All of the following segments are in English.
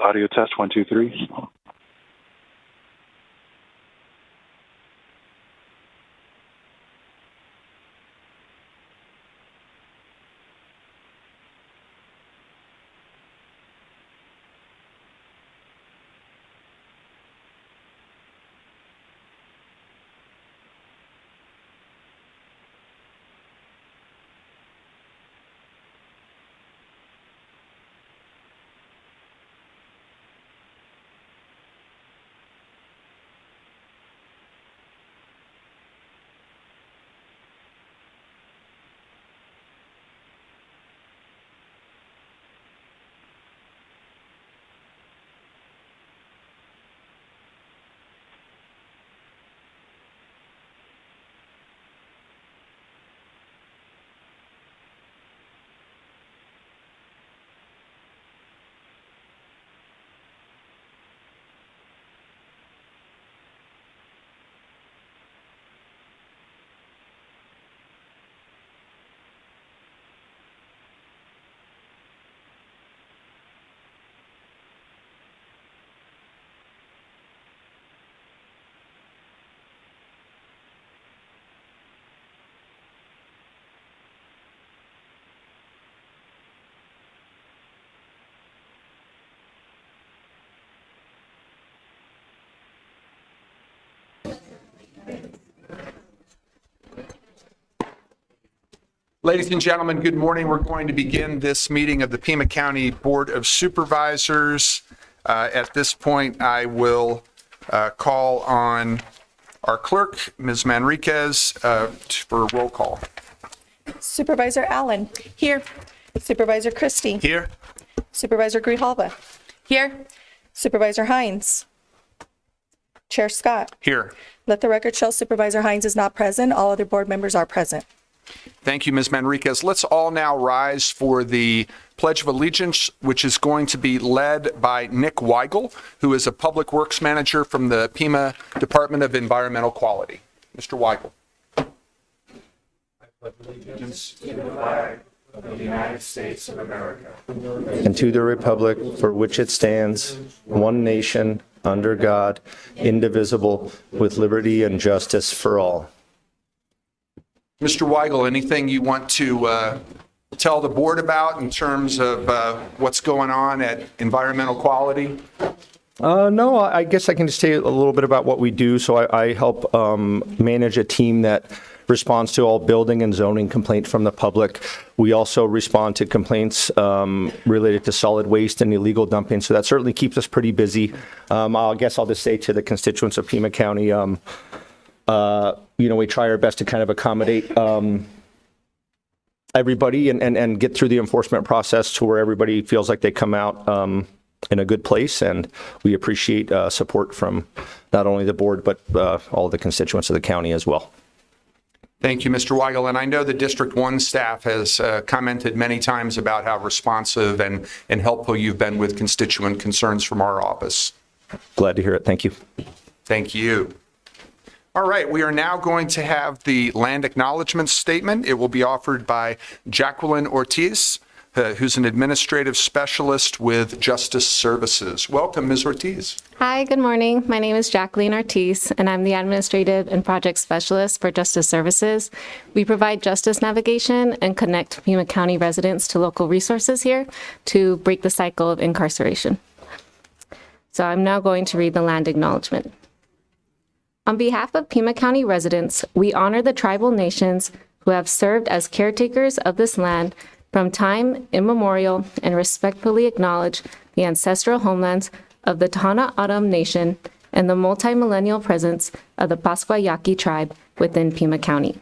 Audio test 1, 2, 3. Ladies and gentlemen, good morning. We're going to begin this meeting of the Pima County Board of Supervisors. At this point, I will call on our clerk, Ms. Manriquez, for a roll call. Supervisor Allen. Here. Supervisor Christie. Here. Supervisor Grijalva. Here. Supervisor Hines. Chair Scott. Here. Let the record show Supervisor Hines is not present. All other board members are present. Thank you, Ms. Manriquez. Let's all now rise for the Pledge of Allegiance, which is going to be led by Nick Weigel, who is a Public Works Manager from the Pima Department of Environmental Quality. Mr. Weigel. I pledge allegiance to the flag of the United States of America and to the republic for which it stands, one nation, under God, indivisible, with liberty and justice for all. Mr. Weigel, anything you want to tell the board about in terms of what's going on at environmental quality? No, I guess I can just say a little bit about what we do. So I help manage a team that responds to all building and zoning complaints from the public. We also respond to complaints related to solid waste and illegal dumping. So that certainly keeps us pretty busy. I guess I'll just say to the constituents of Pima County, we try our best to kind of accommodate everybody and get through the enforcement process to where everybody feels like they come out in a good place. And we appreciate support from not only the board, but all the constituents of the county as well. Thank you, Mr. Weigel. And I know the District 1 staff has commented many times about how responsive and helpful you've been with constituent concerns from our office. Glad to hear it. Thank you. Thank you. All right, we are now going to have the land acknowledgement statement. It will be offered by Jacqueline Ortiz, who's an administrative specialist with Justice Services. Welcome, Ms. Ortiz. Hi, good morning. My name is Jacqueline Ortiz, and I'm the administrative and project specialist for Justice Services. We provide justice navigation and connect Pima County residents to local resources here to break the cycle of incarceration. So I'm now going to read the land acknowledgement. On behalf of Pima County residents, we honor the tribal nations who have served as caretakers of this land from time immemorial and respectfully acknowledge the ancestral homelands of the Tohono O'odham Nation and the multi-millennial presence of the Pascua Yaqui tribe within Pima County.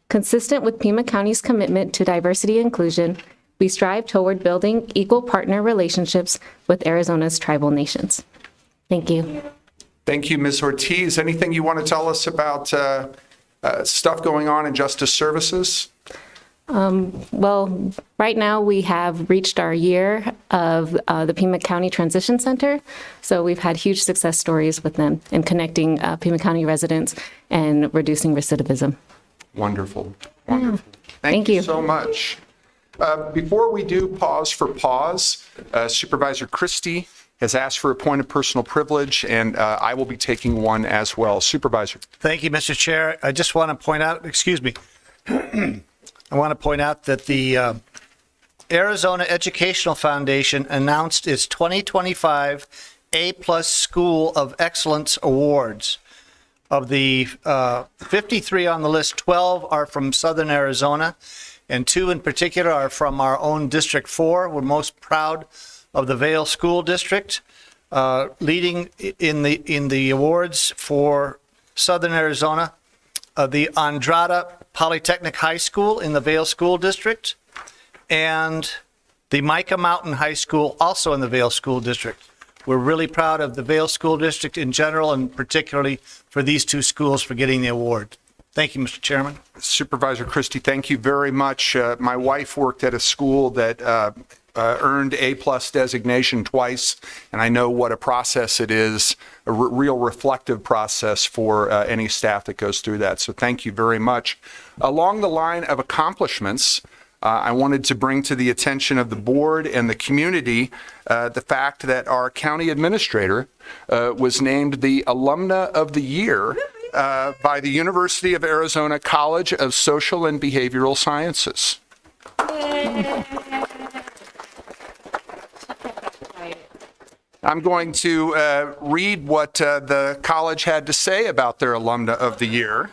Consistent with Pima County's commitment to diversity and inclusion, we strive toward building equal partner relationships with Arizona's tribal nations. Thank you. Thank you, Ms. Ortiz. Anything you want to tell us about stuff going on in Justice Services? Well, right now we have reached our year of the Pima County Transition Center. So we've had huge success stories with them in connecting Pima County residents and reducing recidivism. Wonderful. Wonderful. Yeah. Thank you so much. Before we do pause for pause, Supervisor Christie has asked for a point of personal privilege, and I will be taking one as well. Supervisor. Thank you, Mr. Chair. I just want to point out, excuse me, I want to point out that the Arizona Educational Foundation announced its 2025 A+ School of Excellence Awards. Of the 53 on the list, 12 are from Southern Arizona, and 2 in particular are from our own District 4. We're most proud of the Vail School District, leading in the awards for Southern Arizona, the Andrada Polytechnic High School in the Vail School District, and the Mica Mountain High School, also in the Vail School District. We're really proud of the Vail School District in general, and particularly for these 2 schools for getting the award. Thank you, Mr. Chairman. Supervisor Christie, thank you very much. My wife worked at a school that earned A+ designation twice, and I know what a process it is, a real reflective process for any staff that goes through that. So thank you very much. Along the line of accomplishments, I wanted to bring to the attention of the board and the community the fact that our county administrator was named the Alumna of the Year by the University of Arizona College of Social and Behavioral Sciences. I'm going to read what the college had to say about their Alumna of the Year.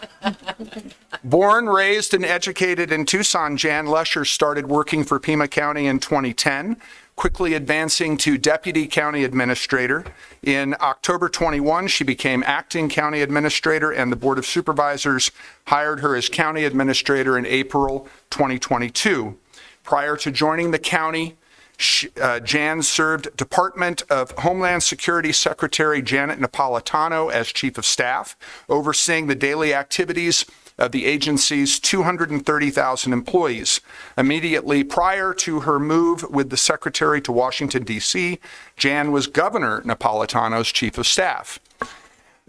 Born, raised, and educated in Tucson, Jan Lesher started working for Pima County in 2010, quickly advancing to Deputy County Administrator. In October 21, she became Acting County Administrator, and the Board of Supervisors hired her as County Administrator in April 2022. Prior to joining the county, Jan served Department of Homeland Security Secretary Janet Napolitano as Chief of Staff, overseeing the daily activities of the agency's 230,000 employees. Immediately prior to her move with the Secretary to Washington, D.C., Jan was Governor Napolitano's Chief of Staff.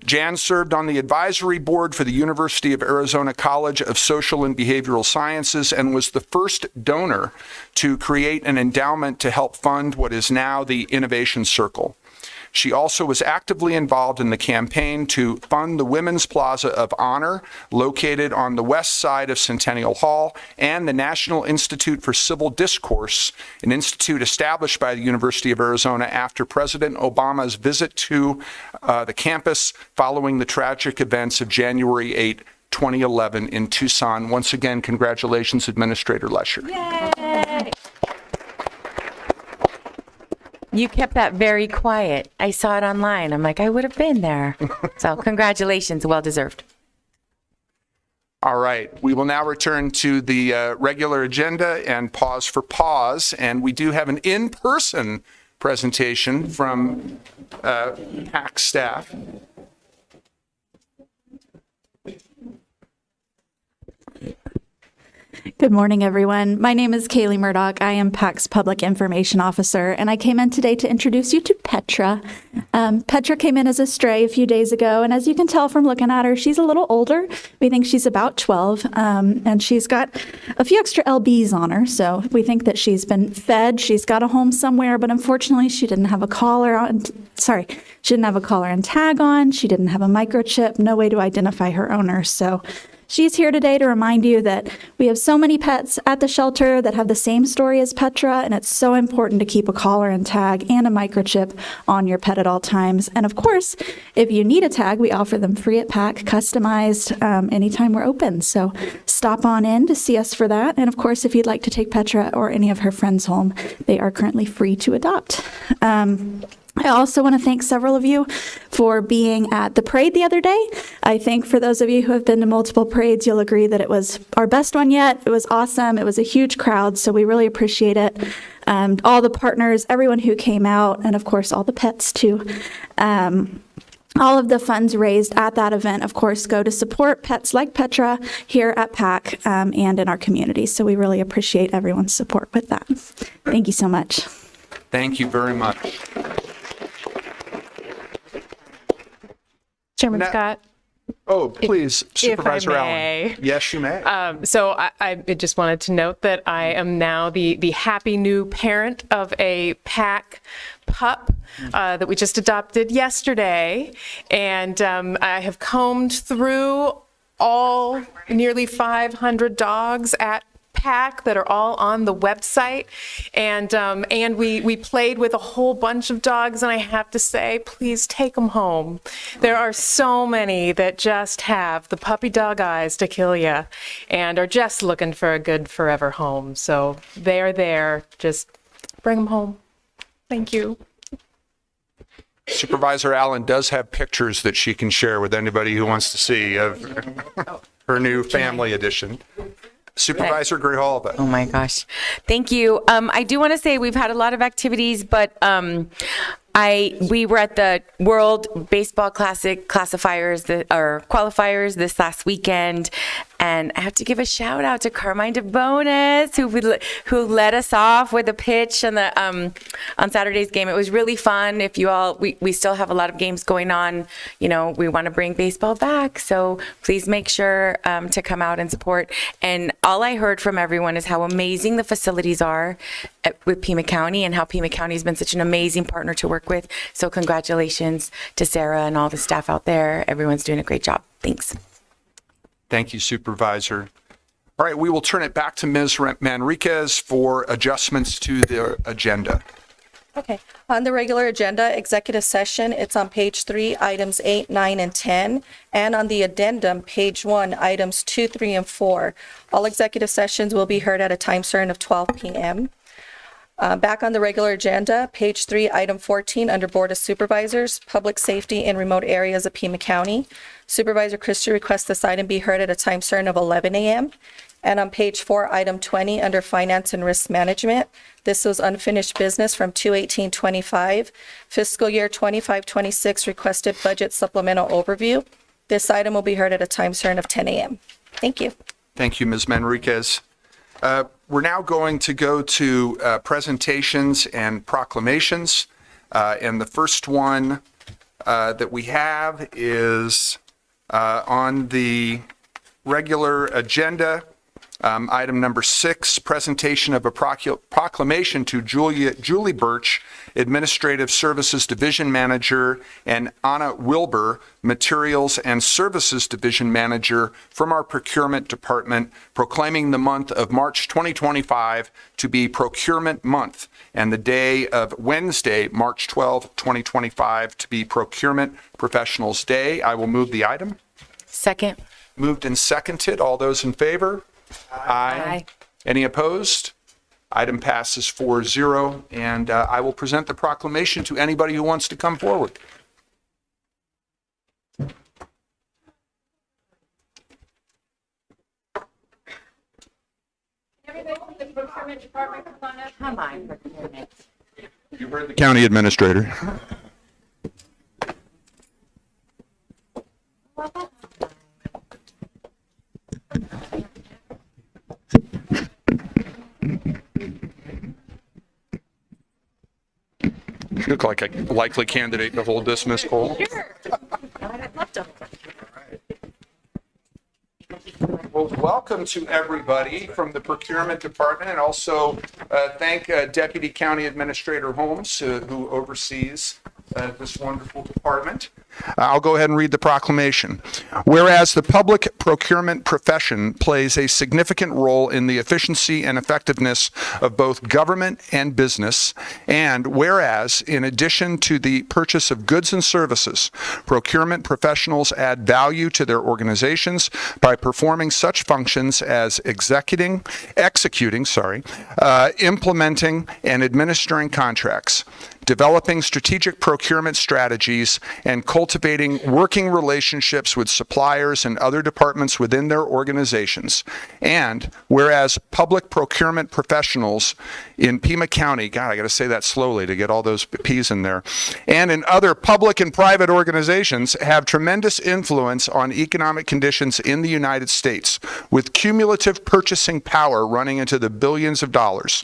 Jan served on the advisory board for the University of Arizona College of Social and Behavioral Sciences and was the first donor to create an endowment to help fund what is now the Innovation Circle. She also was actively involved in the campaign to fund the Women's Plaza of Honor, located on the west side of Centennial Hall, and the National Institute for Civil Discourse, an institute established by the University of Arizona after President Obama's visit to the campus following the tragic events of January 8, 2011 in Tucson. Once again, congratulations, Administrator Lesher. Yay! You kept that very quiet. I saw it online. I'm like, I would have been there. So congratulations, well deserved. All right, we will now return to the regular agenda and pause for pause. And we do have an in-person presentation from PAC staff. Good morning, everyone. My name is Kaylee Murdoch. I am PAC's Public Information Officer, and I came in today to introduce you to Petra. Petra came in as a stray a few days ago, and as you can tell from looking at her, she's a little older. We think she's about 12, and she's got a few extra LBs on her, so we think that she's been fed. She's got a home somewhere, but unfortunately, she didn't have a collar on. She didn't have a collar and tag on. She didn't have a microchip. No way to identify her owner. So she's here today to remind you that we have so many pets at the shelter that have the same story as Petra, and it's so important to keep a collar and tag and a microchip on your pet at all times. And of course, if you need a tag, we offer them free at PAC, customized anytime we're open. So stop on in to see us for that. And of course, if you'd like to take Petra or any of her friends home, they are currently free to adopt. I also want to thank several of you for being at the parade the other day. I think for those of you who have been to multiple parades, you'll agree that it was our best one yet. It was awesome. It was a huge crowd, so we really appreciate it. All the partners, everyone who came out, and of course, all the pets too. All of the funds raised at that event, of course, go to support pets like Petra here at PAC and in our community. So we really appreciate everyone's support with that. Thank you so much. Thank you very much. Chairman Now- Scott, Oh, please, Supervisor may. Allen. Yes, you may. So I just wanted to note that I am now the happy new parent of a pack pup that we just adopted yesterday. And I have combed through all nearly 500 dogs at pack that are all on the website, and we played with a whole bunch of dogs, and I have to say, please take them home. There are so many that just have the puppy dog eyes to kill you and are just looking for a good forever home. So they are there. Just bring them home. Thank you. Supervisor Allen does have pictures that she can share with anybody who wants to see of her new family edition. Supervisor Grijalva. Oh my gosh. Thank you. I do want to say we've had a lot of activities, but we were at the World Baseball Classic qualifiers this last weekend, and I have to give a shout out to Carmine DeBonis, who led us off with a pitch on Saturday's game. It was really fun. If you all, we still have a lot of games going on. You know, we want to bring baseball back, so please make sure to come out and support. And all I heard from everyone is how amazing the facilities are with Pima County, and how Pima County has been such an amazing partner to work with. So congratulations to Sarah and all the staff out there. Everyone's doing a great job. Thanks. Thank you, Supervisor. All right, we will turn it back to Ms. Manriquez for adjustments to the agenda. Okay. On the regular agenda, executive session, it's on page 3, items 8, 9, and 10. And on the addendum, page 1, items 2, 3, and 4. All executive sessions will be heard at a time certain of 12 p.m. Back on the regular agenda, page 3, item 14, under Board of Supervisors, Public Safety in Remote Areas of Pima County. Supervisor Christie requests this item be heard at a time certain of 11 a.m. And on page 4, item 20, under Finance and Risk Management, this was unfinished business from 2/18/25, fiscal year 25-26 requested budget supplemental overview. This item will be heard at a time certain of 10 a.m. Thank you. Thank you, Ms. Manriquez. We're now going to go to presentations and proclamations. And the first one that we have is on the regular agenda, item number 6, presentation of a proclamation to Julie Birch, Administrative Services Division Manager, and Anna Wilbur, Materials and Services Division Manager from our Procurement Department, proclaiming the month of March 2025 to be Procurement Month, and the day of Wednesday, March 12, 2025, to be Procurement Professionals Day. I will move the item. Second. Moved and seconded. All those in favor? Aye. Any opposed? Item passes 4-0, and I will present the proclamation to anybody who wants to come forward. Come on, procurement. You heard the county administrator. You look like a likely candidate to hold this, Ms. Cole. Sure. I'd love to. Well, welcome to everybody from the Procurement Department, and also thank Deputy County Administrator Holmes, who oversees this wonderful department. I'll go ahead and read the proclamation. Whereas the public procurement profession plays a significant role in the efficiency and effectiveness of both government and business, and whereas in addition to the purchase of goods and services, procurement professionals add value to their organizations by performing such functions as executing, implementing, and administering contracts, developing strategic procurement strategies, and cultivating working relationships with suppliers and other departments within their organizations. And whereas public procurement professionals in Pima County, God, I got to say that slowly to get all those P's in there, and in other public and private organizations have tremendous influence on economic conditions in the United States, with cumulative purchasing power running into the billions of dollars.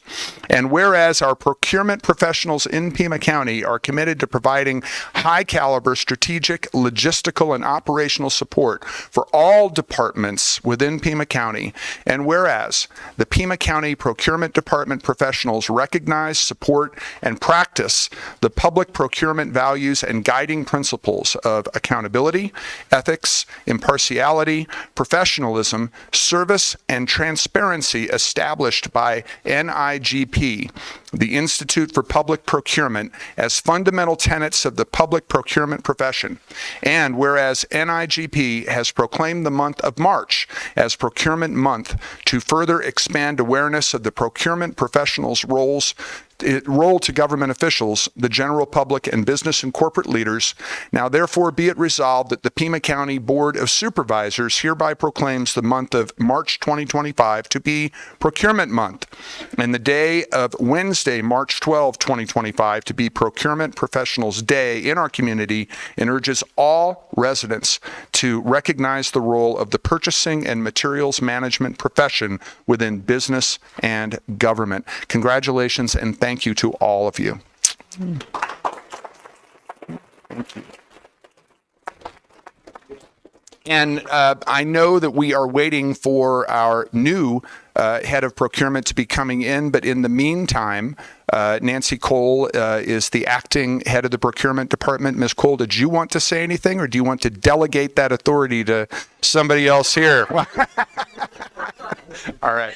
And whereas our procurement professionals in Pima Pima County are committed to providing high-caliber strategic, logistical, and operational support for all departments within Pima County. And whereas the Pima County Procurement Department professionals recognize, support, and practice the public procurement values and guiding principles of accountability, ethics, impartiality, professionalism, service, and transparency established by NIGP, the Institute for Public Procurement, as fundamental tenets of the public procurement profession. And whereas NIGP has proclaimed the month of March as Procurement Month to further expand awareness of the procurement professionals' role to government officials, the general public, and business and corporate leaders. Now, therefore, be it resolved that the Pima County Board of Supervisors hereby proclaims the month of March 2025 to be Procurement Month, and the day of Wednesday, March 12, 2025, to be Procurement Professionals Day in our community, and urges all residents to recognize the role of the purchasing and materials management profession within business and government. Congratulations and thank you to all of you. Thank you. And I know that we are waiting for our new head of procurement to be coming in, but in the meantime, Nancy Cole is the acting head of the procurement department. Ms. Cole, did you want to say anything, or do you want to delegate that authority to somebody else here? All right.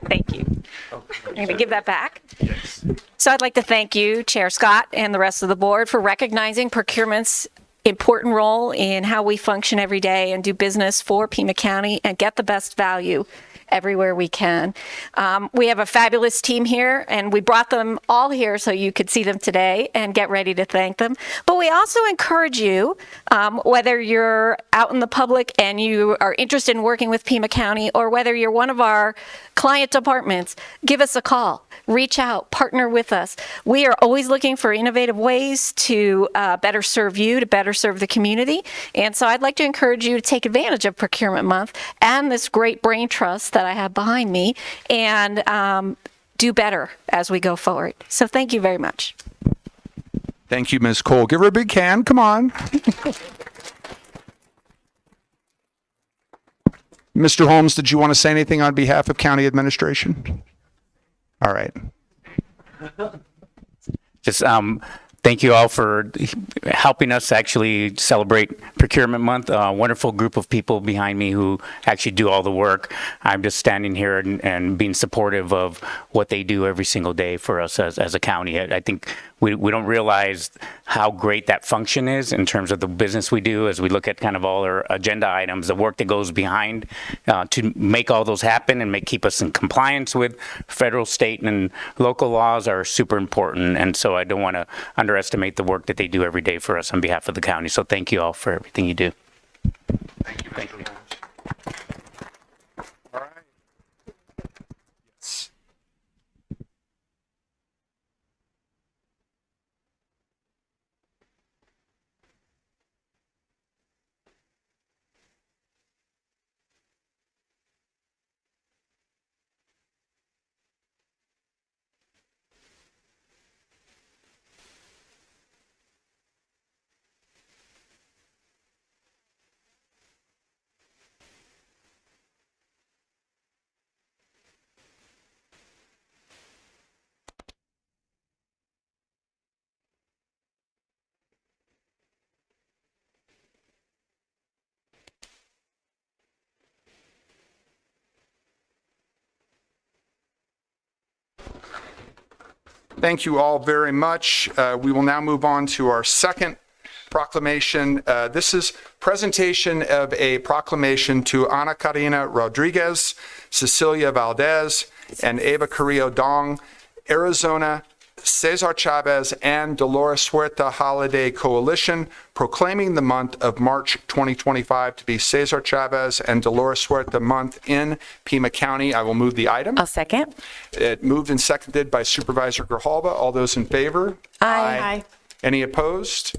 Thank you. I'm going to give that back. Yes. So I'd like to thank you, Chair Scott, and the rest of the board for recognizing procurement's important role in how we function every day and do business for Pima County and get the best value everywhere we can. We have a fabulous team here, and we brought them all here so you could see them today and get ready to thank them. But we also encourage you, whether you're out in the public and you are interested in working with Pima County, or whether you're one of our client departments, give us a call. Reach out, partner with us. We are always looking for innovative ways to better serve you, to better serve the community. And so I'd like to encourage you to take advantage of Procurement Month and this great brain trust that I have behind me, and do better as we go forward. So thank you very much. Thank you, Ms. Cole. Give her a big hand. Come on. Mr. Holmes, did you want to say anything on behalf of county administration? All right. Just thank you all for helping us actually celebrate Procurement Month. A wonderful group of people behind me who actually do all the work. I'm just standing here and being supportive of what they do every single day for us as a county. I think we don't realize how great that function is in terms of the business we do as we look at kind of all our agenda items, the work that goes behind to make all those happen and keep us in compliance with federal, state, and local laws are super important. And so I don't want to underestimate the work that they do every day for us on behalf of the county. So thank you all for everything you do. Thank you. Thank you. All right. Yes. Thank you all very much. We will now move on to our second proclamation. This is presentation of a proclamation to Ana Karina Rodriguez, Cecilia Valdez, and Eva Carrillo Dong, Arizona Cesar Chavez and Dolores Huerta Holiday Coalition, proclaiming the month of March 2025 to be Cesar Chavez and Dolores Huerta Month in Pima County. I will move the item. I'll second. It moved and seconded by Supervisor Grijalva. All those in favor? Aye. Any opposed?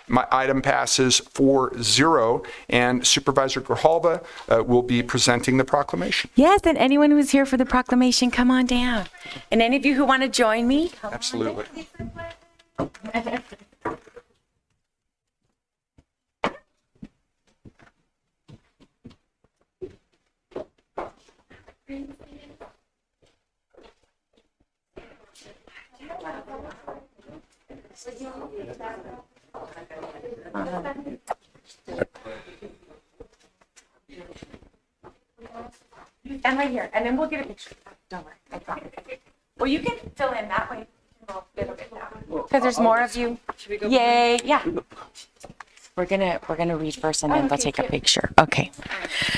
My item passes 4-0, and Supervisor Grijalva will be presenting the proclamation. Yes, and anyone who's here for the proclamation, come on down. And any of you who want to join me, come Absolutely. on down. And right here, and then we'll get a picture. Don't worry, I promise. Well, you can fill in that way. Because there's more of you. Yay, yeah. We're gonna read first and then they'll take a picture. Okay.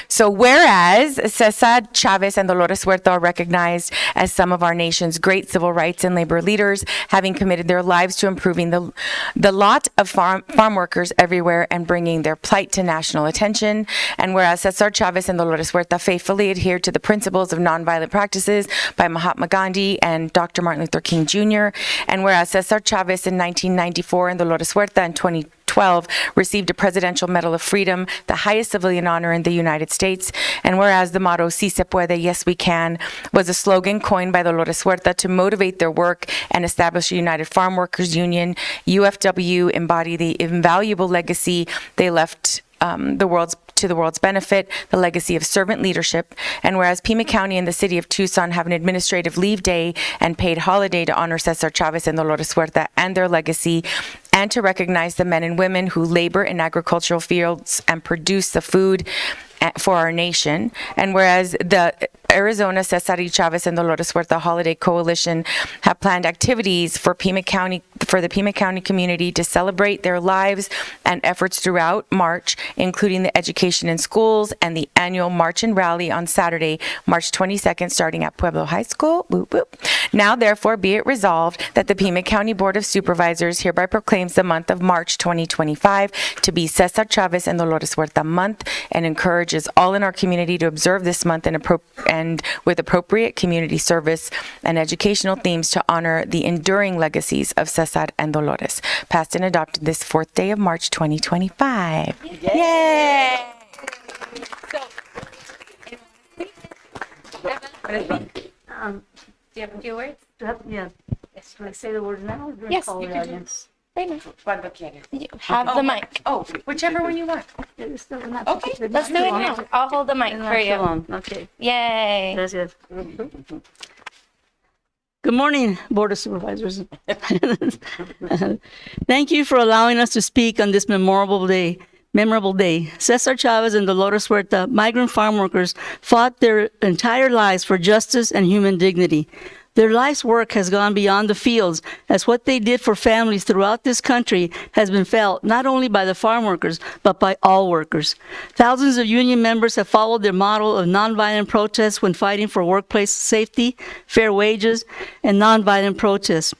So whereas Cesar Chavez and Dolores Huerta are recognized as some of our nation's great civil rights and labor leaders, having committed their lives to improving the lot of farm workers everywhere and bringing their plight to national attention. And whereas Cesar Chavez and Dolores Huerta faithfully adhered to the principles of nonviolent practices by Mahatma Gandhi and Dr. Martin Luther King Jr. And whereas Cesar Chavez in 1994 and Dolores Huerta in 2012 received a Presidential Medal of Freedom, the highest civilian honor in the United States. And whereas the motto, Si se puede, yes we can, was a slogan coined by Dolores Huerta to motivate their work and establish a United Farm Workers Union, UFW embody the invaluable legacy they left to the world's benefit, the legacy of servant leadership. And whereas Pima County and the city of Tucson have an administrative leave day and paid holiday to honor Cesar Chavez and Dolores Huerta and their legacy, and to recognize the men and women who labor in agricultural fields and produce the food for our nation. And whereas the Arizona Cesar Chavez and Dolores Huerta Holiday Coalition have planned activities for the Pima County community to celebrate their lives and efforts throughout March, including the education in schools and the annual March and Rally on Saturday, March 22nd, starting at Pueblo High School. Whoop, whoop. Now, therefore, be it resolved that the Pima County Board of Supervisors hereby proclaims the month of March 2025 to be Cesar Chavez and Dolores Huerta Month and encourages all in our community to observe this month and with appropriate community service and educational themes to honor the enduring legacies of Cesar and Dolores, passed and adopted this 4th day of March 2025. Yay! Do you have a few words? Yeah. Can I say the words now? Or do I Yes, call you the can do audience? Right now. Cuando quieres. You have the mic. Oh, whichever one you want. It's still not Okay, too- let's not do too it long. now. I'll hold the mic Not for too you. long. Okay. Yay. Gracias. Good morning, Board of Supervisors. Thank you for allowing us to speak on this memorable day. Cesar Chavez and Dolores Huerta, migrant farm workers, fought their entire lives for justice and human dignity. Their life's work has gone beyond the fields, as what they did for families throughout this country has been felt not only by the farm workers, but by all workers. Thousands of union members have followed their model of nonviolent protests when fighting for workplace safety, fair wages, and nonviolent protests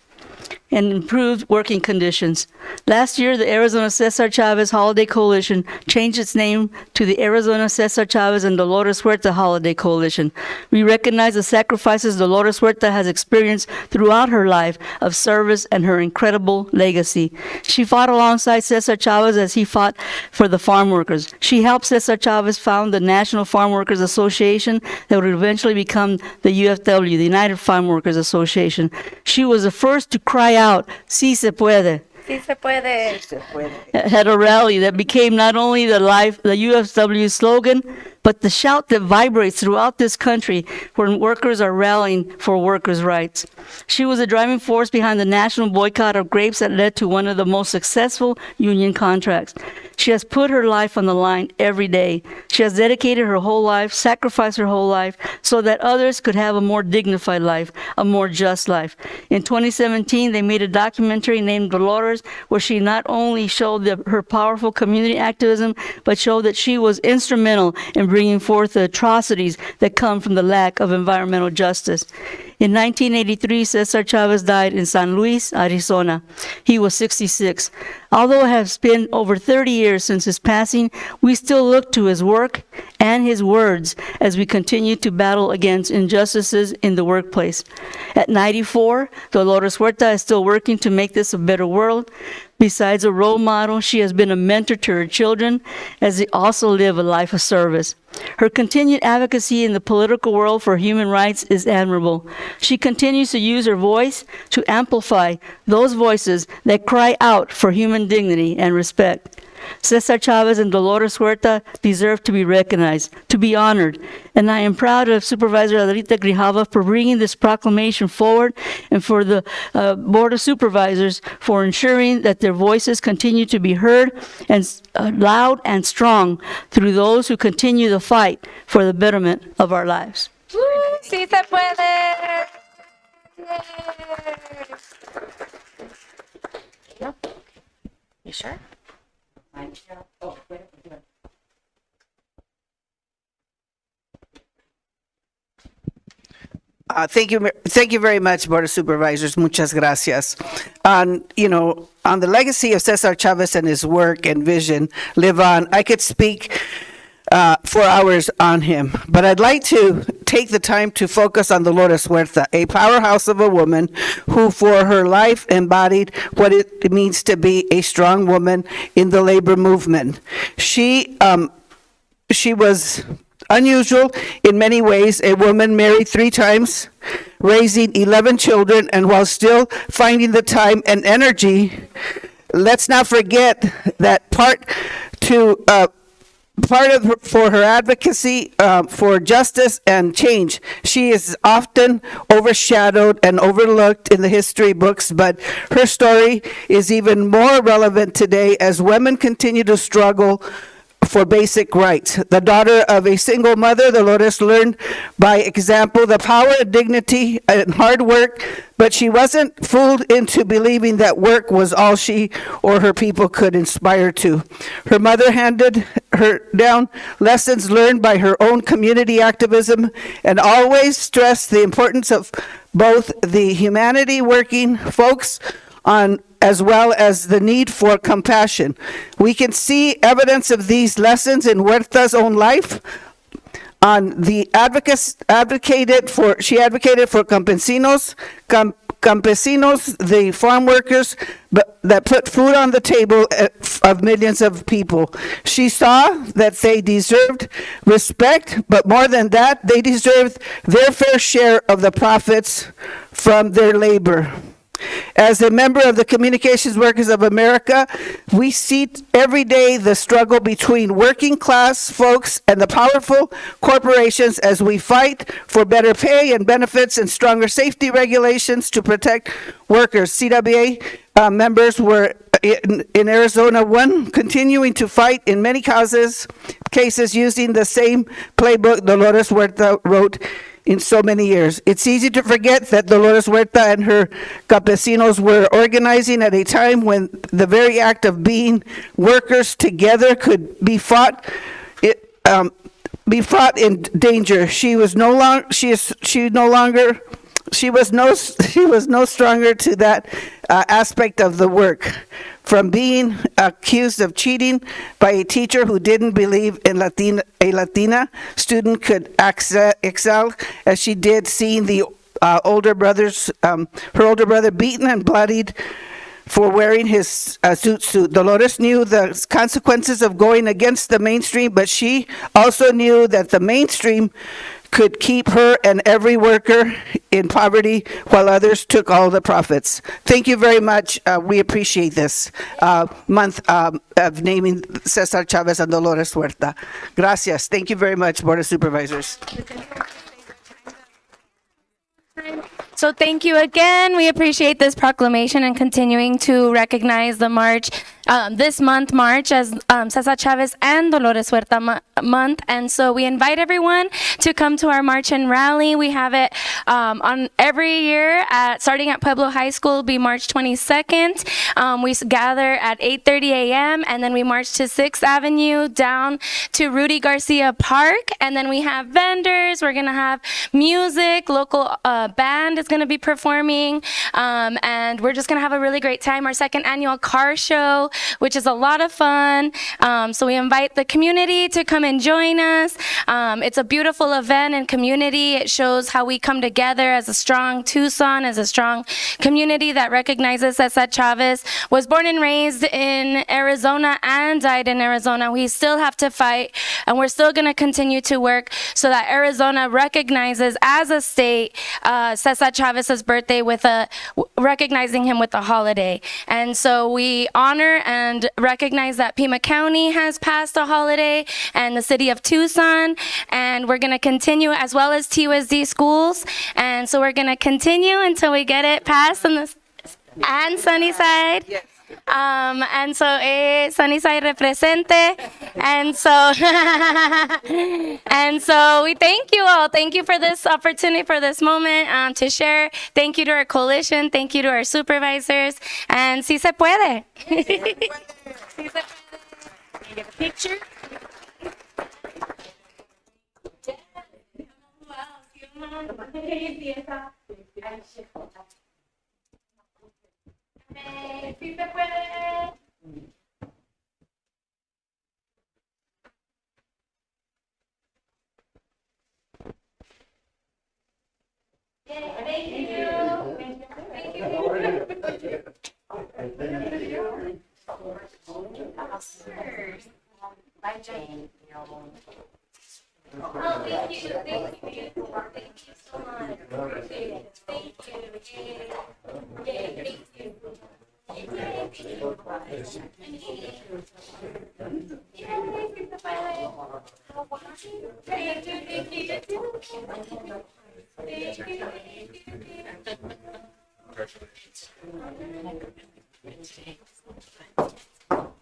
and improved working conditions. Last year, the Arizona Cesar Chavez Holiday Coalition changed its name to the Arizona Cesar Chavez and Dolores Huerta Holiday Coalition. We recognize the sacrifices Dolores Huerta has experienced throughout her life of service and her incredible legacy. She fought alongside Cesar Chavez as he fought for the farm workers. She helped Cesar Chavez found the National Farm Workers Association that would eventually become the UFW, the United Farm Workers Association. She was the first to cry out, "Si se puede," Sí se puede. at a rally that became not only the UFW slogan, but the shout that vibrates throughout this country when workers are rallying for workers' rights. She was a driving force behind the national boycott of grapes that led to one of the most successful union contracts. She has put her life on the line every day. She has dedicated her whole life, sacrificed her whole life, so that others could have a more dignified life, a more just life. In 2017, they made a documentary named Dolores, where she not only showed her powerful community activism, but showed that she was instrumental in bringing forth the atrocities that come from the lack of environmental justice. In 1983, Cesar Chavez died in San Luis, Arizona. He was 66. Although it has been over 30 years since his passing, we still look to his work and his words as we continue to battle against injustices in the workplace. At 94, Dolores Huerta is still working to make this a better world. Besides a role model, she has been a mentor to her children as they also live a life of service. Her continued advocacy in the political world for human rights is admirable. She continues to use her voice to amplify those voices that cry out for human dignity and respect. Cesar Chavez and Dolores Huerta deserve to be recognized, to be honored, and I am proud of Supervisor Adelita Grijalva for bringing this proclamation forward and for the Board of Supervisors for ensuring that their voices continue to be heard and loud and strong through those who continue the fight for the betterment of our lives. Sí se puede. No? You sure? Thank you very much, Board of Supervisors. Muchas gracias. On the legacy of Cesar Chavez and his work and vision live on, I could speak for hours on him, but I'd like to take the time to focus on Dolores Huerta, a powerhouse of a woman who for her life embodied what it means to be a strong woman in the labor movement. She was unusual in many ways, a woman married 3 times, raising 11 children, and while still finding the time and energy, let's not forget that for her advocacy for justice and change. She is often overshadowed and overlooked in the history books, but her story is even more relevant today as women continue to struggle for basic rights. The daughter of a single mother, Dolores learned by example the power of dignity and hard work, but she wasn't fooled into believing that work was all she or her people could inspire to. Her mother handed her down lessons learned by her own community activism and always stressed the importance of both the humanity working folks on as well as the need for compassion. We can see evidence of these lessons in Huerta's own life. She advocated for campesinos, the farm workers that put food on the table of millions of people. She saw that they deserved respect, but more than that, they deserved their fair share of the profits from their labor. As a member of the Communications Workers of America, we see every day the struggle between working class folks and the powerful corporations as we fight for better pay and benefits and stronger safety regulations to protect workers. CWA members were in Arizona, continuing to fight in many cases using the same playbook Dolores Huerta wrote in so many years. It's easy to forget that Dolores Huerta and her campesinos were organizing at a time when the very act of being workers together could be fraught in danger. She was no stronger to that aspect of the work. From being accused of cheating by a teacher who didn't believe a Latina student could excel as she did, seeing her older brother beaten and bloodied for wearing his suit. Dolores knew the consequences of going against the mainstream, but she also knew that the mainstream could keep her and every worker in poverty while others took all the profits. Thank you very much. We appreciate this month of naming Cesar Chavez and Dolores Huerta. Gracias. Thank you very much, Board of Supervisors. So thank you again. We appreciate this proclamation and continuing to recognize the march, this month, March, as Cesar Chavez and Dolores Huerta month. And so we invite everyone to come to our march and rally. We have it on every year, starting at Pueblo High School, it'll be March 22nd. We gather at 8:30 a.m. and then we march to 6th Avenue down to Rudy Garcia Park. And then we have vendors. We're going to have music. Local band is going to be performing. And we're just going to have a really great time. Our second annual car show which is a lot of fun. So we invite the community to come and join us. It's a beautiful event and community. It shows how we come together as a strong Tucson, as a strong community that recognizes Cesar Chavez was born and raised in Arizona and died in Arizona. We still have to fight, and we're still going to continue to work so that Arizona recognizes as a state Cesar Chavez's birthday with recognizing him with a holiday. And so we honor and recognize that Pima County has passed a holiday and the city of Tucson, and we're going to continue as well as TUSD schools. And so we're going to continue until we get it passed and Sunnyside. Yes. And so Sunnyside represente, and so and so we thank you all. Thank you for this opportunity, for this moment to share. Thank you to our coalition. Thank you to our supervisors. And si se puede. Si se puede. Si se puede. Can you get a picture? Si se puede. Thank you. Thank you. By Jane. Oh, thank you. Thank you. Thank you so much. Appreciate it. Thank you. Yay. Thank you. Congratulations.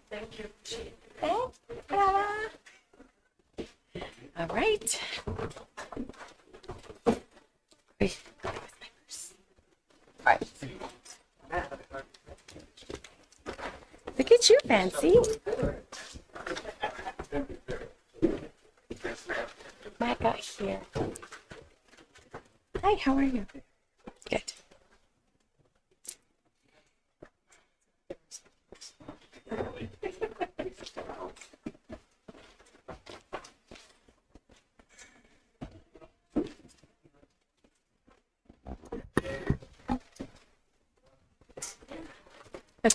Thank you. All right. Wait, where's my purse? All right. Look at you, Fancy. Matt got here. Hi, how are you? Good.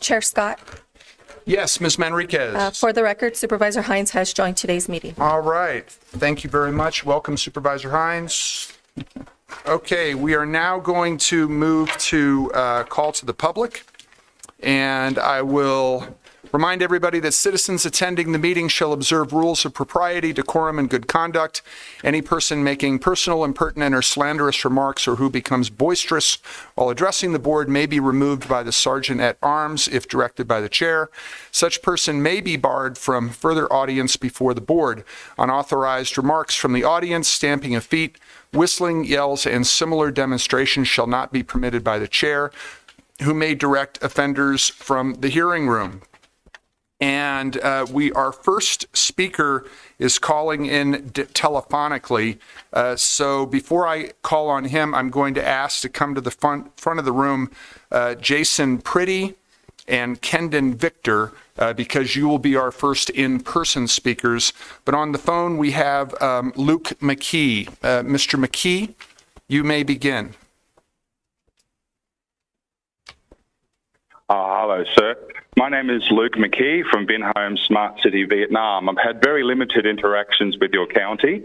Chair Scott. Yes, Ms. Manriquez. For the record, Supervisor Hines has joined today's meeting. All right. Thank you very much. Welcome, Supervisor Hines. Okay, we are now going to move to call to the public. And I will remind everybody that citizens attending the meeting shall observe rules of propriety, decorum, and good conduct. Any person making personal, impertinent, or slanderous remarks or who becomes boisterous while addressing the board may be removed by the sergeant at arms if directed by the chair. Such person may be barred from further audience before the board. Unauthorized remarks from the audience, stamping of feet, whistling, yells, and similar demonstrations shall not be permitted by the chair, who may direct offenders from the hearing room. And our first speaker is calling in telephonically. So before I call on him, I'm going to ask to come to the front of the room, Jason Pretty and Kendon Victor, because you will be our first in-person speakers. But on the phone, we have Luke McKee. Mr. McKee, you may begin. Hello, sir. My name is Luke McKee from Vinhome Smart City, Vietnam. I've had very limited interactions with your county.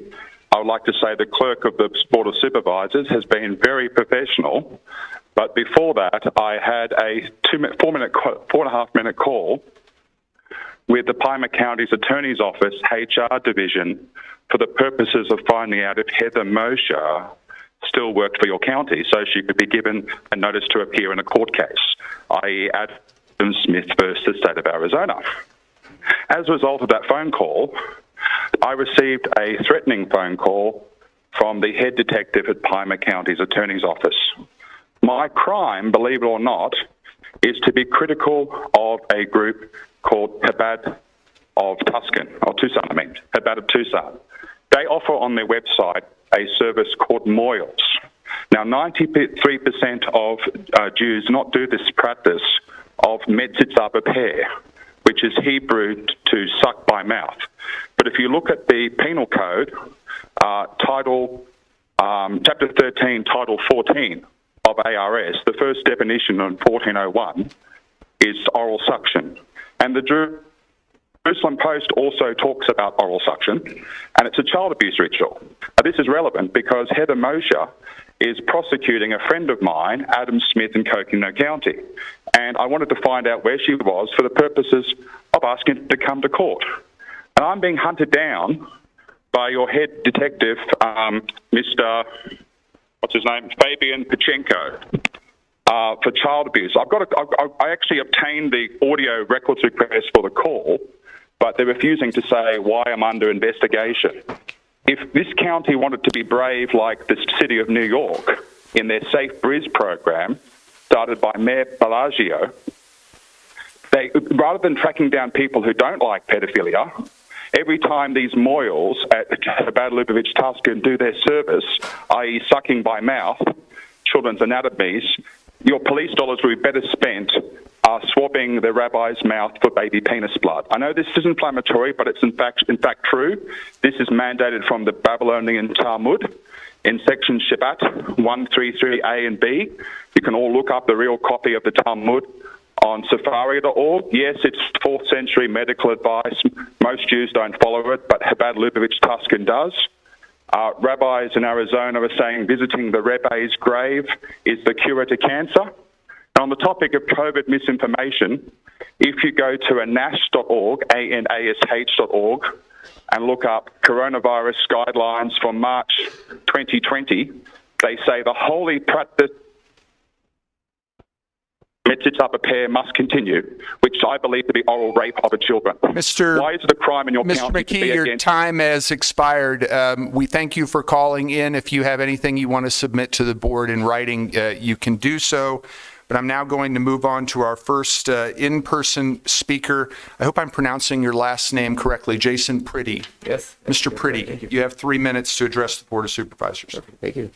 I would like to say the clerk of the Board of Supervisors has been very professional. But before that, I had a 4.5 minute call with the Pima County's Attorney's Office HR Division for the purposes of finding out if Heather Mosher still worked for your county so she could be given a notice to appear in a court case, i.e. Adam Smith versus the state of Arizona. As a result of that phone call, I received a threatening phone call from the head detective at Pima County's Attorney's Office. My crime, believe it or not, is to be critical of a group called Chabad of Tucson, Chabad of Tucson. They offer on their website a service called Moyles. Now, 93% of Jews not do this practice of Metzitza B'Peh, which is Hebrew to suck by mouth. But if you look at the Penal Code, Chapter 13, Title 14 of ARS, the first definition on 1401 is oral suction. And the Jerusalem Post also talks about oral suction, and it's a child abuse ritual. Now, this is relevant because Heather Mosher is prosecuting a friend of mine, Adam Smith, in Coconino County. And I wanted to find out where she was for the purposes of asking her to come to court. And I'm being hunted down by your head detective, Mr. What's his name? Fabian Pachenko, for child abuse. I actually obtained the audio records request for the call, but they're refusing to say why I'm under investigation. If this county wanted to be brave like the city of New York in their Safe Brizz program, started by Mayor Bellagio, they, rather than tracking down people who don't like pedophilia, every time these moyals at Chabad Lubavitch Tuscan do their service, i.e. sucking by mouth, children's anatomies, your police dollars will be better spent swabbing the rabbi's mouth for baby penis blood. I know this is inflammatory, but it's in fact true. This is mandated from the Babylonian Talmud in section Shabbat 133a and b. You can all look up the real copy of the Talmud on safari.org. Yes, it's 4th century medical advice. Most Jews don't follow it, but Chabad Lubavitch Tuscan does. Rabbis in Arizona are saying visiting the Rebbe's grave is the cure to cancer. And on the topic of COVID misinformation, if you go to anash.org, anash.org, and look up coronavirus guidelines from March 2020, they say the holy practice Mitzvah pair must continue, which I believe to be oral rape of a children. Why is it a crime in your Mr. county to be McKee, your against? time has expired. We thank you for calling in. If you have anything you want to submit to the board in writing, you can do so. But I'm now going to move on to our first in-person speaker. I hope I'm pronouncing your last name correctly, Jason Pretty. Yes. Mr. Pretty, you have 3 minutes to address the Board of Supervisors. Thank you.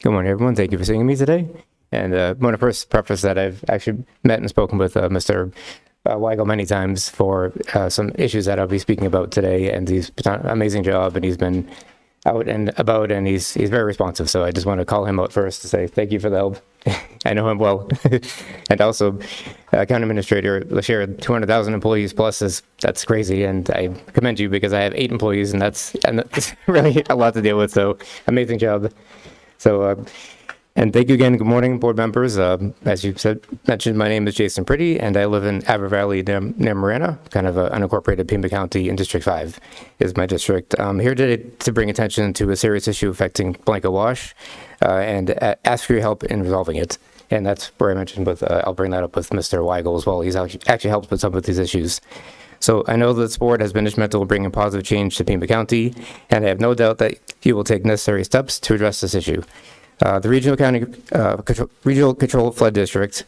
Good morning, everyone. Thank you for seeing me today. And I want to first preface that I've actually met and spoken with Mr. Weigel many times for some issues that I'll be speaking about today. And he's done an amazing job, and he's been out and about, and he's very responsive. So I just want to call him out first to say thank you for the help. I know him well. And also, County Administrator LaShare, 200,000 employees plus that's crazy. And I commend you because I have 8 employees, and that's really a lot to deal with. So amazing job. So. And thank you again. Good morning, board members. As you mentioned, my name is Jason Pretty, and I live in Aber Valley near Marana, kind of an unincorporated Pima County in District 5 is my district. I'm here today to bring attention to a serious issue affecting blanket wash and ask for your help in resolving it. And that's where I mentioned I'll bring that up with Mr. Weigel as well. He's actually helped with some of these issues. So I know that this board has been instrumental in bringing positive change to Pima County, and I have no doubt that you will take necessary steps to address this issue. The Regional Control Flood District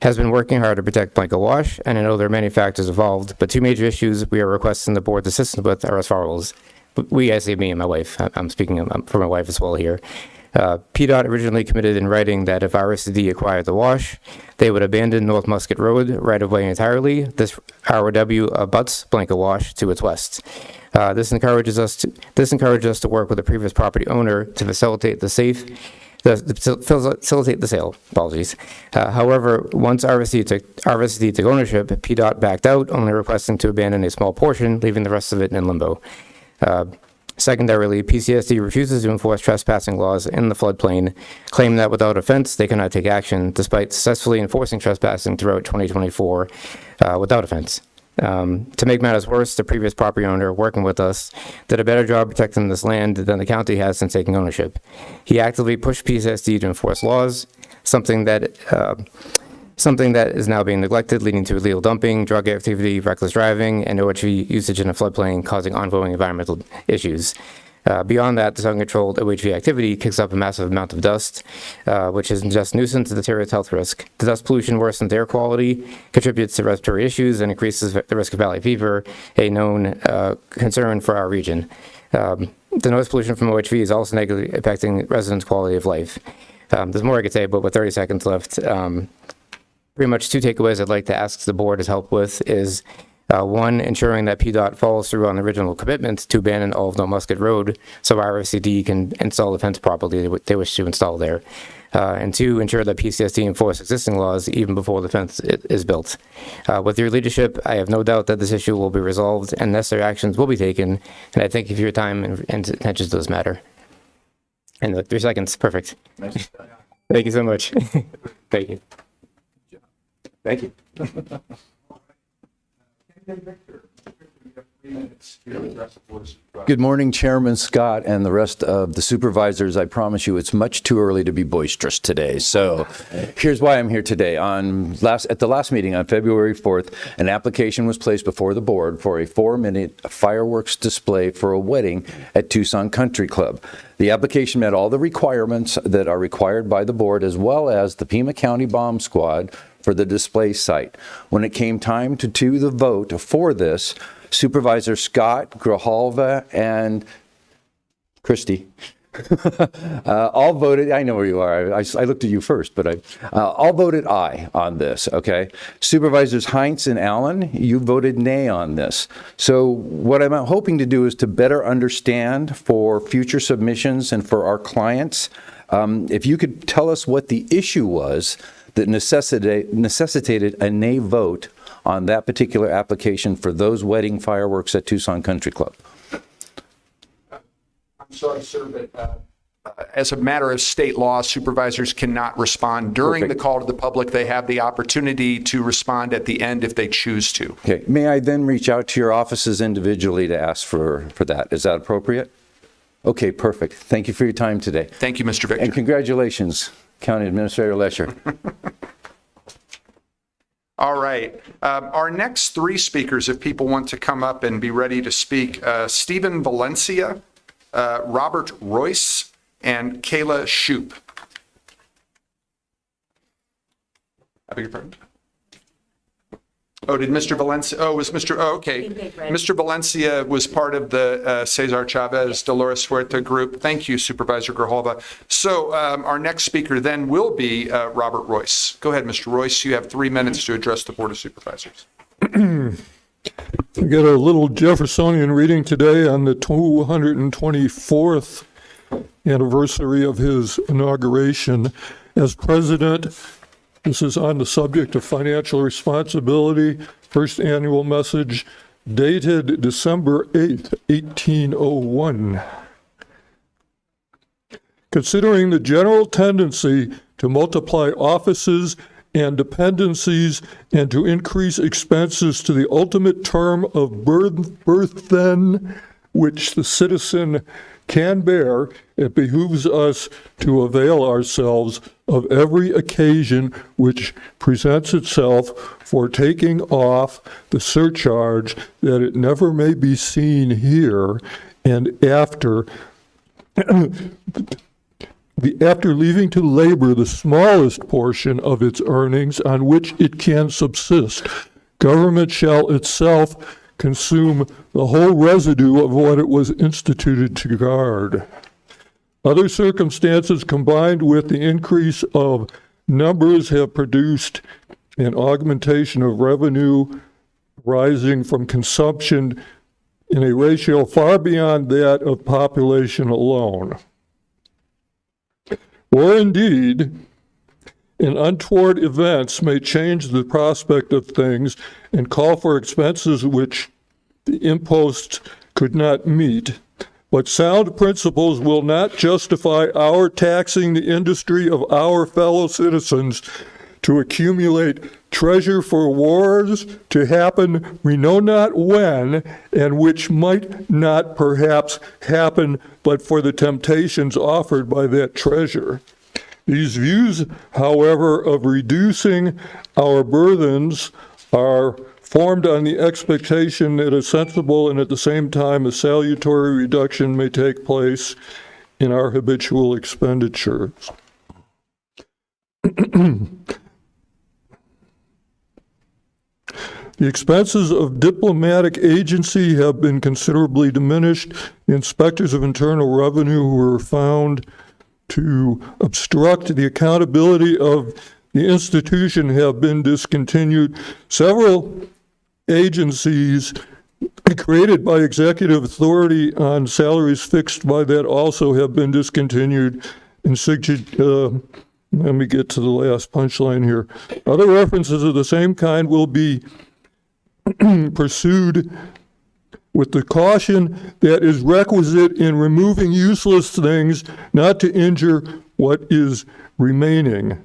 has been working hard to protect blanket wash, and I know there are many factors involved, but 2 major issues we are requesting the board's assistance with are as follows. We, I say me and my wife, I'm speaking for my wife as well here. PDOT originally committed in writing that if RSD acquired the wash, they would abandon North Musket Road right-of-way entirely. This ROW abuts blanket wash to its west. This encourages us to work with the previous property owner to facilitate the sale. Apologies. However, once RSD took ownership, PDOT backed out, only requesting to abandon a small portion, leaving the rest of it in limbo. Secondarily, PCSD refuses to enforce trespassing laws in the floodplain, claiming that without offense, they cannot take action, despite successfully enforcing trespassing throughout 2024 without offense. To make matters worse, the previous property owner, working with us, did a better job protecting this land than the county has since taking ownership. He actively pushed PCSD to enforce laws, something that is now being neglected, leading to illegal dumping, drug activity, reckless driving, and OHV usage in a floodplain, causing ongoing environmental issues. Beyond that, this uncontrolled OHV activity kicks up a massive amount of dust, which is just nuisance and deteriorates health risk. The dust pollution worsens air quality, contributes to respiratory issues, and increases the risk of valley fever, a known concern for our region. The noise pollution from OHV is also negatively affecting residents' quality of life. There's more I could say, but with 30 seconds left, pretty much two takeaways I'd like to ask the board's help with is, one, ensuring that PDOT follows through on the original commitment to abandon all of No Musket Road so RFCD can install the fence properly they wish to install there. And two, ensure that PCSD enforce existing laws even before the fence is built. With your leadership, I have no doubt that this issue will be resolved and necessary actions will be taken, and I thank you for your time and attention to this matter. And 3 seconds, perfect. Thank you so much. Thank you. Thank you. Good morning, Chairman Scott and the rest of the supervisors. I promise you it's much too early to be boisterous today. So here's why I'm here today. At the last meeting on February 4th, an application was placed before the board for a 4-minute fireworks display for a wedding at Tucson Country Club. The application met all the requirements that are required by the board, as well as the Pima County Bomb Squad for the display site. When it came time to do the vote for this, Supervisor Scott, Grijalva, and Christie all voted. I know where you are. I looked at you first, but all voted aye on this, okay? Supervisors Heinz and Allen, you voted nay on this. So what I'm hoping to do is to better understand for future submissions and for our clients, if you could tell us what the issue was that necessitated a nay vote on that particular application for those wedding fireworks at Tucson Country Club. I'm sorry, sir, but as a matter of state law, supervisors cannot respond during the call to the public. They have the opportunity to respond at the end if they choose to. Okay. May I then reach out to your offices individually to ask for that? Is that appropriate? Okay, perfect. Thank you for your time today. Thank you, Mr. Victor. And congratulations, County Administrator Lesher. All right. Our next 3 speakers, if people want to come up and be ready to speak, Stephen Valencia, Robert Royce, and Kayla Shoup. I beg your pardon? Oh, did Mr. Valencia? Oh, was Mr. Oh, okay. Mr. Valencia was part of the Cesar Chavez Dolores Huerta group. Thank you, Supervisor Grijalva. So our next speaker then will be Robert Royce. Go ahead, Mr. Royce. You have 3 minutes to address the Board of Supervisors. I get a little Jeffersonian reading today on the 224th anniversary of his inauguration as president. This is on the subject of financial responsibility, first annual message dated December 8th, 1801. Considering the general tendency to multiply offices and dependencies and to increase expenses to the ultimate term of burthen which the citizen can bear, it behooves us to avail ourselves of every occasion which presents itself for taking off the surcharge, that it never may be seen here and after leaving to labor the smallest portion of its earnings on which it can subsist, government shall itself consume the whole residue of what it was instituted to guard. Other circumstances combined with the increase of numbers have produced an augmentation of revenue rising from consumption in a ratio far beyond that of population alone. Or indeed, and untoward events may change the prospect of things and call for expenses which the impost could not meet. But sound principles will not justify our taxing the industry of our fellow citizens to accumulate treasure for wars to happen we know not when, and which might not perhaps happen but for the temptations offered by that treasure. These views, however, of reducing our burthens are formed on the expectation that a sensible and at the same time a salutary reduction may take place in our habitual expenditures. The expenses of diplomatic agency have been considerably diminished. The inspectors of internal revenue were found to obstruct the accountability of the institution have been discontinued. Several agencies created by executive authority on salaries fixed by that also have been discontinued. And let me get to the last punchline here. Other references of the same kind will be pursued with the caution that is requisite in removing useless things, not to injure what is remaining.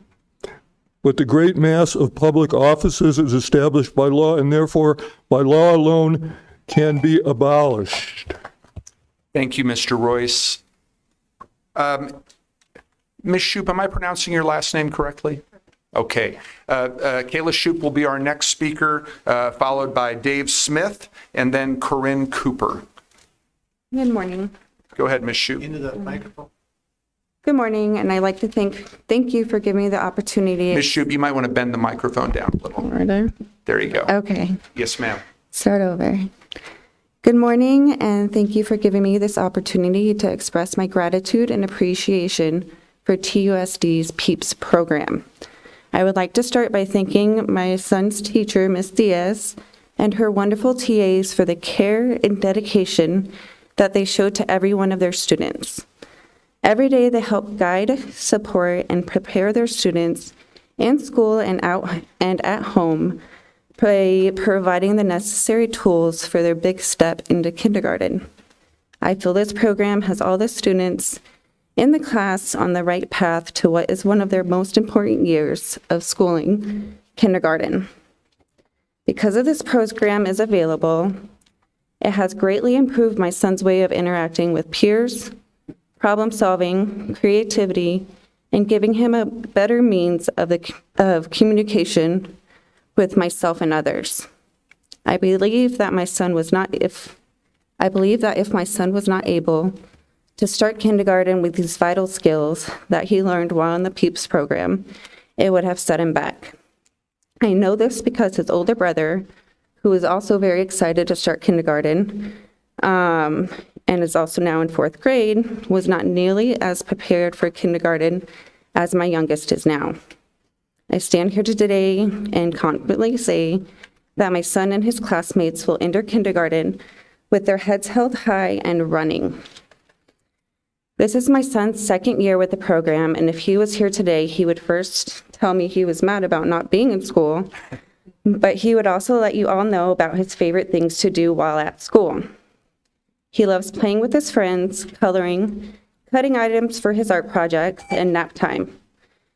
But the great mass of public offices is established by law, and therefore by law alone can be abolished. Thank you, Mr. Royce. Ms. Shoup, am I pronouncing your last name correctly? Okay. Kayla Shoup will be our next speaker, followed by Dave Smith, and then Corinne Cooper. Good morning. Go ahead, Ms. Shoup. Into the microphone. Good morning, and I'd like to thank you for giving me the opportunity. Ms. Shoup, you might want to bend the microphone down a little. Order. There you go. Okay. Yes, ma'am. Start over. Good morning, and thank you for giving me this opportunity to express my gratitude and appreciation for TUSD's PEEPS program. I would like to start by thanking my son's teacher, Ms. Diaz, and her wonderful TAs for the care and dedication that they showed to every one of their students. Every day they help guide, support, and prepare their students in school and at home by providing the necessary tools for their big step into kindergarten. I feel this program has all the students in the class on the right path to what is one of their most important years of schooling, kindergarten. Because of this program is available, it has greatly improved my son's way of interacting with peers, problem solving, creativity, and giving him a better means of communication with myself and others. I believe that if my son was not able to start kindergarten with these vital skills that he learned while in the PEEPS program, it would have set him back. I know this because his older brother, who is also very excited to start kindergarten, and is also now in 4th grade, was not nearly as prepared for kindergarten as my youngest is now. I stand here today and confidently say that my son and his classmates will enter kindergarten with their heads held high and running. This is my son's 2nd year with the program, and if he was here today, he would first tell me he was mad about not being in school, but he would also let you all know about his favorite things to do while at school. He loves playing with his friends, coloring, cutting items for his art projects, and nap time,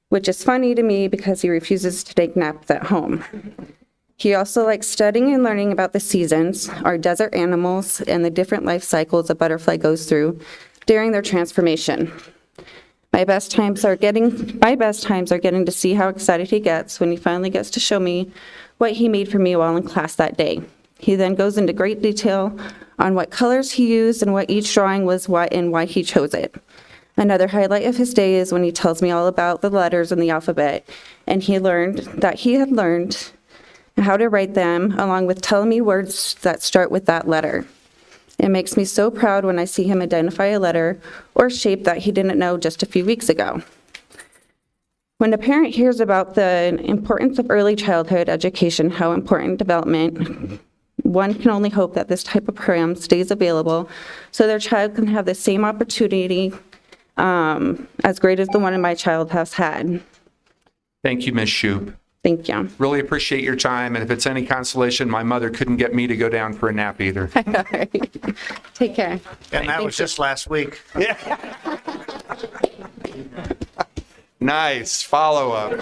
which is funny to me because he refuses to take naps at home. He also likes studying and learning about the seasons, our desert animals, and the different life cycles a butterfly goes through during their transformation. My best times are getting to see how excited he gets when he finally gets to show me what he made for me while in class that day. He then goes into great detail on what colors he used and what each drawing was and why he chose it. Another highlight of his day is when he tells me all about the letters in the alphabet, and he had learned how to write them, along with telling me words that start with that letter. It makes me so proud when I see him identify a letter or shape that he didn't know just a few weeks ago. When a parent hears about the importance of early childhood education, how important development, one can only hope that this type of program stays available so their child can have the same opportunity as great as the one my child has had. Thank you, Ms. Shoup. Thank you. Really appreciate your time, and if it's any consolation, my mother couldn't get me to go down for a nap either. Take care. And that was just last week. Nice follow-up.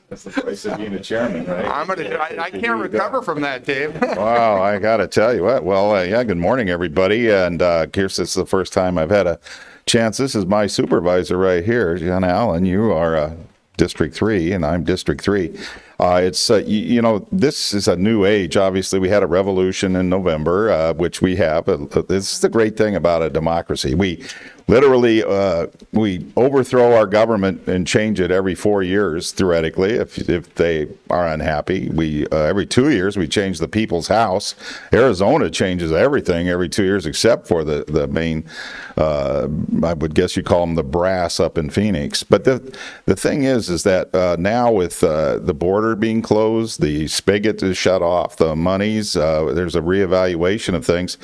That's the price of being a chairman, right? I can't recover from that, Dave. Wow, I got to tell you what. Well, yeah, good morning, everybody. And Kirsten, this is the first time I've had a chance. This is my supervisor right here, John Allen. You are District 3, and I'm District 3. This is a new age. Obviously, we had a revolution in November, which we have. This is the great thing about a democracy. We literally we overthrow our government and change it every 4 years, theoretically, if they are unhappy. We every 2 years we change the people's house. Arizona changes everything every 2 years except for the main, I would guess you call them the brass up in Phoenix. But the thing is that now with the border being closed, the spigot is shut off, the monies, there's a reevaluation of things.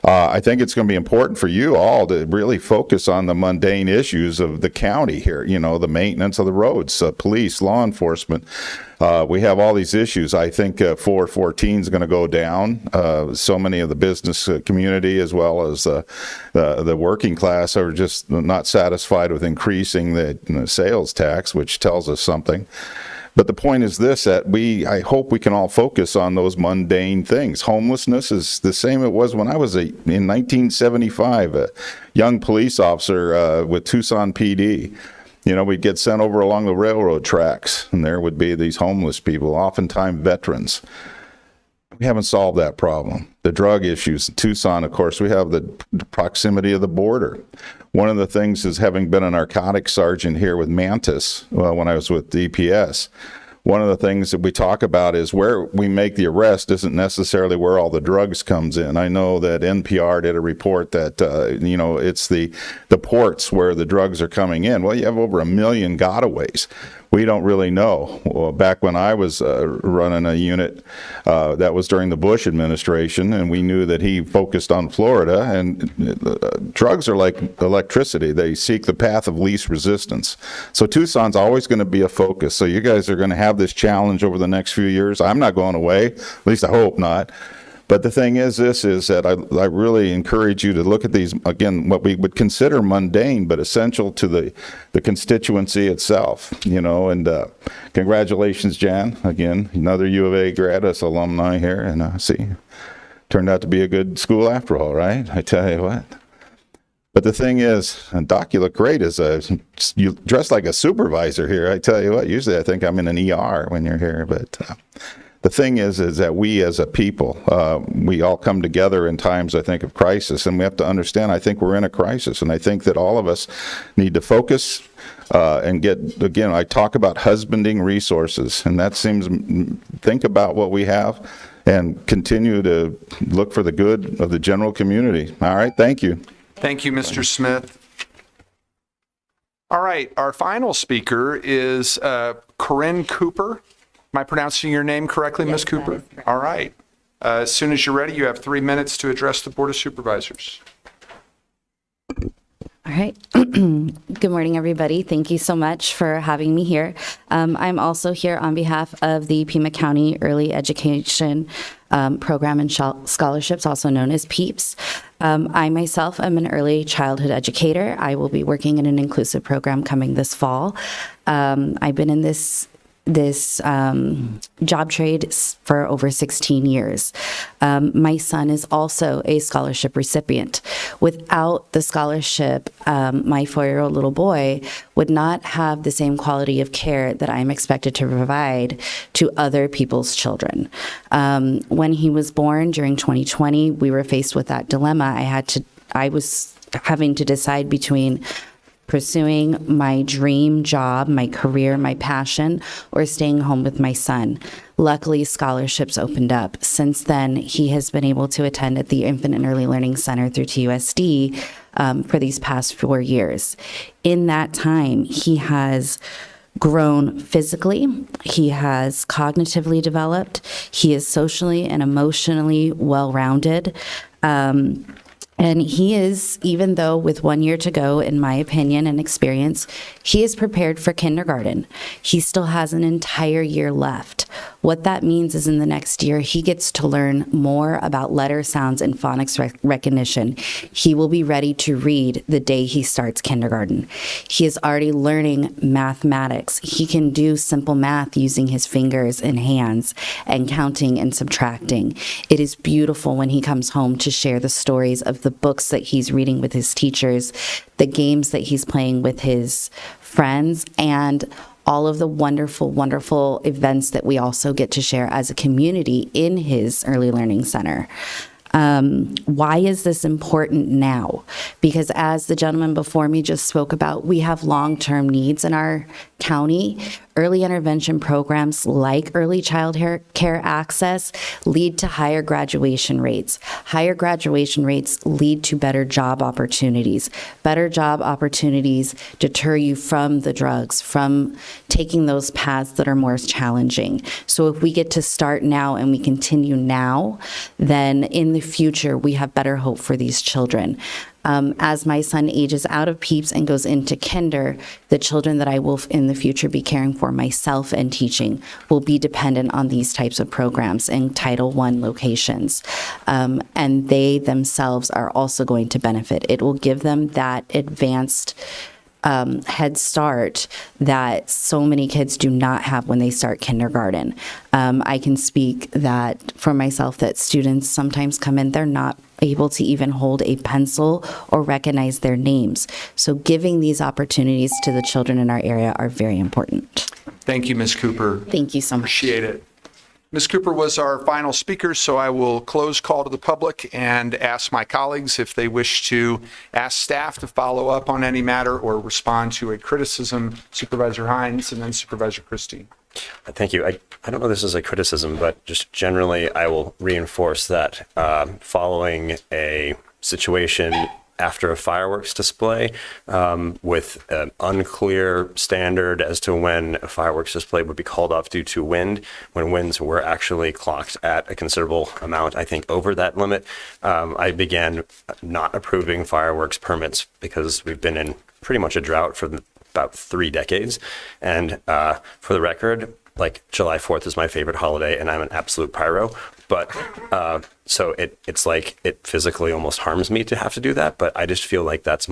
I think it's going to be important for you all to really focus on the mundane issues of the county here, the maintenance of the roads, police, law enforcement. We have all these issues. I think 414 is going to go down. So many of the business community as well as the working class are just not satisfied with increasing the sales tax, which tells us something. But the point is this, that I hope we can all focus on those mundane things. Homelessness is the same it was when I was in 1975, a young police officer with Tucson PD. We'd get sent over along the railroad tracks, and there would be these homeless people, oftentimes veterans. We haven't solved that problem. The drug issues in Tucson, of course, we have the proximity of the border. One of the things is, having been a narcotics sergeant here with Mantis when I was with DPS, one of the things that we talk about is where we make the arrest isn't necessarily where all the drugs comes in. I know that NPR did a report that, it's the ports where the drugs are coming in. Well, you have over 1 million gotaways. We don't really know. Well, back when I was running a unit, that was during the Bush administration, and we knew that he focused on Florida, and drugs are like electricity. They seek the path of least resistance. So Tucson's always going to be a focus. So you guys are going to have this challenge over the next few years. I'm not going away, at least I hope not. But the thing is that I really encourage you to look at these, again, what we would consider mundane, but essential to the constituency itself, and congratulations, Jan, again, another U of A grad, us alumni here, and turned out to be a good school after all, right? I tell you what. But the thing is, and Doc, you look great you dress like a supervisor here. I tell you what, usually I think I'm in an ER when you're here, but the thing is that we as a people, we all come together in times, I think, of crisis, and we have to understand, I think we're in a crisis, and I think that all of us need to focus and again, I talk about husbanding resources, and that seems, think about what we have and continue to look for the good of the general community. All right, thank you. Thank you, Mr. Smith. All right, our final speaker is Corinne Cooper. Am I pronouncing your name correctly, Ms. Cooper? All right. As soon as you're ready, you have 3 minutes to address the Board of Supervisors. All right. Good morning, everybody. Thank you so much for having me here. I'm also here on behalf of the Pima County Early Education Program and Scholarships, also known as PEEPS. I myself am an early childhood educator. I will be working in an inclusive program coming this fall. I've been in this job trade for over 16 years. My son is also a scholarship recipient. Without the scholarship, my 4-year-old little boy would not have the same quality of care that I'm expected to provide to other people's children. When he was born during 2020, we were faced with that dilemma. I was having to decide between pursuing my dream job, my career, my passion, or staying home with my son. Luckily, scholarships opened up. Since then, he has been able to attend at the Infant and Early Learning Center through TUSD for these past 4 years. In that time, he has grown physically, he has cognitively developed, he is socially and emotionally well-rounded. And he is, even though with 1 year to go, in my opinion and experience, he is prepared for kindergarten. He still has an entire year left. What that means is in the next year, he gets to learn more about letter sounds and phonics recognition. He will be ready to read the day he starts kindergarten. He is already learning mathematics. He can do simple math using his fingers and hands and counting and subtracting. It is beautiful when he comes home to share the stories of the books that he's reading with his teachers, the games that he's playing with his friends, and all of the wonderful, wonderful events that we also get to share as a community in his early learning center. Why is this important now? Because as the gentleman before me just spoke about, we have long-term needs in our county. Early intervention programs like early child care access lead to higher graduation rates. Higher graduation rates lead to better job opportunities. Better job opportunities deter you from the drugs, from taking those paths that are more challenging. So if we get to start now and we continue now, then in the future we have better hope for these children. As my son ages out of PEEPS and goes into kinder, the children that I will in the future be caring for myself and teaching will be dependent on these types of programs in Title I locations. And they themselves are also going to benefit. It will give them that advanced head start that so many kids do not have when they start kindergarten. I can speak that for myself that students sometimes come in, they're not able to even hold a pencil or recognize their names. So giving these opportunities to the children in our area are very important. Thank you, Ms. Cooper. Thank you so much. Appreciate it. Ms. Cooper was our final speaker, so I will close call to the public and ask my colleagues if they wish to ask staff to follow up on any matter or respond to a criticism. Supervisor Hines and then Supervisor Christie. Thank you. I don't know this is a criticism, but just generally I will reinforce that following a situation after a fireworks display with an unclear standard as to when a fireworks display would be called off due to wind, when winds were actually clocked at a considerable amount, I think over that limit, I began not approving fireworks permits because we've been in pretty much a drought for about 3 decades. And for the record, like July 4th is my favorite holiday and I'm an absolute pyro, but so it's like it physically almost harms me to have to do that, but I just feel like that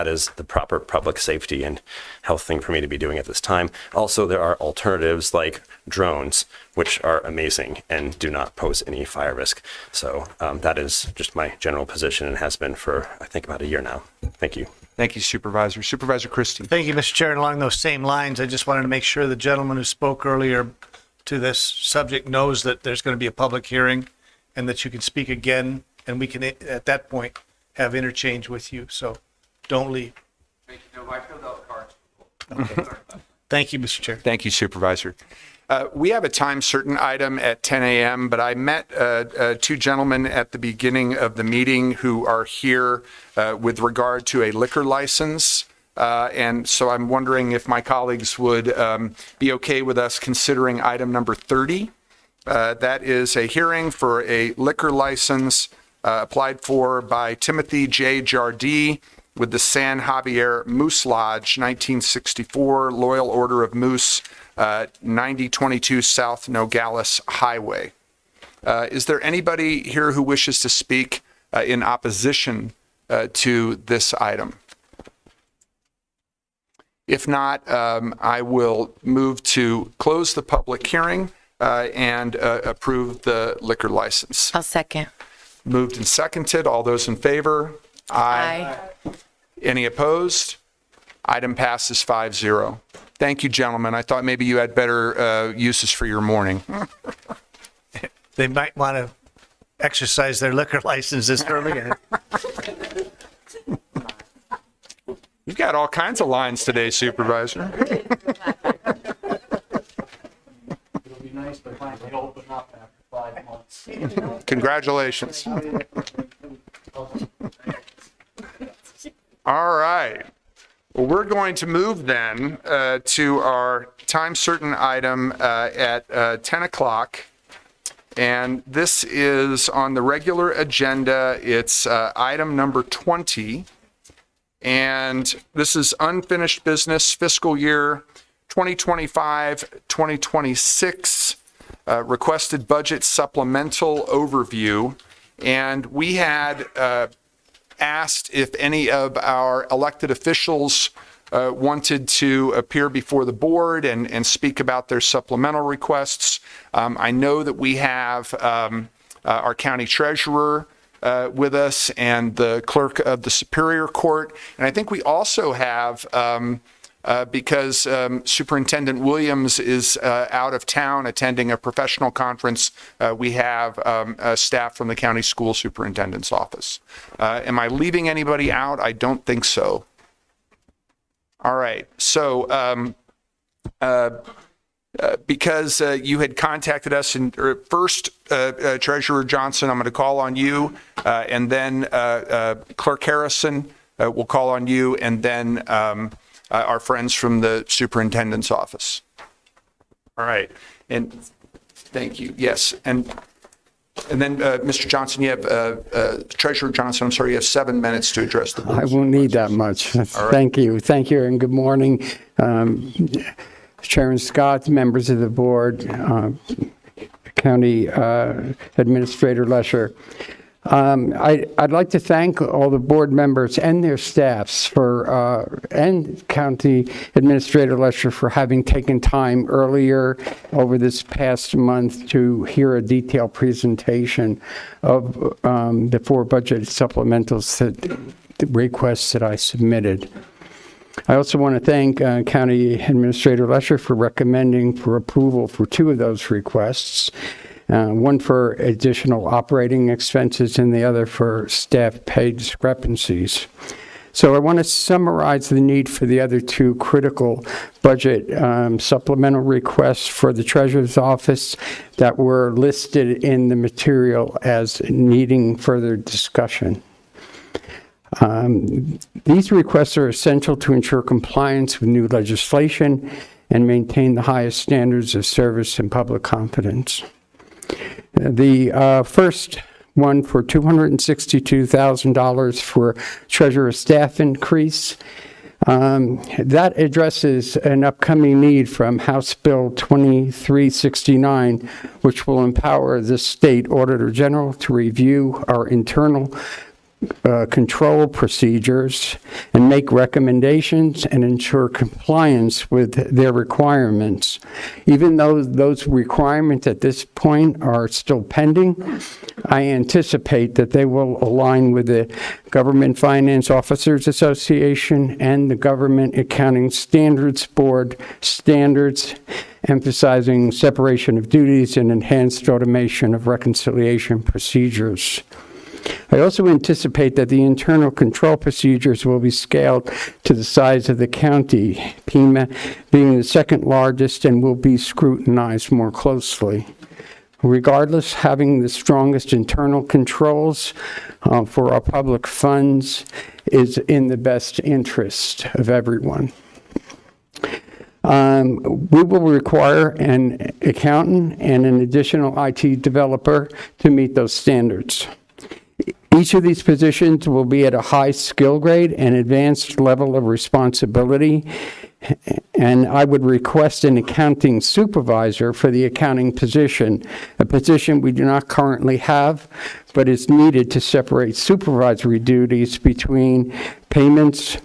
is the proper public safety and health thing for me to be doing at this time. Also, there are alternatives like drones, which are amazing and do not pose any fire risk. So that is just my general position and has been for, I think, about a year now. Thank you. Thank you, Supervisor. Supervisor Christie. Thank you, Mr. Chair. And along those same lines, I just wanted to make sure the gentleman who spoke earlier to this subject knows that there's going to be a public hearing and that you can speak again, and we can, at that point, have interchange with you. So don't leave. Thank you. No, I filled out cards. Okay. Thank you, Mr. Chair. Thank you, Supervisor. We have a time certain item at 10 a.m., but I met 2 gentlemen at the beginning of the meeting who are here with regard to a liquor license. And so I'm wondering if my colleagues would be okay with us considering item number 30. That is a hearing for a liquor license applied for by Timothy J. Jardee with the San Javier Moose Lodge, 1964, Loyal Order of Moose, 9022 South Nogales Highway. Is there anybody here who wishes to speak in opposition to this item? If not, I will move to close the public hearing and approve the liquor license. I'll second. Moved and seconded. All those in favor? Aye. Any opposed? Item passes 5-0. Thank you, gentlemen. I thought maybe you had better uses for your morning. They might want to exercise their liquor licenses early. You've got all kinds of lines today, Supervisor. It'll be nice to finally open up after 5 months. Congratulations. All right. Well, we're going to move then to our time certain item at 10 o'clock. And this is on the regular agenda. It's item number 20. And this is unfinished business fiscal year 2025-2026 requested budget supplemental overview. And we had asked if any of our elected officials wanted to appear before the board and speak about their supplemental requests. I know that we have our county treasurer with us and the clerk of the Superior Court. And I think we also have because Superintendent Williams is out of town attending a professional conference. We have staff from the county school superintendent's office. Am I leaving anybody out? I don't think so. All right. So because you had contacted us first, Treasurer Johnson, I'm going to call on you, and then Clerk Harrison will call on you, and then our friends from the superintendent's office. All right. And thank you. Yes. And then, Mr. Johnson, you have, Treasurer Johnson, I'm sorry, you have 7 minutes to address the board. I won't need that much. Right. Thank you. Thank you, and good morning. Chairman Scott, members of the board, County Administrator Lesher. I'd like to thank all the board members and their staffs and County Administrator Lesher for having taken time earlier over this past month to hear a detailed presentation of the 4 budget supplementals the requests that I submitted. I also want to thank County Administrator Lesher for recommending for approval for 2 of those requests. One for additional operating expenses and the other for staff pay discrepancies. So I want to summarize the need for the other 2 critical budget supplemental requests for the Treasurer's Office that were listed in the material as needing further discussion. These requests are essential to ensure compliance with new legislation and maintain the highest standards of service and public confidence. The first one for $262,000 for treasurer staff increase. That addresses an upcoming need from House Bill 2369, which will empower the State Auditor General to review our internal control procedures and make recommendations and ensure compliance with their requirements. Even though those requirements at this point are still pending, I anticipate that they will align with the Government Finance Officers Association and the Government Accounting Standards Board standards, emphasizing separation of duties and enhanced automation of reconciliation procedures. I also anticipate that the internal control procedures will be scaled to the size of the county, Pima being the second largest, and will be scrutinized more closely. Regardless, having the strongest internal controls for our public funds is in the best interest of everyone. We will require an accountant and an additional IT developer to meet those standards. Each of these positions will be at a high skill grade and advanced level of responsibility, and I would request an accounting supervisor for the accounting position, a position we do not currently have, but is needed to separate supervisory duties between payments,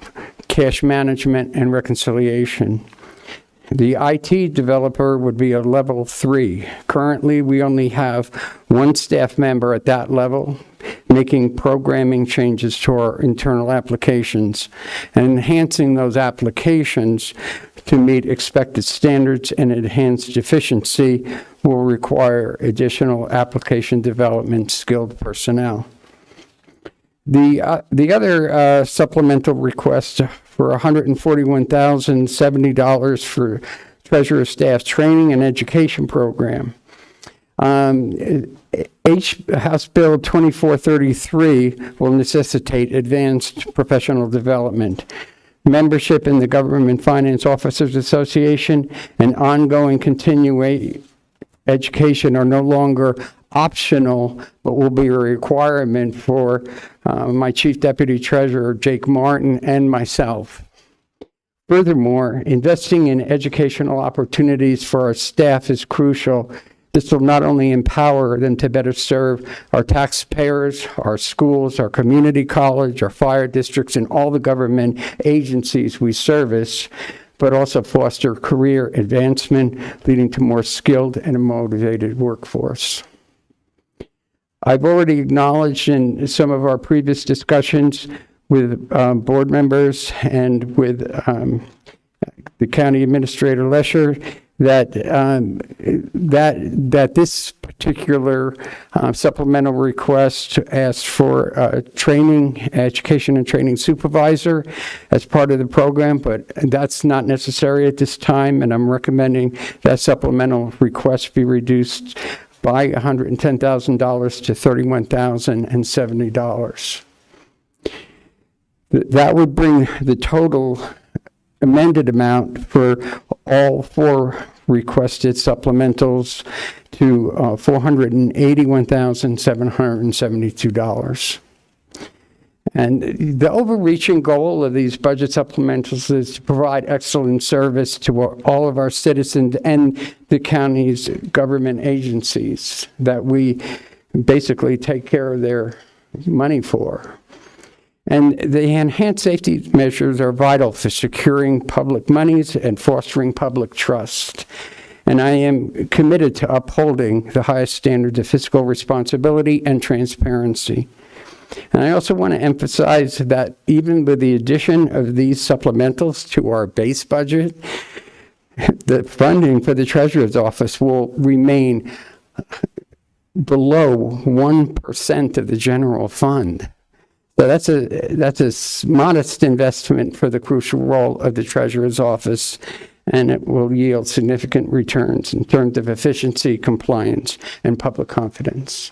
cash management, and reconciliation. The IT developer would be a level 3. Currently, we only have 1 staff member at that level, making programming changes to our internal applications and enhancing those applications to meet expected standards and enhanced efficiency will require additional application development skilled personnel. The other supplemental request for $141,070 for Treasurer Staff Training and Education Program. House Bill 2433 will necessitate advanced professional development. Membership in the Government Finance Officers Association and ongoing continuing education are no longer optional, but will be a requirement for my Chief Deputy Treasurer, Jake Martin, and myself. Furthermore, investing in educational opportunities for our staff is crucial. This will not only empower them to better serve our taxpayers, our schools, our community college, our fire districts, and all the government agencies we service, but also foster career advancement, leading to more skilled and motivated workforce. I've already acknowledged in some of our previous discussions with board members and with the county administrator Lesher that this particular supplemental request asks for education and training supervisor as part of the program, but that's not necessary at this time, and I'm recommending that supplemental request be reduced by $110,000 to $31,070. That would bring the total amended amount for all four requested supplementals to $481,772. And the overreaching goal of these budget supplementals is to provide excellent service to all of our citizens and the county's government agencies that we basically take care of their money for. And the enhanced safety measures are vital for securing public monies and fostering public trust. And I am committed to upholding the highest standards of fiscal responsibility and transparency. And I also want to emphasize that even with the addition of these supplementals to our base budget, the funding for the Treasurer's Office will remain below 1% of the general fund. So that's a modest investment for the crucial role of the Treasurer's Office, and it will yield significant returns in terms of efficiency, compliance, and public confidence.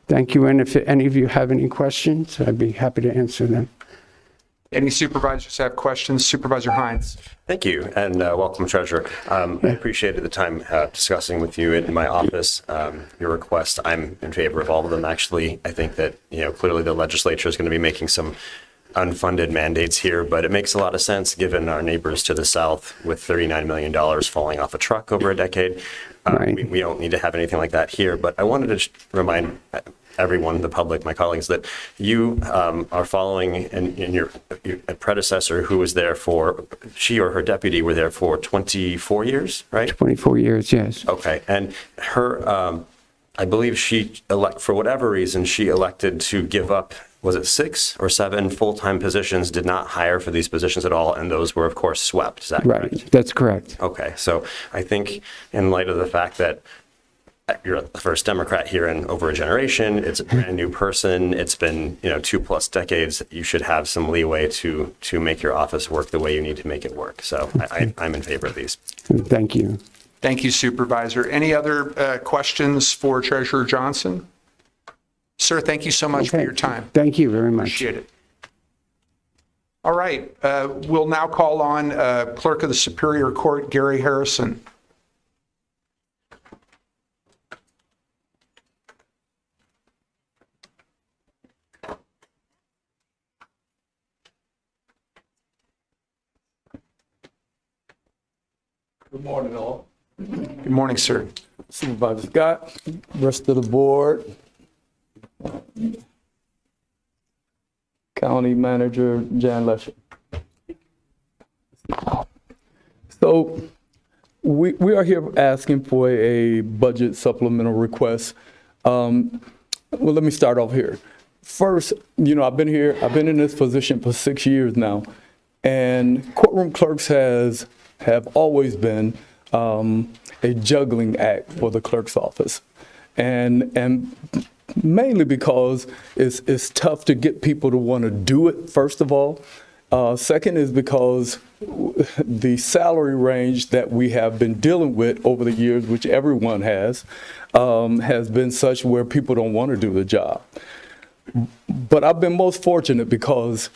Thank you, and if any of you have any questions, I'd be happy to answer them. Any supervisors have questions? Supervisor Hines. Thank you, and welcome, Treasurer. I appreciated the time discussing with you in my office your request. I'm in favor of all of them, actually. I think that, clearly the legislature is going to be making some unfunded mandates here, but it makes a lot of sense given our neighbors to the south with $39 million falling off a truck over a decade. Right. We don't need to have anything like that here, but I wanted to remind everyone, the public, my colleagues, that you are following and your predecessor who was there for, she or her deputy were there for 24 years, right? 24 years, yes. Okay, and her, I believe she, for whatever reason, she elected to give up, was it 6 or 7 full-time positions, did not hire for these positions at all, and those were, of course, swept. Is that correct? Right, that's correct. Okay, so I think in light of the fact that you're the first Democrat here in over a generation, it's a brand new person, it's been 2+ decades, you should have some leeway to make your office work the way you need to make it work. So I'm in favor of these. Thank you. Thank you, Supervisor. Any other questions for Treasurer Johnson? Sir, thank you so much for your time. Thank you very much. Appreciate it. All right, we'll now call on Clerk of the Superior Court, Gary Harrison. Good morning, all. Good morning, sir. Supervisor Scott, rest of the board, County Manager Jan Lesher. So we are here asking for a budget supplemental request. Well, let me start off here. First, I've been in this position for 6 years now, and courtroom clerks have always been a juggling act for the clerk's office, and mainly because it's tough to get people to want to do it, first of all. Second is because the salary range that we have been dealing with over the years, which everyone has been such where people don't want to do the job. But I've been most fortunate because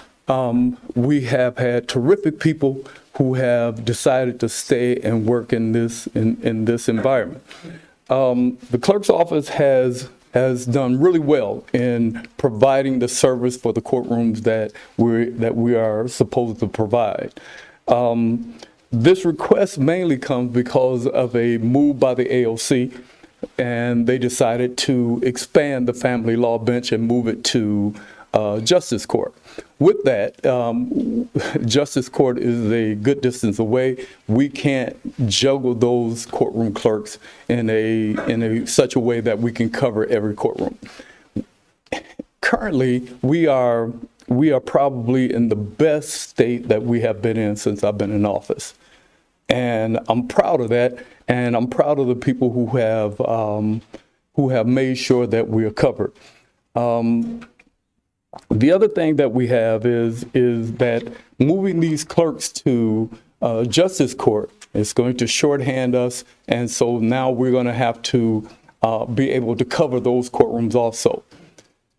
we have had terrific people who have decided to stay and work in this environment. The clerk's office has done really well in providing the service for the courtrooms that we are supposed to provide. This request mainly comes because of a move by the AOC, and they decided to expand the family law bench and move it to Justice Court. With that, Justice Court is a good distance away. We can't juggle those courtroom clerks in such a way that we can cover every courtroom. Currently, we are probably in the best state that we have been in since I've been in office. And I'm proud of that, and I'm proud of the people who have made sure that we're covered. The other thing that we have is that moving these clerks to justice court is going to shorthand us, and so now we're going to have to be able to cover those courtrooms also.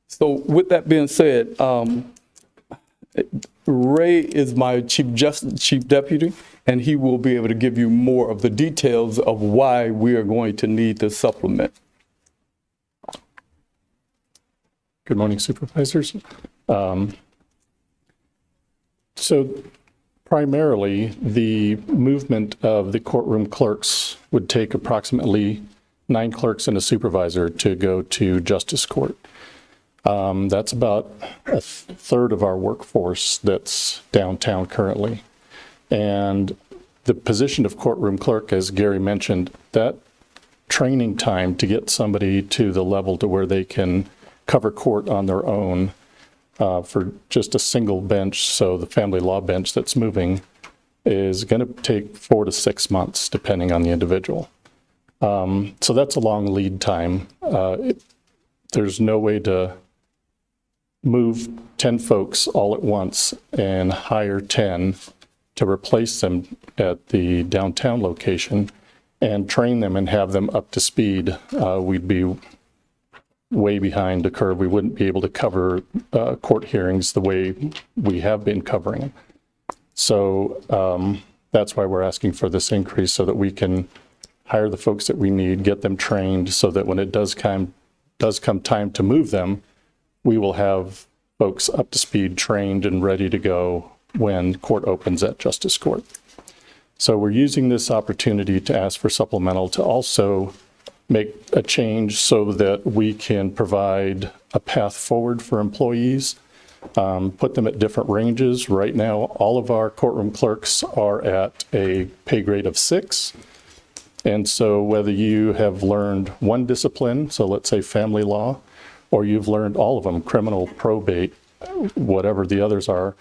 So with that being said, Ray is my chief deputy, and he will be able to give you more of the details of why we are going to need this supplement. Good morning, Supervisors. So primarily, the movement of the courtroom clerks would take approximately 9 clerks and a supervisor to go to justice court. That's about a third of our workforce that's downtown currently. And the position of courtroom clerk, as Gary mentioned, that training time to get somebody to the level to where they can cover court on their own for just a single bench, so the family law bench that's moving, is going to take 4 to 6 months, depending on the individual. So that's a long lead time. There's no way to move 10 folks all at once and hire 10 to replace them at the downtown location and train them and have them up to speed. We'd be way behind the curve. We wouldn't be able to cover court hearings the way we have been covering. So that's why we're asking for this increase, so that we can hire the folks that we need, get them trained, so that when it does come time to move them, we will have folks up to speed, trained and ready to go when court opens at Justice Court. So we're using this opportunity to ask for supplemental to also make a change so that we can provide a path forward for employees, put them at different ranges. Right now, all of our courtroom clerks are at a pay grade of 6. And so whether you have learned one discipline, so let's say family law, or you've learned all of them, criminal, probate, whatever the others are,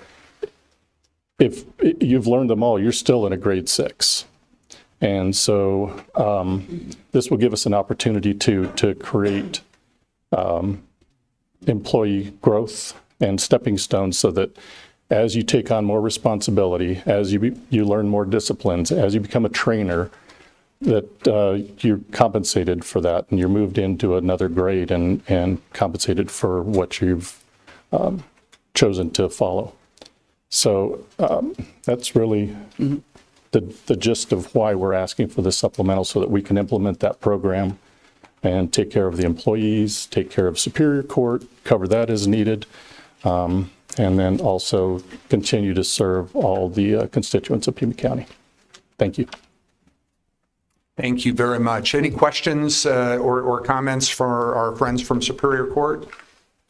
if you've learned them all, you're still in a grade 6. And so this will give us an opportunity to create employee growth and stepping stones, so that as you take on more responsibility, as you learn more disciplines, as you become a trainer, that you're compensated for that, and you're moved into another grade and compensated for what you've chosen to follow. So that's really the gist of why we're asking for this supplemental, so that we can implement that program and take care of the employees, take care of Superior Court, cover that as needed, and then also continue to serve all the constituents of Pima County. Thank you. Thank you very much. Any questions or comments for our friends from Superior Court?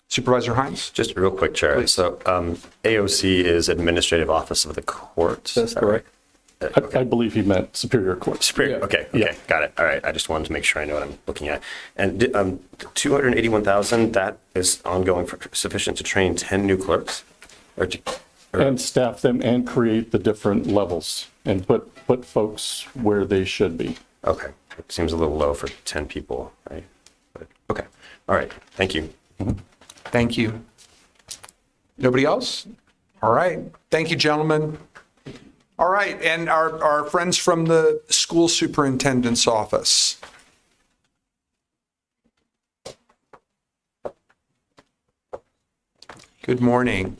Supervisor Hines? Just real quick, Chair. Please. So AOC is Administrative Office of the Court. That's correct. I believe he meant Superior Court. Superior, okay, Yeah. got it. All right, I just wanted to make sure I know what I'm looking at. And 281,000, that is ongoing, for sufficient to train 10 new clerks? And staff them and create the different levels and put folks where they should be. Okay, it seems a little low for 10 people, right? But, okay, all right, thank you. Thank you. Nobody else? All right. Thank you, gentlemen. All right, and our friends from the school superintendent's office. Good morning.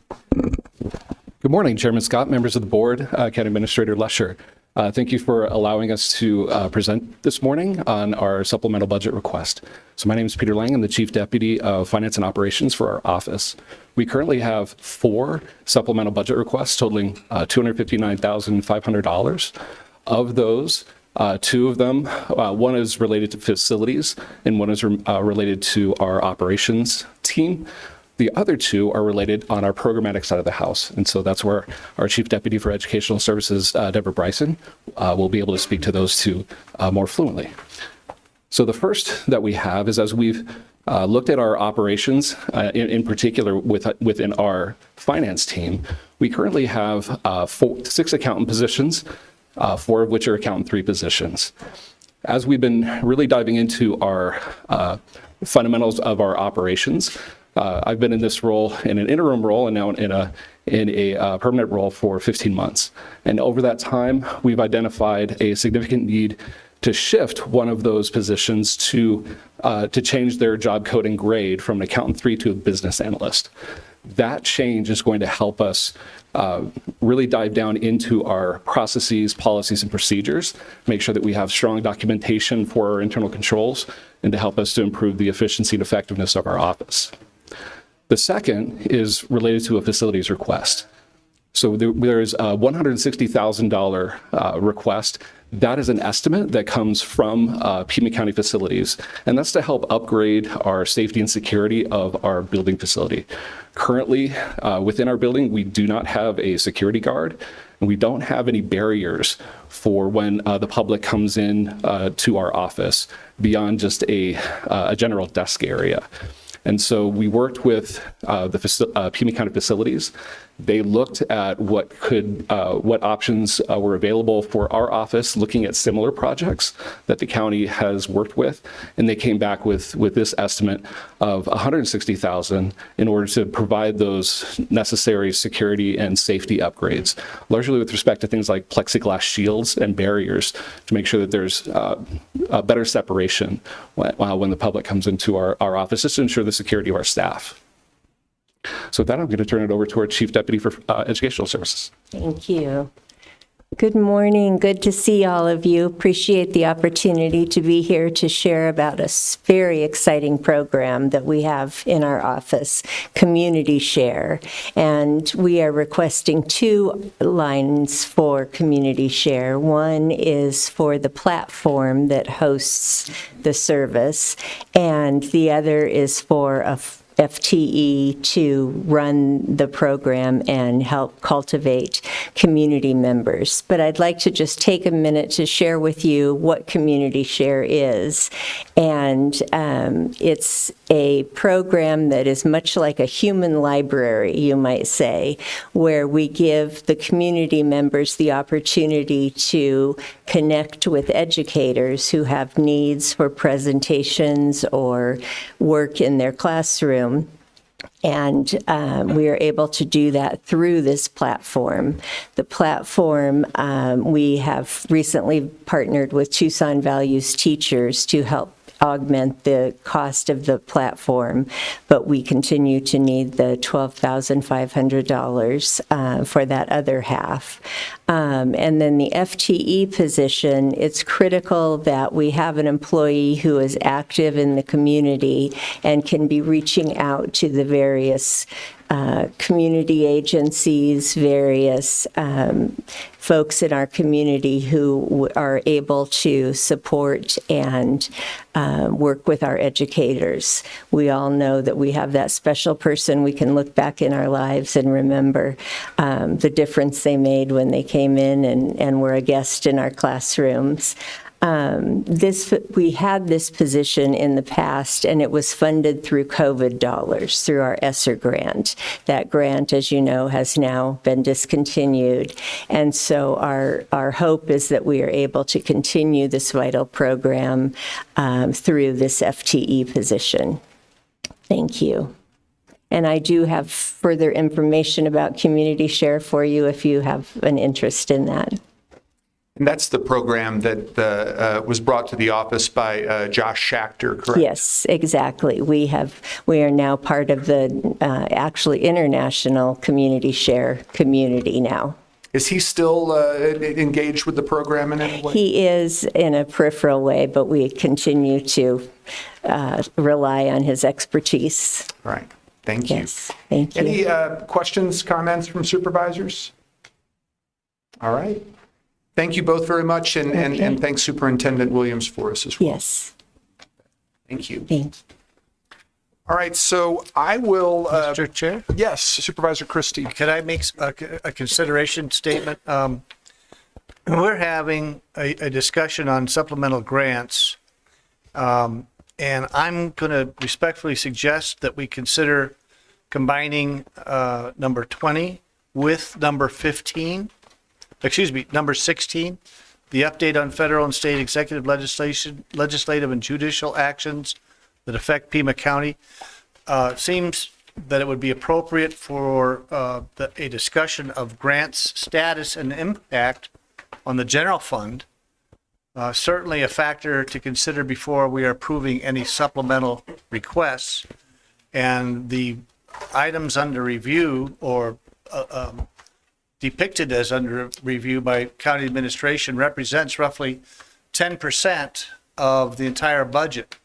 Good morning, Chairman Scott, members of the board, County Administrator Lesher. Thank you for allowing us to present this morning on our supplemental budget request. So my name is Peter Lang. I'm the Chief Deputy of Finance and Operations for our office. We currently have 4 supplemental budget requests totaling $259,500. Of those, 2 of them, one is related to facilities and one is related to our operations team. The other 2 are related on our programmatic side of the house. And so that's where our Chief Deputy for Educational Services, Deborah Bryson, will be able to speak to those 2 more fluently. So the first that we have is, as we've looked at our operations, in particular within our finance team, we currently have 6 accountant positions, 4 of which are accountant 3 positions. As we've been really diving into our fundamentals of our operations, I've been in this role, in an interim role, and now in a permanent role for 15 months. And over that time, we've identified a significant need to shift one of those positions to change their job code and grade from an accountant 3 to a business analyst. That change is going to help us really dive down into our processes, policies, and procedures, make sure that we have strong documentation for our internal controls, and to help us to improve the efficiency and effectiveness of our office. The second is related to a facilities request. So there's a $160,000 request. That is an estimate that comes from Pima County Facilities, and that's to help upgrade our safety and security of our building facility. Currently, within our building, we do not have a security guard, and we don't have any barriers for when the public comes in to our office beyond just a general desk area. And so we worked with the Pima County Facilities. They looked at what options were available for our office, looking at similar projects that the county has worked with, and they came back with this estimate of $160,000 in order to provide those necessary security and safety upgrades, largely with respect to things like plexiglass shields and barriers to make sure that there's a better separation when the public comes into our office, just to ensure the security of our staff. So with that, I'm going to turn it over to our Chief Deputy for Educational Services. Thank you. Good morning. Good to see all of you. Appreciate the opportunity to be here to share about a very exciting program that we have in our office, Community Share. And we are requesting 2 lines for Community Share. One is for the platform that hosts the service, and the other is for a FTE to run the program and help cultivate community members. But I'd like to just take a minute to share with you what Community Share is. And it's a program that is much like a human library, you might say, where we give the community members the opportunity to connect with educators who have needs for presentations or work in their classroom. And we are able to do that through this platform. The platform, we have recently partnered with Tucson Values Teachers to help augment the cost of the platform, but we continue to need the $12,500 for that other half. And then the FTE position, it's critical that we have an employee who is active in the community and can be reaching out to the various community agencies, various folks in our community who are able to support and work with our educators. We all know that we have that special person we can look back in our lives and remember the difference they made when they came in and were a guest in our classrooms. We had this position in the past, and it was funded through COVID dollars, through our ESSER grant. That grant, as you know, has now been discontinued. And so our hope is that we are able to continue this vital program through this FTE position. Thank you. And I do have further information about Community Share for you if you have an interest in that. And that's the program that was brought to the office by Josh Schachter, correct? Yes, exactly. We are now part of the actually international Community Share community now. Is he still engaged with the program in any way? He is in a peripheral way, but we continue to rely on his expertise. All right. Thank you. Yes, thank you. Any questions, comments from supervisors? All right. Thank you both very much, and thanks Superintendent Williams for us as well. Yes. Thank you. Thank you. All right, so I will... Mr. Chair? Yes, Supervisor Christie. Could I make a consideration statement? We're having a discussion on supplemental grants, and I'm going to respectfully suggest that we consider combining number 20 with number 15. number 16, the update on federal and state executive legislative and judicial actions that affect Pima County. Seems that it would be appropriate for a discussion of grants status and impact on the general fund. Certainly a factor to consider before we are approving any supplemental requests. And the items under review or depicted as under review by county administration represents roughly 10% of the entire budget.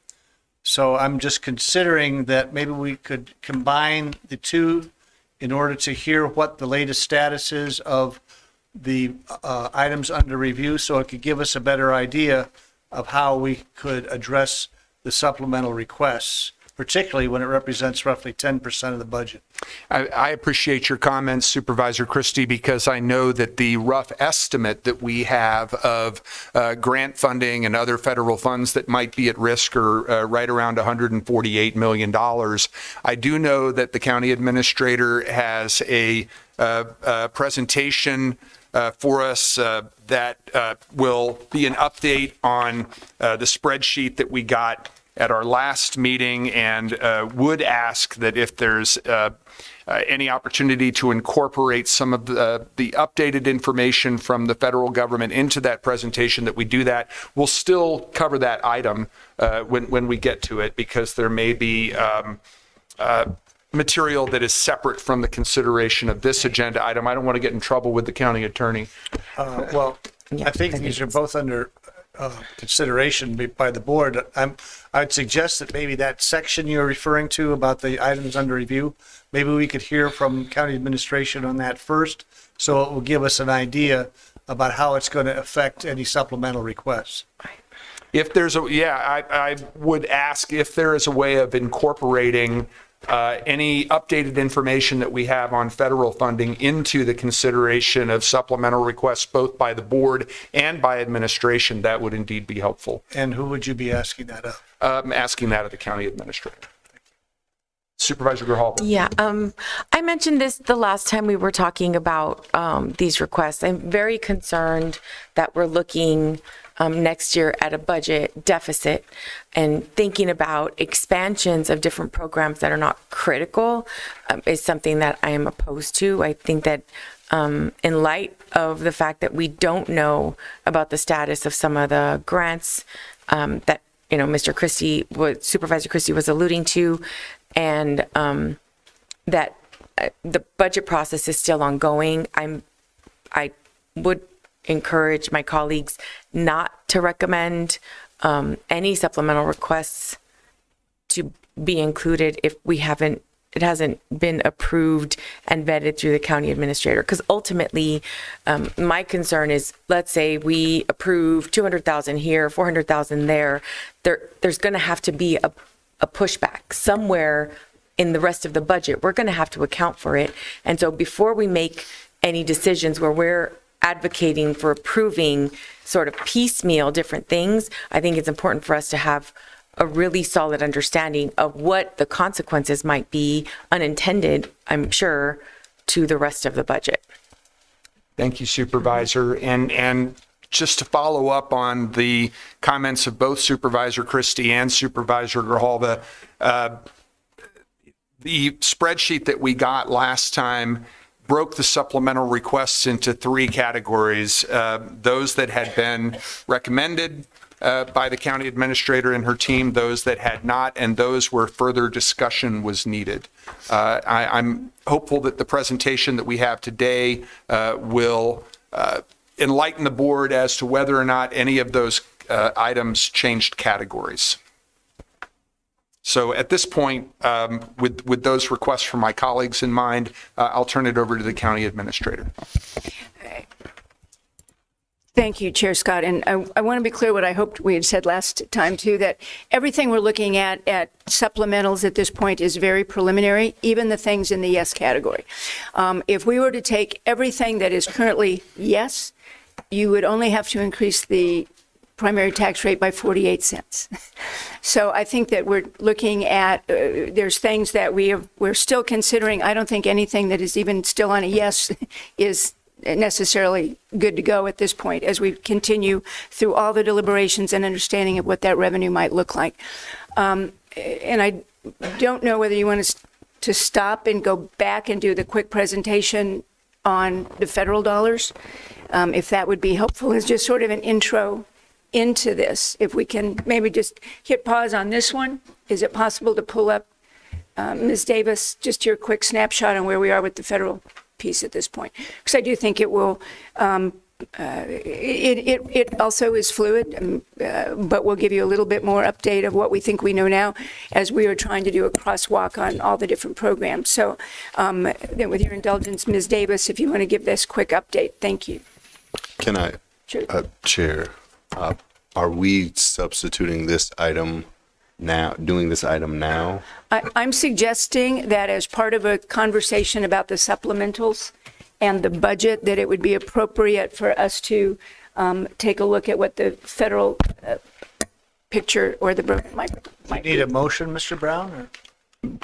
So I'm just considering that maybe we could combine the two in order to hear what the latest status is of the items under review, so it could give us a better idea of how we could address the supplemental requests, particularly when it represents roughly 10% of the budget. I appreciate your comments, Supervisor Christie, because I know that the rough estimate that we have of grant funding and other federal funds that might be at risk are right around $148 million. I do know that the county administrator has a presentation for us that will be an update on the spreadsheet that we got at our last meeting, and would ask that if there's any opportunity to incorporate some of the updated information from the federal government into that presentation, that we do that. We'll still cover that item when we get to it, because there may be material that is separate from the consideration of this agenda item. I don't want to get in trouble with the county attorney. Well, I think these are both under consideration by the board. I'd suggest that maybe that section you're referring to about the items under review, maybe we could hear from county administration on that first, so it will give us an idea about how it's going to affect any supplemental requests. If there's I would ask if there is a way of incorporating any updated information that we have on federal funding into the consideration of supplemental requests, both by the board and by administration. That would indeed be helpful. And who would you be asking that of? I'm asking that of the county administrator. Supervisor Grijalva. Yeah, I mentioned this the last time we were talking about these requests. I'm very concerned that we're looking next year at a budget deficit and thinking about expansions of different programs that are not critical is something that I am opposed to. I think that in light of the fact that we don't know about the status of some of the grants that, Supervisor Christie was alluding to, and that the budget process is still ongoing, I would encourage my colleagues not to recommend any supplemental requests to be included if it hasn't been approved and vetted through the county administrator. Because ultimately, my concern is, let's say we approve 200,000 here, 400,000 there. There's going to have to be a pushback somewhere in the rest of the budget. We're going to have to account for it. And so before we make any decisions where we're advocating for approving sort of piecemeal different things, I think it's important for us to have a really solid understanding of what the consequences might be, unintended, I'm sure, to the rest of the budget. Thank you, Supervisor. And just to follow up on the comments of both Supervisor Christie and Supervisor Grijalva, the spreadsheet that we got last time broke the supplemental requests into three categories. Those that had been recommended by the county administrator and her team, those that had not, and those where further discussion was needed. I'm hopeful that the presentation that we have today will enlighten the board as to whether or not any of those items changed categories. So at this point, with those requests from my colleagues in mind, I'll turn it over to the county administrator. Thank you, Chair Scott. And I want to be clear what I hoped we had said last time, too, that everything we're looking at supplementals at this point is very preliminary, even the things in the yes category. If we were to take everything that is currently yes, you would only have to increase the primary tax rate by 48 cents. So I think that we're looking at, there's things that we're still considering. I don't think anything that is even still on a yes is necessarily good to go at this point as we continue through all the deliberations and understanding of what that revenue might look like. And I don't know whether you want us to stop and go back and do the quick presentation on the federal dollars, if that would be helpful as just sort of an intro into this. If we can maybe just hit pause on this one. Is it possible to pull up, Ms. Davis, just your quick snapshot on where we are with the federal piece at this point? Because I do think it will, it also is fluid, but we'll give you a little bit more update of what we think we know now as we are trying to do a crosswalk on all the different programs. So then with your indulgence, Ms. Davis, if you want to give this quick update, thank you. Can I, Chair, are we substituting this item now, doing this item now? I'm suggesting that as part of a conversation about the supplementals and the budget, that it would be appropriate for us to take a look at what the federal picture or the You need a motion, Mr. Brown? Or?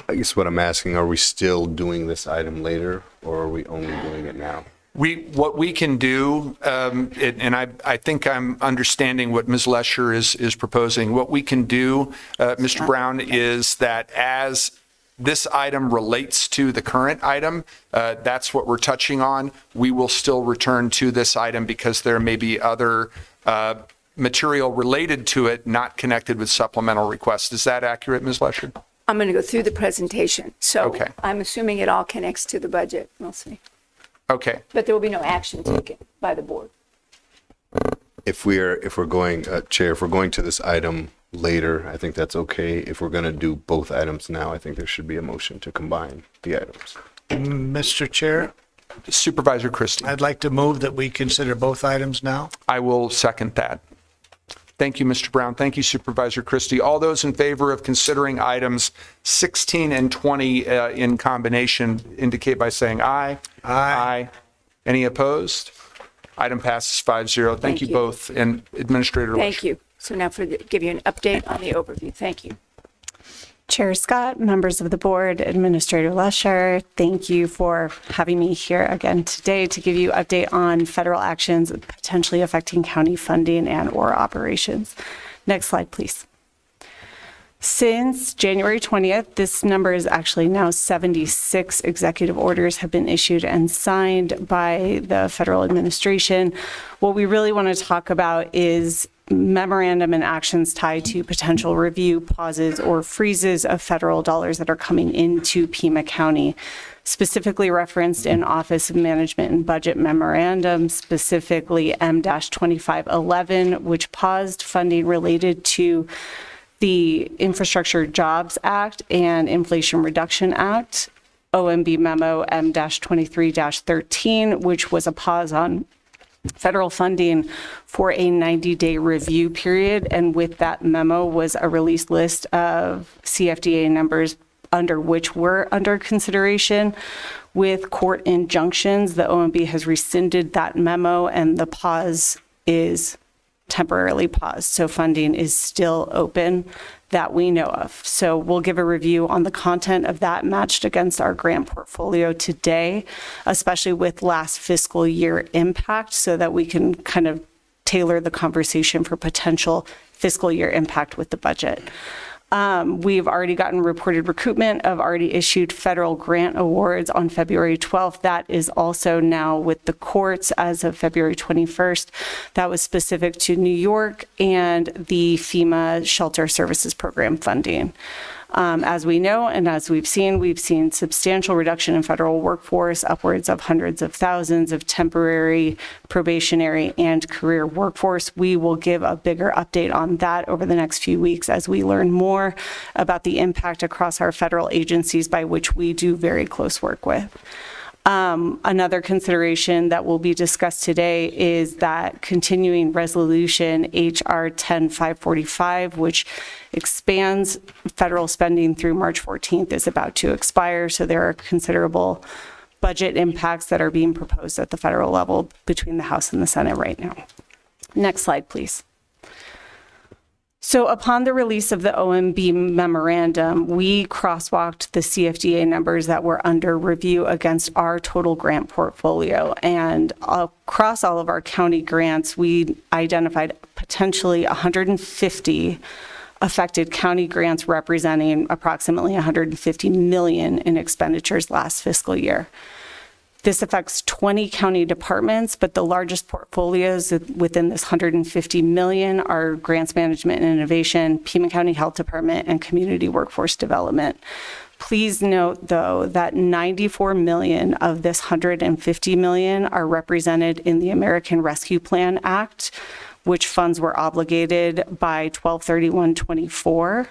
I guess what I'm asking, are we still doing this item later, or are we only doing it now? What we can do, and I think I'm understanding what Ms. Lesher is proposing. What we can do, Mr. Brown, is that as this item relates to the current item, that's what we're touching on. We will still return to this item because there may be other material related to it not connected with supplemental requests. Is that accurate, Ms. Lesher? I'm going to go through the presentation. So okay. I'm assuming it all connects to the budget. We'll see. Okay. But there will be no action taken by the board. If we're going, Chair, if we're going to this item later, I think that's okay. If we're going to do both items now, I think there should be a motion to combine the items. Mr. Chair? Supervisor Christie. I'd like to move that we consider both items now. I will second that. Thank you, Mr. Brown. Thank you, Supervisor Christie. All those in favor of considering items 16 and 20 in combination indicate by saying aye. Aye. Any opposed? Item passes 5-0. Thank you both. And Administrator Lesher. Thank you. So now give you an update on the overview. Thank you. Chair Scott, members of the board, Administrator Lesher, thank you for having me here again today to give you an update on federal actions potentially affecting county funding and/or operations. Next slide, please. Since January 20th, this number is actually now 76 executive orders have been issued and signed by the federal administration. What we really want to talk about is memorandum and actions tied to potential review, pauses, or freezes of federal dollars that are coming into Pima County, specifically referenced in Office of Management and Budget Memorandum, specifically M-2511, which paused funding related to the Infrastructure Jobs Act and Inflation Reduction Act, OMB Memo M-23-13, which was a pause on federal funding for a 90-day review period. And with that memo was a released list of CFDA numbers under which were under consideration. With court injunctions, the OMB has rescinded that memo and the pause is temporarily paused. So funding is still open that we know of. So we'll give a review on the content of that matched against our grant portfolio today, especially with last fiscal year impact, so that we can kind of tailor the conversation for potential fiscal year impact with the budget. We've already gotten reported recoupment of already issued federal grant awards on February 12th. That is also now with the courts as of February 21st. That was specific to New York and the FEMA Shelter Services Program funding. As we know, and as we've seen substantial reduction in federal workforce, upwards of hundreds of thousands of temporary, probationary, and career workforce. We will give a bigger update on that over the next few weeks as we learn more about the impact across our federal agencies by which we do very close work with. Another consideration that will be discussed today is that continuing resolution HR 10545, which expands federal spending through March 14th, is about to expire. So there are considerable budget impacts that are being proposed at the federal level between the House and the Senate right now. Next slide, please. So upon the release of the OMB memorandum, we crosswalked the CFDA numbers that were under review against our total grant portfolio. And across all of our county grants, we identified potentially 150 affected county grants representing approximately $150 million in expenditures last fiscal year. This affects 20 county departments, but the largest portfolios within this $150 million are Grants Management and Innovation, Pima County Health Department, and Community Workforce Development. Please note, though, that $94 million of this $150 million are represented in the American Rescue Plan Act, which funds were obligated by 12/31/24.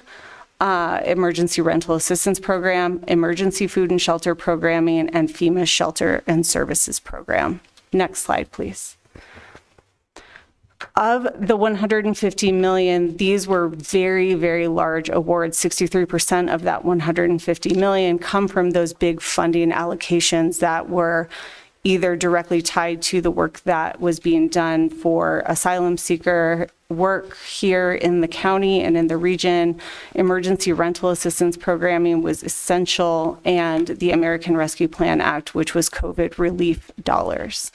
Emergency Rental Assistance Program, Emergency Food and Shelter Programming, and FEMA Shelter and Services Program. Next slide, please. Of the $150 million, these were very, very large awards. 63% of that $150 million come from those big funding allocations that were either directly tied to the work that was being done for asylum seeker work here in the county and in the region. Emergency rental assistance programming was essential, and the American Rescue Plan Act, which was COVID relief dollars.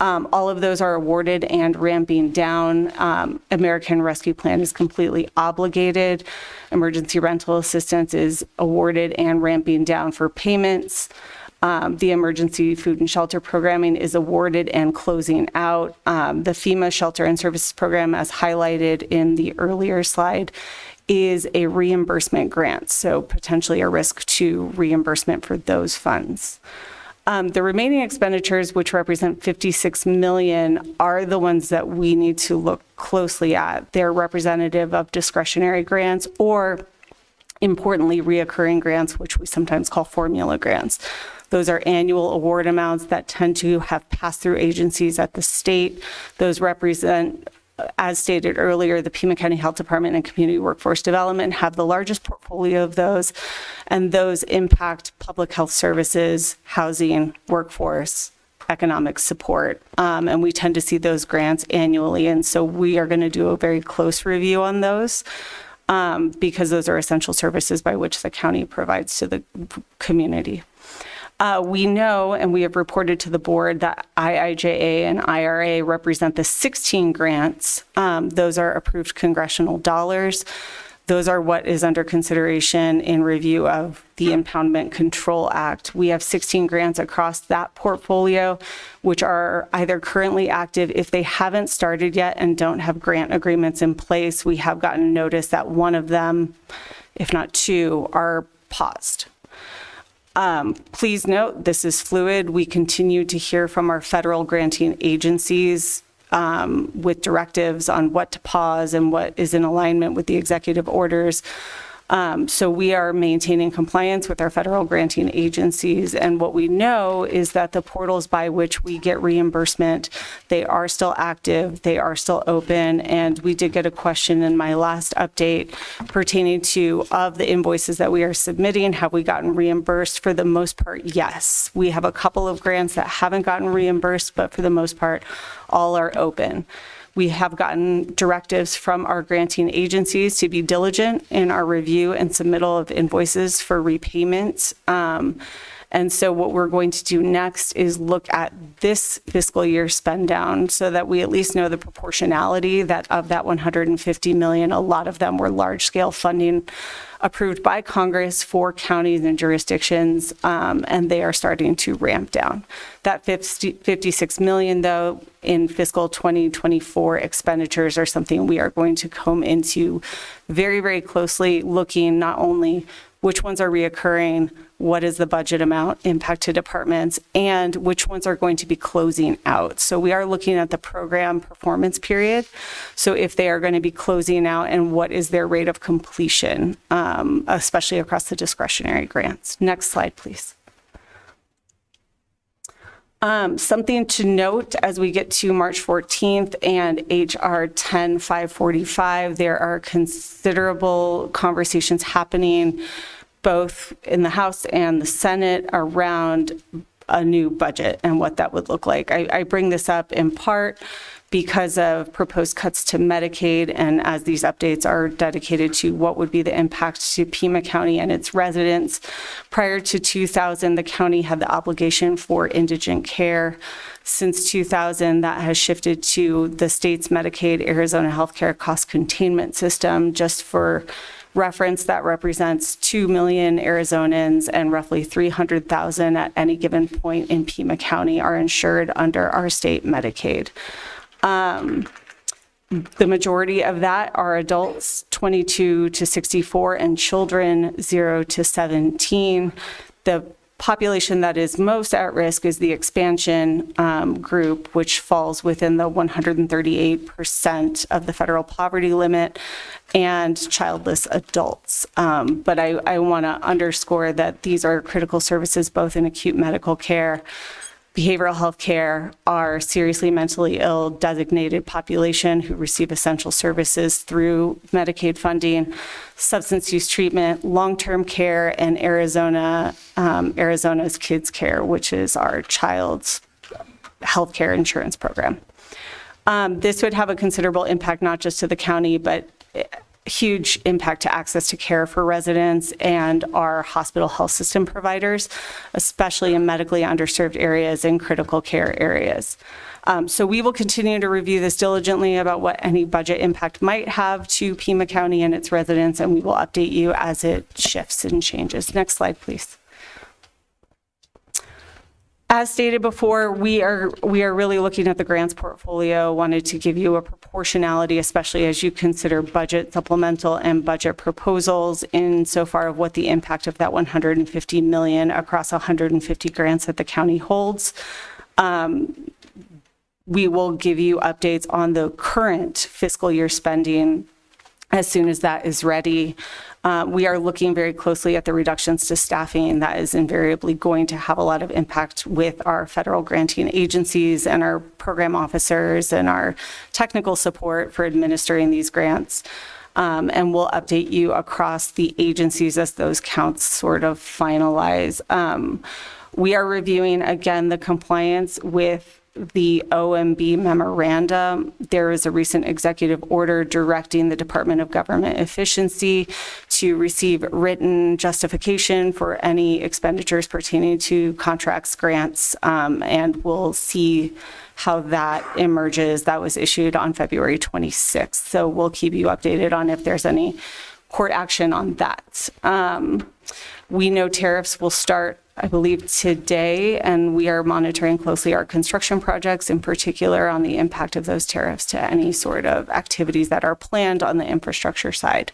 All of those are awarded and ramping down. American Rescue Plan is completely obligated. Emergency rental assistance is awarded and ramping down for payments. The Emergency Food and Shelter Programming is awarded and closing out. The FEMA Shelter and Services Program, as highlighted in the earlier slide, is a reimbursement grant, so potentially a risk to reimbursement for those funds. The remaining expenditures, which represent $56 million, are the ones that we need to look closely at. They're representative of discretionary grants or, importantly, reoccurring grants, which we sometimes call formula grants. Those are annual award amounts that tend to have pass-through agencies at the state. Those represent, as stated earlier, the Pima County Health Department and Community Workforce Development have the largest portfolio of those, and those impact public health services, housing, workforce, economic support. And we tend to see those grants annually, and so we are going to do a very close review on those. Because those are essential services by which the county provides to the community. We know, and we have reported to the board, that IIJA and IRA represent the 16 grants. Those are approved congressional dollars. Those are what is under consideration in review of the Impoundment Control Act. We have 16 grants across that portfolio, which are either currently active if they haven't started yet and don't have grant agreements in place. We have gotten notice that one of them, if not two, are paused. Please note, this is fluid. We continue to hear from our federal granting agencies with directives on what to pause and what is in alignment with the executive orders. So we are maintaining compliance with our federal granting agencies. And what we know is that the portals by which we get reimbursement, they are still active, they are still open. And we did get a question in my last update pertaining to, of the invoices that we are submitting, have we gotten reimbursed? For the most part, yes. We have a couple of grants that haven't gotten reimbursed, but for the most part, all are open. We have gotten directives from our granting agencies to be diligent in our review and submittal of invoices for repayment. And so what we're going to do next is look at this fiscal year spend down so that we at least know the proportionality that of that $150 million, a lot of them were large scale funding approved by Congress for counties and jurisdictions, and they are starting to ramp down. That $56 million, though, in fiscal 2024 expenditures are something we are going to comb into very, very closely, looking not only which ones are reoccurring, what is the budget amount impact to departments, and which ones are going to be closing out. So we are looking at the program performance period. So if they are going to be closing out and what is their rate of completion, especially across the discretionary grants. Next slide, please. Something to note as we get to March 14th and HR 10545, there are considerable conversations happening both in the House and the Senate around a new budget and what that would look like. I bring this up in part because of proposed cuts to Medicaid, and as these updates are dedicated to what would be the impact to Pima County and its residents. Prior to 2000, the county had the obligation for indigent care. Since 2000, that has shifted to the state's Medicaid Arizona Healthcare Cost Containment System. Just for reference, that represents 2 million Arizonans, and roughly 300,000 at any given point in Pima County are insured under our state Medicaid. The majority of that are adults 22 to 64 and children 0 to 17. The population that is most at risk is the expansion group, which falls within the 138% of the federal poverty limit, and childless adults. But I want to underscore that these are critical services both in acute medical care, behavioral health care, our seriously mentally ill designated population who receive essential services through Medicaid funding, substance use treatment, long-term care, and Arizona's Kids Care, which is our child's health care insurance program. This would have a considerable impact not just to the county, but huge impact to access to care for residents and our hospital health system providers, especially in medically underserved areas and critical care areas. So we will continue to review this diligently about what any budget impact might have to Pima County and its residents, and we will update you as it shifts and changes. Next slide, please. As stated before, we are really looking at the grants portfolio, wanted to give you a proportionality, especially as you consider budget supplemental and budget proposals insofar of what the impact of that $150 million across 150 grants that the county holds. We will give you updates on the current fiscal year spending as soon as that is ready. We are looking very closely at the reductions to staffing. That is invariably going to have a lot of impact with our federal granting agencies and our program officers and our technical support for administering these grants. And we'll update you across the agencies as those counts sort of finalize. We are reviewing, again, the compliance with the OMB memorandum. There is a recent executive order directing the Department of Government Efficiency to receive written justification for any expenditures pertaining to contracts, grants, and we'll see how that emerges. That was issued on February 26th. So we'll keep you updated on if there's any court action on that. We know tariffs will start, I believe, today, and we are monitoring closely our construction projects, in particular on the impact of those tariffs to any sort of activities that are planned on the infrastructure side.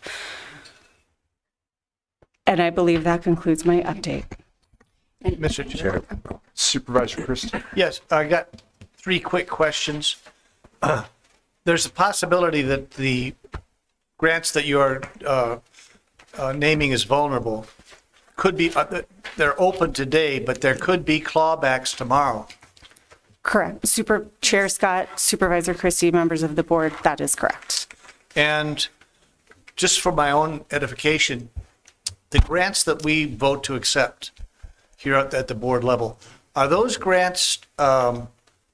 And I believe that concludes my update. Mr. Chair. Supervisor Christie. Yes, I got 3 quick questions. There's a possibility that the grants that you are naming as vulnerable could be, they're open today, but there could be clawbacks tomorrow. Correct. Chair Scott, Supervisor Christie, members of the board, that is correct. And just for my own edification, the grants that we vote to accept here at the board level, are those grants, are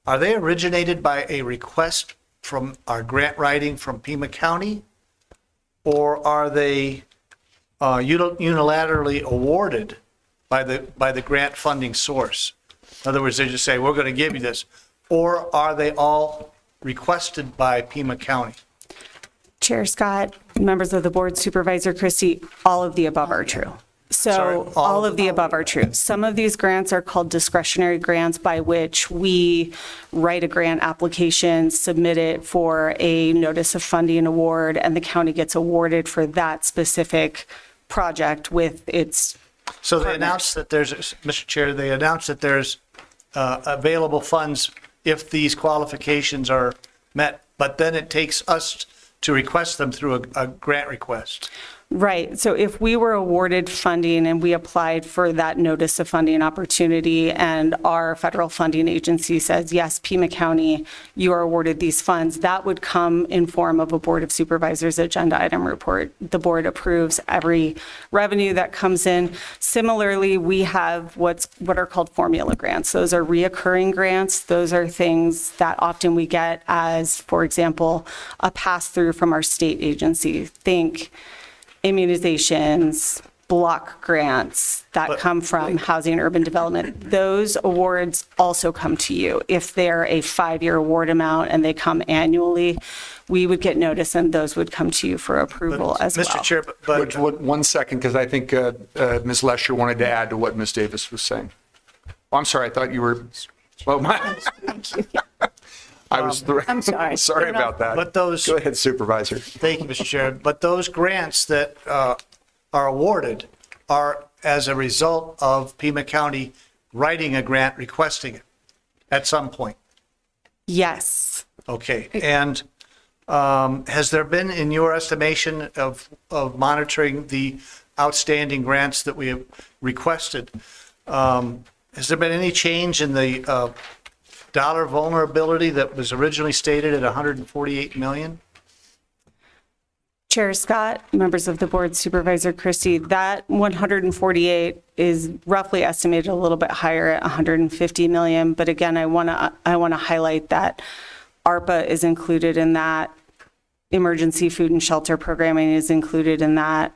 they originated by a request from our grant writing from Pima County? Or are they unilaterally awarded by the grant funding source? In other words, they just say, we're going to give you this. Or are they all requested by Pima County? Chair Scott, members of the board, Supervisor Christie, all of the above are true. So Sorry, all of the above are true. Some of these grants are called discretionary grants, by which we write a grant application, submit it for a notice of funding award, and the county gets awarded for that specific project with its So they partners. announced that there's, Mr. Chair, they announced that there's available funds if these qualifications are met, but then it takes us to request them through a grant request. Right. So if we were awarded funding and we applied for that notice of funding opportunity and our federal funding agency says, yes, Pima County, you are awarded these funds, that would come in form of a Board of Supervisors agenda item report. The board approves every revenue that comes in. Similarly, we have what are called formula grants. Those are reoccurring grants. Those are things that often we get as, for example, a pass-through from our state agency. Think immunizations, block grants that come from housing and urban development. Those awards also come to you. If they're a 5-year award amount and they come annually, we would get notice and those would come to you for approval as well. Mr. Chair, but 1 second, because I think Ms. Lesher wanted to add to what Ms. Davis was saying. Oh, I'm sorry, I thought you were, well, Thank you. I was, I'm sorry. sorry about that. But those, Go ahead, Supervisor. thank you, Mr. Chair, but those grants that are awarded are as a result of Pima County writing a grant requesting it at some point. Yes. Okay, and has there been, in your estimation of monitoring the outstanding grants that we have requested, has there been any change in the dollar vulnerability that was originally stated at 148 million? Chair Scott, members of the board, Supervisor Christie, that 148 is roughly estimated a little bit higher at 150 million. But again, I want to highlight that ARPA is included in that. Emergency food and shelter programming is included in that.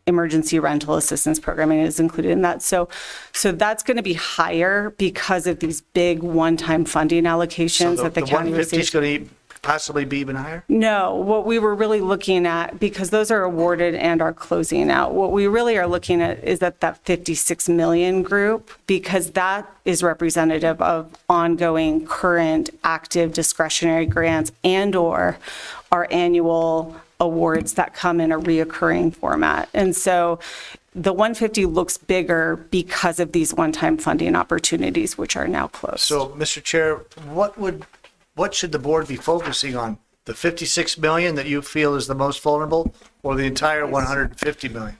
Emergency rental assistance programming is included in that. So that's going to be higher because of these big one-time funding allocations that the county The 150 is receives. going to possibly be even higher? No, what we were really looking at, because those are awarded and are closing out, what we really are looking at is that 56 million group, because that is representative of ongoing, current, active discretionary grants and/or our annual awards that come in a reoccurring format. And so the 150 looks bigger because of these one-time funding opportunities, which are now closed. So, Mr. Chair, what should the board be focusing on? The 56 million that you feel is the most vulnerable, or the entire 150 million?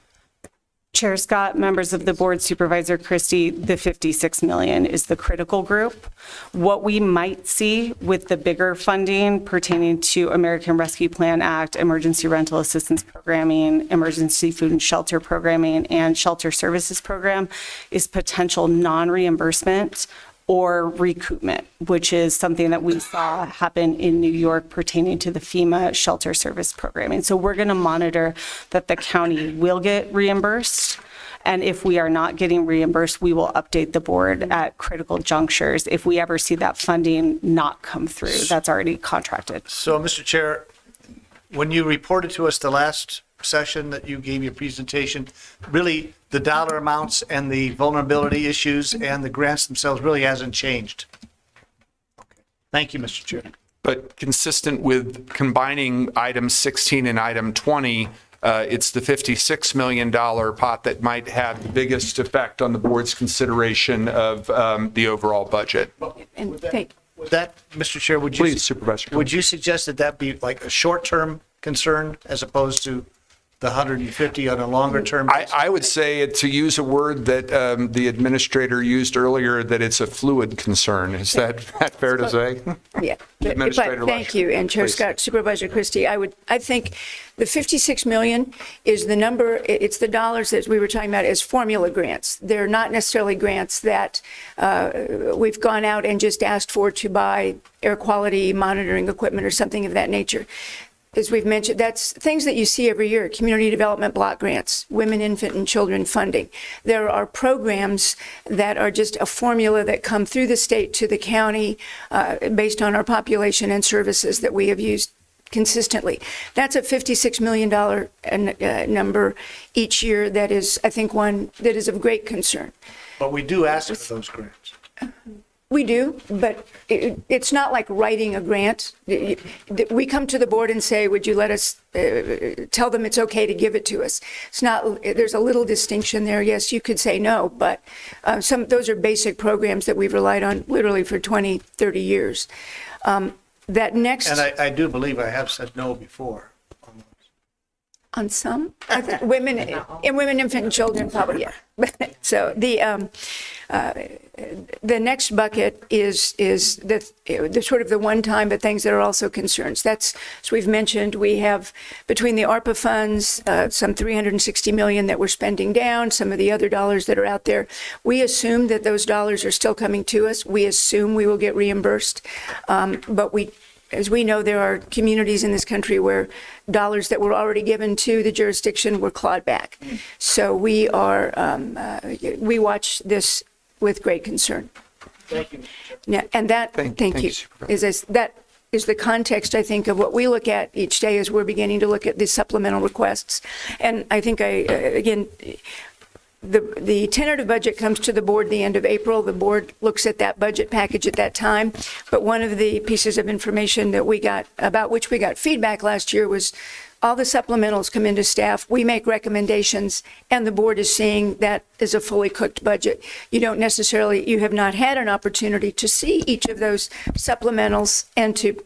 Chair Scott, members of the board, Supervisor Christie, the 56 million is the critical group. What we might see with the bigger funding pertaining to American Rescue Plan Act, Emergency Rental Assistance Programming, Emergency Food and Shelter Programming, and Shelter Services Program is potential non-reimbursement or recoupment, which is something that we saw happen in New York pertaining to the FEMA shelter service programming. So we're going to monitor that the county will get reimbursed. And if we are not getting reimbursed, we will update the board at critical junctures if we ever see that funding not come through. That's already contracted. So, Mr. Chair, when you reported to us the last session that you gave your presentation, really the dollar amounts and the vulnerability issues and the grants themselves really hasn't changed. Thank you, Mr. Chair. But consistent with combining item 16 and item 20, it's the $56 million pot that might have the biggest effect on the board's consideration of the overall budget. And Would that, Mr. Chair, would you? Please, Supervisor. Would you suggest that that be like a short-term concern as opposed to the 150 on a longer term? I would say, to use a word that the administrator used earlier, that it's a fluid concern. Is that fair to say? Yeah, Administrator but thank Lesher, you. And Chair please. Scott, Supervisor Christie, I think the 56 million is the number, it's the dollars that we were talking about as formula grants. They're not necessarily grants that we've gone out and just asked for to buy air quality monitoring equipment or something of that nature. As we've mentioned, that's things that you see every year, community development block grants, women, infant, and children funding. There are programs that are just a formula that come through the state to the county based on our population and services that we have used consistently. That's a $56 million number each year. That is, I think, one that is of great concern. But we do ask for those grants. We do, but it's not like writing a grant. We come to the board and say, would you let us tell them it's okay to give it to us? It's not, there's a little distinction there. Yes, you could say no, but those are basic programs that we've relied on literally for 20, 30 years. That next. And I do believe I have said no before. On some, I think women, infant, and children, probably, yeah. So the next bucket is the sort of the one-time, but things that are also concerns. That's, as we've mentioned, we have between the ARPA funds, some $360 million that we're spending down, some of the other dollars that are out there. We assume that those dollars are still coming to us. We assume we will get reimbursed, but as we know, there are communities in this country where dollars that were already given to the jurisdiction were clawed back. So we watch this with great concern. Thank you. Now, and that, thank you, that is the context, I think, of what we look at each day as we're beginning to look at the supplemental requests. And I think again, the tentative budget comes to the board the end of April. The board looks at that budget package at that time. But one of the pieces of information that we got, about which we got feedback last year, was all the supplementals come into staff. We make recommendations, and the board is seeing that as a fully cooked budget. You have not had an opportunity to see each of those supplementals and to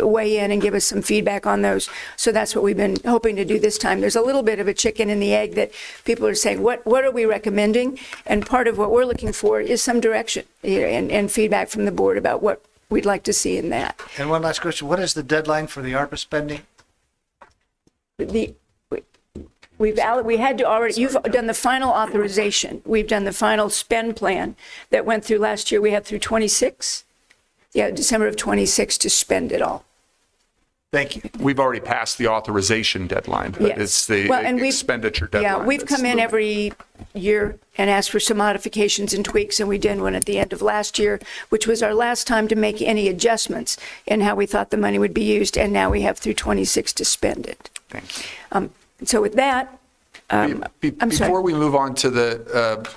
weigh in and give us some feedback on those. So that's what we've been hoping to do this time. There's a little bit of a chicken and the egg that people are saying, what are we recommending? And part of what we're looking for is some direction and feedback from the board about what we'd like to see in that. And one last question. What is the deadline for the ARPA spending? You've done the final authorization. We've done the final spend plan that went through last year. We had through 26, December of 26 to spend it all. Thank you. We've already passed the authorization deadline, but it's the expenditure deadline. Yeah, we've come in every year and asked for some modifications and tweaks, and we did one at the end of last year, which was our last time to make any adjustments in how we thought the money would be used, and now we have through 26 to spend it. Thank you. So with that, Before we move on to the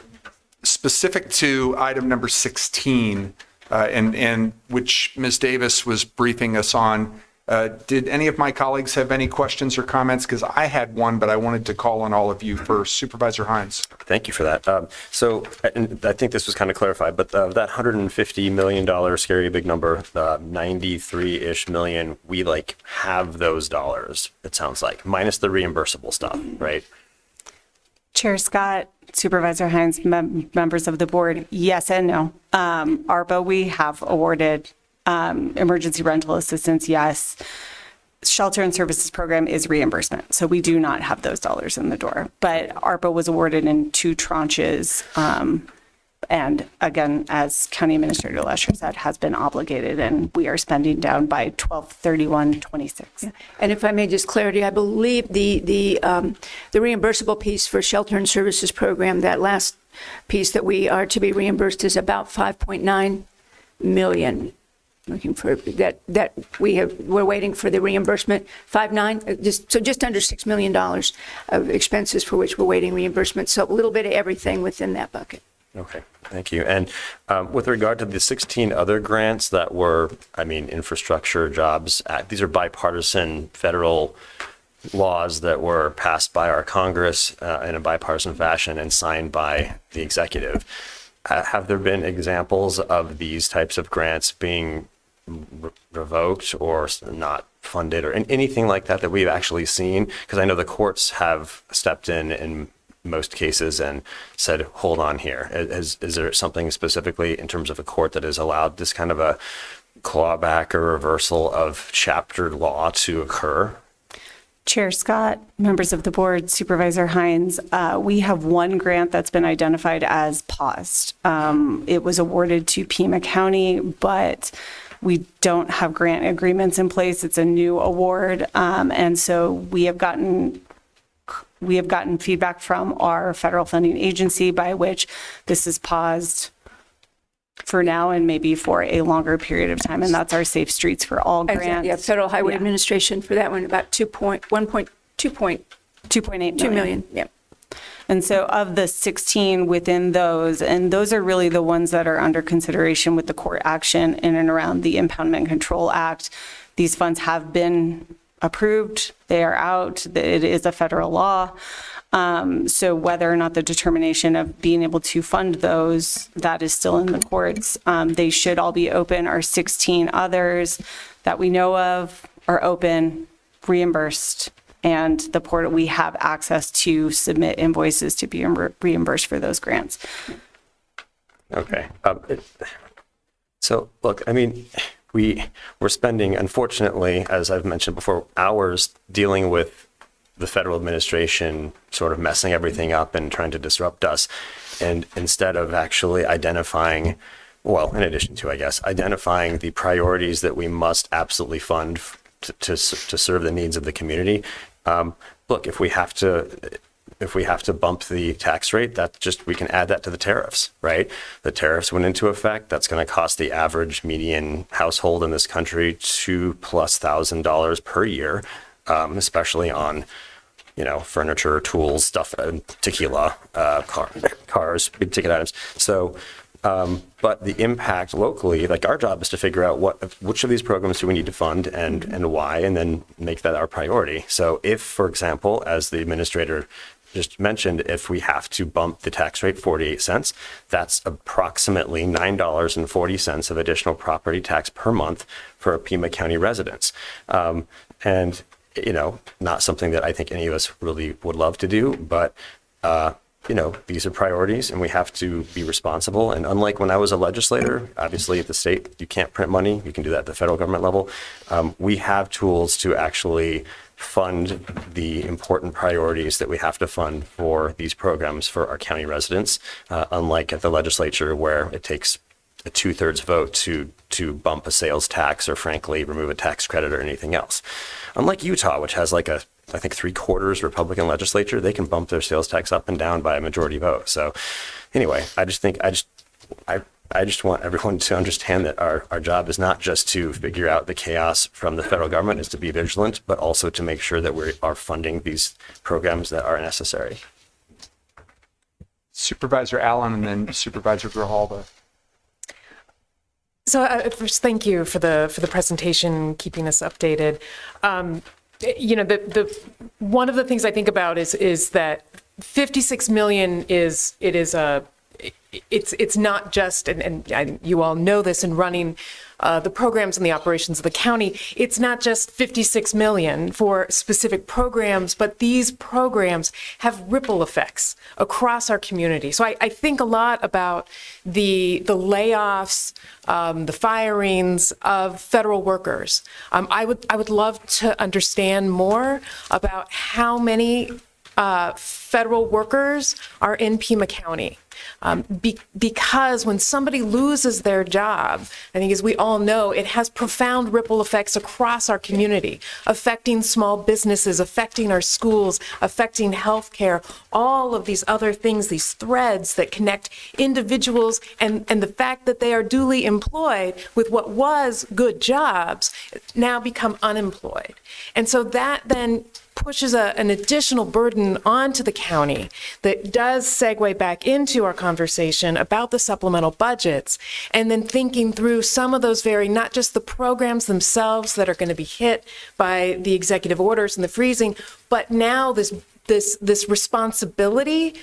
specific to item number 16, and which Ms. Davis was briefing us on, did any of my colleagues have any questions or comments? Because I had one, but I wanted to call on all of you first. Supervisor Hines. Thank you for that. So and I think this was kind of clarified, but that $150 million scary big number, 93-ish million, we have those dollars, it sounds like, minus the reimbursable stuff, right? Chair Scott, Supervisor Hines, members of the board, yes and no. ARPA, we have awarded emergency rental assistance, yes. Shelter and services program is reimbursement. So we do not have those dollars in the door. But ARPA was awarded in 2 tranches. And again, as County Administrator Lesher said, has been obligated, and we are spending down by 12/31/26. Yeah. And if I may just clarity, I believe the reimbursable piece for shelter and services program, that last piece that we are to be reimbursed, is about 5.9 million. Looking for that we're waiting for the reimbursement. 5.9, just under $6 million of expenses for which we're waiting reimbursement. So a little bit of everything within that bucket. Okay, thank you. And with regard to the 16 other grants that were, Infrastructure Jobs Act, these are bipartisan federal laws that were passed by our Congress in a bipartisan fashion and signed by the executive. Have there been examples of these types of grants being revoked or not funded or anything like that we've actually seen? Because I know the courts have stepped in most cases and said, hold on here. Is there something specifically in terms of a court that has allowed this kind of a clawback or reversal of chaptered law to occur? Chair Scott, members of the board, Supervisor Hines, we have one grant that's been identified as paused. It was awarded to Pima County, but we don't have grant agreements in place. It's a new award. And so we have gotten feedback from our federal funding agency by which this is paused for now and maybe for a longer period of time, and that's our Safe Streets for All grant. Yeah, Federal Highway Administration for that one, about 2.8 million. Yeah. And so of the 16 within those, and those are really the ones that are under consideration with the court action in and around the Impoundment Control Act, these funds have been approved, they are out, it is a federal law. So whether or not the determination of being able to fund those, that is still in the courts. They should all be open. Our 16 others that we know of are open, reimbursed, and the portal, we have access to submit invoices to be reimbursed for those grants. Okay. So look, I mean, we're spending, unfortunately, as I've mentioned before, hours dealing with the federal administration sort of messing everything up and trying to disrupt us. And instead of actually identifying, well, in addition to, I guess, identifying the priorities that we must absolutely fund to serve the needs of the community. Look, if we have to bump the tax rate, we can add that to the tariffs, right? The tariffs went into effect. That's going to cost the average median household in this country $2,000+ per year, especially on, furniture, tools, stuff, tequila, cars, big ticket items. So, but the impact locally, like our job is to figure out which of these programs do we need to fund and why, and then make that our priority. So if, for example, as the administrator just mentioned, if we have to bump the tax rate 48 cents, that's approximately $9.40 of additional property tax per month for Pima County residents. And, not something that I think any of us really would love to do, but, these are priorities and we have to be responsible. And unlike when I was a legislator, obviously at the state, you can't print money. You can do that at the federal government level. We have tools to actually fund the important priorities that we have to fund for these programs for our county residents, unlike at the legislature where it takes a 2/3 vote to bump a sales tax or frankly remove a tax credit or anything else. Unlike Utah, which has like I think 3/4 Republican legislature, they can bump their sales tax up and down by a majority vote. So anyway, I just want everyone to understand that our job is not just to figure out the chaos from the federal government, is to be vigilant, but also to make sure that we are funding these programs that are necessary. Supervisor Allen and then Supervisor Grijalva. So first, thank you for the presentation, keeping us updated. The one of the things I think about is that 56 million it's not just, and you all know this in running the programs and the operations of the county, it's not just 56 million for specific programs, but these programs have ripple effects across our community. So I think a lot about the layoffs, the firings of federal workers. I would love to understand more about how many federal workers are in Pima County. Because when somebody loses their job, I think as we all know, it has profound ripple effects across our community, affecting small businesses, affecting our schools, affecting healthcare, all of these other things, these threads that connect individuals and the fact that they are duly employed with what was good jobs now become unemployed. And so that then pushes an additional burden onto the county that does segue back into our conversation about the supplemental budgets, and then thinking through some of those not just the programs themselves that are going to be hit by the executive orders and the freezing, but now this responsibility,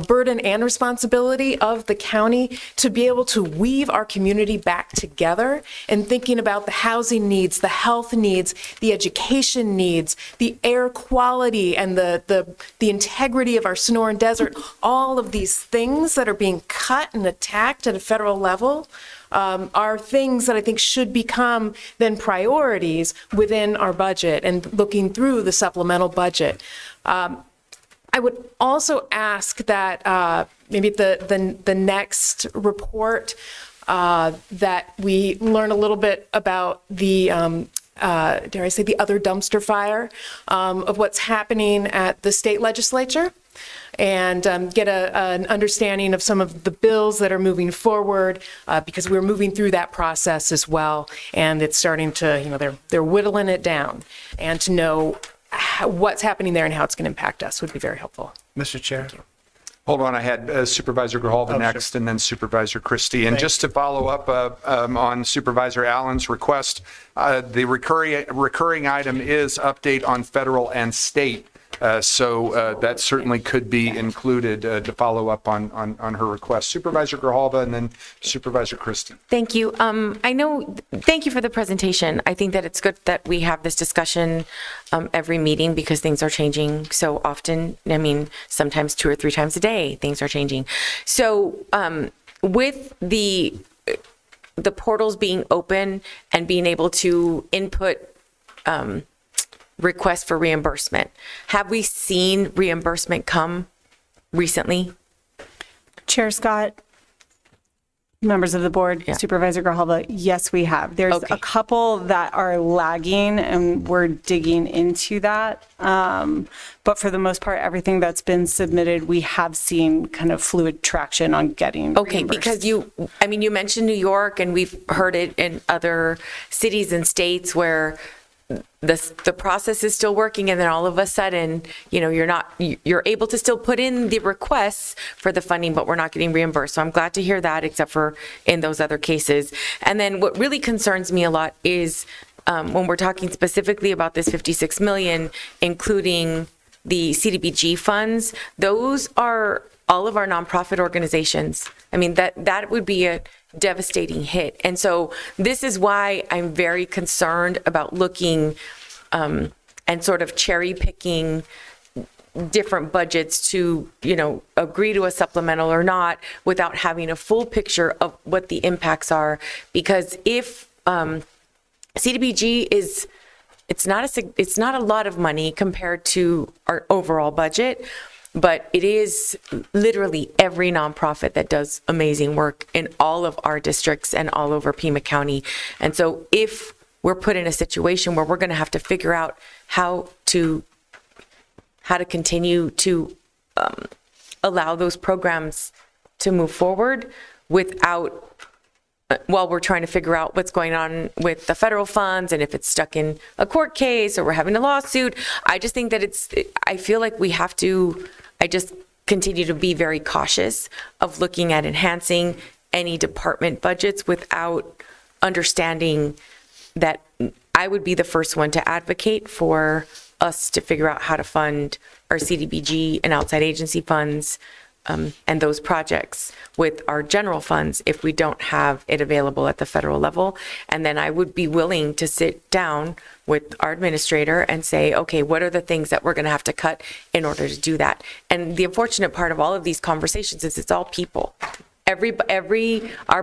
burden and responsibility of the county to be able to weave our community back together, and thinking about the housing needs, the health needs, the education needs, the air quality, and the integrity of our Sonoran Desert, all of these things that are being cut and attacked at a federal level. Are things that I think should become then priorities within our budget and looking through the supplemental budget. I would also ask that maybe the next report that we learn a little bit about the, dare I say, the other dumpster fire of what's happening at the state legislature, and get an understanding of some of the bills that are moving forward, because we're moving through that process as well, and it's starting to, they're whittling it down, and to know what's happening there and how it's going to impact us would be very helpful. Mr. Chair. Hold on, I had Supervisor Grijalva next, sure. And then Supervisor Christie. And just to follow up on Supervisor Allen's request, the recurring item is update on federal and state So that certainly could be included to follow up on her request. Supervisor Grijalva and then Supervisor Christie. Thank you. Thank you for the presentation. I think that it's good that we have this discussion every meeting because things are changing so often. I mean, sometimes 2 or 3 times a day, things are changing. So with the portals being open and being able to input requests for reimbursement, have we seen reimbursement come recently? Chair Scott, members of the board, Supervisor Grijalva, yes, we have. There's a couple that are lagging, and we're digging into that. But for the most part, everything that's been submitted, we have seen kind of fluid traction on getting reimbursed. Because you mentioned New York, and we've heard it in other cities and states where the process is still working, and then all of a sudden, you're able to still put in the requests for the funding, but we're not getting reimbursed. So I'm glad to hear that, except for in those other cases. And then what really concerns me a lot is when we're talking specifically about this 56 million, including the CDBG funds, those are all of our nonprofit organizations. I mean, that would be a devastating hit. And so this is why I'm very concerned about looking and sort of cherry picking different budgets to, agree to a supplemental or not without having a full picture of what the impacts are. Because if CDBG it's not a lot of money compared to our overall budget, but it is literally every nonprofit that does amazing work in all of our districts and all over Pima County. And so if we're put in a situation where we're going to have to figure out how to continue to allow those programs to move forward while we're trying to figure out what's going on with the federal funds and if it's stuck in a court case or we're having a lawsuit, I just think that I feel like we have to, I just continue to be very cautious of looking at enhancing any department budgets without understanding that I would be the first one to advocate for us to figure out how to fund our CDBG and outside agency funds and those projects with our general funds if we don't have it available at the federal level. And then I would be willing to sit down with our administrator and say, okay, what are the things that we're going to have to cut in order to do that? And the unfortunate part of all of these conversations is it's all people. Our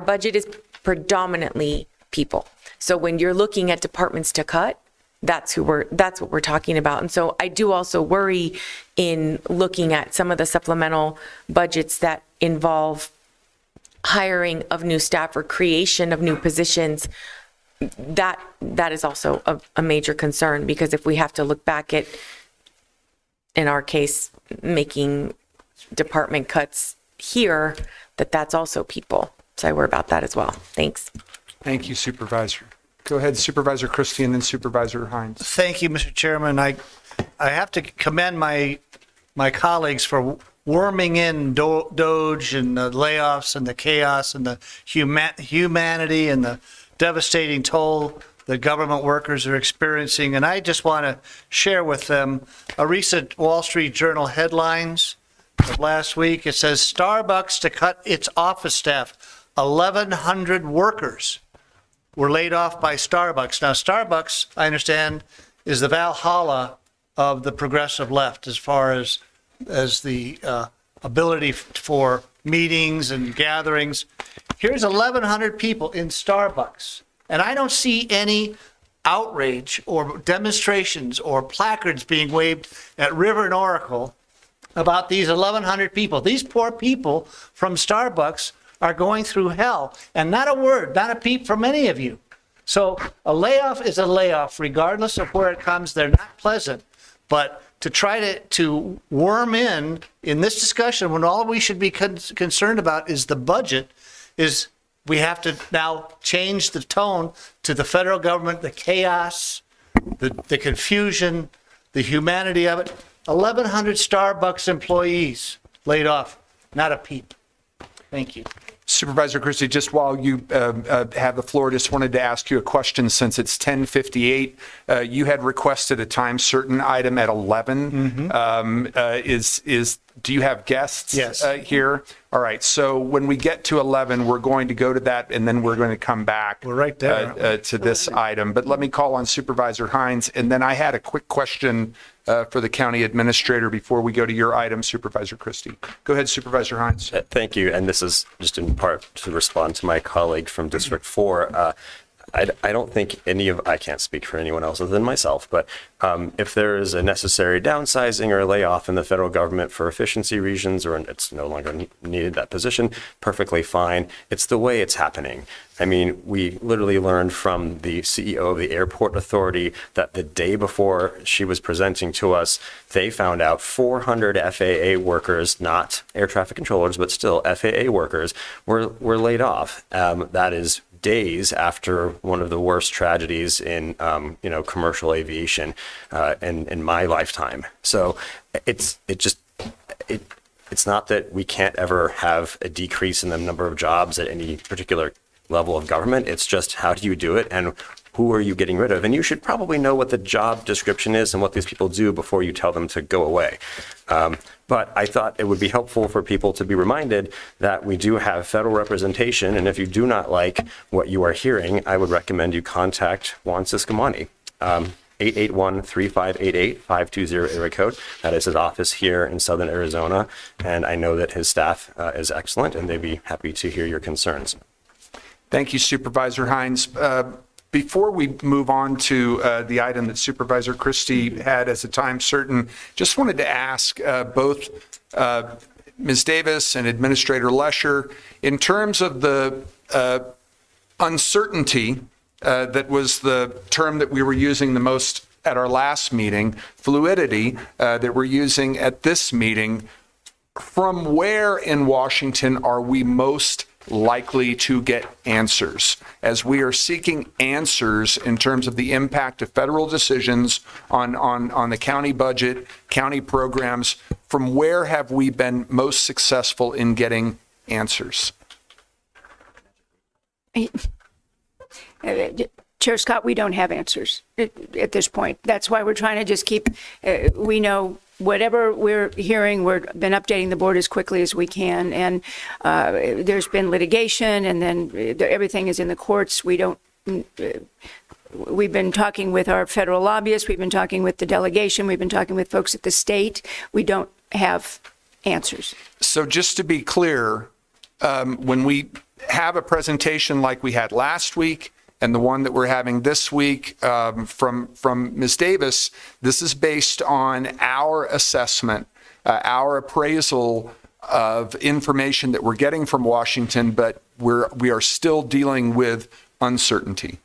budget is predominantly people. So when you're looking at departments to cut, that's what we're talking about. And so I do also worry in looking at some of the supplemental budgets that involve hiring of new staff or creation of new positions. That is also a major concern, because if we have to look back at, in our case, making department cuts here, that's also people. So I worry about that as well. Thanks. Thank you, Supervisor. Go ahead, Supervisor Christie, and then Supervisor Hines. Thank you, Mr. Chairman. I have to commend my colleagues for worming in Doge and the layoffs and the chaos and the humanity and the devastating toll that government workers are experiencing. And I just want to share with them a recent Wall Street Journal headlines of last week. It says, Starbucks to cut its office staff. 1,100 workers were laid off by Starbucks. Now, Starbucks, I understand, is the Valhalla of the progressive left as far as the ability for meetings and gatherings. Here's 1,100 people in Starbucks, and I don't see any outrage or demonstrations or placards being waved at River and Oracle about these 1,100 people. These poor people from Starbucks are going through hell, and not a word, not a peep from any of you. So a layoff is a layoff, regardless of where it comes. They're not pleasant, but to try to worm in this discussion when all we should be concerned about is the budget, is we have to now change the tone to the federal government, the chaos, the confusion, the humanity of it. 1,100 Starbucks employees laid off, not a peep. Thank you. Supervisor Christie, just while you have the floor, just wanted to ask you a question since it's 10:58. You had requested a time certain item at 11. Do you have guests here? All right. So when we get to 11, we're going to go to that, and then we're going to come back. We're right there. To this item. But let me call on Supervisor Hines, and then I had a quick question for the county administrator before we go to your item, Supervisor Christie. Go ahead, Supervisor Hines. Thank you. And this is just in part to respond to my colleague from District 4. I don't think I can't speak for anyone else other than myself, but if there is a necessary downsizing or layoff in the federal government for efficiency reasons, or it's no longer needed that position, perfectly fine. It's the way it's happening. I mean, we literally learned from the CEO of the airport authority that the day before she was presenting to us, they found out 400 FAA workers, not air traffic controllers, but still FAA workers, were laid off. That is days after one of the worst tragedies in commercial aviation in my lifetime. So it's not that we can't ever have a decrease in the number of jobs at any particular level of government. It's just, how do you do it, and who are you getting rid of? And you should probably know what the job description is and what these people do before you tell them to go away. But I thought it would be helpful for people to be reminded that we do have federal representation, and if you do not like what you are hearing, I would recommend you contact Juan Siscomani. 881-3588, 520 area code. That is his office here in Southern Arizona, and I know that his staff is excellent, and they'd be happy to hear your concerns. Thank you, Supervisor Hines. Before we move on to the item that Supervisor Christie had as a time certain, just wanted to ask both Ms. Davis and Administrator Lesher, in terms of the uncertainty, that was the term that we were using the most at our last meeting, fluidity that we're using at this meeting, from where in Washington are we most likely to get answers, as we are seeking answers in terms of the impact of federal decisions on the county budget, county programs? From where have we been most successful in getting answers? Chair Scott, we don't have answers at this point. That's why we're trying to just keep, we know whatever we're hearing, we've been updating the board as quickly as we can. And there's been litigation, and then everything is in the courts. We've been talking with our federal lobbyists. We've been talking with the delegation. We've been talking with folks at the state. We don't have answers. So just to be clear, when we have a presentation like we had last week, and the one that we're having this week from Ms. Davis, this is based on our assessment, our appraisal of information that we're getting from Washington, but we are still dealing with uncertainty.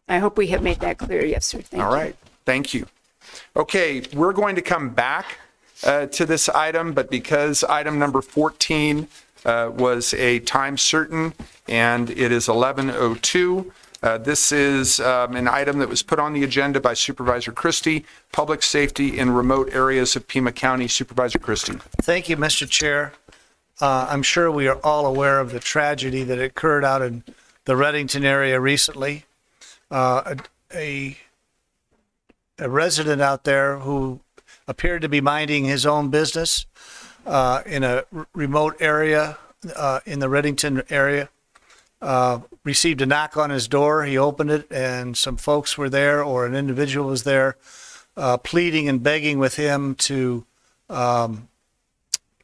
I hope we have made that clear. Yes, sir. Thank you. All right. Thank you. Okay, we're going to come back to this item, but because item number 14 was a time certain, and it is 11:02. This is an item that was put on the agenda by Supervisor Christie, Public Safety in Remote Areas of Pima County. Supervisor Christie. Thank you, Mr. Chair. I'm sure we are all aware of the tragedy that occurred out in the Reddington area recently. A resident out there who appeared to be minding his own business in a remote area in the Reddington area, received a knock on his door. He opened it, and some folks were there, or an individual was there, pleading and begging with him to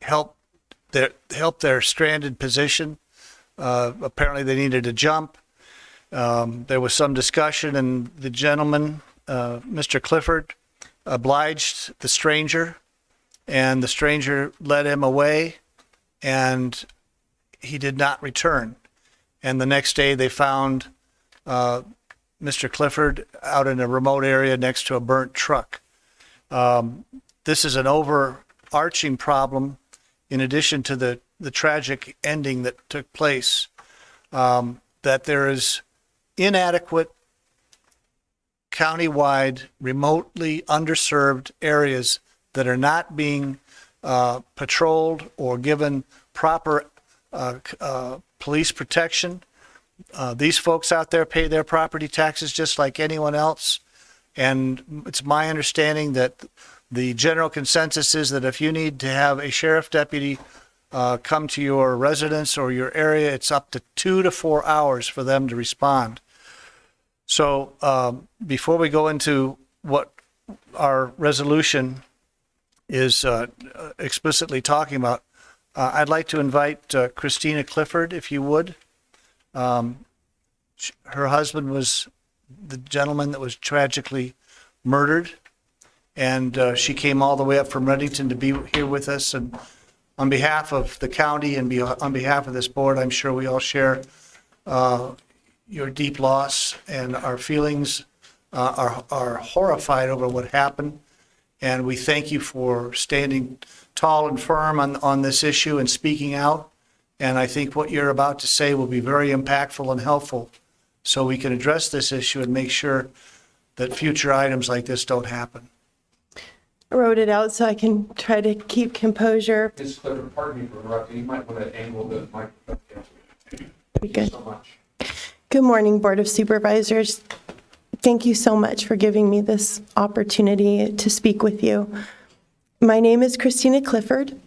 help their stranded position. Apparently they needed a jump. There was some discussion, and the gentleman, Mr. Clifford, obliged the stranger, and the stranger led him away, and he did not return. And the next day they found Mr. Clifford out in a remote area next to a burnt truck. This is an overarching problem, in addition to the tragic ending that took place, that there is inadequate countywide, remotely underserved areas that are not being patrolled or given proper police protection. These folks out there pay their property taxes just like anyone else. And it's my understanding that the general consensus is that if you need to have a sheriff deputy come to your residence or your area, it's up to 2 to 4 hours for them to respond. So before we go into what our resolution is explicitly talking about, I'd like to invite Christina Clifford, if you would. Her husband was the gentleman that was tragically murdered, and she came all the way up from Reddington to be here with us. And on behalf of the county and on behalf of this board, I'm sure we all share your deep loss, and our feelings are horrified over what happened. And we thank you for standing tall and firm on this issue and speaking out. And I think what you're about to say will be very impactful and helpful, so we can address this issue and make sure that future items like this don't happen. I wrote it out so I can try to keep composure. Ms. Clifford, pardon me for interrupting. You might want to angle the microphone. Thank you so much. Good morning, Board of Supervisors. Thank you so much for giving me this opportunity to speak with you. My name is Christina Clifford,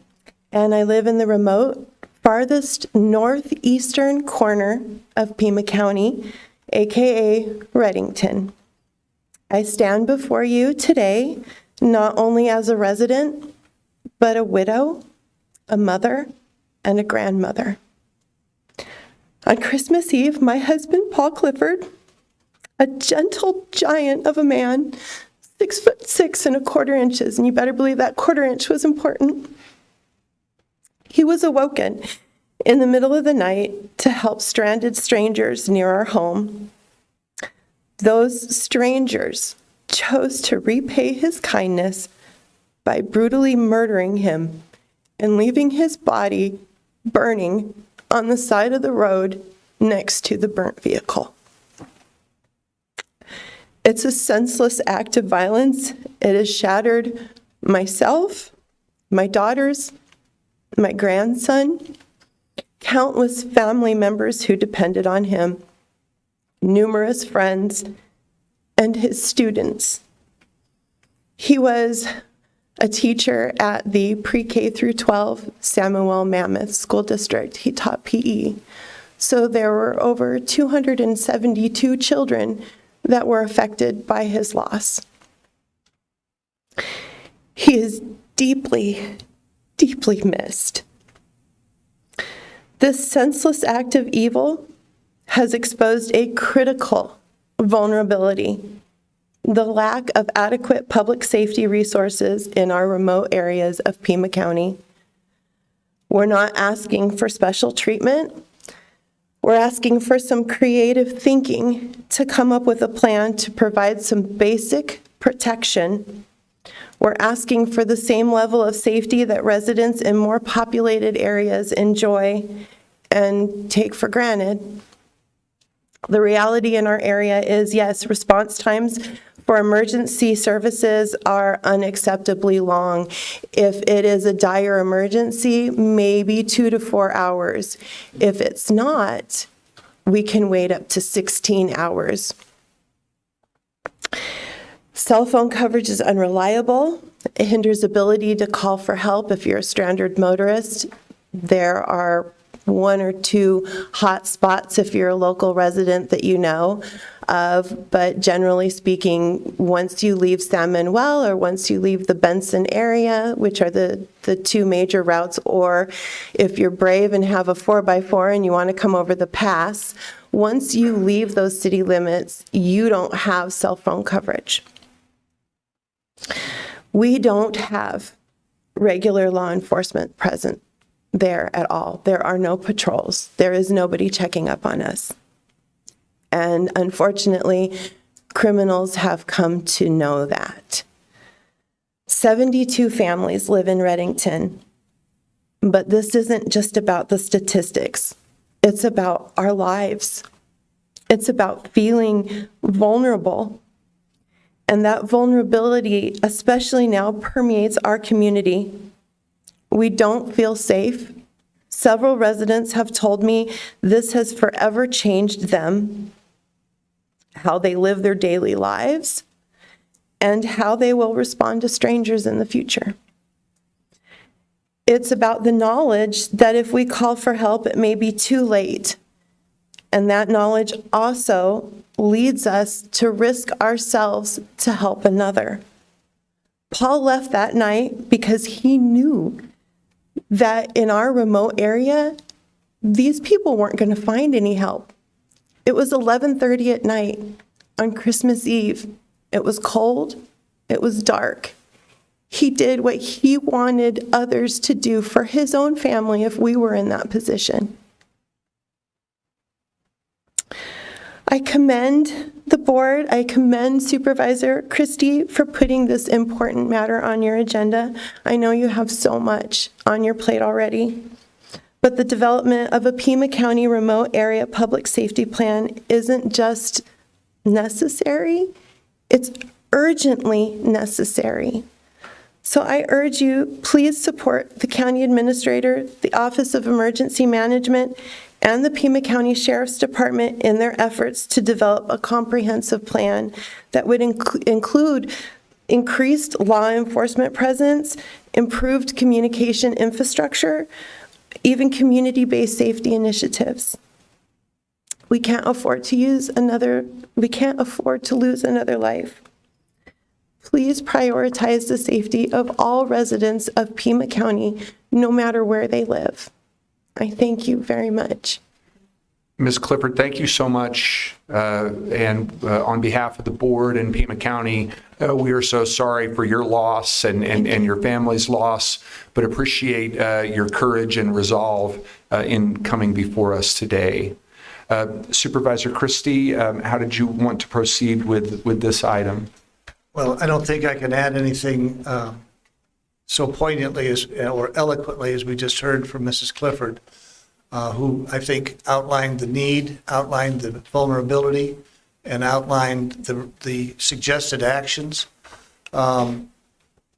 and I live in the remote, farthest northeastern corner of Pima County, aka Reddington. I stand before you today not only as a resident, but a widow, a mother, and a grandmother. On Christmas Eve, my husband, Paul Clifford, a gentle giant of a man, 6'6" 1/4 inches, and you better believe that 1/4 inch was important. He was awoken in the middle of the night to help stranded strangers near our home. Those strangers chose to repay his kindness by brutally murdering him and leaving his body burning on the side of the road next to the burnt vehicle. It's a senseless act of violence. It has shattered myself, my daughters, my grandson, countless family members who depended on him, numerous friends, and his students. He was a teacher at the pre-K through 12 Samuel Mammoth School District. He taught PE. So there were over 272 children that were affected by his loss. He is deeply, deeply missed. This senseless act of evil has exposed a critical vulnerability: the lack of adequate public safety resources in our remote areas of Pima County. We're not asking for special treatment. We're asking for some creative thinking to come up with a plan to provide some basic protection. We're asking for the same level of safety that residents in more populated areas enjoy and take for granted. The reality in our area is, yes, response times for emergency services are unacceptably long. If it is a dire emergency, maybe 2 to 4 hours. If it's not, we can wait up to 16 hours. Cell phone coverage is unreliable. It hinders ability to call for help if you're a stranded motorist. There are 1 or 2 hot spots if you're a local resident that you know of, but generally speaking, once you leave San Manuel or once you leave the Benson area, which are the 2 major routes, or if you're brave and have a 4x4 and you want to come over the pass, once you leave those city limits, you don't have cell phone coverage. We don't have regular law enforcement present there at all. There are no patrols. There is nobody checking up on us. And unfortunately, criminals have come to know that. 72 families live in Reddington, but this isn't just about the statistics. It's about our lives. It's about feeling vulnerable. And that vulnerability, especially now, permeates our community. We don't feel safe. Several residents have told me this has forever changed them, how they live their daily lives, and how they will respond to strangers in the future. It's about the knowledge that if we call for help, it may be too late. And that knowledge also leads us to risk ourselves to help another. Paul left that night because he knew that in our remote area, these people weren't going to find any help. It was 11:30 at night on Christmas Eve. It was cold. It was dark. He did what he wanted others to do for his own family if we were in that position. I commend the board. I commend Supervisor Christie for putting this important matter on your agenda. I know you have so much on your plate already, but the development of a Pima County remote area public safety plan isn't just necessary, it's urgently necessary. So I urge you, please support the county administrator, the Office of Emergency Management, and the Pima County Sheriff's Department in their efforts to develop a comprehensive plan that would include increased law enforcement presence, improved communication infrastructure, even community-based safety initiatives. We can't afford to lose another life. Please prioritize the safety of all residents of Pima County, no matter where they live. I thank you very much. Ms. Clifford, thank you so much. And on behalf of the board and Pima County, we are so sorry for your loss and your family's loss, but appreciate your courage and resolve in coming before us today. Supervisor Christie, how did you want to proceed with this item? Well, I don't think I can add anything so poignantly or eloquently as we just heard from Mrs. Clifford, who I think outlined the need, outlined the vulnerability, and outlined the suggested actions.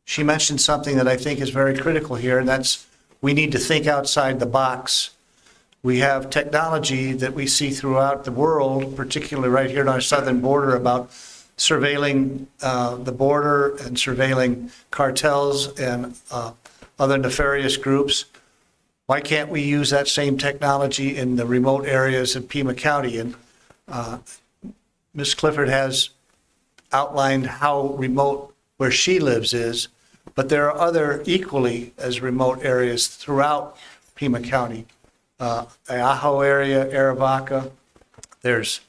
She mentioned something that I think is very critical here, and that's we need to think outside the box. We have technology that we see throughout the world, particularly right here on our southern border, about surveilling the border and surveilling cartels and other nefarious groups. Why can't we use that same technology in the remote areas of Pima County? And Ms. Clifford has outlined how remote where she lives is, but there are other equally as remote areas throughout Pima County. Ajo area, Arivaca, there's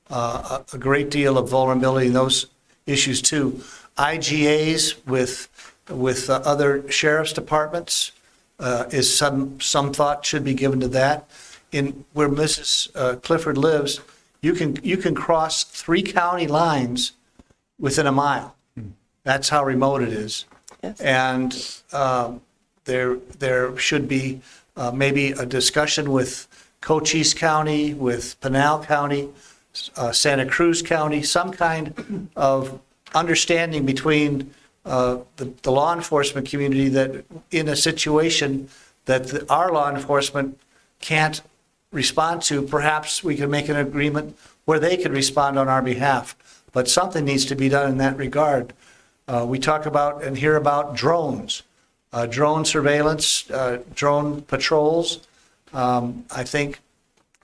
a great deal of vulnerability in those issues too. IGAs with other sheriff's departments is some thought should be given to that. In where Mrs. Clifford lives, you can cross 3 county lines within a mile. That's how remote it is. Yes. And there should be maybe a discussion with Cochise County, with Pinal County, Santa Cruz County, some kind of understanding between the law enforcement community that in a situation that our law enforcement can't respond to, perhaps we can make an agreement where they can respond on our behalf. But something needs to be done in that regard. We talk about and hear about drones, drone surveillance, drone patrols. I think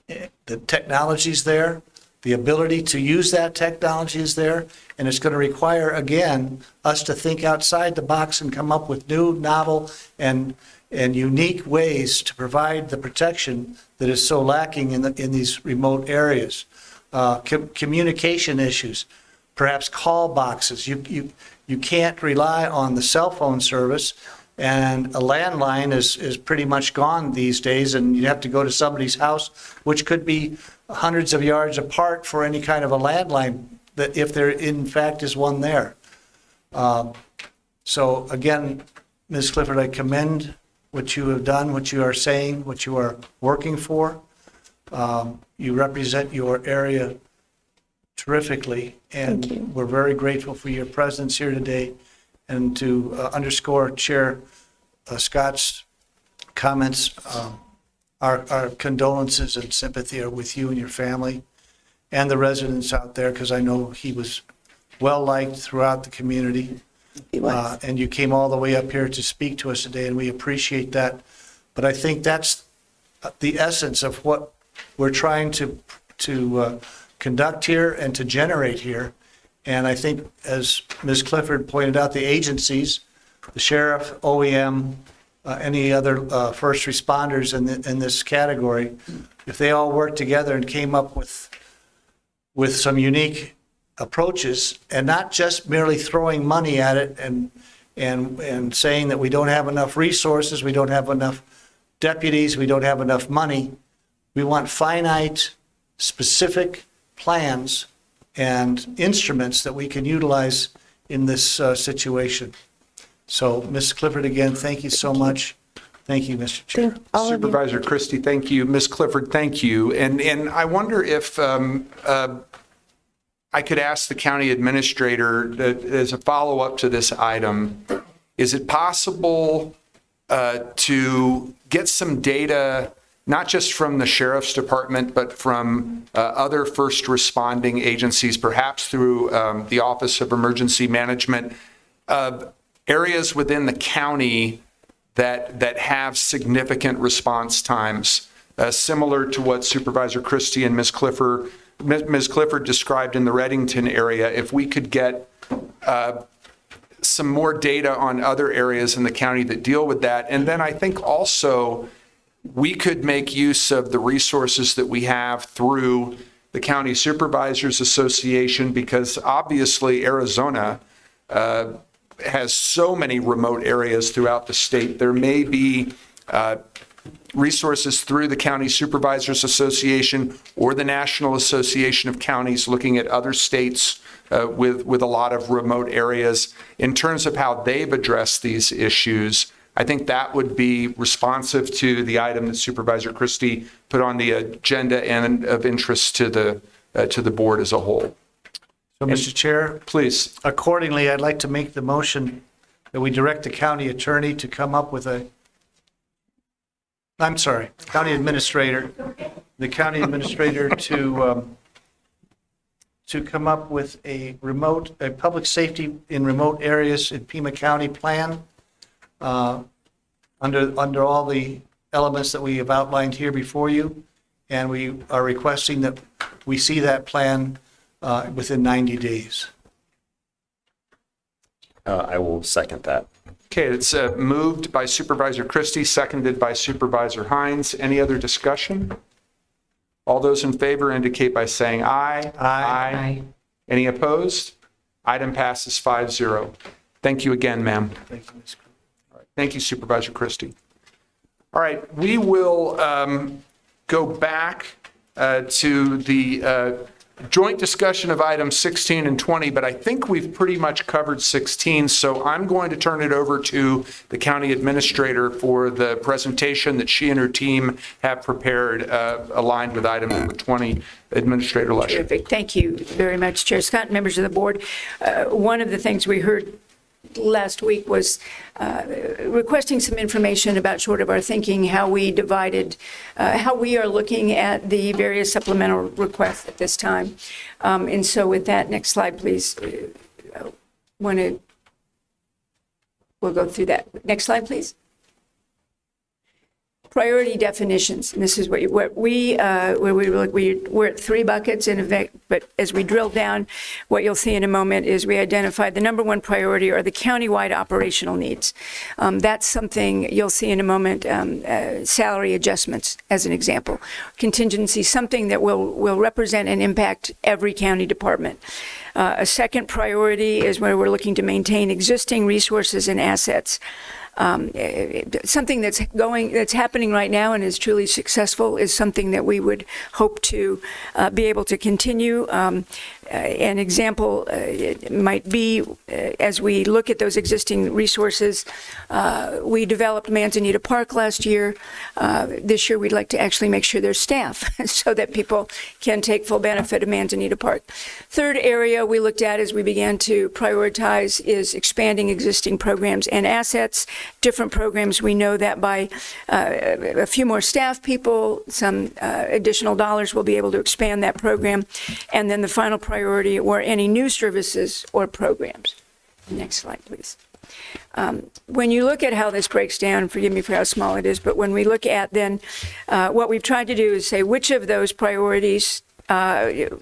the technology's there. The ability to use that technology is there, and it's going to require, again, us to think outside the box and come up with new, novel, and unique ways to provide the protection that is so lacking in these remote areas. Communication issues, perhaps call boxes. You can't rely on the cell phone service, and a landline is pretty much gone these days, and you have to go to somebody's house, which could be hundreds of yards apart for any kind of a landline, that if there in fact is one there. So again, Ms. Clifford, I commend what you have done, what you are saying, what you are working for. You represent your area terrifically, and we're very grateful for your presence here today, and to underscore Chair Scott's comments. our condolences and sympathy are with you and your family and the residents out there, because I know he was well-liked throughout the community. He was. And you came all the way up here to speak to us today, and we appreciate that. But I think that's the essence of what we're trying to conduct here and to generate here. And I think, as Ms. Clifford pointed out, the agencies, the sheriff, OEM, any other first responders in this category, if they all worked together and came up with some unique approaches, and not just merely throwing money at it and saying that we don't have enough resources, we don't have enough deputies, we don't have enough money. We want finite, specific plans and instruments that we can utilize in this situation. So, Ms. Clifford, again, thank you so much. Thank you, Mr. Chair. Supervisor Christie, thank you. Ms. Clifford, thank you. And I wonder if I could ask the county administrator, as a follow-up to this item, is it possible to get some data, not just from the sheriff's department, but from other first responding agencies, perhaps through the Office of Emergency Management, of areas within the county that have significant response times, similar to what Supervisor Christie and Ms. Clifford described in the Reddington area? If we could get some more data on other areas in the county that deal with that. And then I think also we could make use of the resources that we have through the County Supervisors Association, because obviously Arizona has so many remote areas throughout the state. There may be resources through the County Supervisors Association or the National Association of Counties looking at other states with a lot of remote areas in terms of how they've addressed these issues. I think that would be responsive to the item that Supervisor Christie put on the agenda and of interest to the board as a whole. So, Mr. Chair, please. Accordingly, I'd like to make the motion that we direct the county attorney to come up with county administrator, the county administrator to come up with a public safety in remote areas in Pima County plan under all the elements that we have outlined here before you. And we are requesting that we see that plan within 90 days. I will second that. Okay, it's moved by Supervisor Christie, seconded by Supervisor Hines. Any other discussion? All those in favor indicate by saying aye. Aye. Any opposed? Item passes 5-0. Thank you again, ma'am. Thank you, Ms. All right. Thank you, Supervisor Christie. All right, we will go back to the joint discussion of items 16 and 20, but I think we've pretty much covered 16, so I'm going to turn it over to the county administrator for the presentation that she and her team have prepared, aligned with item number 20. Administrator Lesher. Terrific. Thank you very much, Chair Scott, members of the board. One of the things we heard last week was requesting some information about sort of our thinking, how we divided, how we are looking at the various supplemental requests at this time. And so with that, next slide, please. We'll go through that. Next slide, please. Priority definitions, and this is we're at 3 buckets in effect, but as we drill down, what you'll see in a moment is we identified the number 1 priority are the countywide operational needs. That's something you'll see in a moment, salary adjustments as an example. Contingency, something that will represent and impact every county department. A second priority is where we're looking to maintain existing resources and assets. Something that's happening right now and is truly successful is something that we would hope to be able to continue. An example might be, as we look at those existing resources, we developed Manzanita Park last year. This year, we'd like to actually make sure there's staff so that people can take full benefit of Manzanita Park. Third area we looked at as we began to prioritize is expanding existing programs and assets. Different programs, we know that by a few more staff people, some additional dollars, will be able to expand that program. And then the final priority were any new services or programs. Next slide, please. When you look at how this breaks down, forgive me for how small it is, but when we look at then what we've tried to do is say which of those priorities, how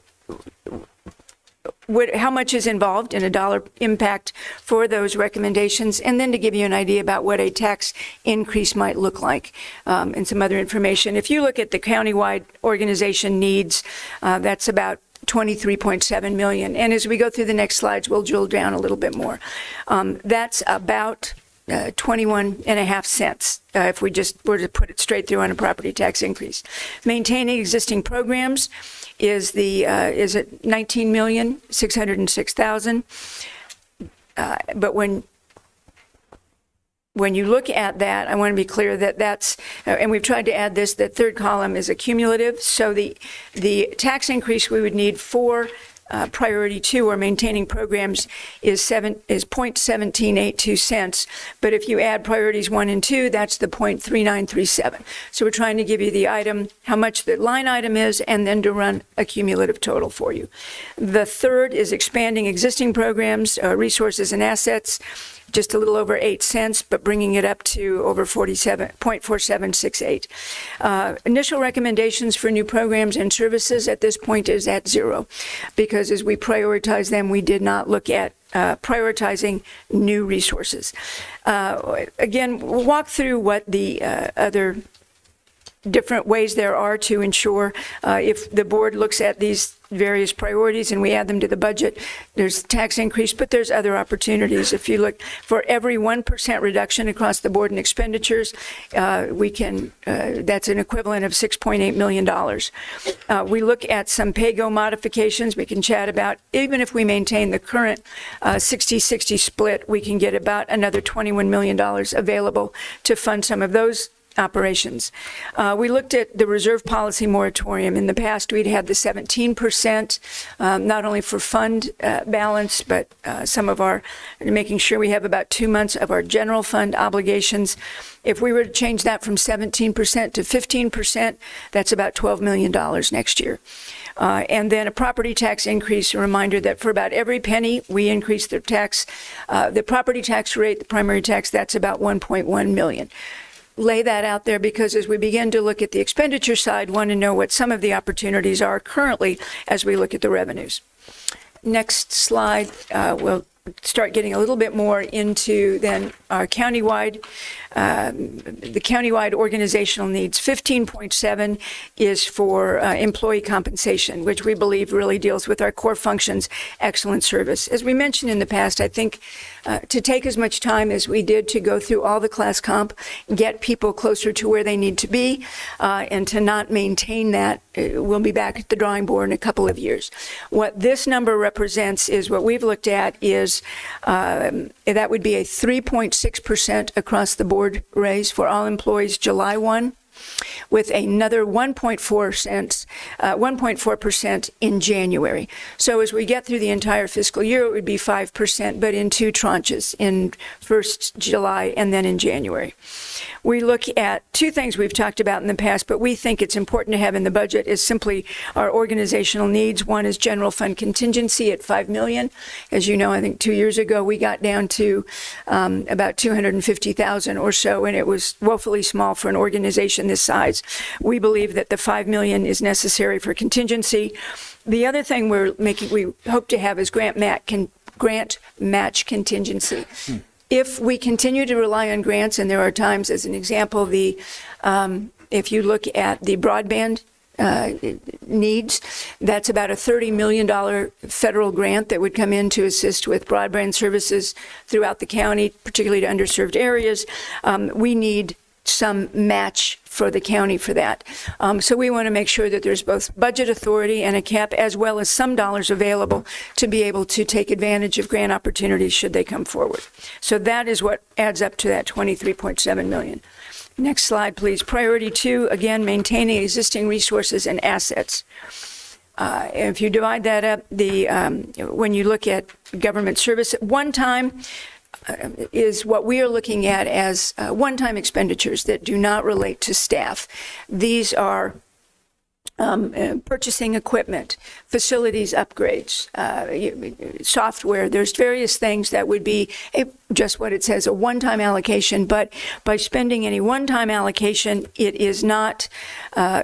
much is involved in a dollar impact for those recommendations, and then to give you an idea about what a tax increase might look like, and some other information. If you look at the countywide organization needs, that's about $23.7 million. And as we go through the next slides, we'll drill down a little bit more. That's about 21.5 cents if we just were to put it straight through on a property tax increase. Maintaining existing programs is at $19,606,000. But when you look at that, I want to be clear that that's, and we've tried to add this, that third column is a cumulative. So the tax increase we would need for priority 2 or maintaining programs is 0.1782 cents. But if you add priorities 1 and 2, that's the 0.3937. So we're trying to give you the item, how much the line item is, and then to run a cumulative total for you. The third is expanding existing programs, resources and assets, just a little over 8 cents, but bringing it up to over 0.4768. Initial recommendations for new programs and services at this point is at 0, because as we prioritize them, we did not look at prioritizing new resources. Again, we'll walk through what the other different ways there are to ensure if the board looks at these various priorities and we add them to the budget, there's tax increase, but there's other opportunities. If you look for every 1% reduction across the board in expenditures, we can, that's an equivalent of $6.8 million. We look at some pay-go modifications we can chat about. Even if we maintain the current 60-60 split, we can get about another $21 million available to fund some of those operations. We looked at the reserve policy moratorium. In the past, we'd had the 17%, not only for fund balance, but some of our, making sure we have about 2 months of our general fund obligations. If we were to change that from 17% to 15%, that's about $12 million next year. And then a property tax increase, a reminder that for about every penny we increase the tax, the property tax rate, the primary tax, that's about 1.1 million. Lay that out there because as we begin to look at the expenditure side, want to know what some of the opportunities are currently as we look at the revenues. Next slide, we'll start getting a little bit more into then our countywide, the countywide organizational needs. 15.7 is for employee compensation, which we believe really deals with our core functions, excellent service. As we mentioned in the past, I think to take as much time as we did to go through all the class comp, get people closer to where they need to be, and to not maintain that, we'll be back at the drawing board in a couple of years. What this number represents is what we've looked at is that would be a 3.6% across the board raise for all employees July 1, with another 1.4% in January. So as we get through the entire fiscal year, it would be 5%, but in 2 tranches, in first July and then in January. We look at 2 things we've talked about in the past, but we think it's important to have in the budget is simply our organizational needs. One is general fund contingency at $5 million. As you know, I think 2 years ago we got down to about $250,000 or so, and it was woefully small for an organization this size. We believe that the $5 million is necessary for contingency. The other thing we hope to have is grant match contingency. If we continue to rely on grants, and there are times, as an example, if you look at the broadband needs, that's about a $30 million federal grant that would come in to assist with broadband services throughout the county, particularly to underserved areas. We need some match for the county for that. So we want to make sure that there's both budget authority and a cap, as well as some dollars available to be able to take advantage of grant opportunities should they come forward. So that is what adds up to that $23.7 million. Next slide, please. Priority 2, again, maintaining existing resources and assets. If you divide that up, when you look at government service, one time is what we are looking at as one-time expenditures that do not relate to staff. These are purchasing equipment, facilities upgrades, software. There's various things that would be just what it says, a one-time allocation. But by spending any one-time allocation, it is not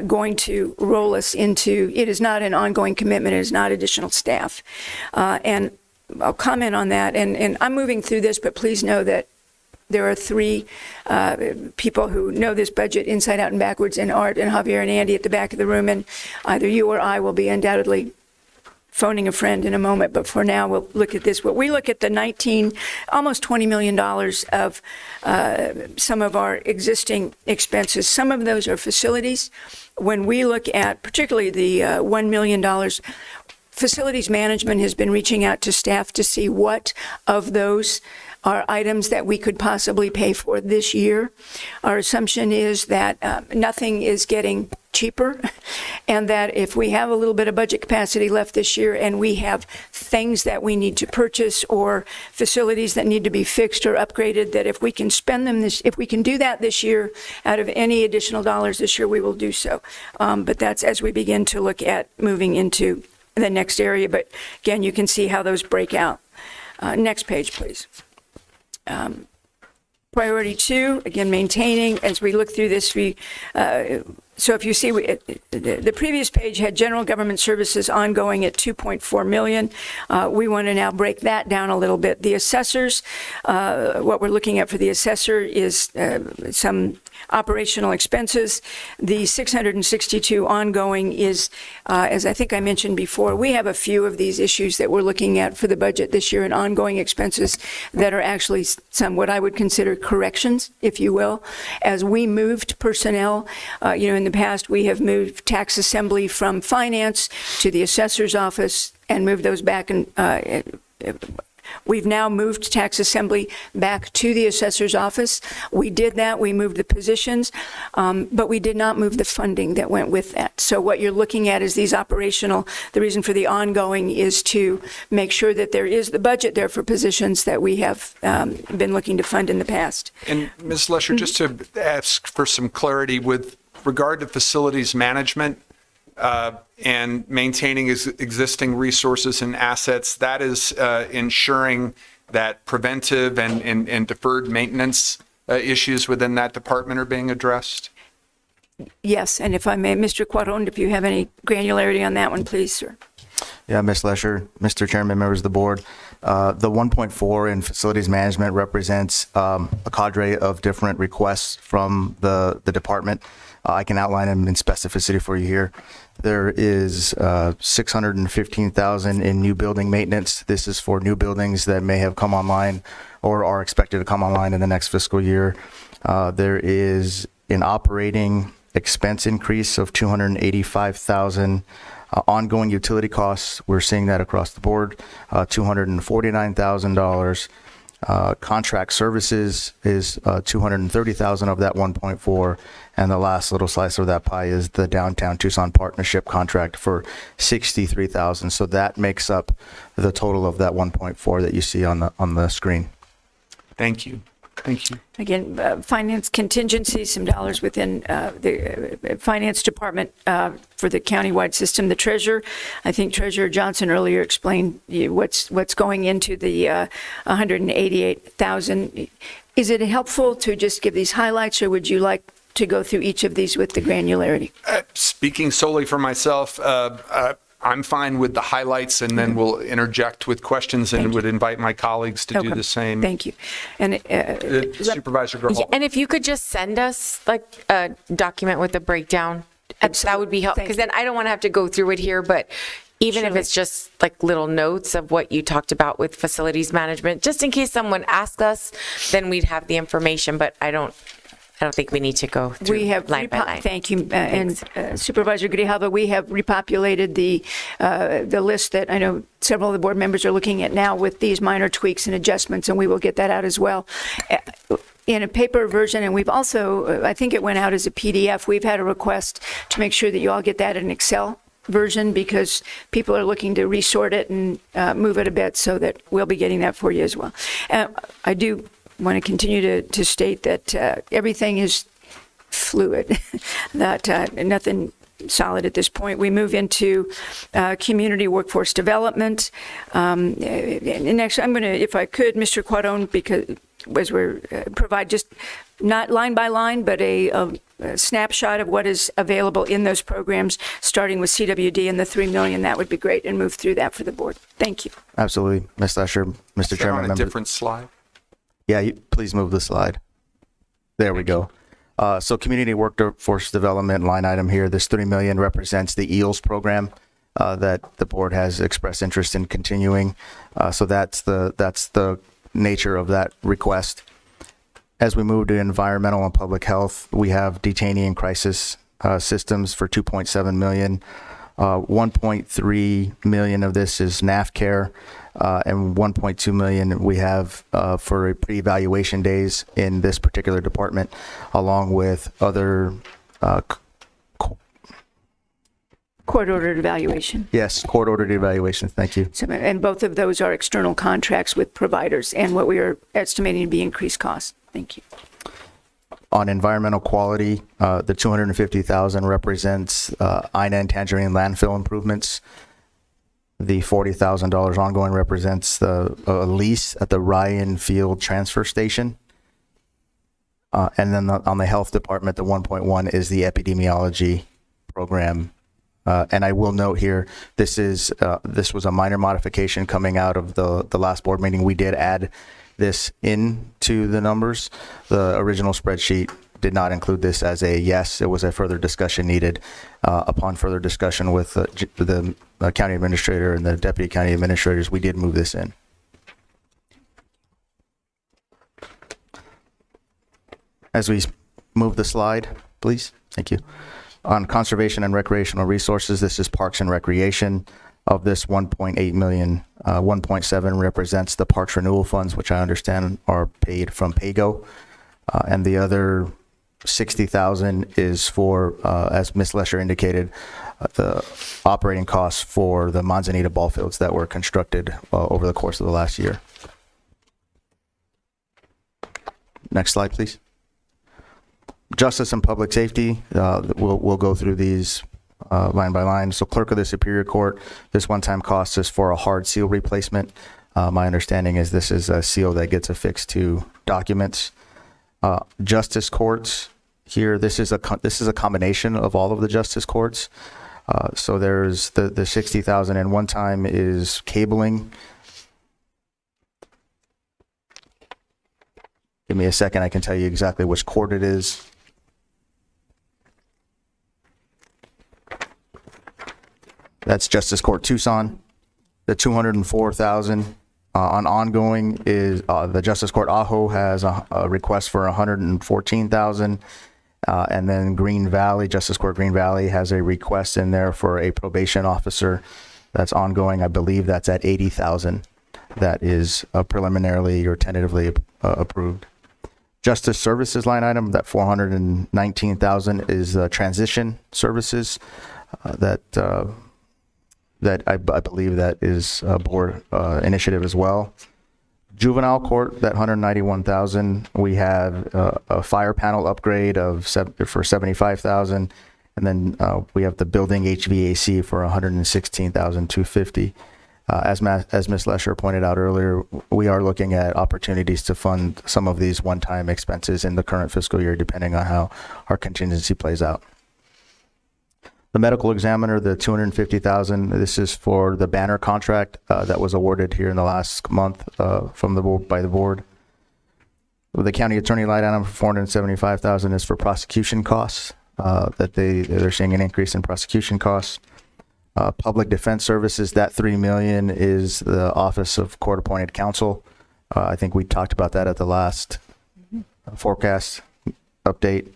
going to roll us into, it is not an ongoing commitment. It is not additional staff. And I'll comment on that. And I'm moving through this, but please know that there are 3 people who know this budget inside out and backwards, and Art and Javier and Andy at the back of the room, and either you or I will be undoubtedly phoning a friend in a moment, but for now we'll look at this. We look at the almost $20 million of some of our existing expenses. Some of those are facilities. When we look at particularly the $1 million, facilities management has been reaching out to staff to see what of those are items that we could possibly pay for this year. Our assumption is that nothing is getting cheaper, and that if we have a little bit of budget capacity left this year and we have things that we need to purchase or facilities that need to be fixed or upgraded, that if we can spend them if we can do that this year out of any additional dollars this year, we will do so. But that's as we begin to look at moving into the next area. But again, you can see how those break out. Next page, please. Priority 2, again, maintaining. As we look through this, so if you see, the previous page had general government services ongoing at $2.4 million. We want to now break that down a little bit. The assessors, what we're looking at for the assessor is some operational expenses. The $662 ongoing is, as I think I mentioned before, we have a few of these issues that we're looking at for the budget this year, and ongoing expenses that are actually some what I would consider corrections, if you will. As we moved personnel, in the past we have moved tax assembly from finance to the assessor's office and moved those back, and we've now moved tax assembly back to the assessor's office. We did that. We moved the positions, but we did not move the funding that went with that. So what you're looking at is these operational, the reason for the ongoing is to make sure that there is the budget there for positions that we have been looking to fund in the past. And Ms. Lesher, just to ask for some clarity with regard to facilities management, and maintaining existing resources and assets, that is ensuring that preventive and deferred maintenance issues within that department are being addressed? Yes, and if I may, Mr. Cuaron, if you have any granularity on that one, please, sir. Yeah, Ms. Lesher, Mr. Chairman, members of the board. The 1.4 in facilities management represents a cadre of different requests from the department. I can outline them in specificity for you here. There is $615,000 in new building maintenance. This is for new buildings that may have come online or are expected to come online in the next fiscal year. There is an operating expense increase of $285,000. Ongoing utility costs, we're seeing that across the board, $249,000. Contract services is $230,000 of that 1.4, and the last little slice of that pie is the Downtown Tucson Partnership contract for $63,000. So that makes up the total of that 1.4 that you see on the screen. Thank you. Thank you. Again, finance contingency, some dollars within the finance department for the countywide system. The treasurer, I think Treasurer Johnson earlier explained what's going into the $188,000. Is it helpful to just give these highlights, or would you like to go through each of these with the granularity? Speaking solely for myself, I'm fine with the highlights, and then we'll interject with questions and would invite my colleagues to do the same. Thank you. And Supervisor Grahal. And if you could just send us like a document with a breakdown, that would be helpful, because then I don't want to have to go through it here, but even if it's just like little notes of what you talked about with facilities management, just in case someone asks us, then we'd have the information, but I don't I don't think we need to go through We have, line by line. thank you, and Supervisor Grijalva, we have repopulated the list that I know several of the board members are looking at now with these minor tweaks and adjustments, and we will get that out as well. In a paper version, and we've also, I think it went out as a PDF, we've had a request to make sure that you all get that in Excel version because people are looking to resort it and move it a bit, so that we'll be getting that for you as well. I do want to continue to state that everything is fluid, that nothing solid at this point. We move into community workforce development. And next, I'm going to, if I could, Mr. Quadone, because as we're provide just not line by line, but a snapshot of what is available in those programs, starting with CWD and the $3 million, that would be great, and move through that for the board. Thank you. Absolutely. Ms. Lesher, Mr. Chairman. On a members- different slide. Yeah, please move the slide. There we go. So community workforce development line item here, this $3 million represents the EELS program that the board has expressed interest in continuing. So that's the nature of that request. As we move to environmental and public health, we have detainee and crisis systems for $2.7 million. 1.3 million of this is NAF care, and 1.2 million we have for pre-evaluation days in this particular department, along with other Court-ordered evaluation. yes, court-ordered evaluations. Thank you. So, and both of those are external contracts with providers and what we are estimating to be increased costs. Thank you. On environmental quality, the $250,000 represents Ina and Tangerine landfill improvements. The $40,000 ongoing represents the lease at the Ryan Field Transfer Station. And then on the health department, the 1.1 is the epidemiology program. And I will note here, this was a minor modification coming out of the last board meeting. We did add this into the numbers. The original spreadsheet did not include this as a yes. It was a further discussion needed. Upon further discussion with the county administrator and the deputy county administrators, we did move this in. As we move the slide, please. Thank you. On conservation and recreational resources, this is parks and recreation. Of this 1.8 million, 1.7 represents the parks renewal funds, which I understand are paid from PAYGO. And the other 60,000 is for, as Ms. Lesher indicated, the operating costs for the Manzanita ball fields that were constructed over the course of the last year. Next slide, please. Justice and public safety, we'll go through these line by line. So clerk of the Superior Court, this one-time cost is for a hard seal replacement. My understanding is this is a seal that gets affixed to documents. Justice courts, here, this is a combination of all of the justice courts. So there's the 60,000 and one time is cabling. Give me a second, I can tell you exactly which court it is. That's Justice Court Tucson. The 204,000 on ongoing is the Justice Court Ajo has a request for 114,000, and then Green Valley, Justice Court Green Valley has a request in there for a probation officer that's ongoing. I believe that's at 80,000. That is preliminarily or tentatively approved. Justice services line item, that 419,000 is transition services that I believe that is a board initiative as well. Juvenile court, that 191,000. We have a fire panel upgrade for 75,000, and then we have the building HVAC for 116,250. As Ms. Lesher pointed out earlier, we are looking at opportunities to fund some of these one-time expenses in the current fiscal year, depending on how our contingency plays out. The medical examiner, the 250,000. This is for the banner contract that was awarded here in the last month from the board by the board. The county attorney line item for 475,000 is for prosecution costs. That they're seeing an increase in prosecution costs. Public defense services, that $3 million is the Office of Court Appointed Counsel. I think we talked about that at the last forecast update.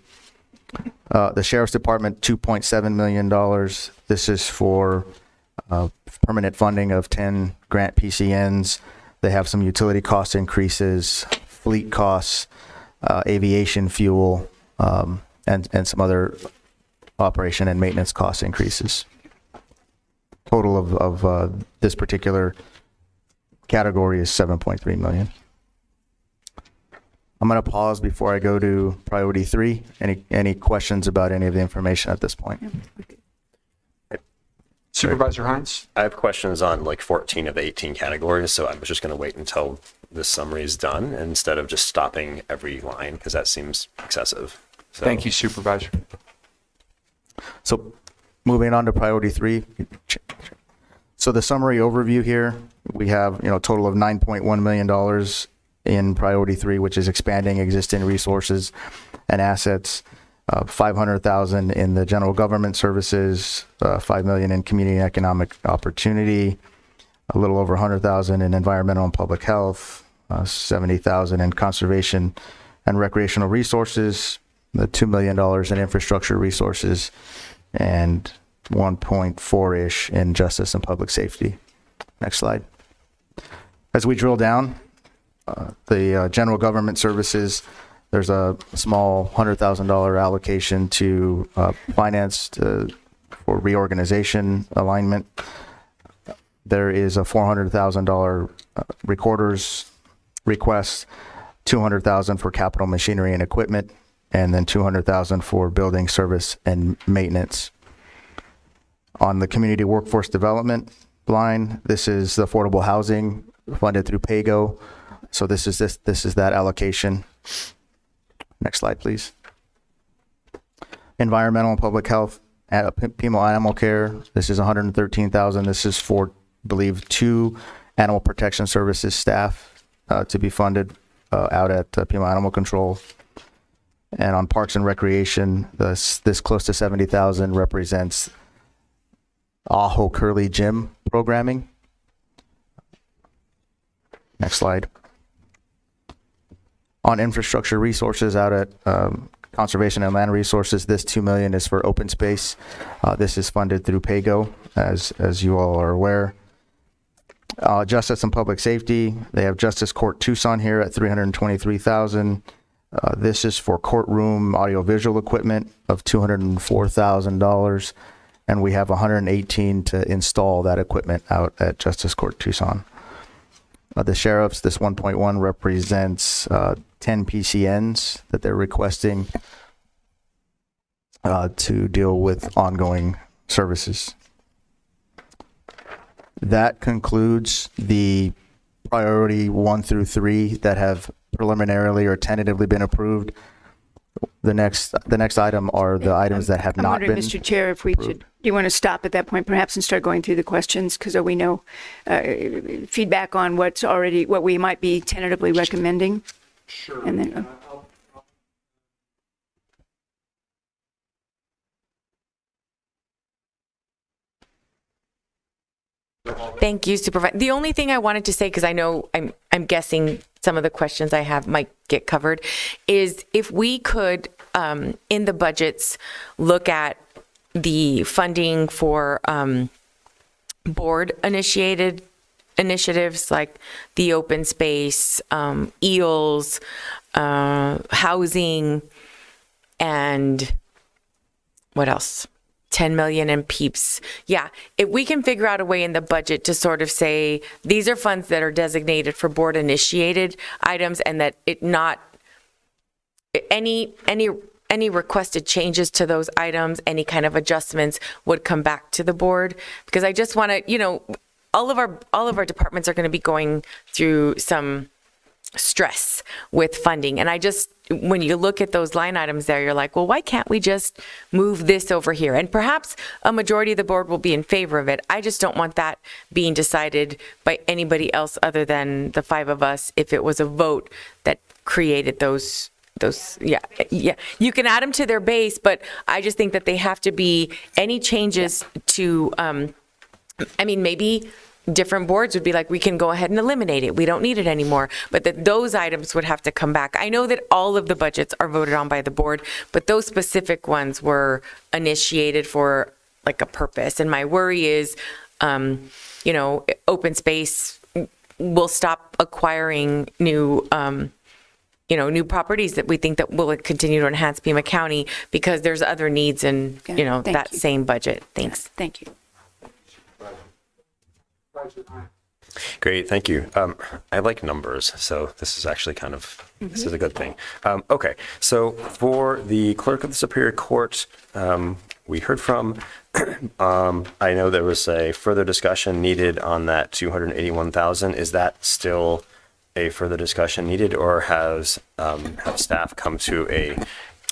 The Sheriff's Department, $2.7 million. This is for permanent funding of 10 grant PCNs. They have some utility cost increases, fleet costs, aviation fuel, and some other operation and maintenance cost increases. Total of this particular category is $7.3 million. I'm going to pause before I go to priority 3. Any questions about any of the information at this point? Supervisor Hines? I have questions on like 14 of the 18 categories, so I was just going to wait until this summary is done instead of just stopping every line because that seems excessive. So. Thank you, Supervisor. So moving on to priority 3. So the summary overview here, we have, a total of $9.1 million in priority 3, which is expanding existing resources and assets. 500,000 in the general government services, 5 million in community and economic opportunity, a little over 100,000 in environmental and public health, 70,000 in conservation and recreational resources, the $2 million in infrastructure resources, and 1.4-ish in justice and public safety. Next slide. As we drill down, the general government services, there's a small $100,000 allocation to finance for reorganization alignment. There is a $400,000 recorder's request, $200,000 for capital machinery and equipment, and then $200,000 for building service and maintenance. On the community workforce development line, this is the affordable housing funded through PAYGO. So this is that allocation. Next slide, please. Environmental and public health, Pima Animal Care. This is $113,000. This is for, I believe, 2 animal protection services staff to be funded out at Pima Animal Control. And on Parks and Recreation, this close to $70,000 represents Aho Curly Gym programming. Next slide. On infrastructure resources out at Conservation and Land Resources, this $2 million is for open space. This is funded through PAYGO, as you all are aware. Justice and Public Safety, they have Justice Court Tucson here at $323,000. This is for courtroom audiovisual equipment of $204,000, and we have $118,000 to install that equipment out at Justice Court Tucson. The sheriffs, this 1.1 represents 10 PCNs that they're requesting to deal with ongoing services. That concludes the priority 1 through 3 that have preliminarily or tentatively been approved. The next item are the items that have not been. Mr. Chair, if we should, do you want to stop at that point perhaps and start going through the questions because we know feedback on what we might be tentatively recommending? Sure. And then. Thank you, Supervisor. The only thing I wanted to say, because I know I'm guessing some of the questions I have might get covered, is if we could, in the budgets, look at the funding for board-initiated initiatives like the open space, EELS, housing, and what else? 10 million in PEEPs. Yeah, if we can figure out a way in the budget to sort of say, these are funds that are designated for board initiated items and that it not, any requested changes to those items, any kind of adjustments would come back to the board. Because I just want to, all of our departments are going to be going through some stress with funding. And when you look at those line items there, you're like, well, why can't we just move this over here? And perhaps a majority of the board will be in favor of it. I just don't want that being decided by anybody else other than the 5 of us if it was a vote that created those. Yeah. You can add them to their base, but I just think that they have to be any changes to, maybe different boards would be like, we can go ahead and eliminate it. We don't need it anymore. But that those items would have to come back. I know that all of the budgets are voted on by the board, but those specific ones were initiated for like a purpose. And my worry is, open space will stop acquiring new properties that we think that will continue to enhance Pima County because there's other needs in, that same budget. Thanks. Thank you. Great, thank you. I like numbers, so this is actually this is a good thing. Okay, so for the clerk of the Superior Court, we heard from, I know there was a further discussion needed on that 281,000. Is that still a further discussion needed, or have staff come to a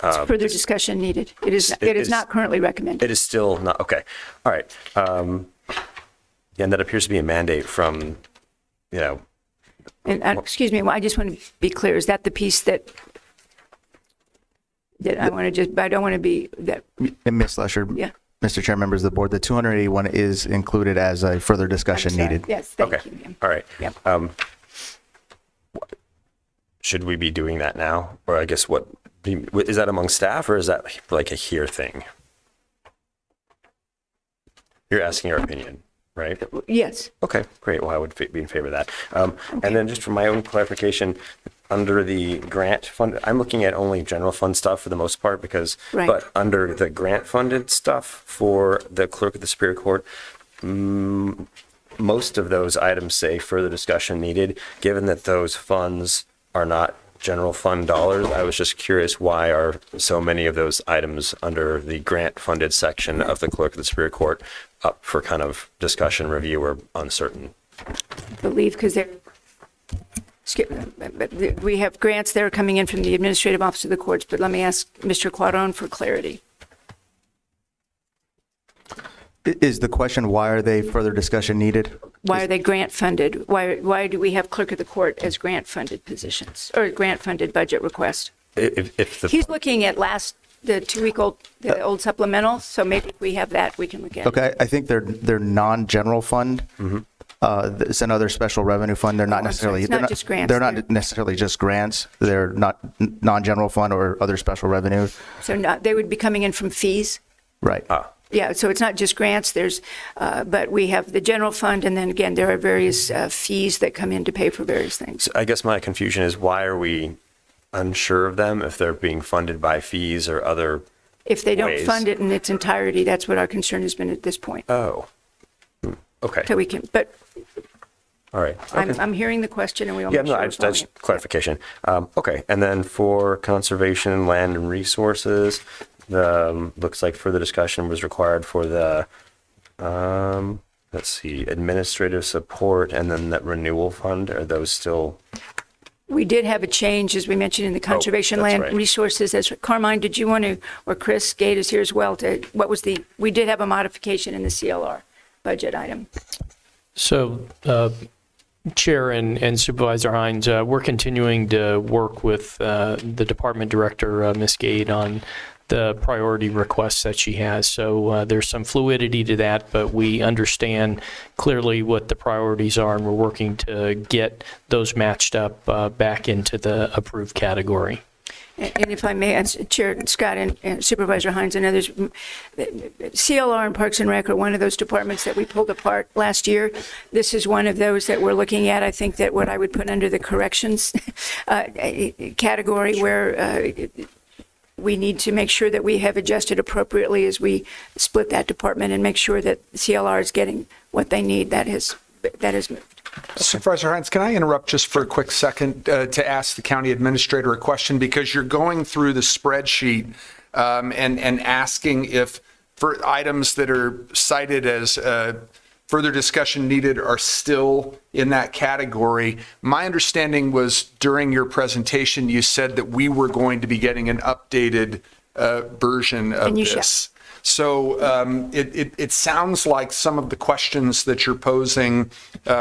Further discussion needed. It is not currently recommended. It is still not, okay. All right. And that appears to be a mandate from, And excuse me, I just want to be clear. Is that the piece that I want to I don't want to be that. Ms. Lesher, Yeah. Mr. Chair, members of the board, the 281 is included as a further discussion needed. Yes, thank you. All right. Yep. Should we be doing that now? Or I guess is that among staff, or is that like a here thing? You're asking our opinion, right? Yes. Okay, great. Well, I would be in favor of that. And then just for my own clarification, under the grant fund, I'm looking at only general fund stuff for the most part but under the grant funded stuff for the clerk of the Superior Court, most of those items say further discussion needed. Given that those funds are not general fund dollars, I was just curious, why are so many of those items under the grant funded section of the clerk of the Superior Court up for kind of discussion, review, or uncertain? I believe because we have grants that are coming in from the Administrative Office of the Courts, but let me ask Mr. Quadron for clarity. Is the question, why are they further discussion needed? Why are they grant funded? Why do we have clerk of the court as grant funded positions or grant funded budget request? He's looking at the 2-week-old, the old supplemental. So maybe if we have that, we can look at it. Okay, I think they're non-general fund. It's another special revenue fund. They're not necessarily. It's not just grants. They're not necessarily just grants. They're not non-general fund or other special revenue. So they would be coming in from fees. Right. Yeah, so it's not just grants, but we have the general fund, and then again, there are various fees that come in to pay for various things. So I guess my confusion is, why are we unsure of them if they're being funded by fees or other If they don't ways? fund it in its entirety, that's what our concern has been at this point. Oh, okay. So we can, but All right. Okay. I'm hearing the question, and we will Yeah, make no, sure I we're just following it. clarification. Okay, and then for conservation, land and resources, looks like further discussion was required for the, let's see, administrative support and then that renewal fund. Are those still? We did have a change, as we mentioned, in the conservation that's land right. resources. Carmine, did you want to, or Chris Gate is here as well, we did have a modification in the CLR budget item. So, Chair and Supervisor Hines, we're continuing to work with the Department Director, Ms. Gade, on the priority requests that she has. So there's some fluidity to that, but we understand clearly what the priorities are, and we're working to get those matched up back into the approved category. And if I may, Chair Scott and Supervisor Hines and others, CLR and Parks and Rec are one of those departments that we pulled apart last year. This is one of those that we're looking at. I think that what I would put under the corrections category, where we need to make sure that we have adjusted appropriately as we split that department and make sure that CLR is getting what they need. That has moved. Supervisor Hines, can I interrupt just for a quick second to ask the county administrator a question? Because you're going through the spreadsheet and asking if for items that are cited as further discussion needed are still in that category. My understanding was during your presentation, you said that we were going to be getting an updated version of this. So it sounds like some of the questions that you're posing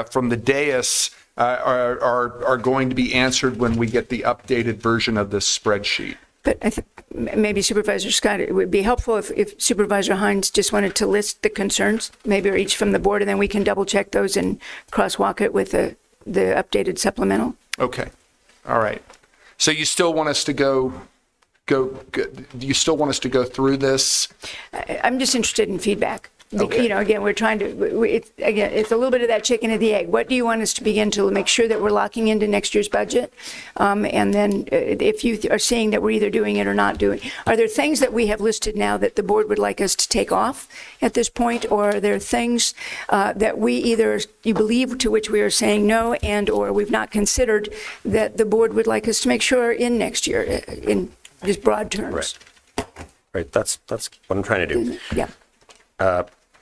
from the dais are going to be answered when we get the updated version of this spreadsheet. But maybe Supervisor Scott, it would be helpful if Supervisor Hines just wanted to list the concerns, maybe or each from the board, and then we can double check those and crosswalk it with the updated supplemental. Okay. All right. So you still want us to go, do you still want us to go through this? I'm just interested in feedback. Okay. You know, again, we're trying to, it's a little bit of that chicken and the egg. What do you want us to begin to make sure that we're locking into next year's budget? And then if you are seeing that we're either doing it or not doing, are there things that we have listed now that the board would like us to take off at this point? Or are there things that we either, you believe to which we are saying no and or we've not considered that the board would like us to make sure in next year in just broad terms? Right. That's what I'm trying to do. Yeah.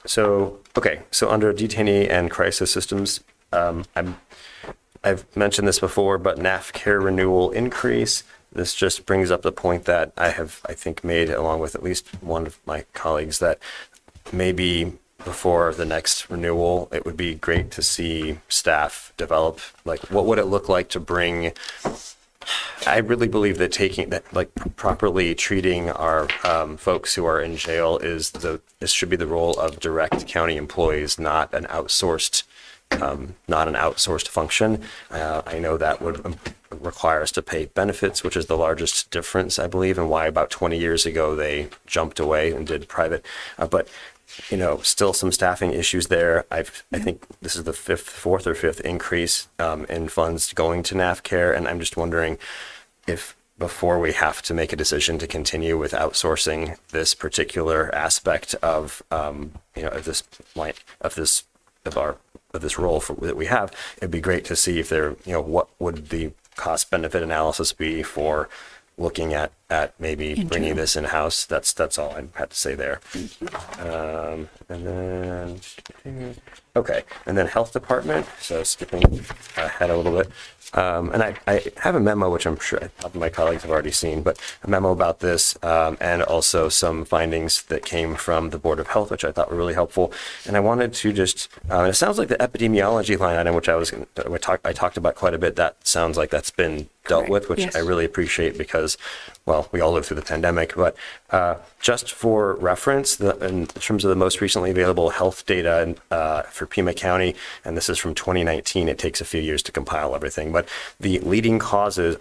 So under detainee and crisis systems, I've mentioned this before, but NAF care renewal increase. This just brings up the point that I think, made along with at least one of my colleagues, that maybe before the next renewal, it would be great to see staff develop, like, what would it look like to bring. I really believe that properly treating our folks who are in jail this should be the role of direct county employees, not an outsourced function. I know that would require us to pay benefits, which is the largest difference, I believe, and why about 20 years ago they jumped away and did private. But still some staffing issues there. I think this is the fourth or fifth increase in funds going to NAF care, and I'm just wondering if before we have to make a decision to continue with outsourcing this particular aspect of this role that we have, it'd be great to see if what would the cost benefit analysis be for looking at maybe bringing this in-house. That's all I had to say there. And then health department. So skipping ahead a little bit. And I have a memo, which I'm sure my colleagues have already seen, but a memo about this, and also some findings that came from the Board of Health, which I thought were really helpful. And I wanted to just, it sounds like the epidemiology line item, which I talked about quite a bit, that sounds like that's been dealt with, which I really appreciate because, well, we all lived through the pandemic. But just for reference, in terms of the most recently available health data for Pima County, and this is from 2019, it takes a few years to compile everything, but the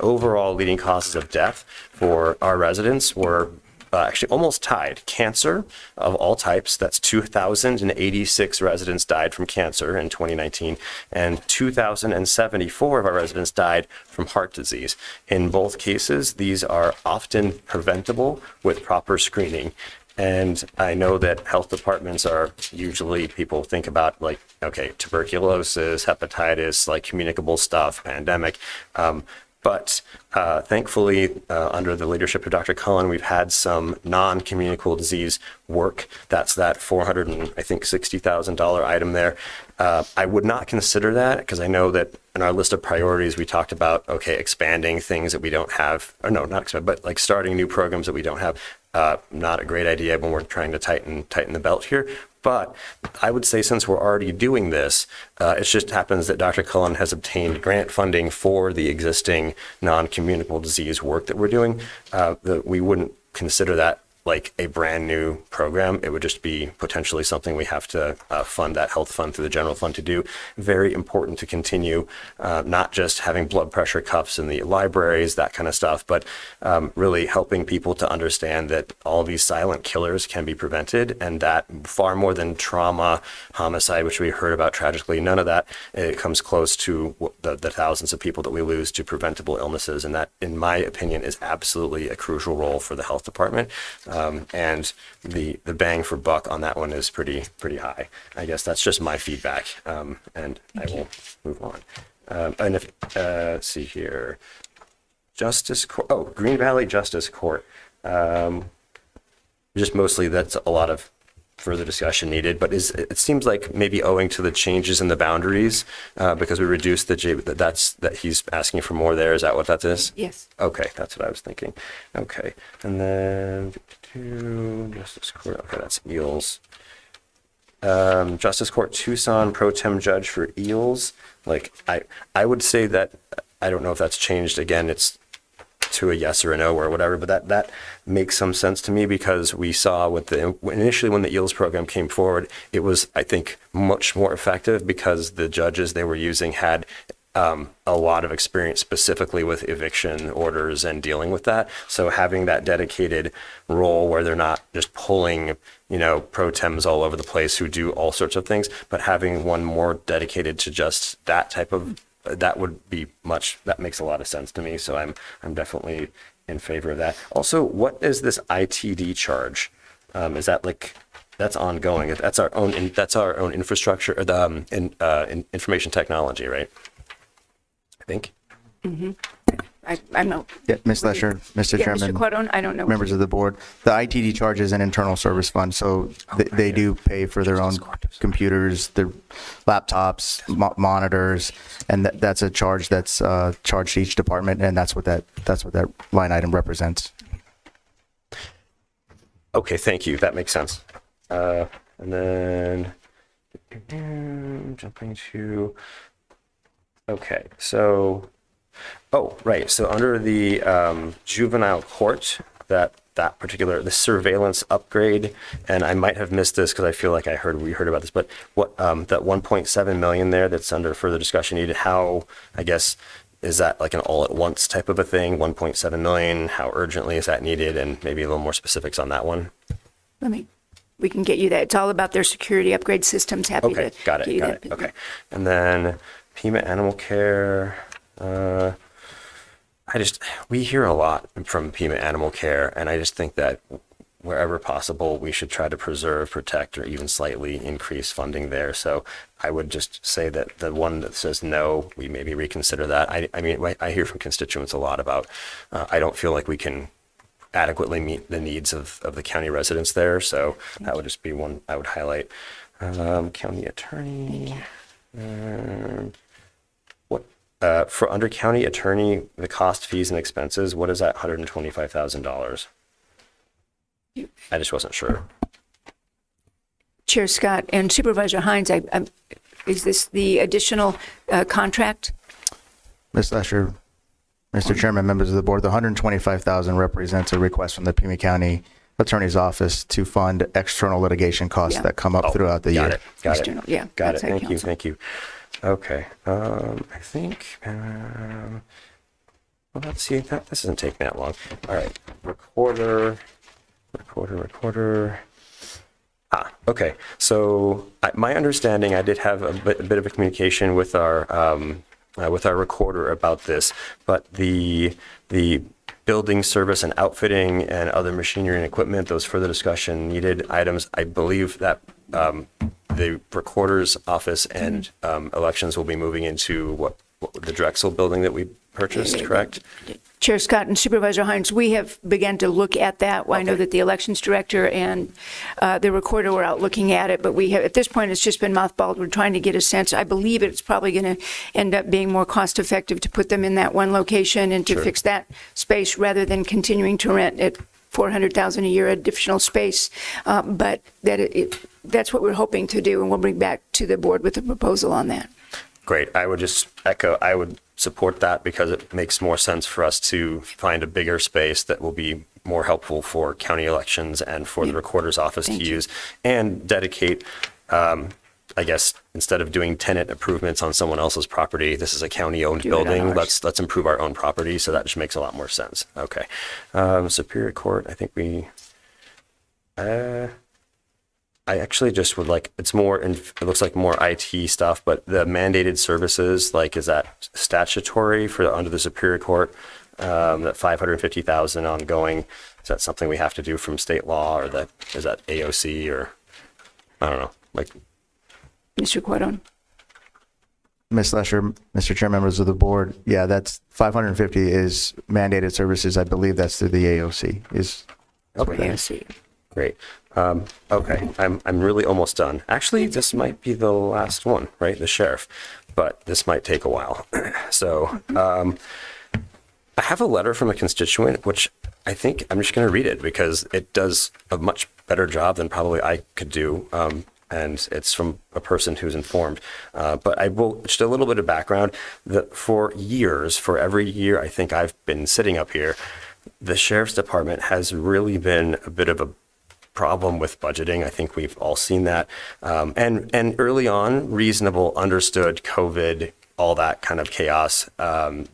overall leading causes of death for our residents were actually almost tied. Cancer of all types, that's 2,086 residents died from cancer in 2019, and 2,074 of our residents died from heart disease. In both cases, these are often preventable with proper screening. And I know that health departments are usually, people think about tuberculosis, hepatitis, like communicable stuff, pandemic. But thankfully, under the leadership of Dr. Cullen, we've had some non-communicable disease work. That's that $460,000 item there. I would not consider that because I know that in our list of priorities, we talked about, expanding things that we don't have, or no, not expand, but like starting new programs that we don't have. Not a great idea when we're trying to tighten the belt here. But I would say since we're already doing this, it just happens that Dr. Cullen has obtained grant funding for the existing non-communicable disease work that we're doing. We wouldn't consider that like a brand new program. It would just be potentially something we have to fund that health fund through the general fund to do. Very important to continue, not just having blood pressure cuffs in the libraries, that kind of stuff, but really helping people to understand that all these silent killers can be prevented, and that far more than trauma, homicide, which we heard about tragically, none of that, it comes close to the thousands of people that we lose to preventable illnesses. And that, in my opinion, is absolutely a crucial role for the health department. And the bang for buck on that one is pretty high. I guess that's just my feedback, and I will move on. And let's see here, Justice Court. Green Valley Justice Court. Just mostly that's a lot of further discussion needed, but it seems like maybe owing to the changes in the boundaries, because we reduced that he's asking for more there. Is that what that is? Yes. Okay, that's what I was thinking. Okay, and then Justice Court. Okay, that's Eels. Justice Court Tucson Pro Tem Judge for Eels. Like I would say that I don't know if that's changed. Again, it's to a yes or a no or whatever, but that makes some sense to me because we saw with initially when the EELS program came forward, it was, I think, much more effective because the judges they were using had a lot of experience specifically with eviction orders and dealing with that. So having that dedicated role where they're not just pulling, pro tems all over the place who do all sorts of things, but having one more dedicated to just that type of, that makes a lot of sense to me. So I'm definitely in favor of that. Also, what is this ITD charge? Is that that's ongoing? That's our own infrastructure, or the information technology, right? I think. Mm-hmm. I'm not. Yeah, Ms. Lesher, Mr. Chairman. Mr. Quadone, I don't know. Members of the board, the ITD charge is an internal service fund, so they do pay for their own computers, their laptops, monitors, and that's a charge that's charged to each department, and that's what that line item represents. Okay, thank you. That makes sense. And then jumping to. Okay, so, right. So under the juvenile court, the surveillance upgrade, and I might have missed this because I feel like we heard about this, but what that 1.7 million there that's under further discussion needed, how, I guess, is that like an all at once type of a thing, 1.7 million, how urgently is that needed, and maybe a little more specifics on that one? We can get you that. It's all about their security upgrade systems. Happy to got it. Okay. And then Pima Animal Care, we hear a lot from Pima Animal Care, and I just think that wherever possible, we should try to preserve, protect, or even slightly increase funding there. So I would just say that the one that says no, we maybe reconsider that. I hear from constituents a lot about, I don't feel like we can adequately meet the needs of the county residents there. So that would just be one I would highlight. County attorney. For under county attorney, the cost, fees, and expenses, what is that $125,000? I just wasn't sure. Chair Scott and Supervisor Hines, is this the additional contract? Ms. Lesher, Mr. Chairman, members of the board, the $125,000 represents a request from the Pima County Attorney's Office to fund external litigation costs that come up throughout the year. Got it. Thank you. Okay. I think. Well, let's see. This doesn't take that long. All right. Recorder. Okay. So my understanding, I did have a bit of a communication with our recorder about this, but the building service and outfitting and other machinery and equipment, those further discussion needed items, I believe that the recorder's office and elections will be moving into the Drexel building that we purchased, correct? Chair Scott and Supervisor Hines, we have begun to look at that. I know that the elections director and the recorder were out looking at it, but we have, at this point, it's just been mothballed. We're trying to get a sense. I believe it's probably going to end up being more cost effective to put them in that one location and to fix that space rather than continuing to rent at $400,000 a year additional space. But that's what we're hoping to do, and we'll bring back to the board with a proposal on that. Great. I would just echo, I would support that because it makes more sense for us to find a bigger space that will be more helpful for county elections and for the recorder's office to use, and dedicate, I guess, instead of doing tenant improvements on someone else's property, this is a county-owned building. Let's improve our own property. So that just makes a lot more sense. Okay. Superior Court, I think I actually just would like, it looks like more IT stuff, but the mandated services, is that statutory under the Superior Court, that $550,000 ongoing? Is that something we have to do from state law, or is that AOC, or I don't know, Mr. Quadone. Ms. Lesher, Mr. Chair, members of the board, yeah, that's 550 is mandated services. I believe that's through the AOC. AOC. Great. Okay, I'm really almost done. Actually, this might be the last one, right? The sheriff, but this might take a while. So I have a letter from a constituent, which I think I'm just going to read it because it does a much better job than probably I could do. and it's from a person who's informed. But I will, just a little bit of background, that for years, for every year I think I've been sitting up here, the Sheriff's Department has really been a bit of a problem with budgeting. I think we've all seen that. And early on, reasonable, understood, COVID, all that kind of chaos,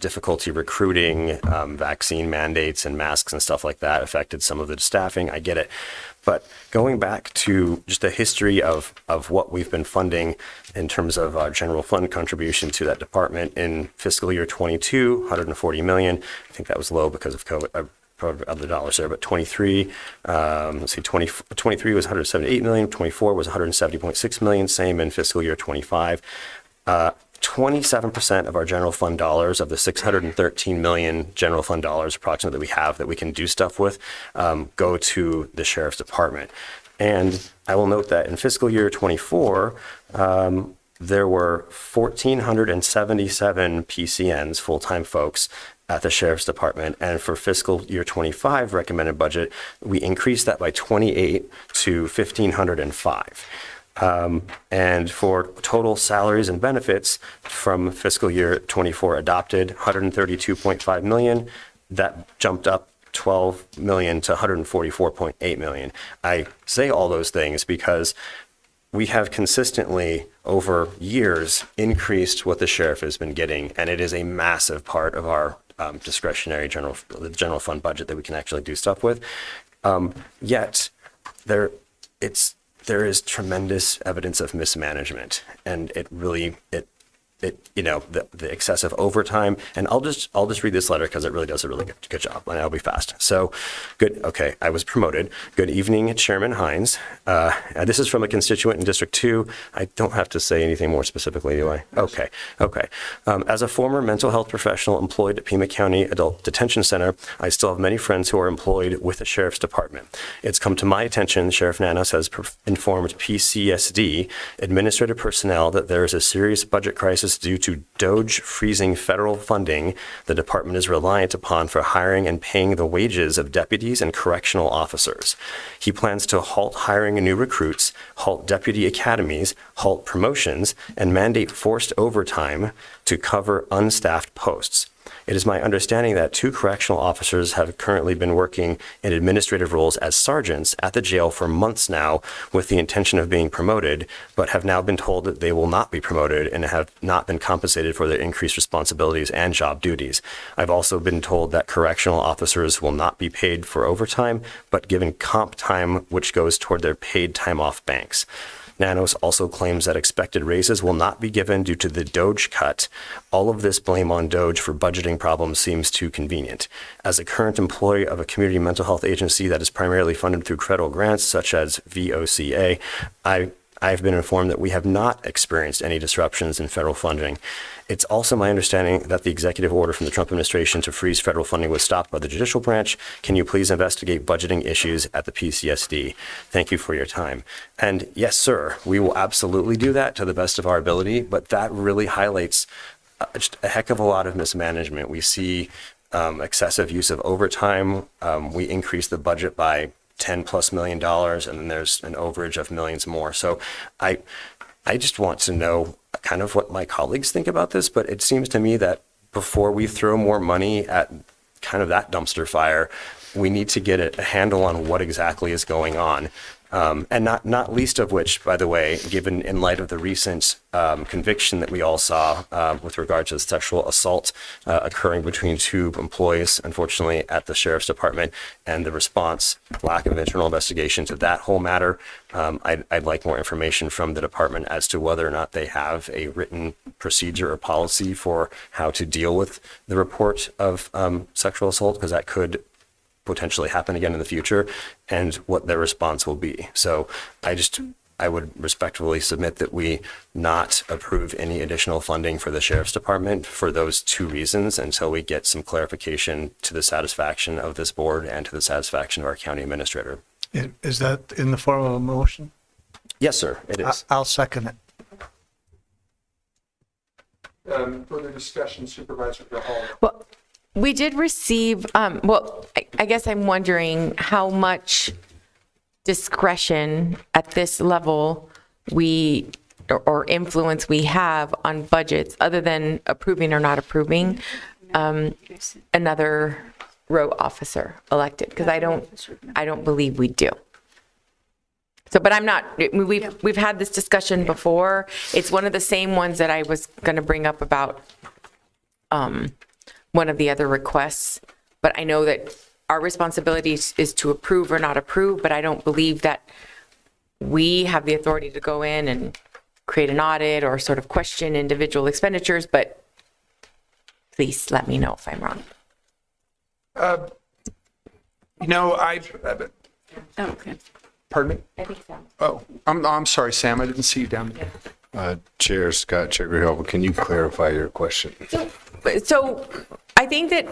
difficulty recruiting, vaccine mandates and masks and stuff like that affected some of the staffing. I get it. But going back to just the history of what we've been funding in terms of our general fund contribution to that department in fiscal year 22, 140 million. I think that was low because of COVID. Other dollars there, but 23, let's see, 23 was 178 million, 24 was 170.6 million, same in fiscal year 25. 27% of our general fund dollars, of the 613 million general fund dollars approximately that we have that we can do stuff with, go to the Sheriff's Department. And I will note that in fiscal year 24, there were 1,477 PCNs, full-time folks, at the Sheriff's Department. And for fiscal year 25 recommended budget, we increased that by 28 to 1,505. And for total salaries and benefits from fiscal year 24 adopted, 132.5 million, that jumped up 12 million to 144.8 million. I say all those things because we have consistently over years increased what the sheriff has been getting, and it is a massive part of our discretionary general fund budget that we can actually do stuff with. Yet there is tremendous evidence of mismanagement, and it the excessive overtime. And I'll just read this letter because it really does a really good job, and I'll be fast. So good. Okay. I was promoted. Good evening, Chairman Hines. This is from a constituent in District 2. I don't have to say anything more specifically, do I? Okay. As a former mental health professional employed at Pima County Adult Detention Center, I still have many friends who are employed with the Sheriff's Department. It's come to my attention, Sheriff Nanos has informed PCSD administrative personnel that there is a serious budget crisis due to DOGE freezing federal funding the department is reliant upon for hiring and paying the wages of deputies and correctional officers. He plans to halt hiring new recruits, halt deputy academies, halt promotions, and mandate forced overtime to cover unstaffed posts. It is my understanding that 2 correctional officers have currently been working in administrative roles as sergeants at the jail for months now with the intention of being promoted, but have now been told that they will not be promoted and have not been compensated for their increased responsibilities and job duties. I've also been told that correctional officers will not be paid for overtime, but given comp time, which goes toward their paid time off banks. Nanos also claims that expected raises will not be given due to the DOGE cut. All of this blame on DOGE for budgeting problems seems too convenient. As a current employee of a community mental health agency that is primarily funded through federal grants such as VOCA, I've been informed that we have not experienced any disruptions in federal funding. It's also my understanding that the executive order from the Trump administration to freeze federal funding was stopped by the judicial branch. Can you please investigate budgeting issues at the PCSD? Thank you for your time. And yes, sir, we will absolutely do that to the best of our ability, but that really highlights just a heck of a lot of mismanagement. We see excessive use of overtime. We increase the budget by $10+ million, and then there's an overage of millions more. So I just want to know kind of what my colleagues think about this, but it seems to me that before we throw more money at kind of that dumpster fire, we need to get a handle on what exactly is going on. And not least of which, by the way, given in light of the recent conviction that we all saw with regard to the sexual assault occurring between 2 employees, unfortunately, at the Sheriff's Department, and the response, lack of internal investigation to that whole matter, I'd like more information from the department as to whether or not they have a written procedure or policy for how to deal with the report of sexual assault, because that could potentially happen again in the future, and what their response will be. So I would respectfully submit that we not approve any additional funding for the Sheriff's Department for those 2 reasons until we get some clarification to the satisfaction of this board and to the satisfaction of our county administrator. Is that in the form of a motion? Yes, sir, it is. I'll second it. Further discussion, Supervisor Hall. Well, we did receive, I guess I'm wondering how much discretion at this level or influence we have on budgets other than approving or not approving another row officer elected, because I don't believe we do. So, but I'm not, we've had this discussion before. It's one of the same ones that I was going to bring up about one of the other requests, but I know that our responsibility is to approve or not approve, but I don't believe that we have the authority to go in and create an audit or sort of question individual expenditures, but please let me know if I'm wrong. Okay. Pardon me? I think so. Oh, I'm sorry, Sam. I didn't see you down there. Chair Scott, Chair Grijalva, can you clarify your question? So I think that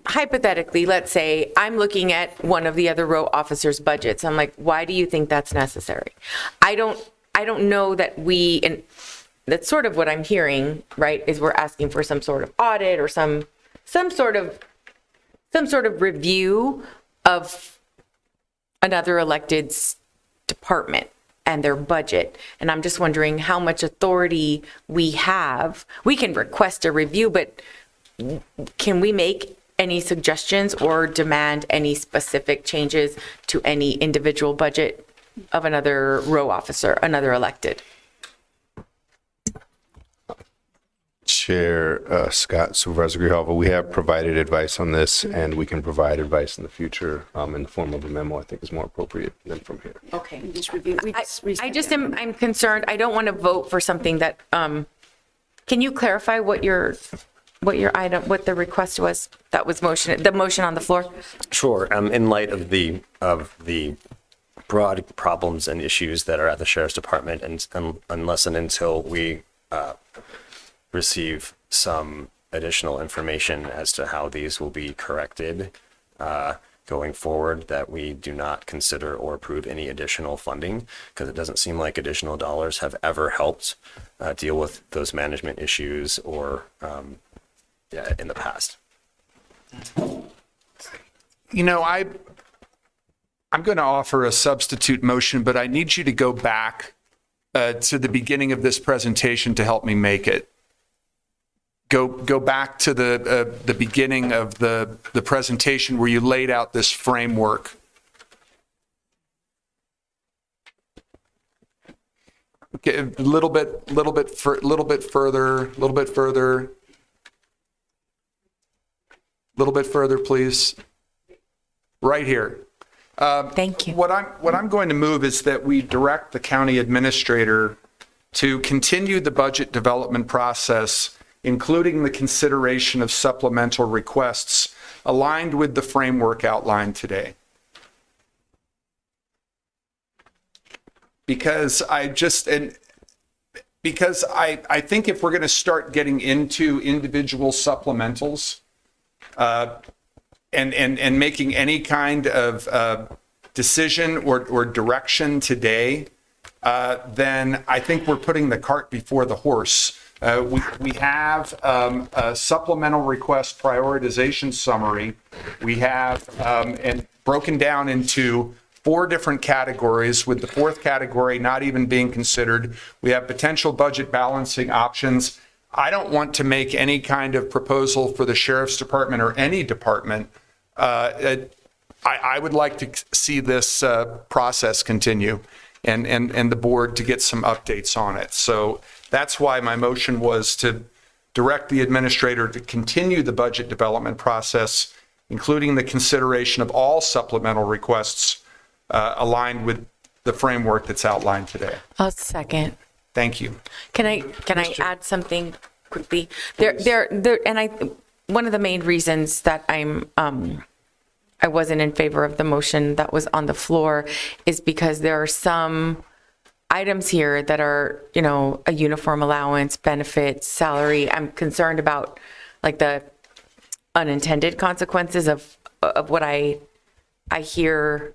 hypothetically, let's say I'm looking at one of the other row officers' budgets. I'm like, why do you think that's necessary? I don't know that and that's sort of what I'm hearing, right? Is we're asking for some sort of audit or some sort of review of another elected's department and their budget. And I'm just wondering how much authority we have. We can request a review, but can we make any suggestions or demand any specific changes to any individual budget of another row officer, another elected? Chair Scott, Supervisor Grijalva, we have provided advice on this, and we can provide advice in the future in the form of a memo. I think is more appropriate than from here. Okay. I'm concerned. I don't want to vote for something that, can you clarify what the request was that was the motion on the floor? Sure. In light of the broad problems and issues that are at the Sheriff's Department, and unless and until we receive some additional information as to how these will be corrected going forward, that we do not consider or approve any additional funding, because it doesn't seem like additional dollars have ever helped deal with those management issues or in the past. I'm going to offer a substitute motion, but I need you to go back to the beginning of this presentation to help me make it. Go back to the beginning of the presentation where you laid out this framework. Okay, a little bit further, please. Right here. Thank you. What I'm going to move is that we direct the county administrator to continue the budget development process, including the consideration of supplemental requests aligned with the framework outlined today. Because I think if we're going to start getting into individual supplementals and making any kind of decision or direction today, then I think we're putting the cart before the horse. We have a supplemental request prioritization summary. We have and broken down into 4 different categories, with the 4th category not even being considered. We have potential budget balancing options. I don't want to make any kind of proposal for the Sheriff's Department or any department. I would like to see this process continue and the board to get some updates on it. So that's why my motion was to direct the administrator to continue the budget development process, including the consideration of all supplemental requests aligned with the framework that's outlined today. I'll second. Thank you. Can I add something quickly? One of the main reasons that I wasn't in favor of the motion that was on the floor is because there are some items here that are, a uniform allowance, benefits, salary. I'm concerned about like the unintended consequences of what I hear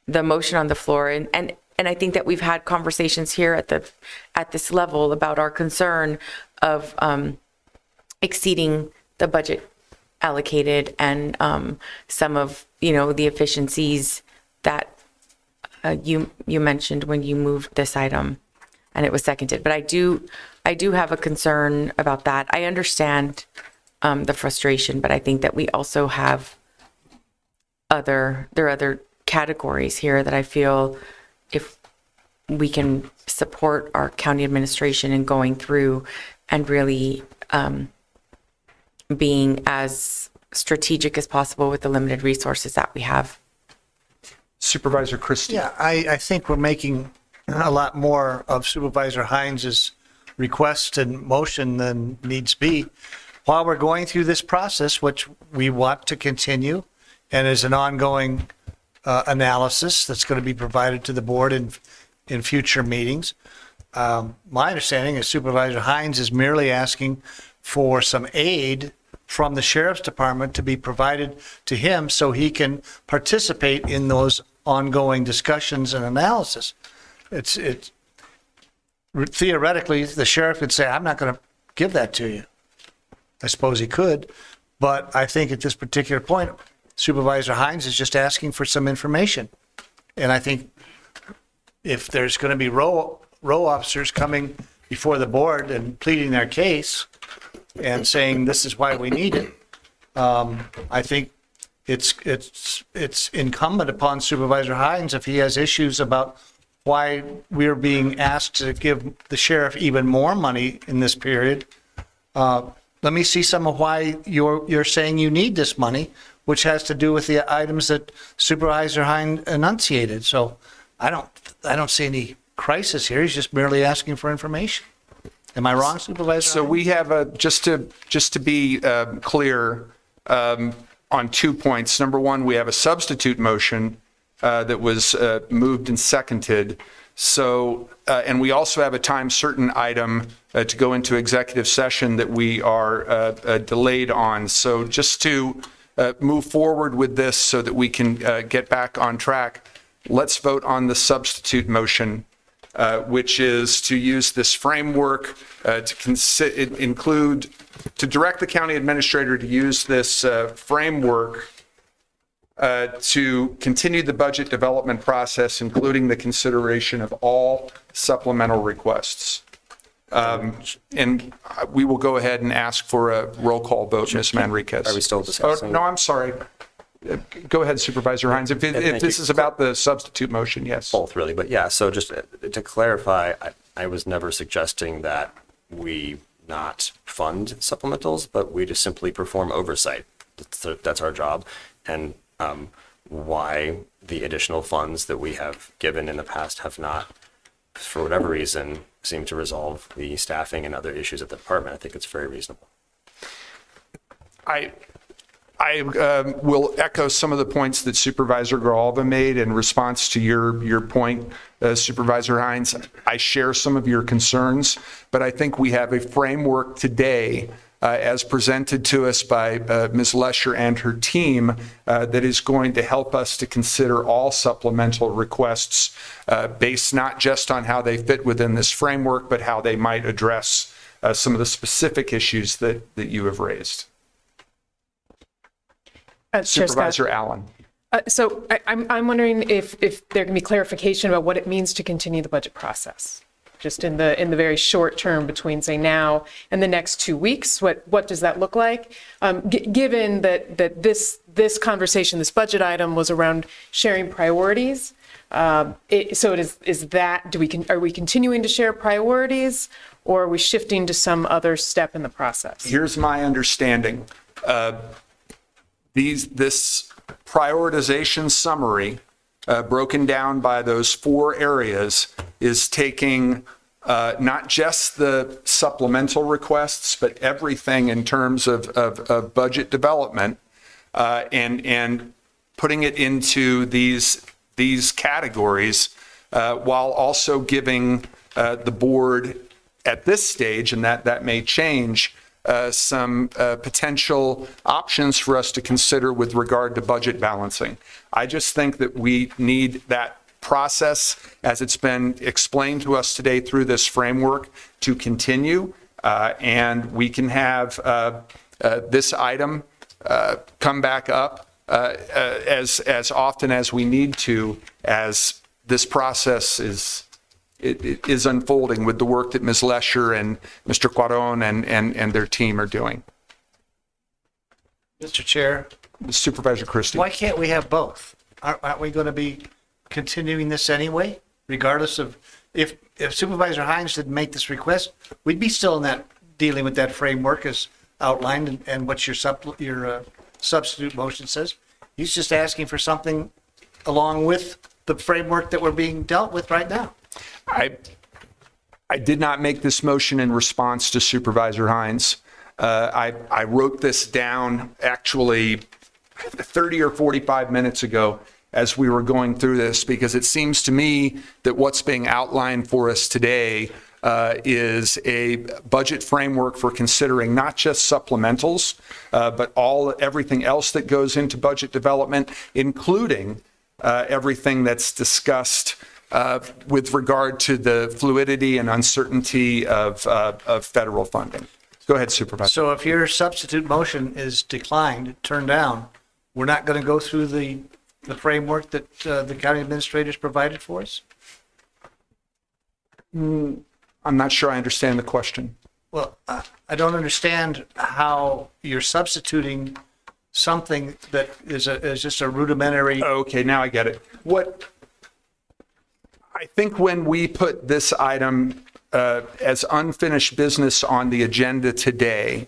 the motion on the floor. And I think that we've had conversations here at this level about our concern of exceeding the budget allocated and some of, the efficiencies that you mentioned when you moved this item, and it was seconded. But I do have a concern about that. I understand the frustration, but I think that we also have there are other categories here that I feel if we can support our county administration in going through and really being as strategic as possible with the limited resources that we have. Supervisor Christie. Yeah, I think we're making a lot more of Supervisor Hines' request and motion than needs be. While we're going through this process, which we want to continue, and is an ongoing analysis that's going to be provided to the board in future meetings. My understanding is Supervisor Hines is merely asking for some aid from the Sheriff's Department to be provided to him so he can participate in those ongoing discussions and analysis. It's theoretically, the sheriff could say, I'm not going to give that to you. I suppose he could, but I think at this particular point, Supervisor Hines is just asking for some information. And I think if there's going to be row officers coming before the board and pleading their case and saying this is why we need it, I think it's incumbent upon Supervisor Hines, if he has issues about why we're being asked to give the sheriff even more money in this period. Let me see some of why you're saying you need this money, which has to do with the items that Supervisor Hines enunciated. So I don't see any crisis here. He's just merely asking for information. Am I wrong, Supervisor? So we have just to be clear on 2 points. Number one, we have a substitute motion that was moved and seconded. So, and we also have a time certain item to go into executive session that we are delayed on. So just to move forward with this so that we can get back on track, let's vote on the substitute motion, which is to use this framework to direct the county administrator to use this framework to continue the budget development process, including the consideration of all supplemental requests. And we will go ahead and ask for a roll call vote, Ms. Manriquez. Are we still discussing? Oh, no, I'm sorry. Go ahead, Supervisor Hines. If this is about the substitute motion, yes. Both, really. But yeah, so just to clarify, I was never suggesting that we not fund supplementals, but we just simply perform oversight. That's our job. And why the additional funds that we have given in the past have not, for whatever reason, seemed to resolve the staffing and other issues at the department. I think it's very reasonable. I will echo some of the points that Supervisor Grijalva made in response to your point, Supervisor Hines. I share some of your concerns, but I think we have a framework today as presented to us by Ms. Lesher and her team that is going to help us to consider all supplemental requests based not just on how they fit within this framework, but how they might address some of the specific issues that you have raised. Supervisor Allen. So I'm wondering if there can be clarification about what it means to continue the budget process, just in the very short term between, say, now and the next 2 weeks. What does that look like? Given that this conversation, this budget item, was around sharing priorities. Are we continuing to share priorities, or are we shifting to some other step in the process? Here's my understanding. This prioritization summary, broken down by those 4 areas, is taking not just the supplemental requests, but everything in terms of budget development, and putting it into these categories, while also giving the board at this stage, and that may change, some potential options for us to consider with regard to budget balancing. I just think that we need that process, as it's been explained to us today through this framework, to continue, and we can have this item come back up as often as we need to, as this process is unfolding with the work that Ms. Lesher and Mr. Cuaron and their team are doing. Mr. Chair, Supervisor Christie. why can't we have both? Aren't we going to be continuing this anyway, regardless of, if Supervisor Hines didn't make this request, we'd be still in that, dealing with that framework as outlined and what your substitute motion says. He's just asking for something along with the framework that we're being dealt with right now. I did not make this motion in response to Supervisor Hines. I wrote this down actually 30 or 45 minutes ago as we were going through this, because it seems to me that what's being outlined for us today is a budget framework for considering not just supplementals, but everything else that goes into budget development, including everything that's discussed with regard to the fluidity and uncertainty of federal funding. Go ahead, Supervisor. So if your substitute motion is declined, turned down, we're not going to go through the framework that the county administrators provided for us? I'm not sure I understand the question. Well, I don't understand how you're substituting something that is just a rudimentary. Okay, now I get it. I think when we put this item as unfinished business on the agenda today,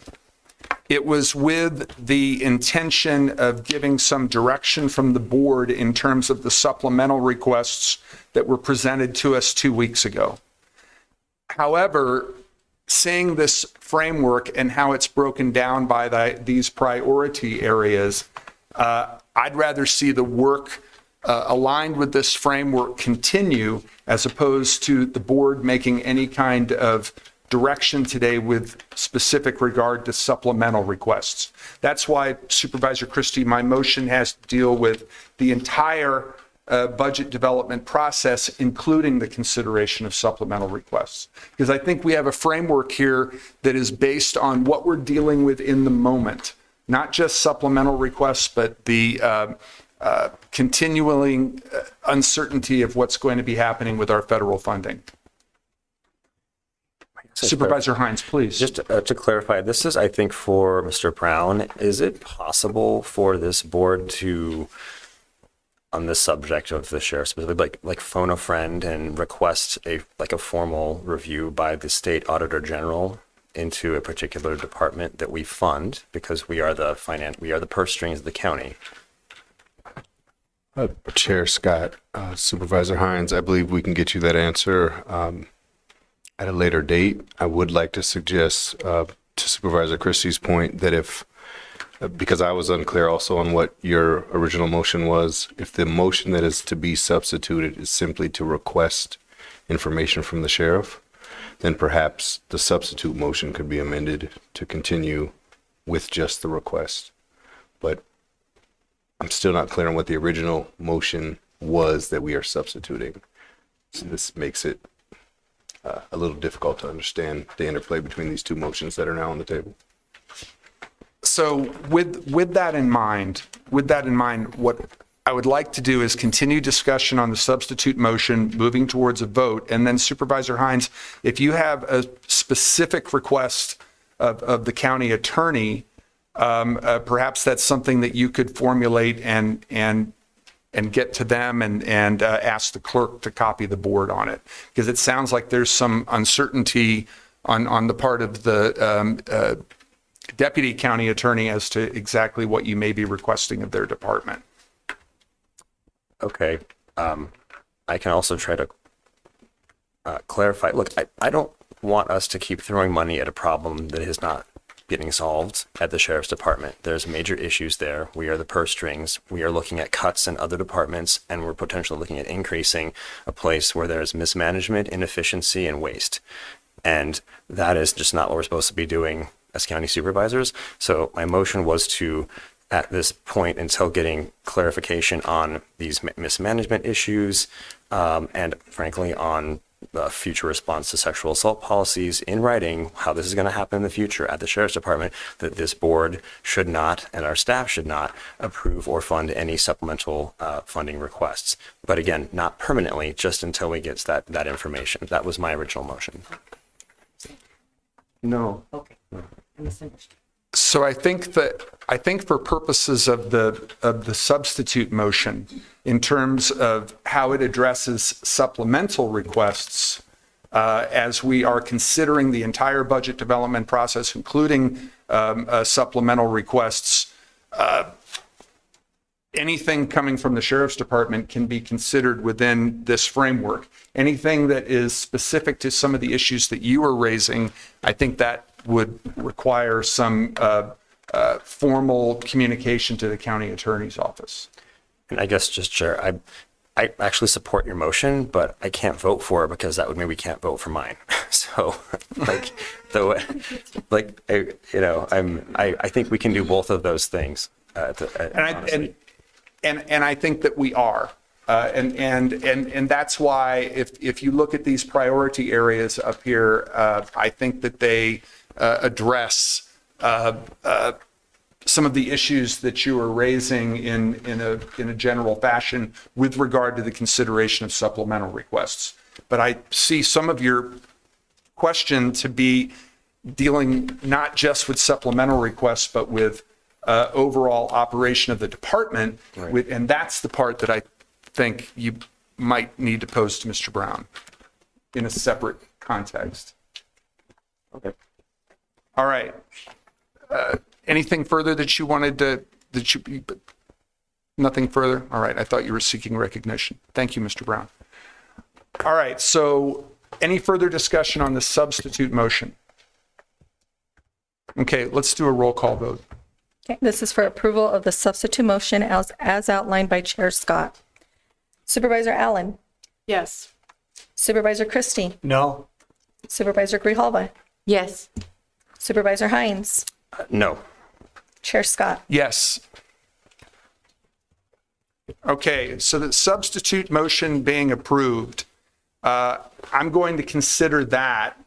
it was with the intention of giving some direction from the board in terms of the supplemental requests that were presented to us 2 weeks ago. However, seeing this framework and how it's broken down by these priority areas, I'd rather see the work aligned with this framework continue, as opposed to the board making any kind of direction today with specific regard to supplemental requests. That's why, Supervisor Christie, my motion has to deal with the entire budget development process, including the consideration of supplemental requests. Because I think we have a framework here that is based on what we're dealing with in the moment, not just supplemental requests, but the continuing uncertainty of what's going to be happening with our federal funding. Supervisor Hines, please. Just to clarify, this is, I think, for Mr. Brown. Is it possible for this board to, on this subject of the sheriff specifically, like phone a friend and request a formal review by the state auditor general into a particular department that we fund, because we are the purse strings of the county? Chair Scott, Supervisor Hines, I believe we can get you that answer at a later date. I would like to suggest, to Supervisor Christie's point, that because I was unclear also on what your original motion was, if the motion that is to be substituted is simply to request information from the sheriff, then perhaps the substitute motion could be amended to continue with just the request. But I'm still not clear on what the original motion was that we are substituting. So this makes it a little difficult to understand the interplay between these two motions that are now on the table. So with that in mind, what I would like to do is continue discussion on the substitute motion, moving towards a vote. And then Supervisor Hines, if you have a specific request of the county attorney, perhaps that's something that you could formulate and get to them and ask the clerk to copy the board on it. Because it sounds like there's some uncertainty on the part of the deputy county attorney as to exactly what you may be requesting of their department. Okay. I can also try to clarify. Look, I don't want us to keep throwing money at a problem that is not getting solved at the sheriff's department. There's major issues there. We are the purse strings. We are looking at cuts in other departments, and we're potentially looking at increasing a place where there's mismanagement, inefficiency, and waste. And that is just not what we're supposed to be doing as county supervisors. So my motion was to, at this point, until getting clarification on these mismanagement issues, and frankly on future response to sexual assault policies in writing, how this is going to happen in the future at the Sheriff's Department, that this board should not, and our staff should not, approve or fund any supplemental funding requests. But again, not permanently, just until we get that information. That was my original motion. No. Okay. I'm finished. So I think for purposes of the substitute motion, in terms of how it addresses supplemental requests, as we are considering the entire budget development process, including supplemental requests, anything coming from the Sheriff's Department can be considered within this framework. Anything that is specific to some of the issues that you are raising, I think that would require some formal communication to the county attorney's office. And I guess just, Chair, I actually support your motion, but I can't vote for it because that would mean we can't vote for mine. So, I think we can do both of those things. And I think that we are. And that's why if you look at these priority areas up here, I think that they address some of the issues that you are raising in a general fashion with regard to the consideration of supplemental requests. But I see some of your question to be dealing not just with supplemental requests, but with overall operation of the department. Right. And that's the part that I think you might need to pose to Mr. Brown in a separate context. Okay. All right. Anything further that you wanted to, nothing further? All right. I thought you were seeking recognition. Thank you, Mr. Brown. All right. So any further discussion on the substitute motion? Okay. Let's do a roll call vote. Okay, this is for approval of the substitute motion as outlined by Chair Scott. Supervisor Allen? Yes. Supervisor Christie? No. Supervisor Grijalva? Yes. Supervisor Hines? No. Chair Scott? Yes. Okay, so the substitute motion being approved, I'm going to consider that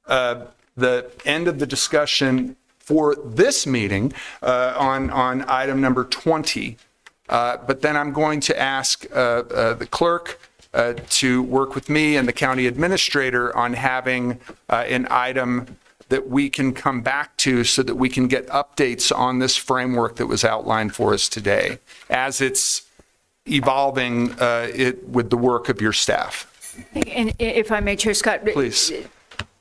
the end of the discussion for this meeting on item number 20. But then I'm going to ask the clerk to work with me and the county administrator on having an item that we can come back to so that we can get updates on this framework that was outlined for us today as it's evolving with the work of your staff. And if I may, Chair Scott. Please.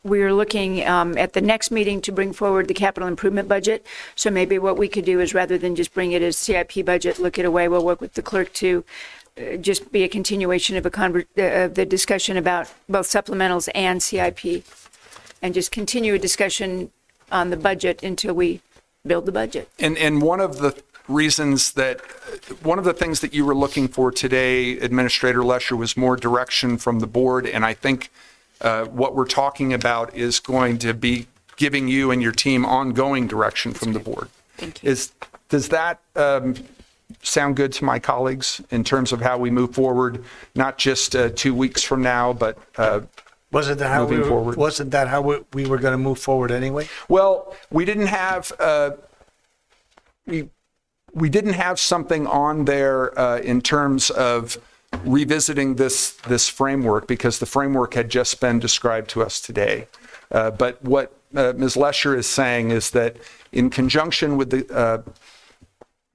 We're looking at the next meeting to bring forward the capital improvement budget. So maybe what we could do is rather than just bring it as CIP budget, look at a way, we'll work with the clerk to just be a continuation of the discussion about both supplementals and CIP, and just continue a discussion on the budget until we build the budget. And one of the things that you were looking for today, Administrator Lesher, was more direction from the board. And I think what we're talking about is going to be giving you and your team ongoing direction from the board. Thank you. Does that sound good to my colleagues in terms of how we move forward, not just 2 weeks from now, but Wasn't that how moving forward? Wasn't that how we were going to move forward anyway? Well, we didn't have we didn't have something on there in terms of revisiting this framework because the framework had just been described to us today. But what Ms. Lesher is saying is that in conjunction with the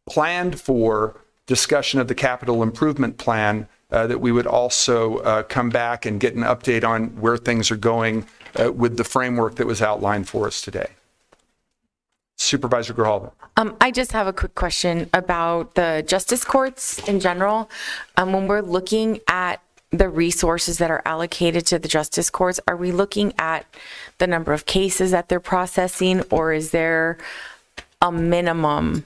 planned for discussion of the capital improvement plan, that we would also come back and get an update on where things are going with the framework that was outlined for us today. Supervisor Grijalva. I just have a quick question about the justice courts in general. When we're looking at the resources that are allocated to the justice courts, are we looking at the number of cases that they're processing, or is there a minimum?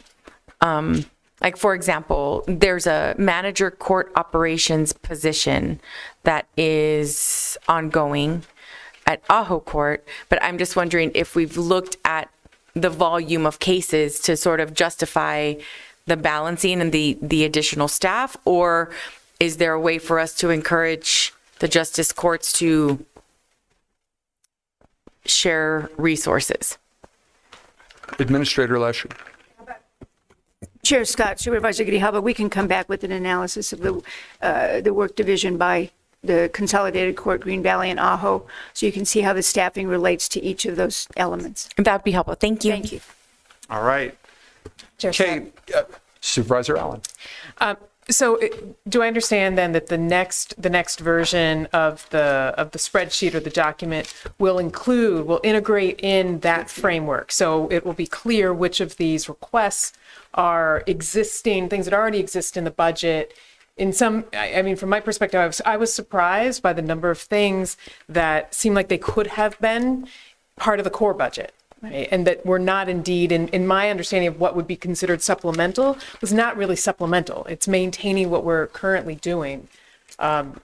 Like, for example, there's a manager court operations position that is ongoing at Ajo Court, but I'm just wondering if we've looked at the volume of cases to sort of justify the balancing and the additional staff, or is there a way for us to encourage the justice courts to share resources. Administrator Lesher. Chair Scott, Supervisor Gidi, how about we can come back with an analysis of the work division by the Consolidated Court, Green Valley, and Ajo, so you can see how the staffing relates to each of those elements. That would be helpful. Thank you. Thank you. All right. Chair Okay, Supervisor Allen. So do I understand then that the next version of the spreadsheet or the document will integrate in that framework? So it will be clear which of these requests are existing, things that already exist in the budget. I mean, from my perspective, I was surprised by the number of things that seemed like they could have been part of the core budget. Right? And that were not indeed, in my understanding of what would be considered supplemental, was not really supplemental. It's maintaining what we're currently doing.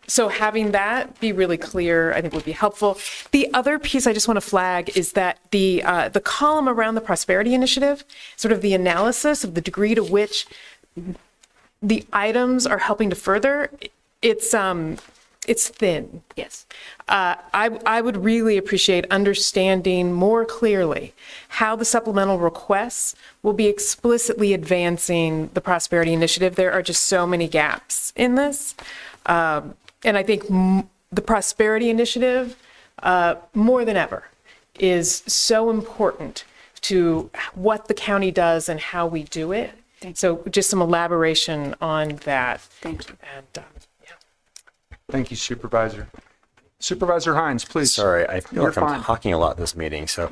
So having that be really clear, I think would be helpful. The other piece I just want to flag is that the column around the Prosperity Initiative, sort of the analysis of the degree to which the items are helping to further, it's thin. Yes. I would really appreciate understanding more clearly how the supplemental requests will be explicitly advancing the Prosperity Initiative. There are just so many gaps in this. And I think the Prosperity Initiative, more than ever, is so important to what the county does and how we do it. So just some elaboration on that. Thank you. And, Thank you, Supervisor. Supervisor Hines, please. Sorry, I feel You're like I'm fine. talking a lot this meeting. So,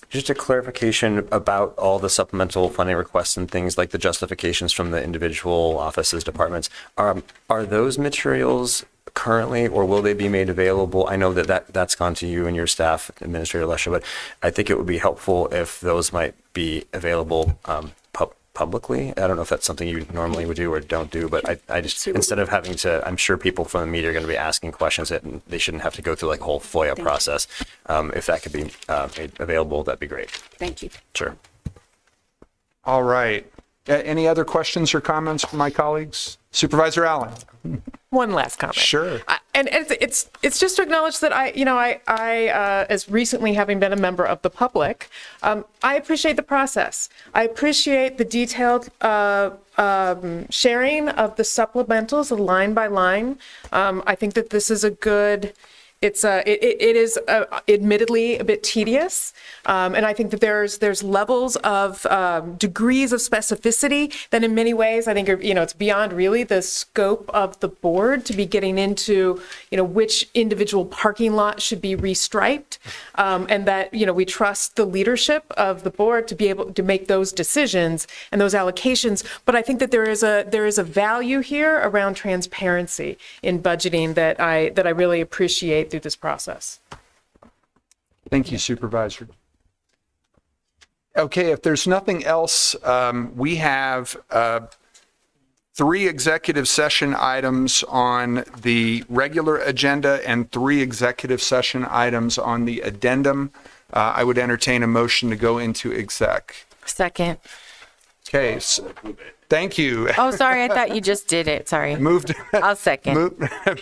just a clarification about all the supplemental funding requests and things like the justifications from the individual offices, departments. Are those materials currently, or will they be made available? I know that's gone to you and your staff, Administrator Lesher, but I think it would be helpful if those might be available publicly. I don't know if that's something you normally would do or don't do, but I just, instead of having to, I'm sure people from the media are going to be asking questions that they shouldn't have to go through like a whole FOIA process. If that could be made available, that'd be great. Thank you. Sure. All right. Any other questions or comments from my colleagues? Supervisor Allen. one last comment. Sure. And it's just to acknowledge that I as recently having been a member of the public, I appreciate the process. I appreciate the detailed sharing of the supplementals line by line. I think that this is a good. It is admittedly a bit tedious, and I think that there's levels of degrees of specificity that in many ways I think are, it's beyond really the scope of the board to be getting into which individual parking lot should be restriped, and that we trust the leadership of the board to be able to make those decisions and those allocations. But I think that there is a value here around transparency in budgeting that I really appreciate through this process. Thank you, Supervisor. Okay, if there's nothing else, we have 3 executive session items on the regular agenda and 3 executive session items on the addendum. I would entertain a motion to go into exec. Second. Okay, thank you. Oh, sorry. I thought you just did it. Sorry. I'll second.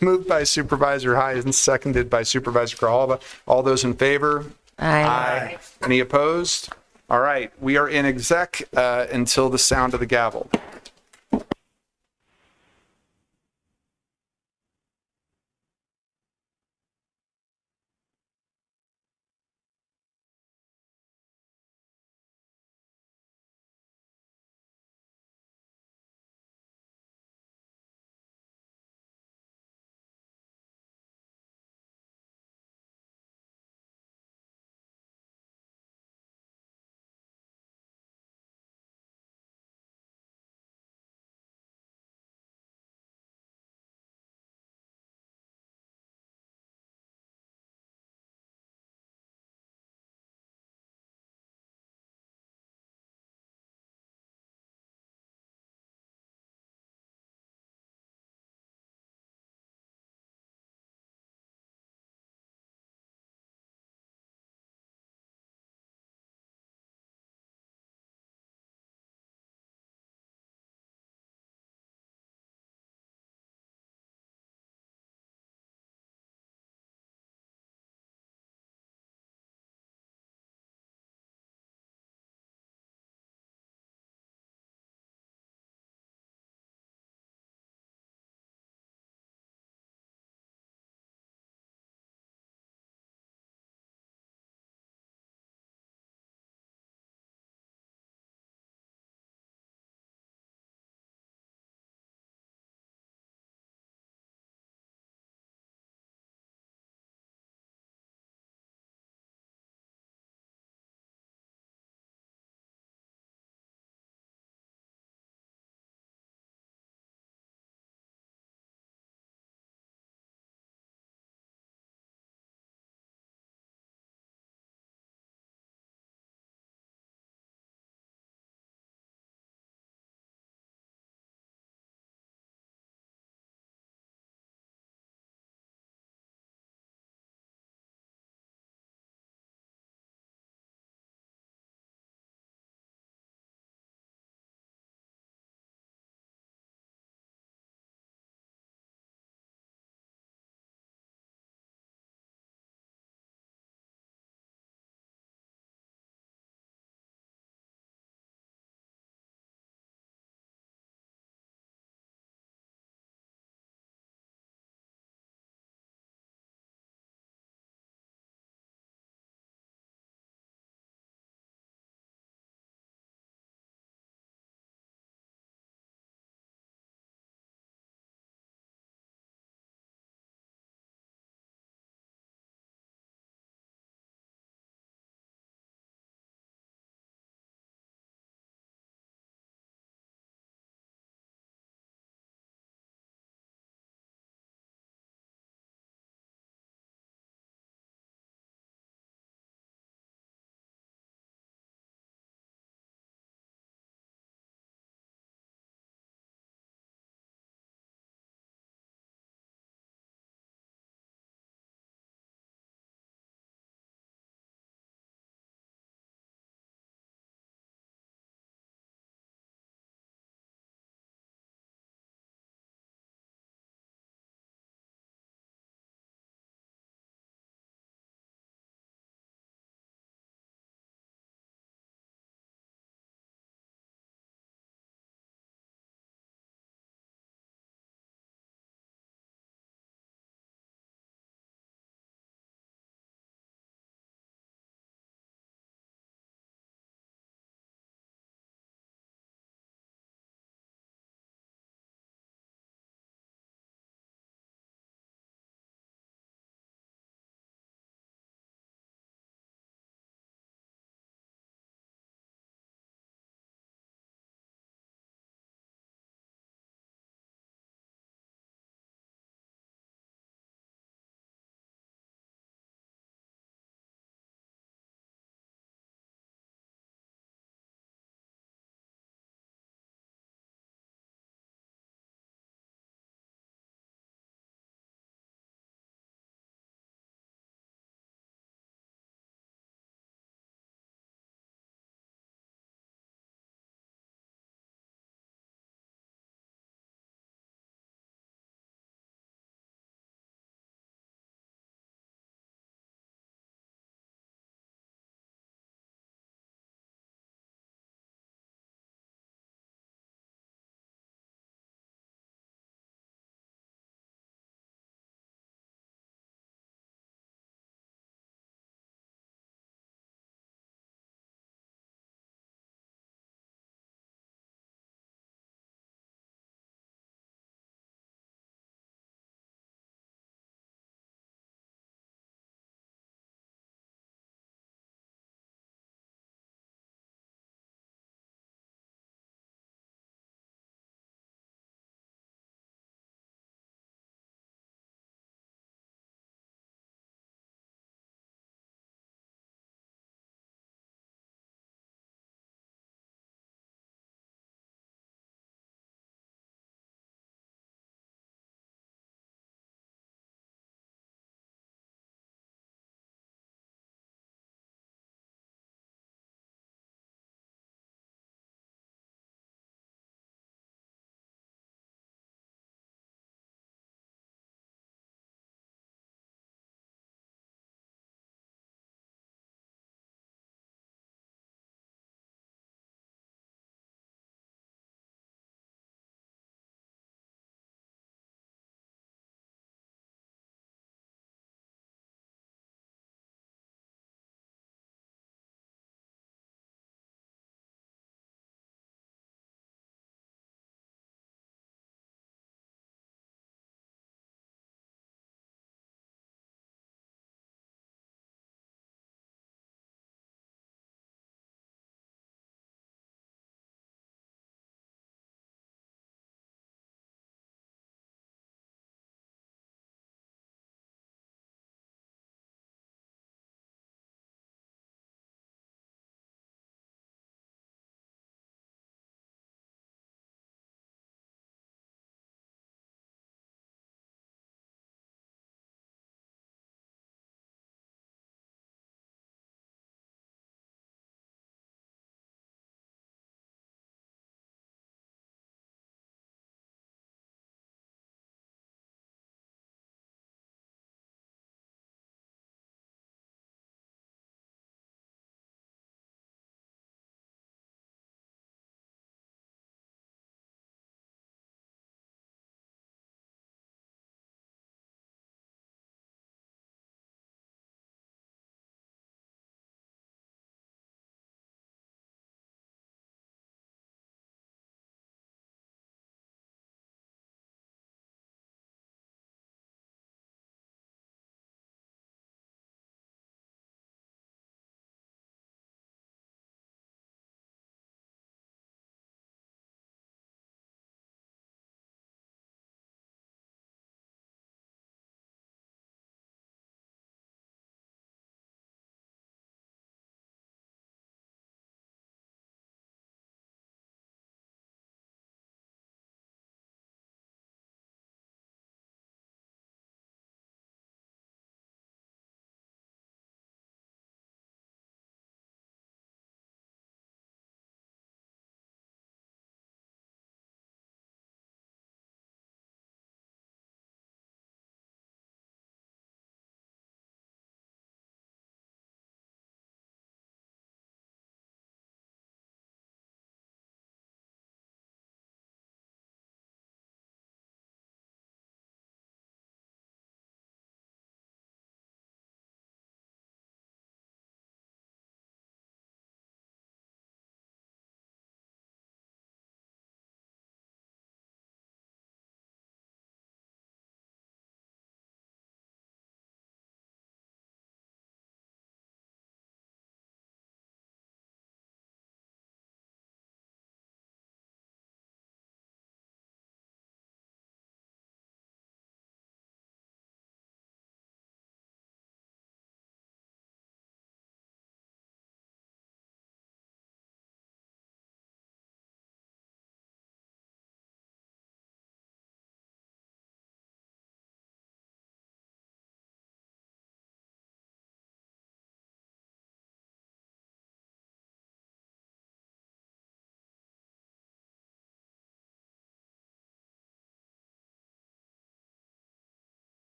Moved by Supervisor Hines, seconded by Supervisor Grijalva. All those in favor? Aye. Any opposed? All right, we are in exec until the sound of the gavel.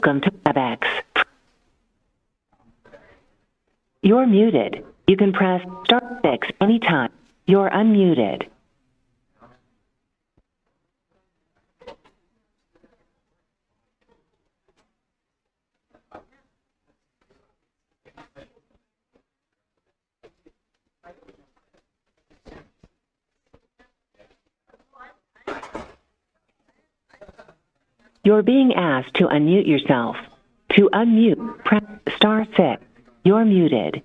Welcome to WebEx. You're muted. You can press *6 anytime. You're unmuted. You're being asked to unmute yourself. To unmute, press *6. You're muted.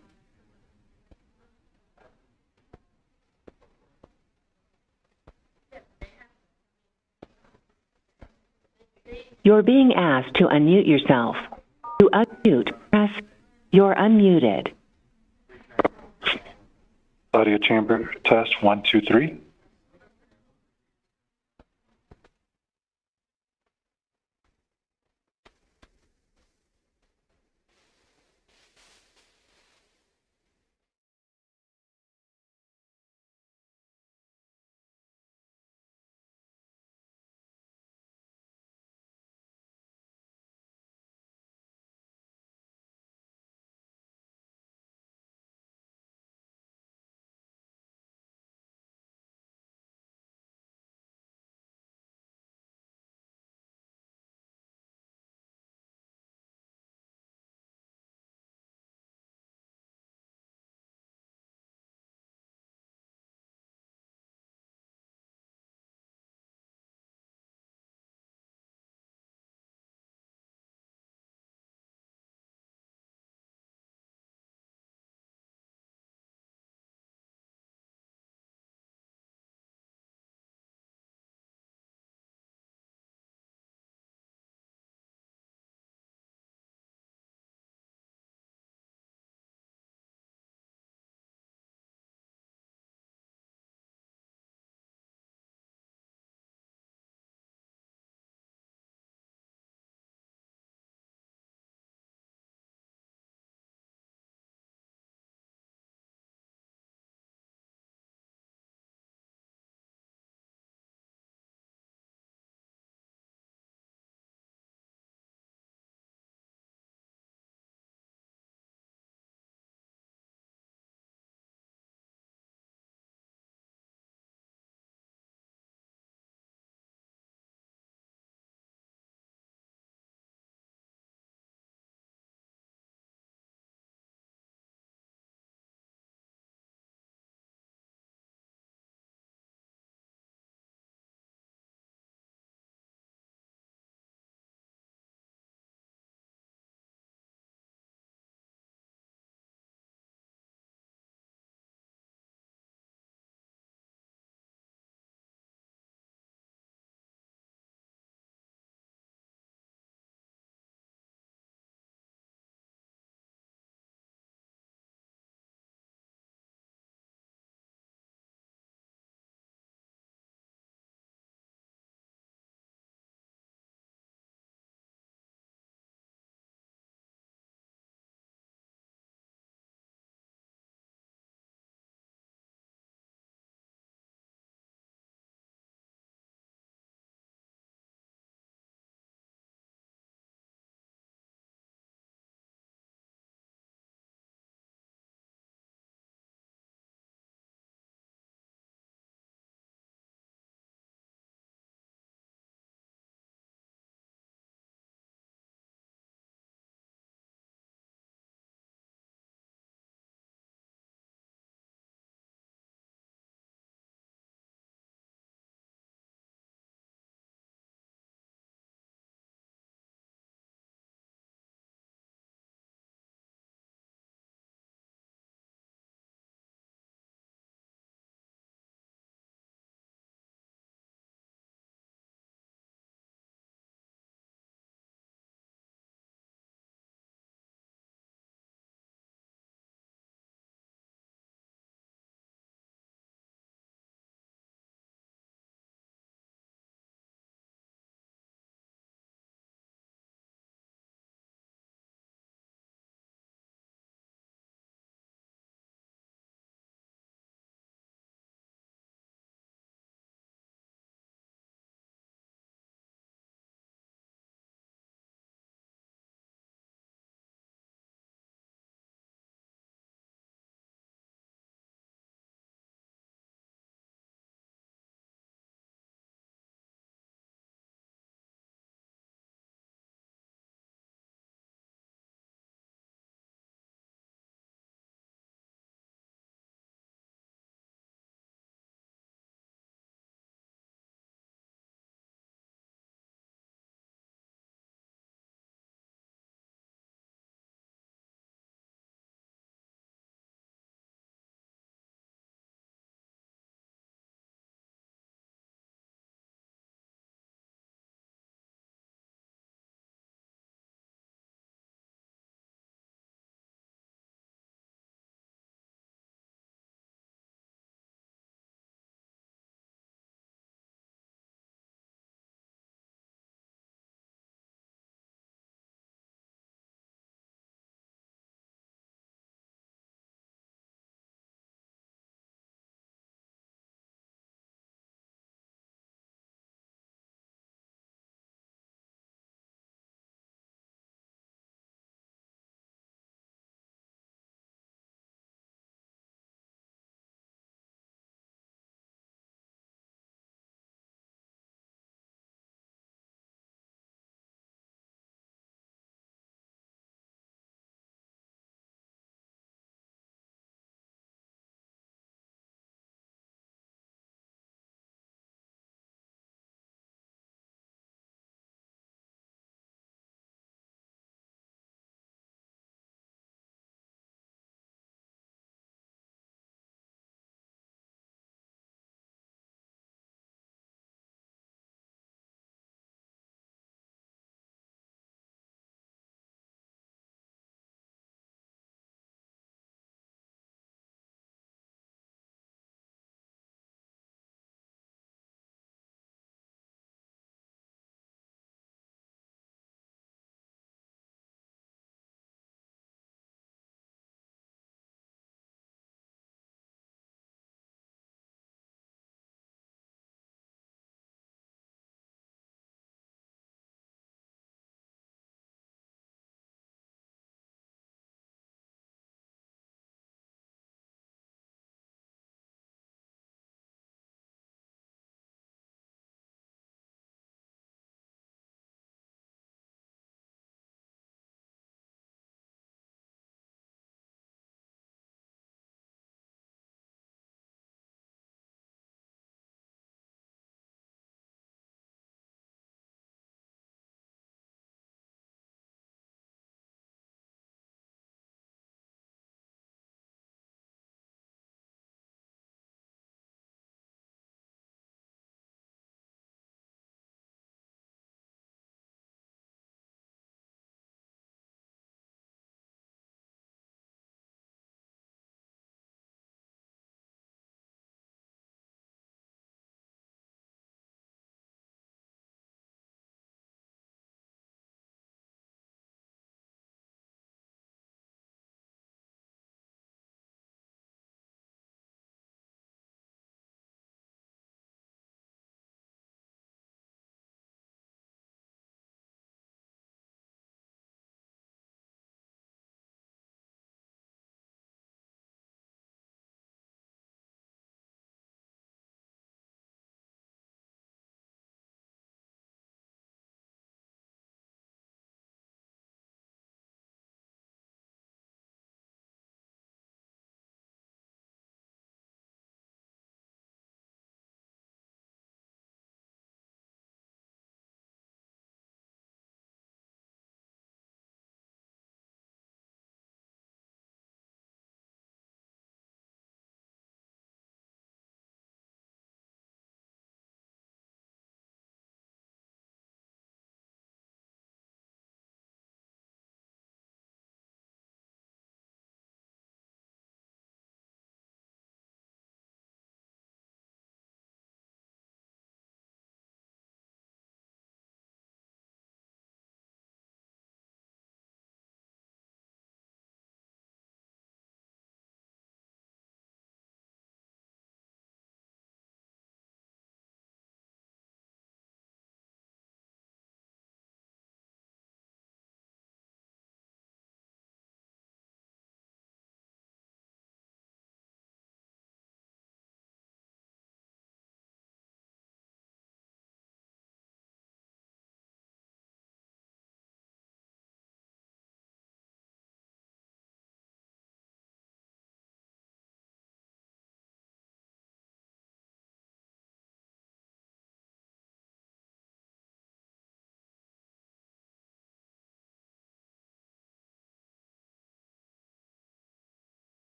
You're being asked to unmute yourself. To unmute, press You're unmuted. Audio chamber test 1, 2, 3.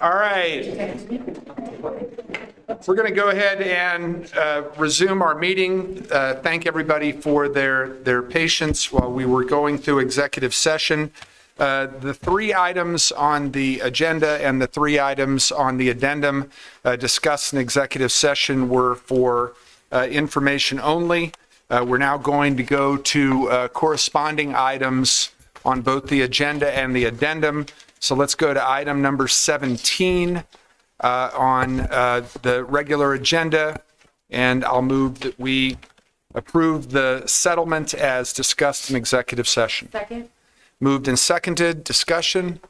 All right. We're going to go ahead and resume our meeting. Thank everybody for their patience while we were going through executive session. The 3 items on the agenda and the 3 items on the addendum discussed in executive session were for information only. We're now going to go to corresponding items on both the agenda and the addendum. So let's go to item number 17 on the regular agenda, and I'll move that we approve the settlement as discussed in executive session. Second. Moved and seconded. Discussion.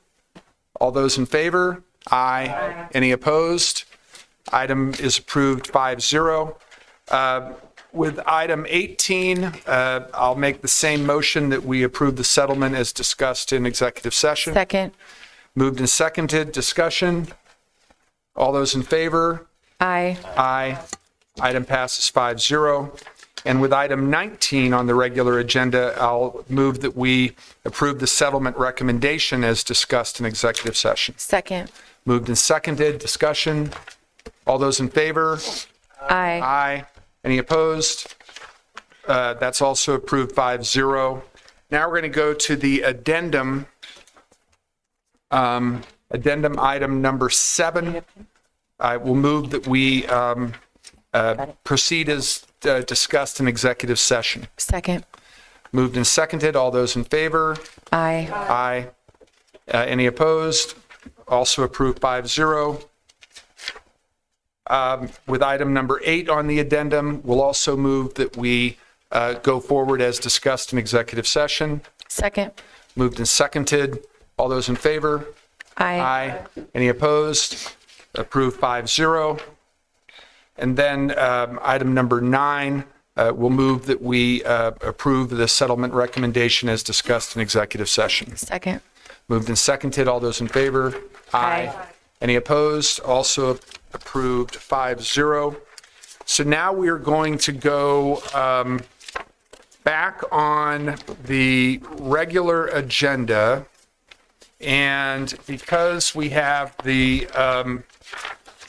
All those in favor? Aye. Any opposed? Item is approved 5-0. With item 18, I'll make the same motion that we approve the settlement as discussed in executive session. Second. Moved and seconded. Discussion. All those in favor? Aye. Aye. Item passes 5-0. And with item 19 on the regular agenda, I'll move that we approve the settlement recommendation as discussed in executive session. Second. Moved and seconded. Discussion. All those in favor? Aye. Aye. Any opposed? That's also approved 5-0. Now we're going to go to the addendum. Addendum item number 7. I will move that we proceed as discussed in executive session. Second. Moved and seconded. All those in favor? Aye. Aye. Any opposed? Also approved 5-0. With item number 8 on the addendum, we'll also move that we go forward as discussed in executive session. Second. Moved and seconded. All those in favor? Aye. Aye. Any opposed? Approved 5-0. And then item number 9, we'll move that we approve the settlement recommendation as discussed in executive session. Second. Moved and seconded. All those in favor? Aye. Any opposed? Also approved 5-0. So now we are going to go back on the regular agenda. And because we have the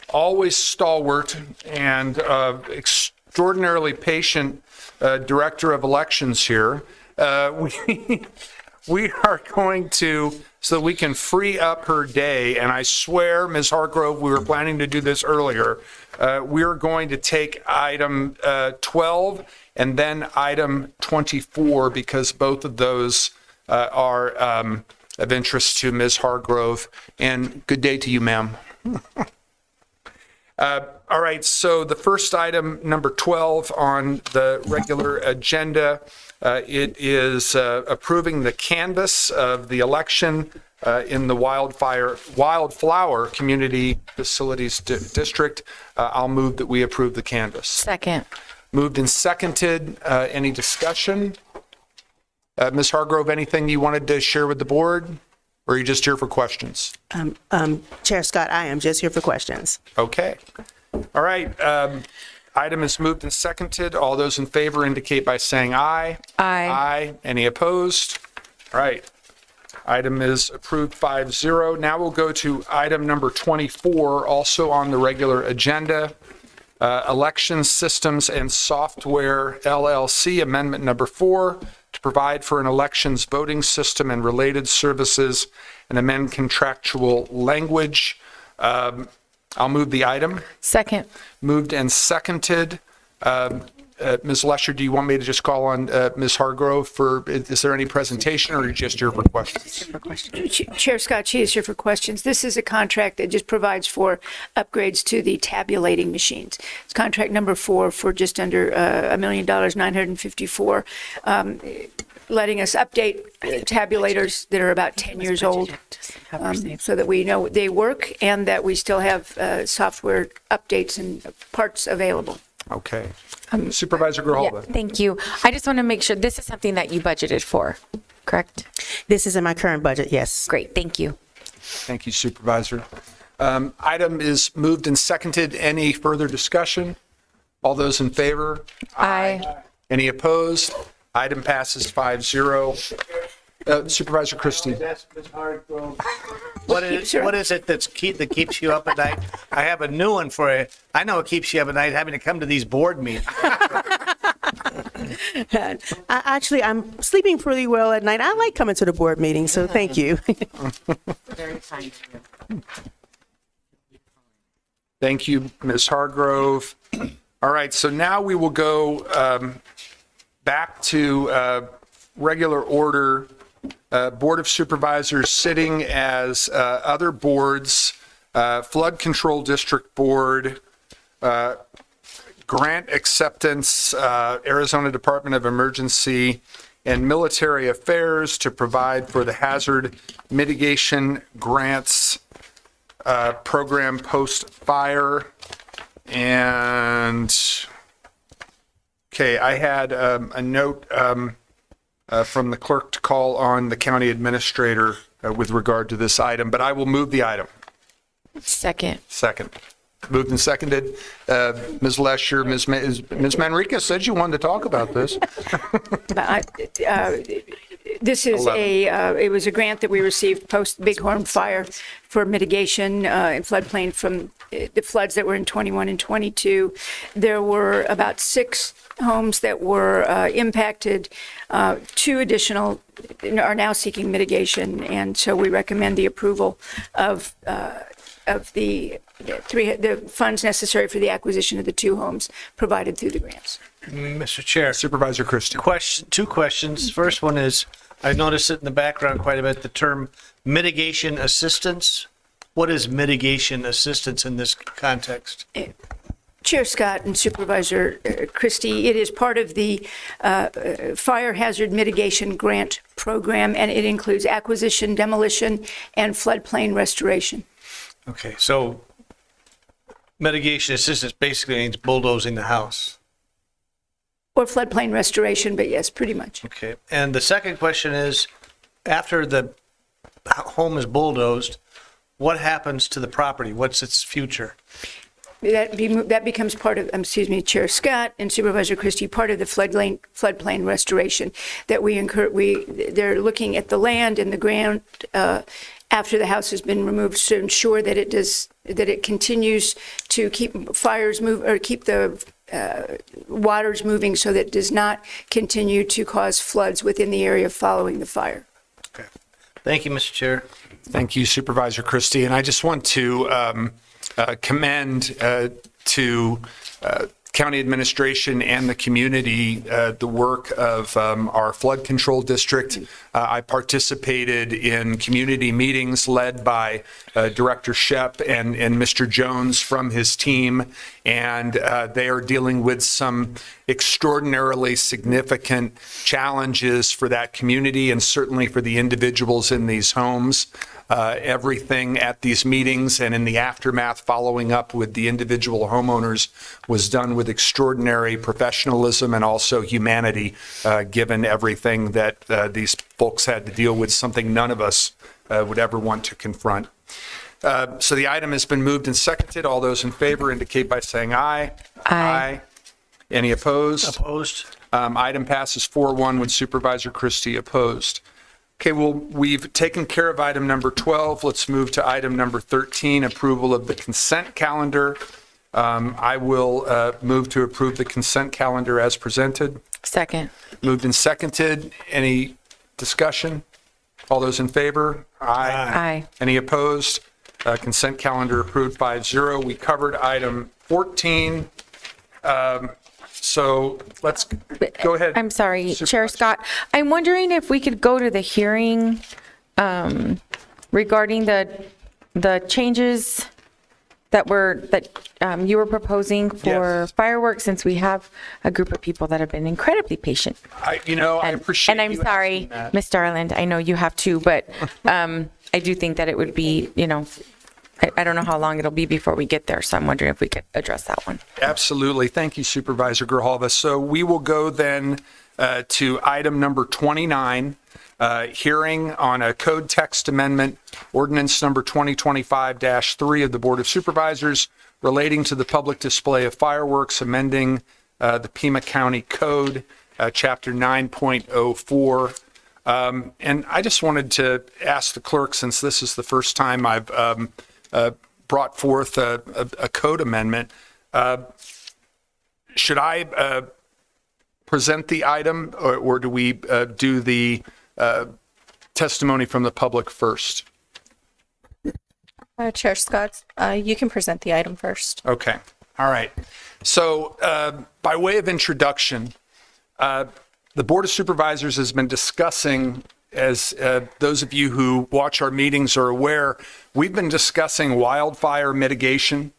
always stalwart and extraordinarily patient Director of Elections here, we are going to, so that we can free up her day, and I swear, Ms. Hargrove, we were planning to do this earlier, we are going to take item 12 and then item 24 because both of those are of interest to Ms. Hargrove. And good day to you, ma'am. All right, so the first item, number 12 on the regular agenda, it is approving the canvass of the election in the Wildflower Community Facilities District. I'll move that we approve the canvass. Second. Moved and seconded. Any discussion? Ms. Hargrove, anything you wanted to share with the board? Or are you just here for questions? Chair Scott, I am just here for questions. Okay. All right. Item is moved and seconded. All those in favor indicate by saying aye. Aye. Aye. Any opposed? All right. Item is approved 5-0. Now we'll go to item number 24, also on the regular agenda. Election Systems and Software LLC, Amendment Number 4, to provide for an elections voting system and related services and amend contractual language. I'll move the item. Second. Moved and seconded. Ms. Lesher, do you want me to just call on Ms. Hargrove for, is there any presentation or are you just here for questions? Chair Scott, she is here for questions. This is a contract that just provides for upgrades to the tabulating machines. It's contract number 4 for just under $1 million, 954, letting us update tabulators that are about 10 years old so that we know they work and that we still have software updates and parts available. Okay. Supervisor Grijalva. Thank you. I just want to make sure this is something that you budgeted for, correct? This is in my current budget, yes. Great, thank you. Thank you, Supervisor. Item is moved and seconded. Any further discussion? All those in favor? Aye. Any opposed? Item passes 5-0. Supervisor Christie. What is it that keeps you up at night? I have a new one for you. I know it keeps you up at night having to come to these board meetings. Actually, I'm sleeping pretty well at night. I like coming to the board meeting, so thank you. Very kind. Thank you, Ms. Hargrove. All right, so now we will go back to regular order. Board of Supervisors sitting as other boards, Flood Control District Board, Grant Acceptance, Arizona Department of Emergency and Military Affairs to provide for the hazard mitigation grants program post-fire. And, okay, I had a note from the clerk to call on the county administrator with regard to this item, but I will move the item. Second. Second. Moved and seconded. Ms. Lesher, Ms. Manriquez said you wanted to talk about this. This is it was a grant that we received post Bighorn Fire for mitigation in floodplain from the floods that were in 21 and 22. There were about 6 homes that were impacted. 2 additional are now seeking mitigation, and so we recommend the approval of the funds necessary for the acquisition of the 2 homes provided through the grants. Mr. Chair. Supervisor Christie. 2 questions. First one is, I noticed it in the background quite a bit, the term mitigation assistance. What is mitigation assistance in this context? Chair Scott and Supervisor Christie, it is part of the Fire Hazard Mitigation Grant Program, and it includes acquisition, demolition, and floodplain restoration. Okay, so mitigation assistance basically means bulldozing the house. Or floodplain restoration, but yes, pretty much. Okay, and the second question is, after the home is bulldozed, what happens to the property? What's its future? That becomes part of, Chair Scott and Supervisor Christie, part of the floodplain restoration that we incur. They're looking at the land and the ground after the house has been removed to ensure that it continues to keep fires move or keep the waters moving so that it does not continue to cause floods within the area following the fire. Okay. Thank you, Mr. Chair. Thank you, Supervisor Christie. And I just want to commend to county administration and the community the work of our flood control district. I participated in community meetings led by Director Shep and Mr. Jones from his team, and they are dealing with some extraordinarily significant challenges for that community and certainly for the individuals in these homes. Everything at these meetings and in the aftermath following up with the individual homeowners was done with extraordinary professionalism and also humanity, given everything that these folks had to deal with, something none of us would ever want to confront. So the item has been moved and seconded. All those in favor indicate by saying aye. Aye. Any opposed? Opposed? Item passes 4-1 with Supervisor Christie opposed. Okay, well, we've taken care of item number 12. Let's move to item number 13, approval of the consent calendar. I will move to approve the consent calendar as presented. Second. Moved and seconded. Any discussion? All those in favor? Aye. Aye. Any opposed? Consent calendar approved 5-0. We covered item 14. So let's go ahead. I'm sorry, Chair Scott. I'm wondering if we could go to the hearing regarding the changes that you were proposing for fireworks, since we have a group of people that have been incredibly patient. I appreciate. And I'm sorry, Ms. Darland, I know you have too, but I do think that it would be, I don't know how long it'll be before we get there, so I'm wondering if we could address that one. Absolutely. Thank you, Supervisor Grijalva. So we will go then to item number 29, hearing on a code text amendment, ordinance number 2025-3 of the Board of Supervisors relating to the public display of fireworks, amending the Pima County Code, Chapter 9.04. And I just wanted to ask the clerk, since this is the first time I've brought forth a code amendment, should I present the item, or do we do the testimony from the public first? Chair Scott, you can present the item first. Okay. All right. So by way of introduction, the Board of Supervisors has been discussing, as those of you who watch our meetings are aware, we've been discussing wildfire mitigation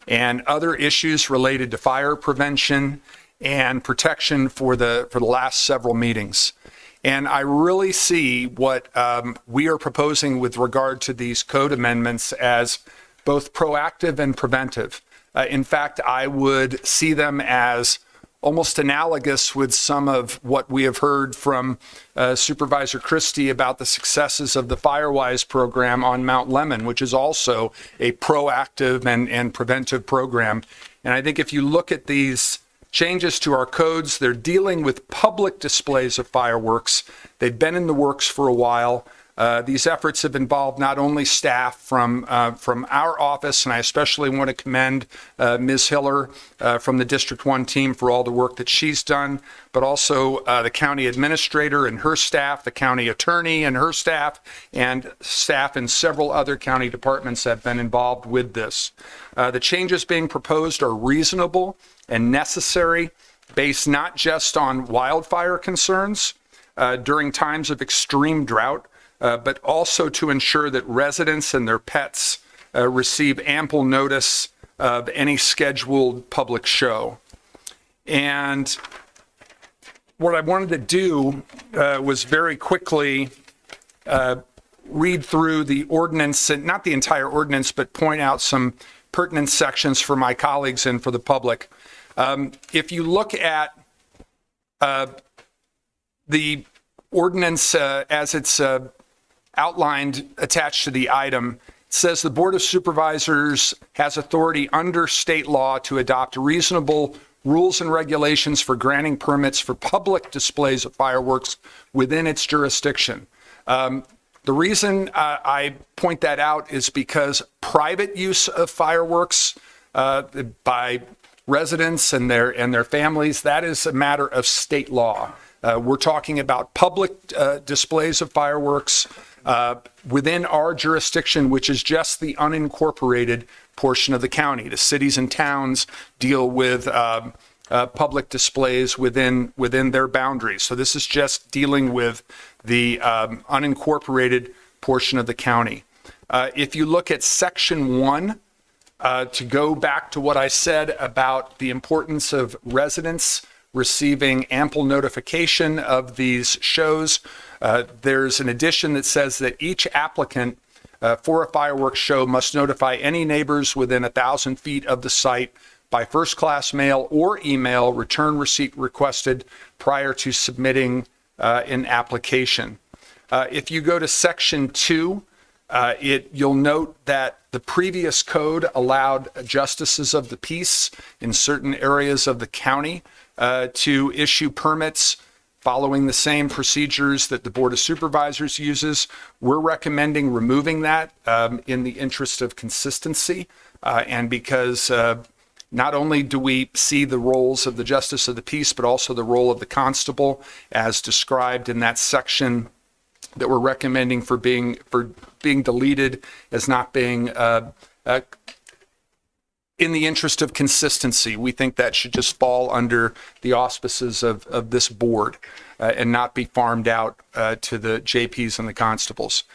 and other issues related to fire prevention and protection for the last several meetings. And I really see what we are proposing with regard to these code amendments as both proactive and preventive. In fact, I would see them as almost analogous with some of what we have heard from Supervisor Christie about the successes of the Firewise program on Mount Lemmon, which is also a proactive and preventive program. And I think if you look at these changes to our codes, they're dealing with public displays of fireworks. They've been in the works for a while. These efforts have involved not only staff from our office, and I especially want to commend Ms. Hiller from the District 1 team for all the work that she's done, but also the county administrator and her staff, the county attorney and her staff, and staff in several other county departments have been involved with this. The changes being proposed are reasonable and necessary, based not just on wildfire concerns during times of extreme drought, but also to ensure that residents and their pets receive ample notice of any scheduled public show. And what I wanted to do was very quickly read through the ordinance, and not the entire ordinance, but point out some pertinent sections for my colleagues and for the public. If you look at the ordinance as it's outlined attached to the item, it says the Board of Supervisors has authority under state law to adopt reasonable rules and regulations for granting permits for public displays of fireworks within its jurisdiction. The reason I point that out is because private use of fireworks by residents and their families, that is a matter of state law. We're talking about public displays of fireworks within our jurisdiction, which is just the unincorporated portion of the county. The cities and towns deal with public displays within their boundaries. So this is just dealing with the unincorporated portion of the county. If you look at Section 1, to go back to what I said about the importance of residents receiving ample notification of these shows, there's an addition that says that each applicant for a fireworks show must notify any neighbors within 1,000 feet of the site by first-class mail or email, return receipt requested prior to submitting an application. If you go to Section 2, you'll note that the previous code allowed justices of the peace in certain areas of the county to issue permits following the same procedures that the Board of Supervisors uses. We're recommending removing that in the interest of consistency and because not only do we see the roles of the justice of the peace, but also the role of the constable as described in that section that we're recommending for being deleted as not being in the interest of consistency. We think that should just fall under the auspices of this board and not be farmed out to the JPs and the constables.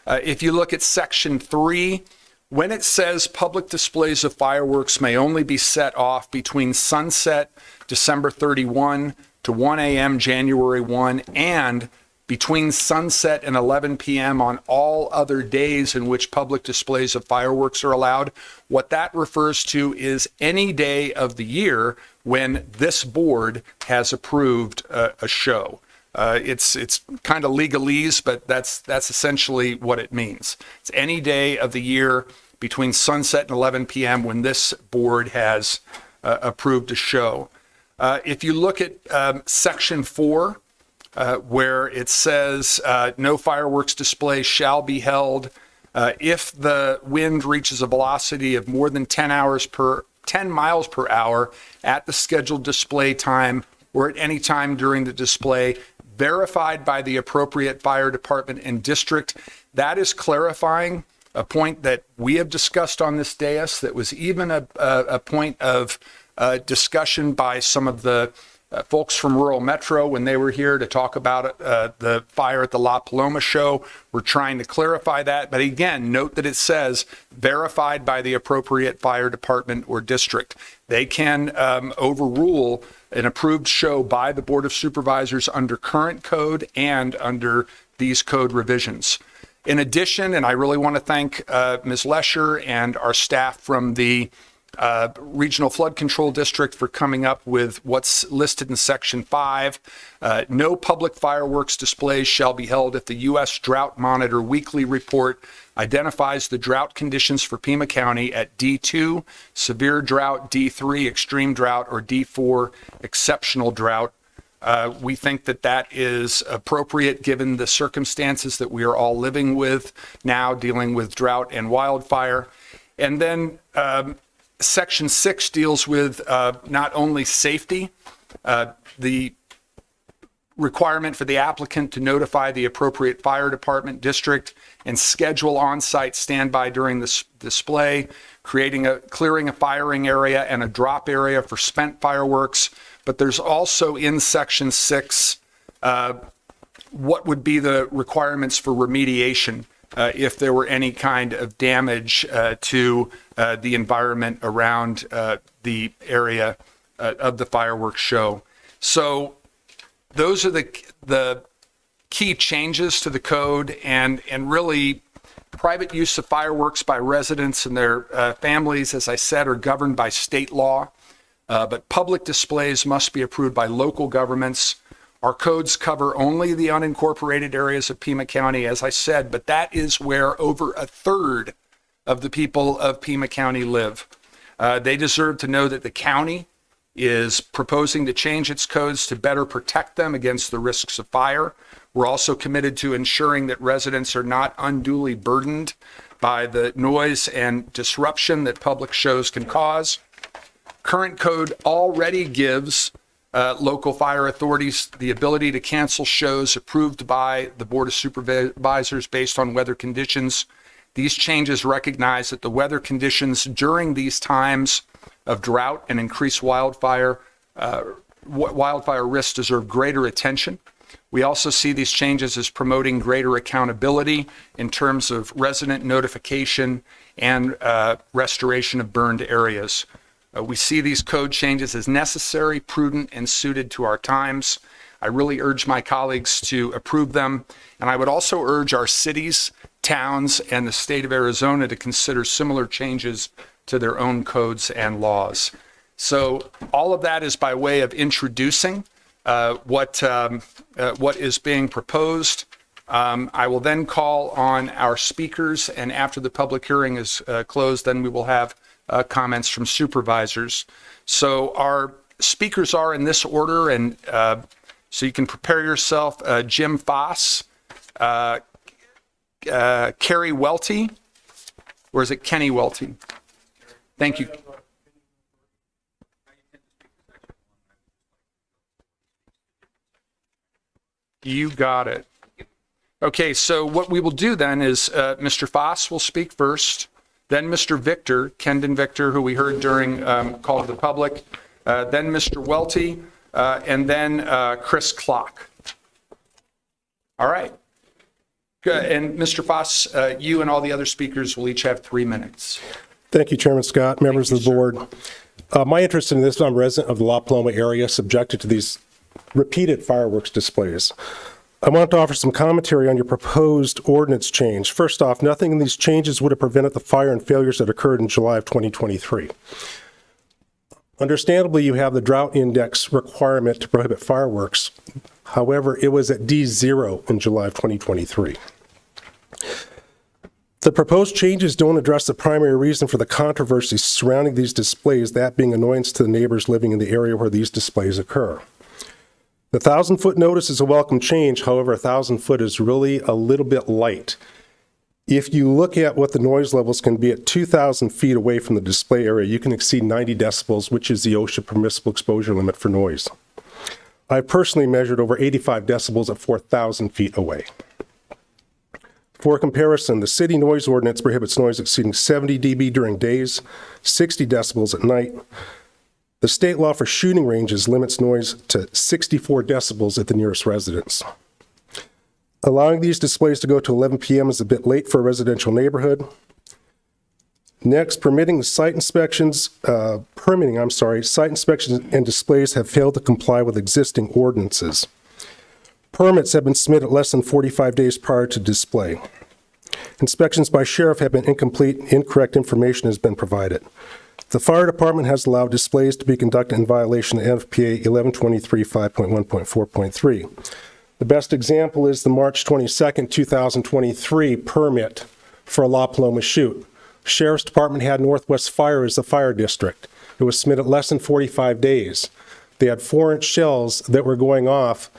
If you look at Section 3, when it says public displays of fireworks may only be set off between sunset December 31 to 1 a.m. January 1 and between sunset and 11 p.m. on all other days in which public displays of fireworks are allowed, what that refers to is any day of the year when this board has approved a show. It's kind of legalese, but that's essentially what it means. It's any day of the year between sunset and 11 p.m. when this board has approved a show. If you look at Section 4, where it says no fireworks display shall be held if the wind reaches a velocity of more than 10 miles per hour at the scheduled display time or at any time during the display, verified by the appropriate fire department and district. That is clarifying a point that we have discussed on this dais, that was even a point of discussion by some of the folks from Rural Metro when they were here to talk about the fire at the La Paloma show. We're trying to clarify that. But again, note that it says verified by the appropriate fire department or district. They can overrule an approved show by the Board of Supervisors under current code and under these code revisions. In addition, and I really want to thank Ms. Lesher and our staff from the Regional Flood Control District for coming up with what's listed in Section 5. No public fireworks displays shall be held if the U.S. Drought Monitor Weekly Report identifies the drought conditions for Pima County at D2, severe drought, D3, extreme drought, or D4, exceptional drought. We think that that is appropriate given the circumstances that we are all living with now, dealing with drought and wildfire. And then Section 6 deals with not only safety, the requirement for the applicant to notify the appropriate fire department, district, and schedule on-site standby during the display, clearing a firing area and a drop area for spent fireworks. But there's also in Section 6 what would be the requirements for remediation if there were any kind of damage to the environment around the area of the fireworks show. So those are the key changes to the code, and really private use of fireworks by residents and their families, as I said, are governed by state law, but public displays must be approved by local governments. Our codes cover only the unincorporated areas of Pima County, as I said, but that is where over a third of the people of Pima County live. They deserve to know that the county is proposing to change its codes to better protect them against the risks of fire. We're also committed to ensuring that residents are not unduly burdened by the noise and disruption that public shows can cause. Current code already gives local fire authorities the ability to cancel shows approved by the Board of Supervisors based on weather conditions. These changes recognize that the weather conditions during these times of drought and increased wildfire risks deserve greater attention. We also see these changes as promoting greater accountability in terms of resident notification and restoration of burned areas. We see these code changes as necessary, prudent, and suited to our times. I really urge my colleagues to approve them, and I would also urge our cities, towns, and the state of Arizona to consider similar changes to their own codes and laws. So all of that is by way of introducing what is being proposed. I will then call on our speakers, and after the public hearing is closed, then we will have comments from supervisors. So our speakers are in this order, and so you can prepare yourself. Jim Foss, Kerry Welty, or is it Kenny Welty? Thank you. You got it. Okay, so what we will do then is Mr. Foss will speak first, then Mr. Victor, Kendon Victor, who we heard during Call to the Public, then Mr. Welty, and then Chris Clock. All right. Good. And Mr. Foss, you and all the other speakers will each have 3 minutes. Thank you, Chairman Scott, members of the board. My interest in this, I'm a resident of the La Paloma area subjected to these repeated fireworks displays. I want to offer some commentary on your proposed ordinance change. First off, nothing in these changes would have prevented the fire and failures that occurred in July of 2023. Understandably, you have the drought index requirement to prohibit fireworks. However, it was at D0 in July of 2023. The proposed changes don't address the primary reason for the controversy surrounding these displays, that being annoyance to the neighbors living in the area where these displays occur. The 1,000-foot notice is a welcome change. However, 1,000 foot is really a little bit light. If you look at what the noise levels can be at 2,000 feet away from the display area, you can exceed 90 decibels, which is the OSHA permissible exposure limit for noise. I personally measured over 85 decibels at 4,000 feet away. For comparison, the city noise ordinance prohibits noise exceeding 70 dB during days, 60 decibels at night. The state law for shooting ranges limits noise to 64 decibels at the nearest residence. Allowing these displays to go to 11 p.m. is a bit late for a residential neighborhood. Next, site inspections and displays have failed to comply with existing ordinances. Permits have been submitted less than 45 days prior to display. Inspections by sheriff have been incomplete, incorrect information has been provided. The fire department has allowed displays to be conducted in violation of NFPA 1123 5.1.4.3. The best example is the March 22nd, 2023 permit for a La Paloma shoot. Sheriff's Department had Northwest Fire as the fire district. It was submitted less than 45 days. They had 4-inch shells that were going off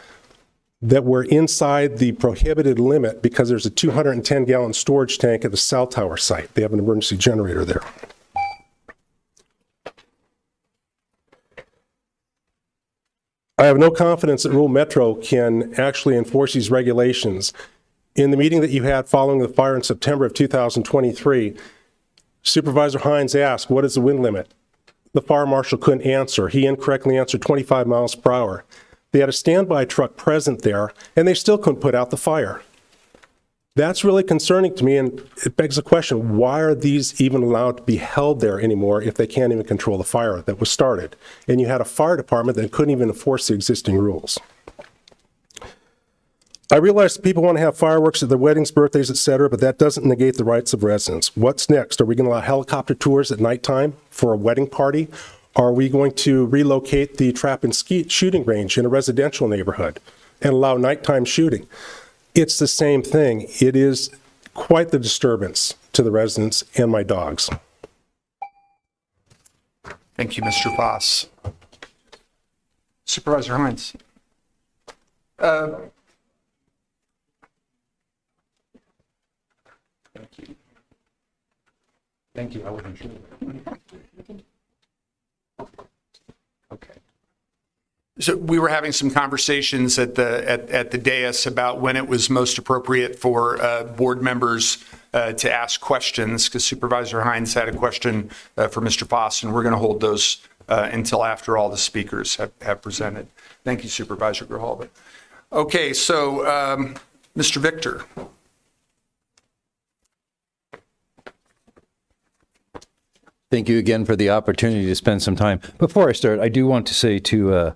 that were inside the prohibited limit because there's a 210-gallon storage tank at the cell tower site. They have an emergency generator there. I have no confidence that rural Metro can actually enforce these regulations. In the meeting that you had following the fire in September of 2023, Supervisor Hines asked, what is the wind limit? The fire marshal couldn't answer. He incorrectly answered 25 miles per hour. They had a standby truck present there, and they still couldn't put out the fire. That's really concerning to me, and it begs the question, why are these even allowed to be held there anymore if they can't even control the fire that was started? And you had a fire department that couldn't even enforce the existing rules. I realize people want to have fireworks at their weddings, birthdays, etc., but that doesn't negate the rights of residents. What's next? Are we going to allow helicopter tours at nighttime for a wedding party? Are we going to relocate the trap and shooting range in a residential neighborhood and allow nighttime shooting? It's the same thing. It is quite the disturbance to the residents and my dogs. Thank you, Mr. Voss. Supervisor Hines. Thank you. Thank you. I wasn't sure. Okay. So we were having some conversations at the dais about when it was most appropriate for board members to ask questions, because Supervisor Hines had a question for Mr. Voss, and we're going to hold those until after all the speakers have presented. Thank you, Supervisor Grijalva. Okay, so Mr. Victor. Thank you again for the opportunity to spend some time. Before I start, I do want to say to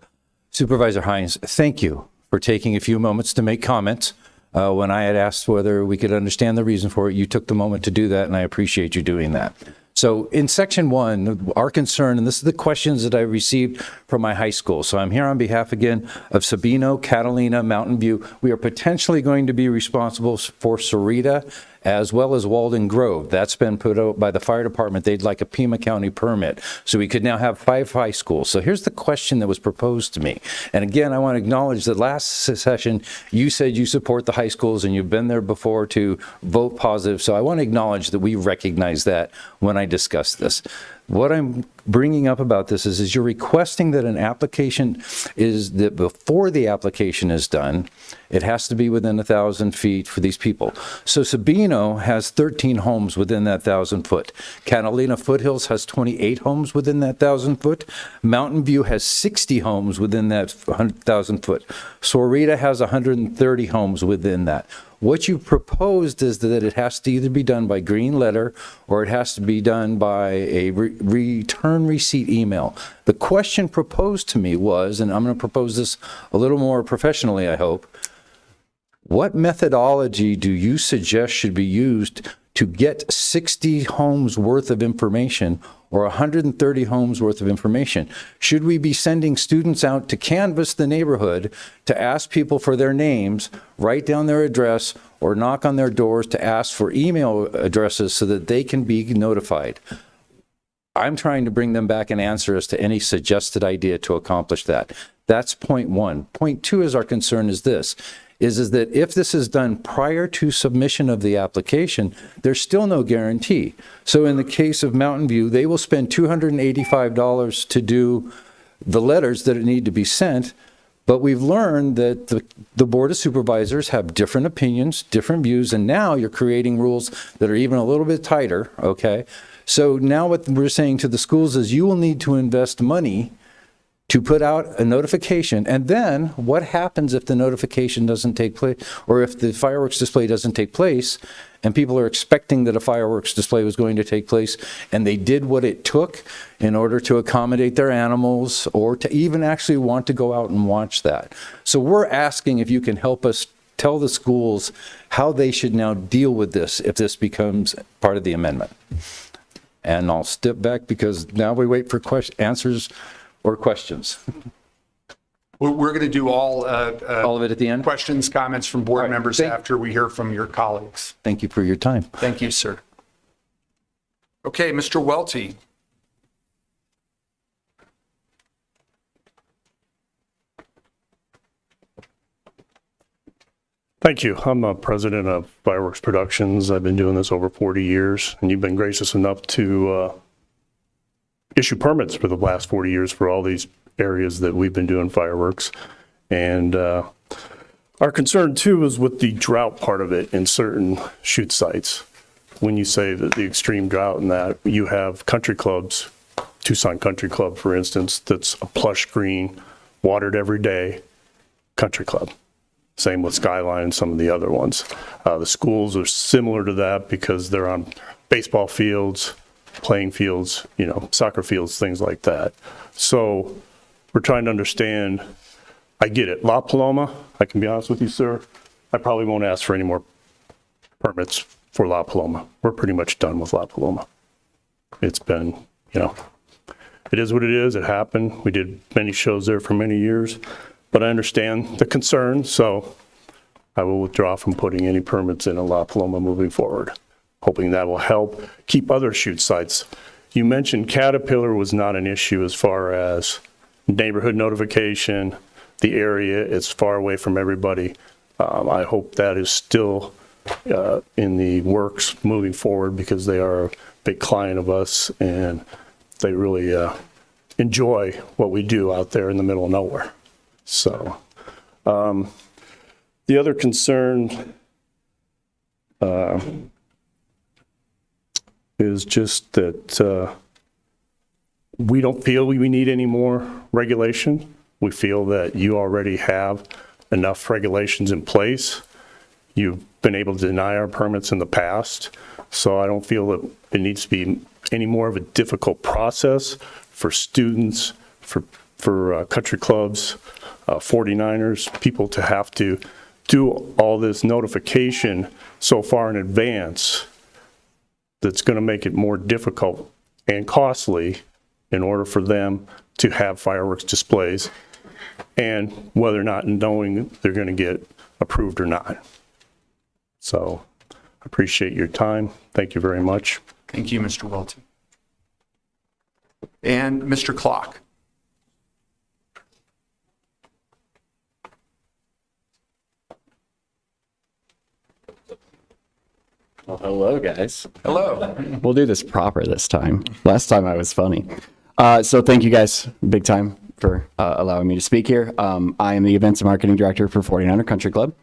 Supervisor Hines, thank you for taking a few moments to make comments. When I had asked whether we could understand the reason for it, you took the moment to do that, and I appreciate you doing that. So in section 1, our concern, and this is the questions that I received from my high school. So I'm here on behalf again of Sabino, Catalina, Mountain View. We are potentially going to be responsible for Sarita as well as Walden Grove. That's been put out by the fire department. They'd like a Pima County permit. So we could now have 5 high schools. So here's the question that was proposed to me. And again, I want to acknowledge that last session, you said you support the high schools and you've been there before to vote positive. So I want to acknowledge that we recognize that when I discuss this. What I'm bringing up about this is you're requesting that an application is that before the application is done, it has to be within 1,000 feet for these people. So Sabino has 13 homes within that 1,000 foot. Catalina Foothills has 28 homes within that 1,000 foot. Mountain View has 60 homes within that 1,000 foot. Sorita has 130 homes within that. What you proposed is that it has to either be done by green letter or it has to be done by a return receipt email. The question proposed to me was, and I'm going to propose this a little more professionally, I hope, what methodology do you suggest should be used to get 60 homes worth of information or 130 homes worth of information? Should we be sending students out to canvass the neighborhood to ask people for their names, write down their address, or knock on their doors to ask for email addresses so that they can be notified? I'm trying to bring them back an answer as to any suggested idea to accomplish that. That's point one. Point two is our concern is this, is that if this is done prior to submission of the application, there's still no guarantee. So in the case of Mountain View, they will spend $285 to do the letters that need to be sent, but we've learned that the Board of Supervisors have different opinions, different views, and now you're creating rules that are even a little bit tighter, okay? So now what we're saying to the schools is you will need to invest money to put out a notification. And then what happens if the notification doesn't take place, or if the fireworks display doesn't take place, and people are expecting that a fireworks display was going to take place, and they did what it took in order to accommodate their animals, or to even actually want to go out and watch that. So we're asking if you can help us tell the schools how they should now deal with this if this becomes part of the amendment. And I'll step back because now we wait for answers or questions. We're going to do all of it at the end? Questions, comments from board members after we hear from your colleagues. Thank you for your time. Thank you, sir. Okay, Mr. Welty. Thank you. I'm president of Fireworks Productions. I've been doing this over 40 years, and you've been gracious enough to issue permits for the last 40 years for all these areas that we've been doing fireworks. And our concern too is with the drought part of it in certain shoot sites. When you say that the extreme drought and that, you have country clubs, Tucson Country Club, for instance, that's a plush green, watered every day country club. Same with Skyline and some of the other ones. The schools are similar to that because they're on baseball fields, playing fields, you know, soccer fields, things like that. So we're trying to understand, I get it. La Paloma, I can be honest with you, sir, I probably won't ask for any more permits for La Paloma. We're pretty much done with La Paloma. It's been, you know, it is what it is. It happened. We did many shows there for many years. But I understand the concern, so I will withdraw from putting any permits in La Paloma moving forward, hoping that will help keep other shoot sites. You mentioned Caterpillar was not an issue as far as neighborhood notification, the area is far away from everybody. I hope that is still in the works moving forward because they are a big client of us and they really enjoy what we do out there in the middle of nowhere. So, the other concern is just that we don't feel we need any more regulation. We feel that you already have enough regulations in place. You've been able to deny our permits in the past, so I don't feel that it needs to be any more of a difficult process for students, for country clubs, 49ers, people to have to do all this notification so far in advance that's going to make it more difficult and costly in order for them to have fireworks displays and whether or not knowing they're going to get approved or not. So I appreciate your time. Thank you very much. Thank you, Mr. Welty. And Mr. Clock. Well, hello, guys. Hello. We'll do this proper this time. Last time I was funny. So thank you guys big time for allowing me to speak here. I am the Events and Marketing Director for 49er Country Club.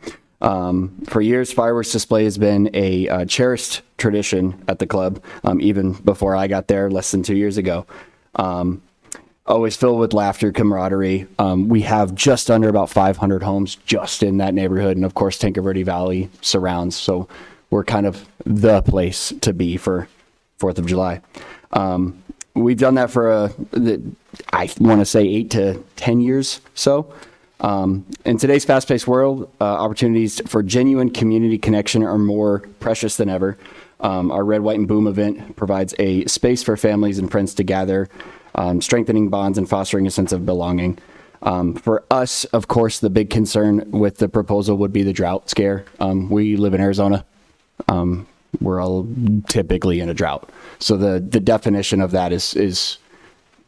For years, fireworks display has been a cherished tradition at the club, even before I got there less than 2 years ago. Always filled with laughter, camaraderie. We have just under about 500 homes just in that neighborhood, and of course, Tinker Verde Valley surrounds. So we're kind of the place to be for 4th of July. We've done that for, I want to say 8 to 10 years so. In today's fast-paced world, opportunities for genuine community connection are more precious than ever. Our Red, White, and Boom event provides a space for families and friends to gather, strengthening bonds and fostering a sense of belonging. For us, of course, the big concern with the proposal would be the drought scare. We live in Arizona. we're all typically in a drought. So the definition of that is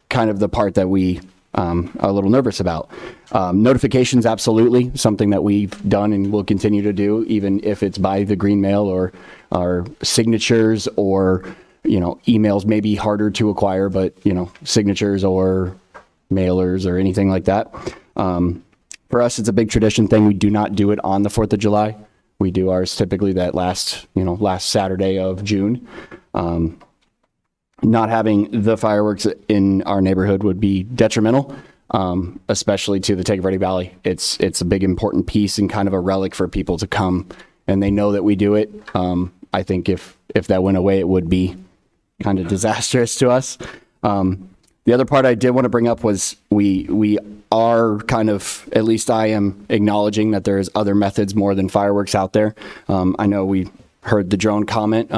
kind of the part that we are a little nervous about. Notifications, absolutely, something that we've done and will continue to do, even if it's by the green mail or our signatures or, emails may be harder to acquire, but, signatures or mailers or anything like that. For us, it's a big tradition thing. We do not do it on the 4th of July. We do ours typically that last Saturday of June. Not having the fireworks in our neighborhood would be detrimental, especially to the Takeverdi Valley. It's a big important piece and kind of a relic for people to come, and they know that we do it. I think if that went away, it would be kind of disastrous to us. The other part I did want to bring up was we are kind of, at least I am acknowledging that there's other methods more than fireworks out there. I know we heard the drone comment.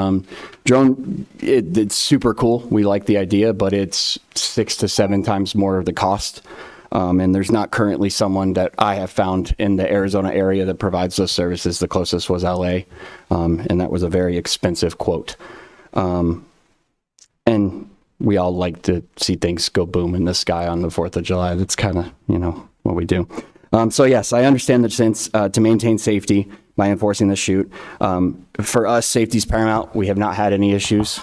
Drone, it's super cool. We like the idea, but it's 6 to 7 times more of the cost. And there's not currently someone that I have found in the Arizona area that provides those services. The closest was LA, and that was a very expensive quote. And we all like to see things go boom in the sky on the 4th of July. That's kind of, what we do. So yes, I understand the sense to maintain safety by enforcing the shoot. For us, safety is paramount. We have not had any issues,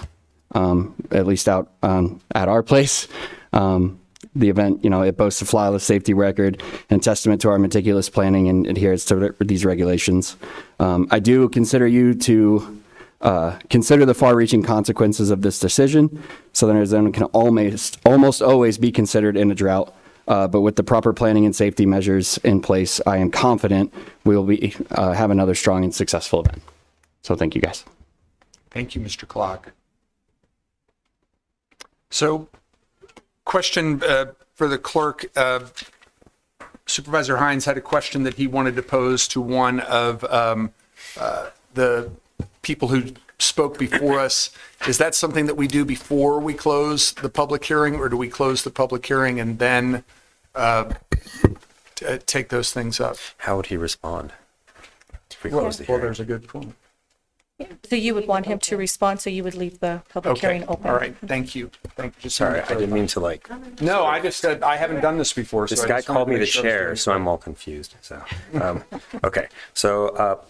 at least out at our place. The event, it boasts a flawless safety record and testament to our meticulous planning and adherence to these regulations. I do consider you to consider the far-reaching consequences of this decision. Southern Arizona can almost always be considered in a drought, but with the proper planning and safety measures in place, I am confident we will have another strong and successful event. So thank you, guys. Thank you, Mr. Clark. So, question for the clerk. Supervisor Hines had a question that he wanted to pose to one of the people who spoke before us. Is that something that we do before we close the public hearing, or do we close the public hearing and then take those things up? How would he respond if we Well, close the hearing? there's a good point. So you would want him to respond, so you would leave the public Okay, hearing open? all right, thank you. Just Sorry, I didn't mean to No, I just said, I haven't done this before. This so I guy just wanted called to me the make sure I was chair, doing so I'm all confused. So, okay. So,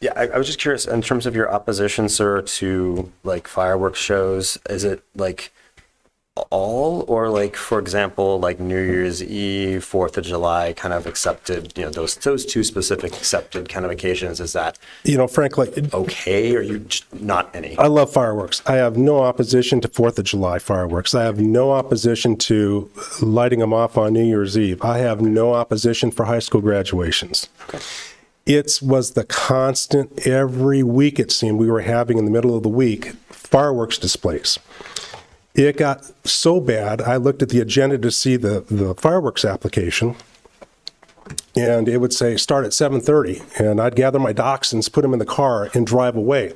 yeah, I was just curious in terms of your opposition, sir, to fireworks shows. Is it all, or for example, New Year's Eve, 4th of July, kind of accepted? Those two specific accepted kind of occasions. Is that frankly, okay, or you just not any? I love fireworks. I have no opposition to 4th of July fireworks. I have no opposition to lighting them off on New Year's Eve. I have no opposition for high school graduations. Okay. It was the constant, every week it seemed we were having in the middle of the week, fireworks displays. It got so bad, I looked at the agenda to see the fireworks application, and it would say start at 7:30, and I'd gather my dachshunds, put them in the car, and drive away.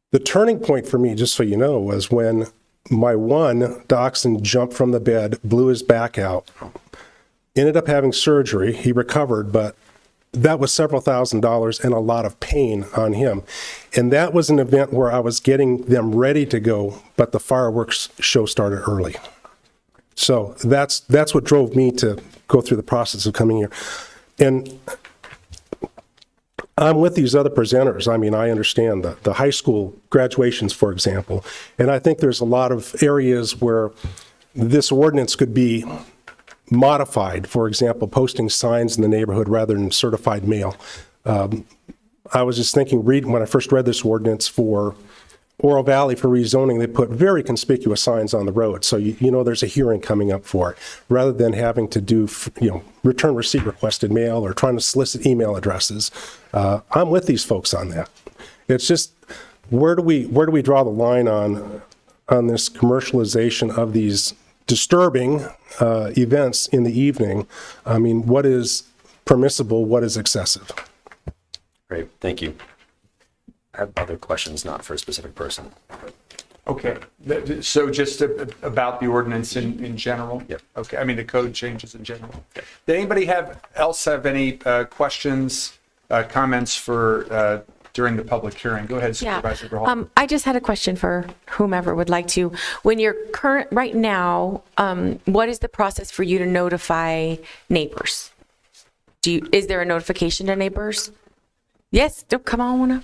The turning point for me, just so you know, was when my one dachshund jumped from the bed, blew his back out, ended up having surgery. He recovered, but that was several $1,000s and a lot of pain on him. And that was an event where I was getting them ready to go, but the fireworks show started early. So that's what drove me to go through the process of coming here. And I'm with these other presenters. I mean, I understand the high school graduations, for example. And I think there's a lot of areas where this ordinance could be modified, for example, posting signs in the neighborhood rather than certified mail. I was just thinking, when I first read this ordinance for Oro Valley for rezoning, they put very conspicuous signs on the road. So, there's a hearing coming up for it, rather than having to do, return receipt requested mail or trying to solicit email addresses. I'm with these folks on that. It's just, where do we draw the line on this commercialization of these disturbing events in the evening? I mean, what is permissible, what is excessive? Great, thank you. I have other questions, not for a specific person. Okay, so just about the ordinance in general? Yep. Okay, I mean, the code changes in general. Yep. Did anybody else have any questions, comments for during the public hearing. Go ahead, Supervisor Verhoeven. I just had a question for whomever would like to. When you're right now, what is the process for you to notify neighbors? Is there a notification to neighbors? Yes, come on.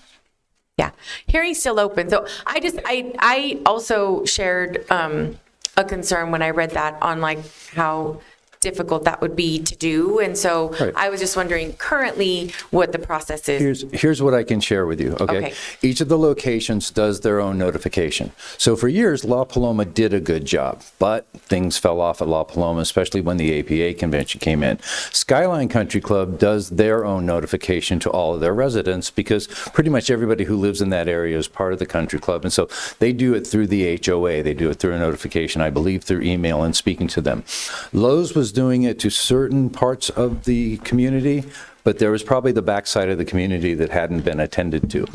Yeah, hearing's still open. So I also shared a concern when I read that on like how difficult that would be to do. And so Right. I was just wondering currently what the process is. Here's what I can share with you, okay? Okay. Each of the locations does their own notification. So for years, La Paloma did a good job, but things fell off at La Paloma, especially when the APA convention came in. Skyline Country Club does their own notification to all of their residents because pretty much everybody who lives in that area is part of the country club. And so they do it through the HOA. They do it through a notification, I believe, through email and speaking to them. Lowe's was doing it to certain parts of the community, but there was probably the backside of the community that hadn't been attended to.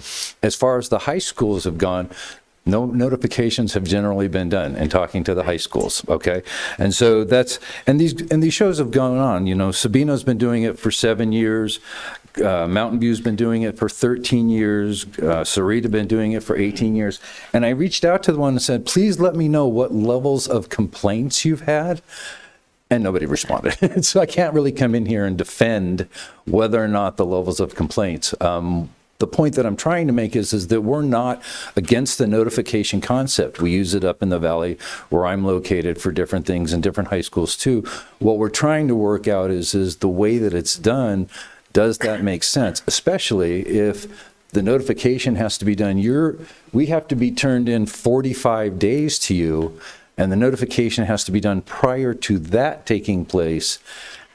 As far as the high schools have gone, no notifications have generally been done in talking to the high schools, okay? And so these shows have gone on. You know, Sabino's been doing it for 7 years. Mountain View's been doing it for 13 years. Sarita been doing it for 18 years. And I reached out to the one and said, please let me know what levels of complaints you've had. And nobody responded. So I can't really come in here and defend whether or not the levels of complaints. The point that I'm trying to make is that we're not against the notification concept. We use it up in the valley where I'm located for different things in different high schools too. What we're trying to work out is the way that it's done, does that make sense? Especially if the notification has to be done, we have to be turned in 45 days to you, and the notification has to be done prior to that taking place.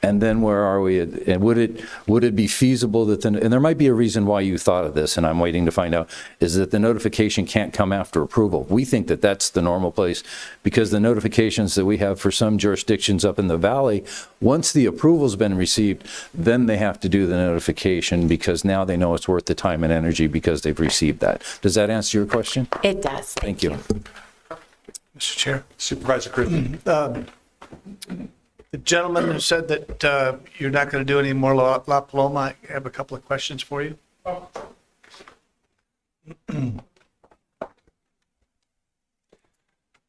And then where are we? And would it be feasible that and there might be a reason why you thought of this, and I'm waiting to find out, is that the notification can't come after approval. We think that that's the normal place because the notifications that we have for some jurisdictions up in the valley, once the approval's been received, then they have to do the notification because now they know it's worth the time and energy because they've received that. Does that answer your question? It does. Thank you. Mr. Chair. Supervisor Christie. The gentleman who said that you're not going to do any more La Paloma, I have a couple of questions for you.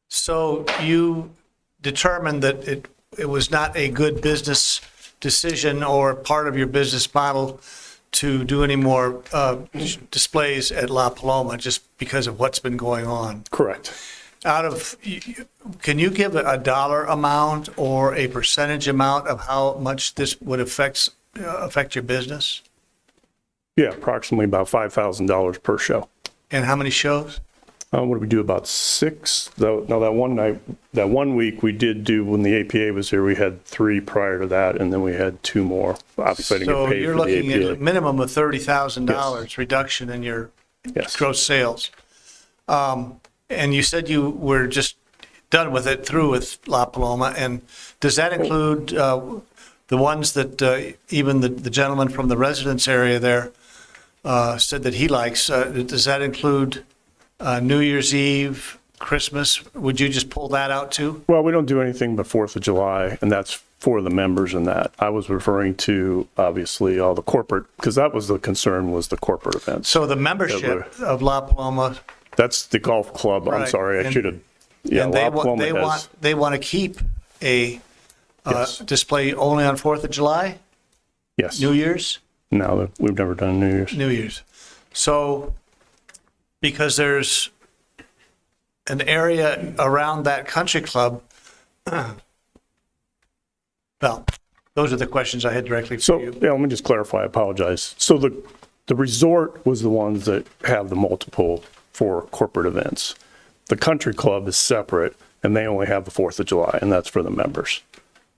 So you determined that it was not a good business decision or part of your business model to do any more displays at La Paloma just because of what's been going on. Correct. Can you give a dollar amount or a percentage amount of how much this would affect your business? Yeah, approximately about $5,000 per show. And how many shows? What did we do? About 6? No, that one week we did do, when the APA was here, we had 3 prior to that, and then we had 2 more. Obviously, I didn't get So paid you're for the looking at a APA. minimum of $30,000 Yes. reduction in your Yes. gross sales. And you said you were just done with it, through with La Paloma. And does that include the ones that even the gentleman from the residence area there said that he likes? Does that include New Year's Eve, Christmas? Would you just pull that out too? Well, we don't do anything but 4th of July, and that's for the members in that. I was referring to, obviously, all the corporate, because that was the concern, was the corporate events. So the membership of La Paloma. That's the golf club. I'm Right. sorry, I And- should have. Yeah, And La Paloma has. they want to keep a Yes. display only on 4th of July, Yes. New Year's? No, we've never done New Year's. New Year's. So, because there's an area around that country club, well, those are the questions I had directly for So, you. yeah, let me just clarify, I apologize. So the resort was the ones that have the multiple for corporate events. The country club is separate, and they only have the 4th of July, and that's for the members.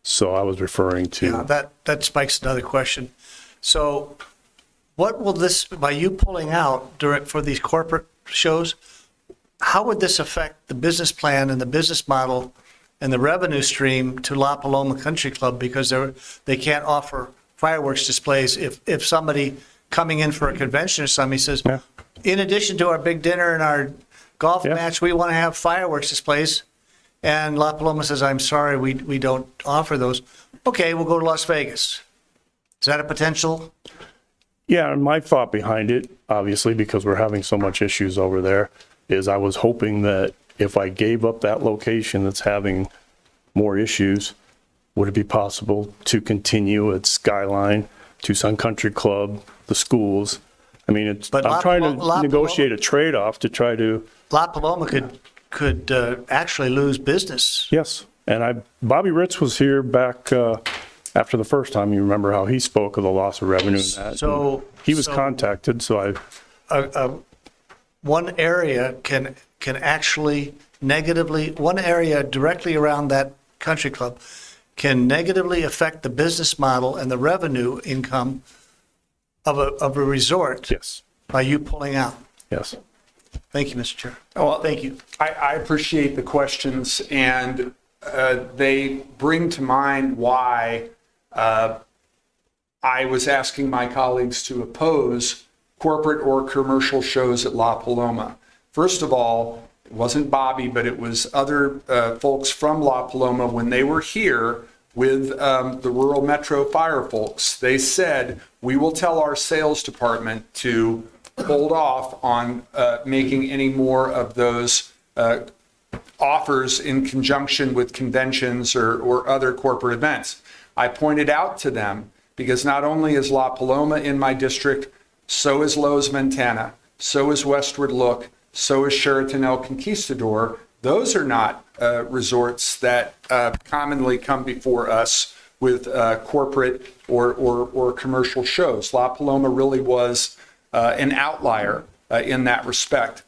So I was referring to. Yeah, that spikes another question. So, what will this, by you pulling out for these corporate shows, how would this affect the business plan and the business model and the revenue stream to La Paloma Country Club? Because they can't offer fireworks displays if somebody coming in for a convention or something says, in addition to our big dinner and our golf match, we want to have fireworks displays. And La Paloma says, I'm sorry, we don't offer those. Okay, we'll go to Las Vegas. Is that a potential? Yeah, and my thought behind it, obviously, because we're having so much issues over there, is I was hoping that if I gave up that location that's having more issues, would it be possible to continue at Skyline, Tucson Country Club, the schools? I mean, I'm trying to negotiate a trade-off to try to. La Paloma could actually lose business. Yes, and Bobby Ritz was here back after the first time. You remember how he spoke of the loss of revenue and that. So and he was contacted, so one area can actually negatively, one area directly around that country club can negatively affect the business model and the revenue income of a resort. Yes. By you pulling out. Yes. Thank you, Mr. Chair. Well, thank you. I appreciate the questions, and they bring to mind why I was asking my colleagues to oppose corporate or commercial shows at La Paloma. First of all, it wasn't Bobby, but it was other folks from La Paloma when they were here with the rural metro fire folks. They said, we will tell our sales department to hold off on making any more of those offers in conjunction with conventions or other corporate events. I pointed out to them, because not only is La Paloma in my district, so is Lowe's Montana, so is Westward Look, so is Sheraton El Conquistador. Those are not resorts that commonly come before us with corporate or commercial shows. La Paloma really was an outlier in that respect.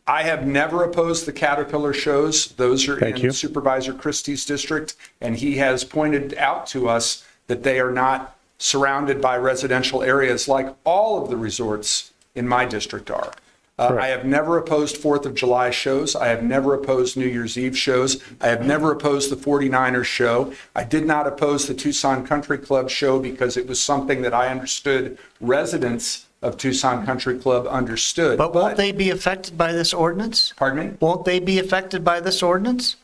I have never opposed the Caterpillar shows. Those are in Supervisor Christie's district, and he has pointed out to us that they are not surrounded by residential areas like all of the resorts in my district are. I have never opposed 4th of July shows. I have never opposed New Year's Eve shows. I have never opposed the 49ers show. I did not oppose the Tucson Country Club show because it was something that I understood residents of Tucson Country Club understood. But won't they be affected by this ordinance? Pardon me? Won't they be affected by this ordinance?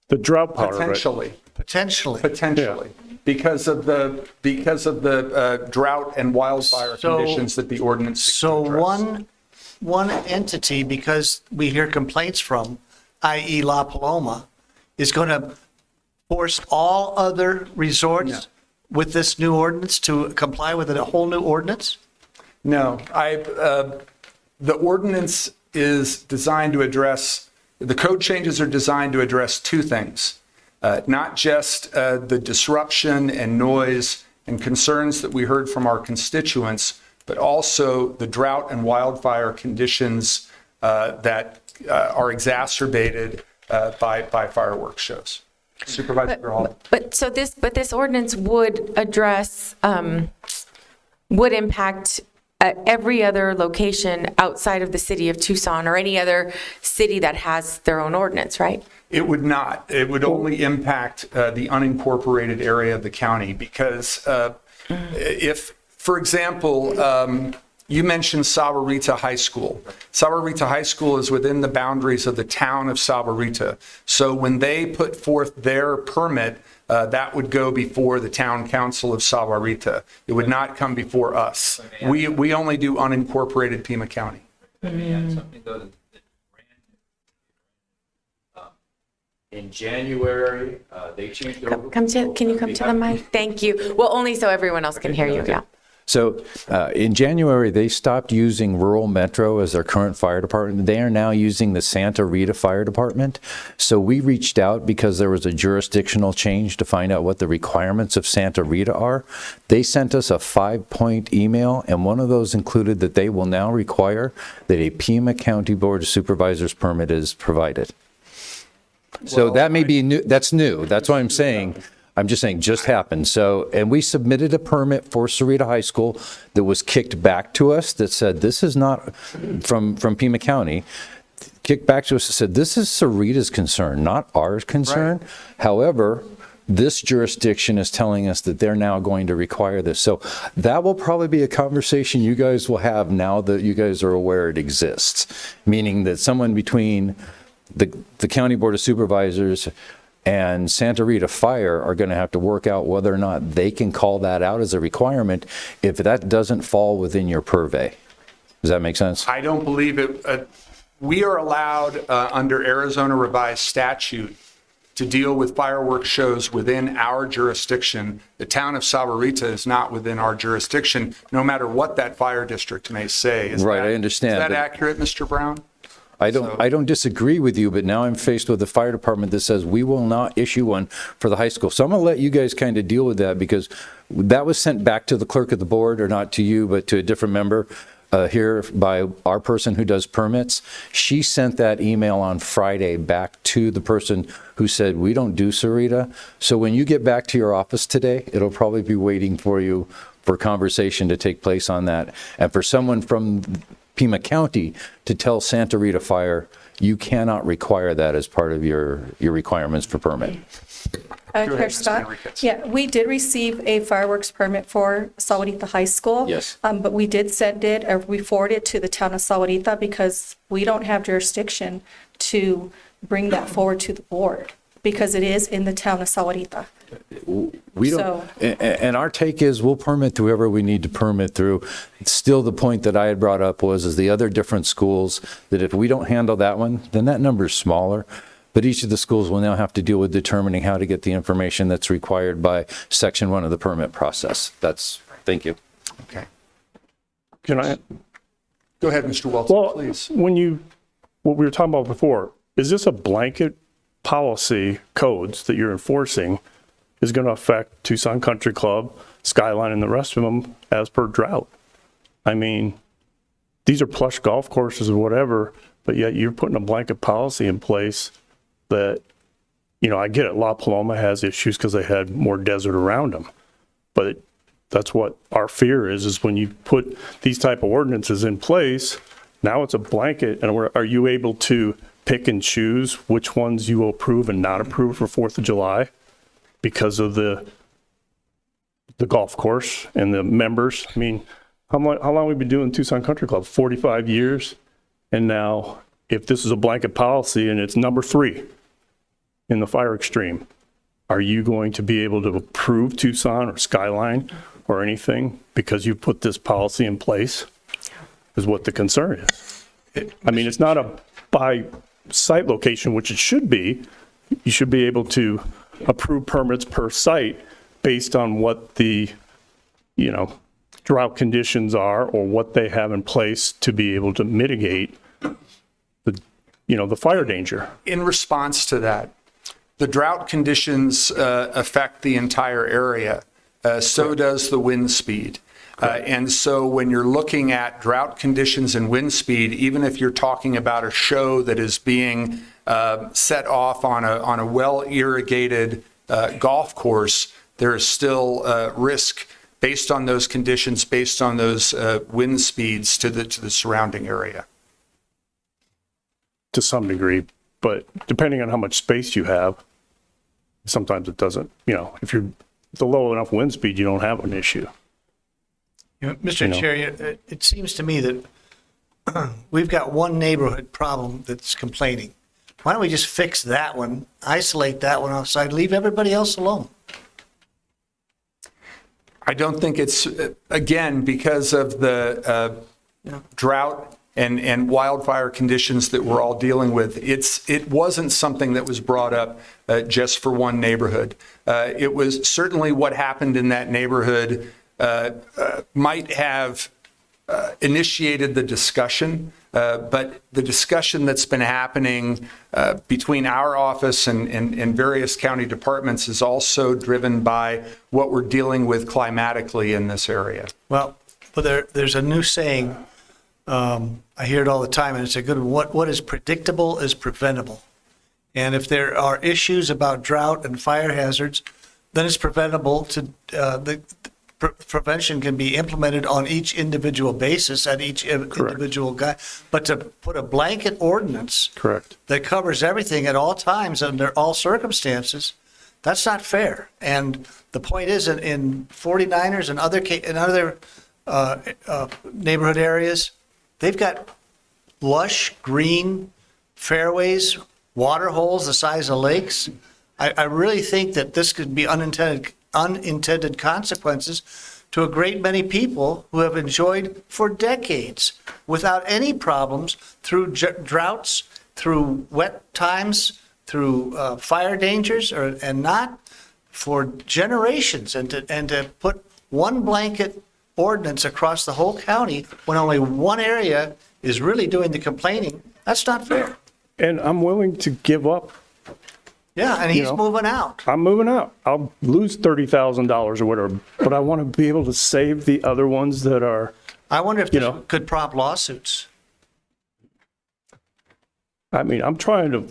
The drought power, potentially. Potentially. Potentially. Yeah. Because of the drought and wildfire conditions that the ordinance seeks to address. One entity, because we hear complaints from, i.e. La Paloma, is going to force all other resorts with this new ordinance to comply with a whole new ordinance? No, the ordinance is designed to address, the code changes are designed to address two things, not just the disruption and noise and concerns that we heard from our constituents, but also the drought and wildfire conditions that are exacerbated by fireworks shows. Supervisor Hall. But this ordinance would address, would impact every other location outside of the city of Tucson or any other city that has their own ordinance, right? It would not. It would only impact the unincorporated area of the county because if, for example, you mentioned Sahuarita High School. Sahuarita High School is within the boundaries of the town of Sahuarita. So when they put forth their permit, that would go before the town council of Sahuarita. It would not come before us. We only do unincorporated Pima County. In January, they changed over. Can you come to the mic? Thank you. Well, only so everyone else can hear you, yeah. So in January, they stopped using Rural Metro as their current fire department. They are now using the Santa Rita Fire Department. So we reached out because there was a jurisdictional change to find out what the requirements of Santa Rita are. They sent us a 5-point email, and one of those included that they will now require that a Pima County Board of Supervisors permit is provided. So that may be new. That's new. That's what I'm saying. I'm just saying just happened. So, and we submitted a permit for Sarita High School that was kicked back to us that said, this is not from Pima County, kicked back to us and said, this is Sarita's concern, not our concern. Right. However, this jurisdiction is telling us that they're now going to require this. So that will probably be a conversation you guys will have now that you guys are aware it exists, meaning that someone between the County Board of Supervisors, and Santa Rita Fire are going to have to work out whether or not they can call that out as a requirement if that doesn't fall within your purvey. Does that make sense? I don't believe it. We are allowed under Arizona revised statute to deal with fireworks shows within our jurisdiction. The town of Sahuarita is not within our jurisdiction, no matter what that fire district may say. Right, I understand. Is that but accurate, Mr. Brown? I don't disagree with you, but now I'm faced with a fire department that says we will not issue one for the high school. So I'm going to let you guys kind of deal with that, because that was sent back to the clerk of the board, or not to you, but to a different member here by our person who does permits. She sent that email on Friday back to the person who said, we don't do Sarita. So when you get back to your office today, it'll probably be waiting for you for conversation to take place on that. And for someone from Pima County to tell Santa Rita Fire, you cannot require that as part of your requirements for permit. Chair Scott, yeah, we did receive a fireworks permit for Sahuarita High School. Yes. But we did send it, or we forwarded it to the town of Sahuarita, because we don't have jurisdiction to bring that forward to the board, because it is in the town of Sahuarita. We don't, and our take is we'll permit whoever we need to permit through. It's still the point that I had brought up is the other different schools, that if we don't handle that one, then that number is smaller. But each of the schools will now have to deal with determining how to get the information that's required by Section 1 of the permit process. Thank you. Okay. Can I? Go ahead, Mr. Welton, Well, please. what we were talking about before, is this a blanket policy codes that you're enforcing is going to affect Tucson Country Club, Skyline, and the rest of them as per drought? I mean, these are plush golf courses or whatever, but yet you're putting a blanket policy in place that, I get it, La Paloma has issues because they had more desert around them. But that's what our fear is when you put these type of ordinances in place, now it's a blanket, and are you able to pick and choose which ones you will approve and not approve for 4th of July because of the golf course and the members? I mean, how long have we been doing Tucson Country Club? 45 years. And now, if this is a blanket policy and it's number 3 in the fire extreme, are you going to be able to approve Tucson or Skyline or anything because you put this policy in place? Is what the concern is. I mean, it's not a by site location, which it should be. You should be able to approve permits per site based on what the, drought conditions are, or what they have in place to be able to mitigate the fire danger. In response to that, the drought conditions affect the entire area. So does the wind speed. And so when you're looking at drought conditions and wind speed, even if you're talking about a show that is being set off on a well-irrigated golf course, there is still risk based on those conditions, based on those wind speeds to the surrounding area. To some degree, but depending on how much space you have, sometimes it doesn't, if you're the low enough wind speed, you don't have an issue. Mr. Chair, it seems to me that we've got one neighborhood problem that's complaining. Why don't we just fix that one, isolate that one outside, leave everybody else alone? I don't think it's, again, because of the drought and wildfire conditions that we're all dealing with. It wasn't something that was brought up just for one neighborhood. It was certainly what happened in that neighborhood might have initiated the discussion, but the discussion that's been happening between our office and various county departments is also driven by what we're dealing with climatically in this area. Well, but there's a new saying, I hear it all the time, and it's a good one. What is predictable is preventable. And if there are issues about drought and fire hazards, then it's preventable to, prevention can be implemented on each individual basis at each individual guy. But to put a blanket ordinance that covers everything at all times under all circumstances, that's not fair. And the point is, in 49ers and other neighborhood areas, they've got lush green fairways, water holes the size of lakes. I really think that this could be unintended consequences to a great many people who have enjoyed for decades without any problems through droughts, through wet times, through fire dangers, and not for generations. And to put one blanket ordinance across the whole county when only one area is really doing the complaining, that's not fair. And I'm willing to give up. Yeah, and he's moving out. I'm moving out. I'll lose $30,000 or whatever, but I want to be able to save the other ones that are. I wonder if this could prompt lawsuits. I mean, I'm trying to.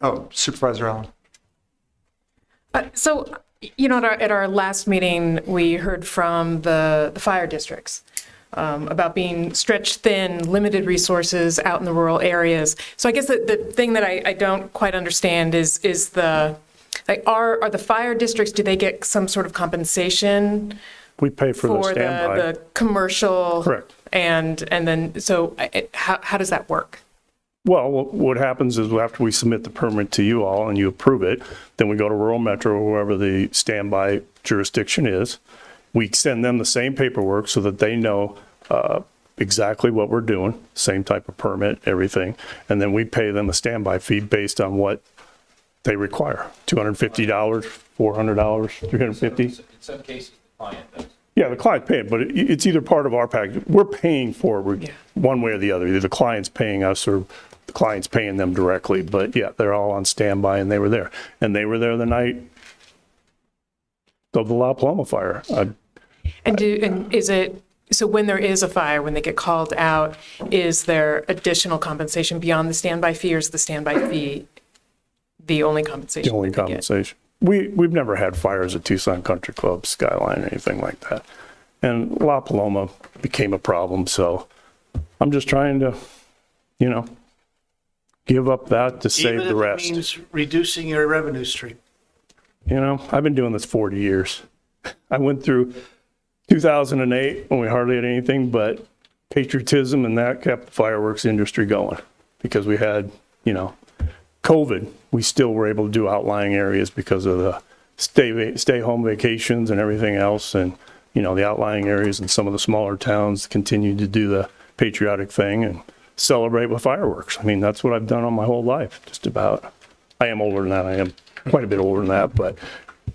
Oh, Supervisor Allen. So, at our last meeting, we heard from the fire districts about being stretched thin, limited resources out in the rural areas. So I guess the thing that I don't quite understand is are the fire districts, do they get some sort of compensation? We pay for the standby. The commercial. Correct. And then, so how does that work? Well, what happens is after we submit the permit to you all and you approve it, then we go to rural metro or wherever the standby jurisdiction is. We send them the same paperwork so that they know exactly what we're doing, same type of permit, everything. And then we pay them a standby fee based on what they require. $250, $400, $350. In some cases, the client does. Yeah, the client paid, but it's either part of our package. We're paying for it one way or the other. Either the client's paying us or the client's paying them directly. But yeah, they're all on standby and they were there. And they were there the night of the La Paloma fire. So when there is a fire, when they get called out, is there additional compensation beyond the standby fee, or is the standby fee the only compensation? The only compensation. We've never had fires at Tucson Country Club, Skyline, anything like that. And La Paloma became a problem, so I'm just trying to, give up that to save the rest. Even if it means reducing your revenue stream. I've been doing this 40 years. I went through 2008 when we hardly had anything but patriotism, and that kept the fireworks industry going because we had, COVID. We still were able to do outlying areas because of the stay home vacations and everything else. And, the outlying areas in some of the smaller towns continued to do the patriotic thing and celebrate with fireworks. I mean, that's what I've done all my whole life, just about. I am older than that. I am quite a bit older than that, but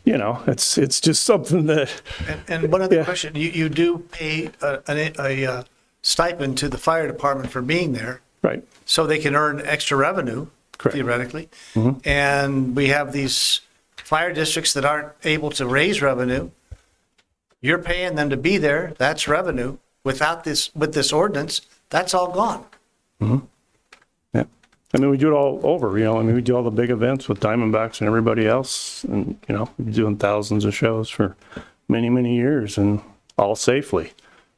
it's just something that. And one other question, you do pay a stipend to the fire department for being there. Right. So they can earn extra revenue, correct, theoretically. Mm-hmm. And we have these fire districts that aren't able to raise revenue. You're paying them to be there. That's revenue. With this ordinance, that's all gone. Mm-hmm. Yeah. I mean, we do it all over, we do all the big events with Diamondbacks and everybody else. And, we've been doing thousands of shows for many, many years and all safely.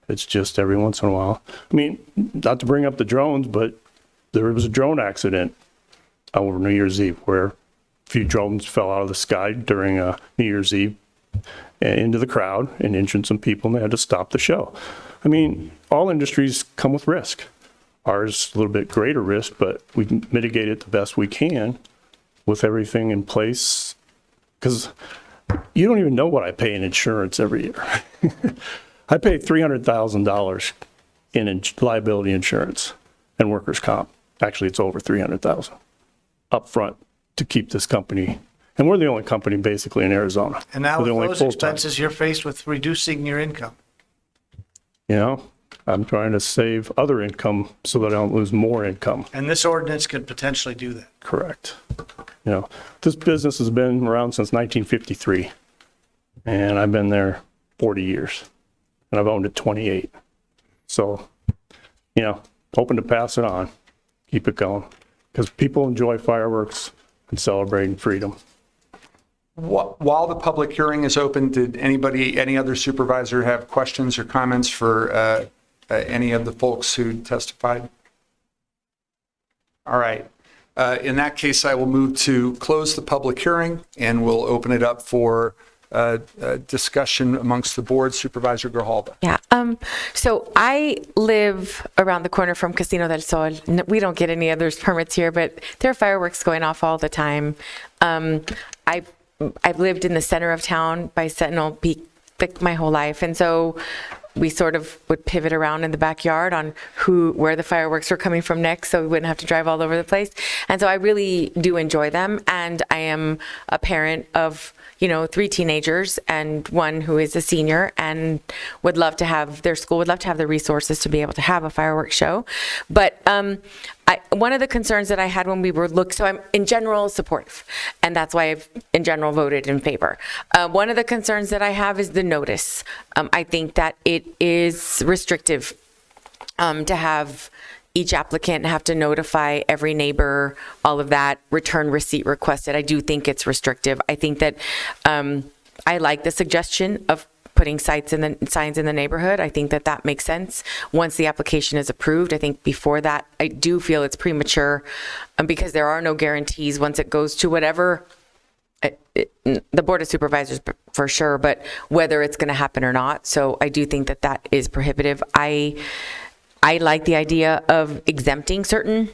It's just every once in a while. I mean, not to bring up the drones, but there was a drone accident over New Year's Eve where a few drones fell out of the sky during New Year's Eve into the crowd and injured some people, and they had to stop the show. I mean, all industries come with risk. Ours a little bit greater risk, but we can mitigate it the best we can with everything in place. Because you don't even know what I pay in insurance every year. I pay $300,000 in liability insurance and workers' comp. Actually, it's over $300,000 up front to keep this company. And we're the only company basically in Arizona. And now We're the with only those full-time. expenses, you're faced with reducing your income. I'm trying to save other income so that I don't lose more income. And this ordinance could potentially do that. Correct. This business has been around since 1953, and I've been there 40 years, and I've owned it 28. So, hoping to pass it on, keep it going, because people enjoy fireworks and celebrating freedom. While the public hearing is open, did any other supervisor have questions or comments for any of the folks who testified? All right. In that case, I will move to close the public hearing, and we'll open it up for discussion amongst the board. Supervisor Grijalva. Yeah. So I live around the corner from Casino del Sol. We don't get any other permits here, but there are fireworks going off all the time. I've lived in the center of town by Sentinel Peak like my whole life, and so we sort of would pivot around in the backyard on where the fireworks were coming from next, so we wouldn't have to drive all over the place. And so I really do enjoy them, and I am a parent of 3 teenagers and one who is a senior, and would love to have their school would love to have the resources to be able to have a fireworks show. But one of the concerns that I had when we were so I'm in general supportive, and that's why I've in general voted in favor. One of the concerns that I have is the notice. I think that it is restrictive to have each applicant have to notify every neighbor, all of that, return receipt requested. I do think it's restrictive. I think that I like the suggestion of putting signs in the neighborhood. I think that that makes sense once the application is approved. I think before that, I do feel it's premature because there are no guarantees once it goes to whatever the Board of Supervisors for sure, but whether it's going to happen or not. So I do think that that is prohibitive. I like the idea of exempting certain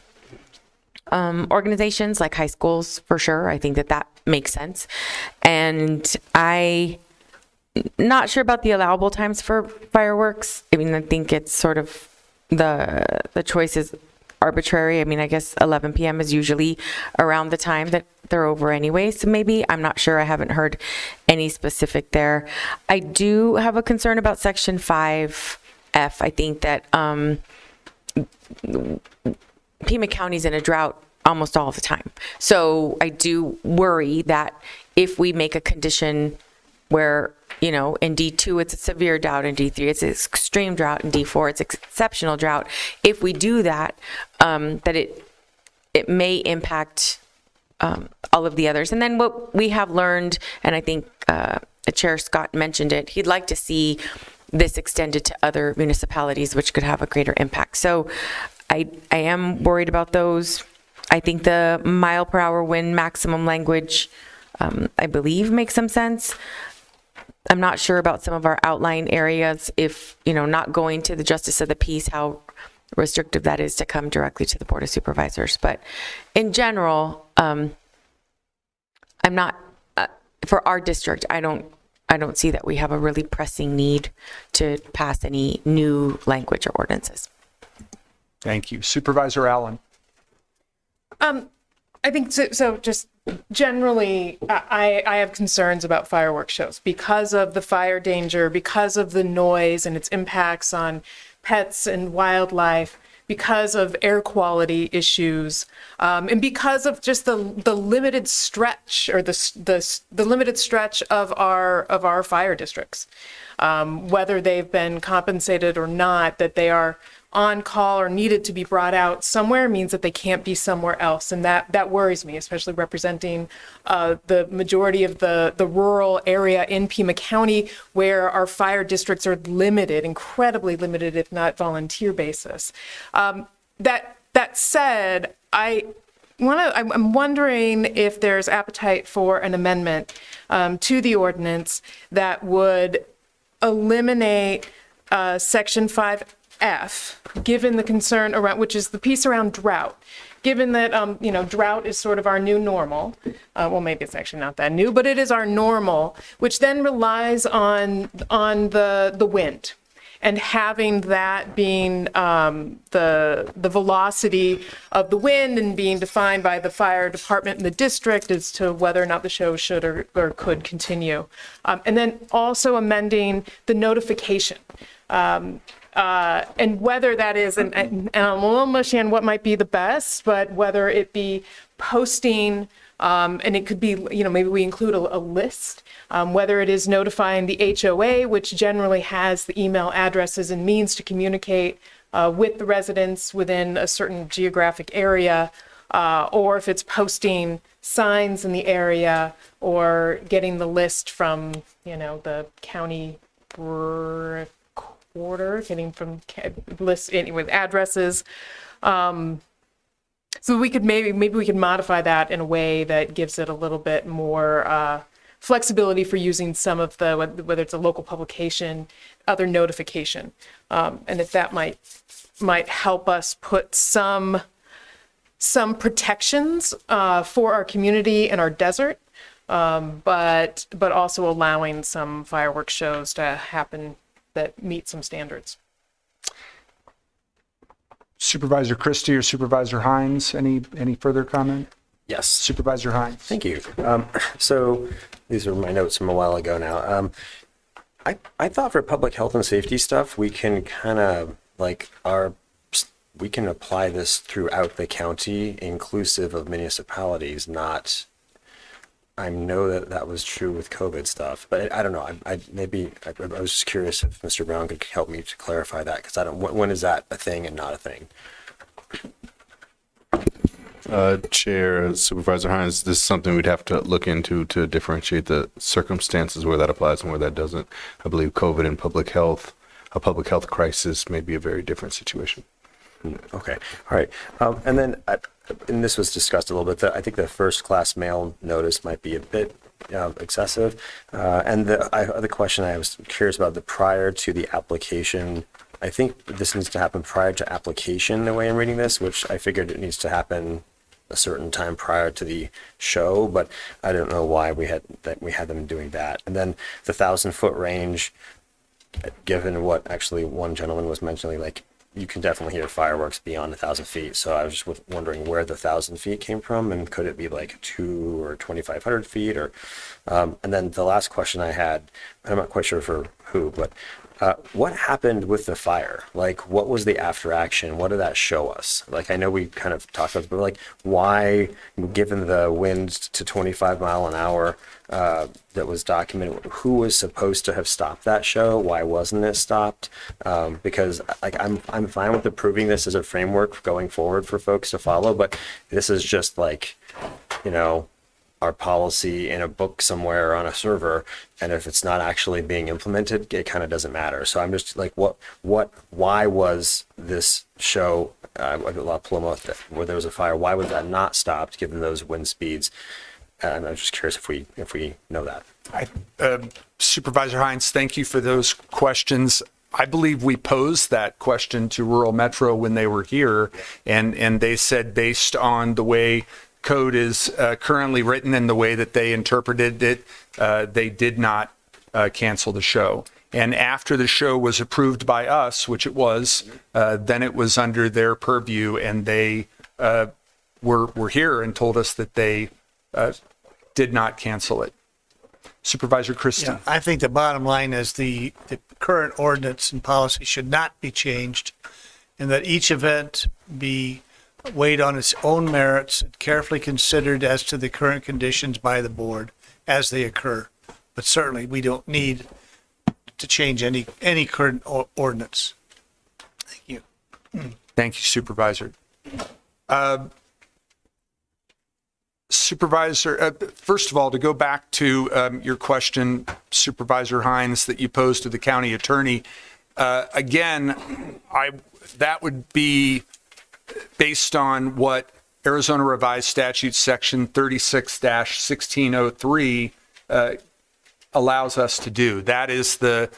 organizations like high schools for sure. I think that that makes sense. And I not sure about the allowable times for fireworks. I mean, I think it's sort of the choice is arbitrary. I mean, I guess 11 p.m. is usually around the time that they're over anyway. So maybe, I'm not sure. I haven't heard any specific there. I do have a concern about Section 5F. I think that Pima County's in a drought almost all the time. So I do worry that if we make a condition where, in D2, it's a severe drought, in D3, it's an extreme drought, in D4, it's exceptional drought. If we do that, that it may impact all of the others. And then what we have learned, and I think Chair Scott mentioned it, he'd like to see this extended to other municipalities, which could have a greater impact. So I am worried about those. I think the mile per hour wind maximum language, I believe, makes some sense. I'm not sure about some of our outlying areas, if, not going to the Justice of the Peace, how restrictive that is to come directly to the Board of Supervisors. But in general, I'm not, for our district, I don't see that we have a really pressing need to pass any new language or ordinances. Thank you. Supervisor Allen. I think so just generally, I have concerns about fireworks shows because of the fire danger, because of the noise and its impacts on pets and wildlife, because of air quality issues, and because of just the limited stretch or the limited stretch of our fire districts, whether they've been compensated or not, that they are on call or needed to be brought out somewhere means that they can't be somewhere else, and that worries me, especially representing the majority of the rural area in Pima County, where our fire districts are limited, incredibly limited, if not volunteer basis. That said, I'm wondering if there's appetite for an amendment to the ordinance that would eliminate Section 5F, given the concern around, which is the piece around drought. Given that, drought is sort of our new normal. Well, maybe it's actually not that new, but it is our normal, which then relies on the wind. And having that being the velocity of the wind and being defined by the fire department in the district as to whether or not the show should or could continue. And then also amending the notification. And whether that is, and I'm a little mushy on what might be the best, but whether it be posting, and it could be, maybe we include a list, whether it is notifying the HOA, which generally has the email addresses and means to communicate with the residents within a certain geographic area, or if it's posting signs in the area or getting the list from, the county order, getting from lists with addresses. So we could maybe we could modify that in a way that gives it a little bit more flexibility for using some of the, whether it's a local publication, other notification. And if that might help us put some protections for our community and our desert, but also allowing some fireworks shows to happen that meet some standards. Supervisor Christie or Supervisor Hines, any further comment? Yes. Supervisor Hines. Thank you. So these are my notes from a while ago now. I thought for public health and safety stuff, we can kind of we can apply this throughout the county, inclusive of municipalities, not. I know that was true with COVID stuff, but I don't know. I was just curious if Mr. Brown could help me to clarify that, because when is that a thing and not a thing? Chair, Supervisor Hines, this is something we'd have to look into to differentiate the circumstances where that applies and where that doesn't. I believe COVID and public health, a public health crisis may be a very different situation. Okay. All right. And then, and this was discussed a little bit, I think the first class mail notice might be a bit excessive. And the other question I was curious about, the prior to the application, I think this needs to happen prior to application, the way I'm reading this, which I figured it needs to happen a certain time prior to the show, but I don't know why we had them doing that. And then the 1,000-foot range, given what actually one gentleman was mentioning, like, you can definitely hear fireworks beyond 1,000 feet. So I was just wondering where the 1,000 feet came from, and could it be like 2 or 2,500 feet, or? And then the last question I had, I'm not quite sure for who, but what happened with the fire? Like, what was the after action? What did that show us? Like, I know we kind of talked about it, but like, why, given the wind to 25 mile an hour that was documented, who was supposed to have stopped that show? Why wasn't it stopped? Because like, I'm fine with approving this as a framework going forward for folks to follow, but this is just like, our policy in a book somewhere on a server, and if it's not actually being implemented, it kind of doesn't matter. So I'm just like, why was this show La Paloma, where there was a fire, why was that not stopped given those wind speeds? And I'm just curious if we know that. Supervisor Hines, thank you for those questions. I believe we posed that question to Rural Metro when they were here, and they said, based on the way code is currently written and the way that they interpreted it, they did not cancel the show. And after the show was approved by us, which it was, then it was under their purview, and they were here and told us that they did not cancel it. Supervisor Christie. Yeah, I think the bottom line is the current ordinance and policy should not be changed, and that each event be weighed on its own merits, carefully considered as to the current conditions by the board as they occur. But certainly, we don't need to change any current ordinance. Thank you. Thank you, Supervisor. Supervisor, first of all, to go back to your question, Supervisor Hines, that you posed to the county attorney, again, that would be based on what Arizona Revised Statute Section 36-1603 allows us to do. That is the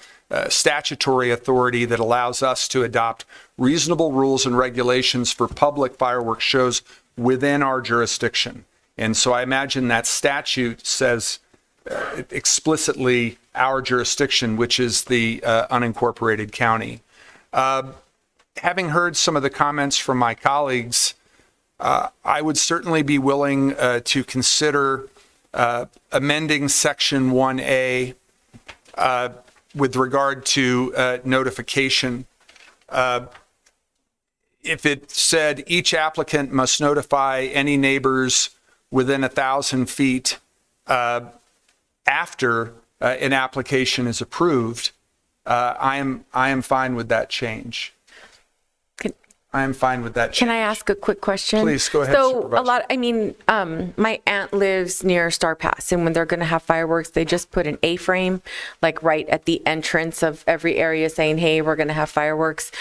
statutory authority that allows us to adopt reasonable rules and regulations for public fireworks shows within our jurisdiction. And so I imagine that statute says explicitly our jurisdiction, which is the unincorporated county. Having heard some of the comments from my colleagues, I would certainly be willing to consider amending Section 1A with regard to notification. If it said each applicant must notify any neighbors within 1,000 feet after an application is approved, I am fine with that change. I am fine with that change. Can I ask a quick question? Please, go ahead, So Supervisor. my aunt lives near Star Pass, and when they're going to have fireworks, they just put an A-frame, like right at the entrance of every area saying, hey, we're going to have fireworks.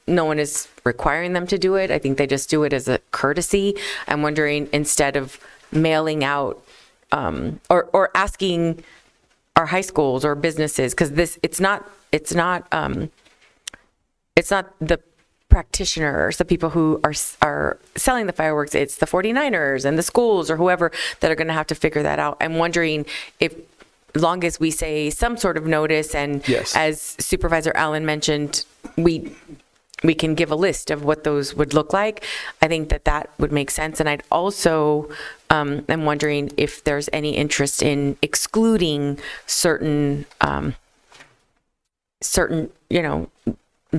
No one is requiring them to do it. I think they just do it as a courtesy. I'm wondering, instead of mailing out or asking our high schools or businesses, because it's not the practitioners, the people who are selling the fireworks. It's the 49ers and the schools or whoever that are going to have to figure that out. I'm wondering if, as long as we say some sort of notice, and Yes. as Supervisor Allen mentioned, we can give a list of what those would look like. I think that would make sense. And I'd also, I'm wondering if there's any interest in excluding certain,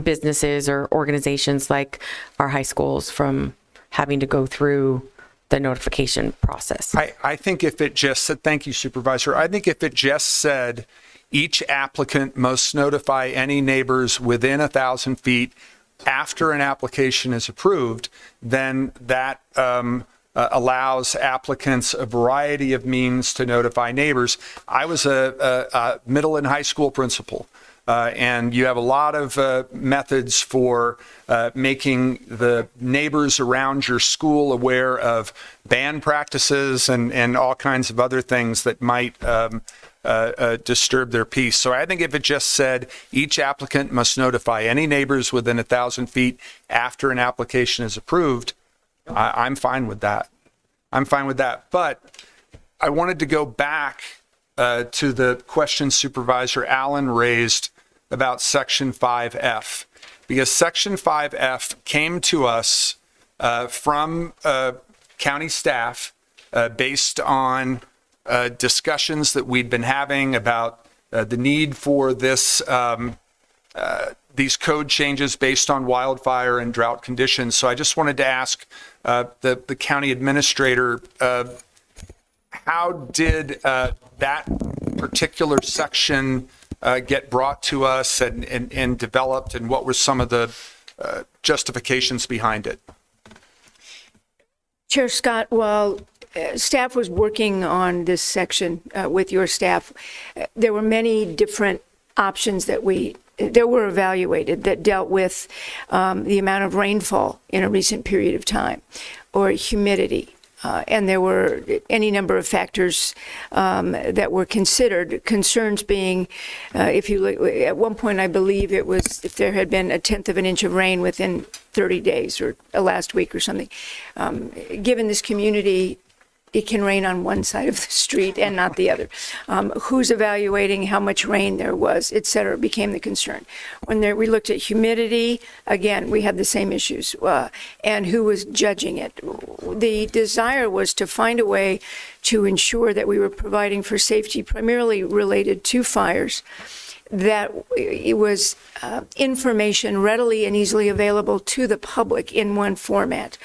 businesses or organizations like our high schools from having to go through the notification process. I think if it just said, thank you, Supervisor. I think if it just said each applicant must notify any neighbors within 1,000 feet after an application is approved, then that allows applicants a variety of means to notify neighbors. I was a middle and high school principal. And you have a lot of methods for making the neighbors around your school aware of band practices and all kinds of other things that might disturb their peace. So I think if it just said each applicant must notify any neighbors within 1,000 feet after an application is approved, I'm fine with that. I'm fine with that. But I wanted to go back to the question Supervisor Allen raised about Section 5F, because Section 5F came to us from county staff based on discussions that we'd been having about the need for these code changes based on wildfire and drought conditions. So I just wanted to ask the county administrator, how did that particular section get brought to us and developed, and what were some of the justifications behind it? Chair Scott, while staff was working on this section with your staff, there were many different options that were evaluated that dealt with the amount of rainfall in a recent period of time, or humidity. And there were any number of factors that were considered, concerns being, if you look, at one point I believe it was if there had been 1/10 of an inch of rain within 30 days or last week or something. Given this community, it can rain on one side of the street and not the other. Who's evaluating how much rain there was, et cetera, became the concern. When we looked at humidity, again, we had the same issues. And who was judging it? The desire was to find a way to ensure that we were providing for safety primarily related to fires, that it was information readily and easily available to the public in one format.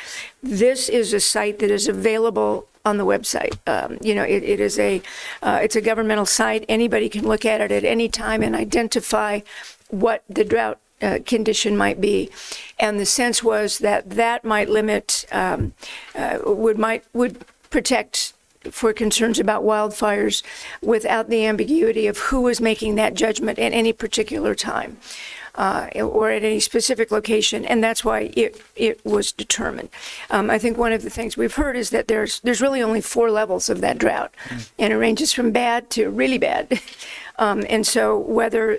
This is a site that is available on the website. It is it's a governmental site. Anybody can look at it at any time and identify what the drought condition might be. And the sense was that might limit, would protect for concerns about wildfires without the ambiguity of who was making that judgment at any particular time. Or at any specific location, and that's why it was determined. I think one of the things we've heard is that there's really only 4 levels of that drought, and it ranges from bad to really bad. And so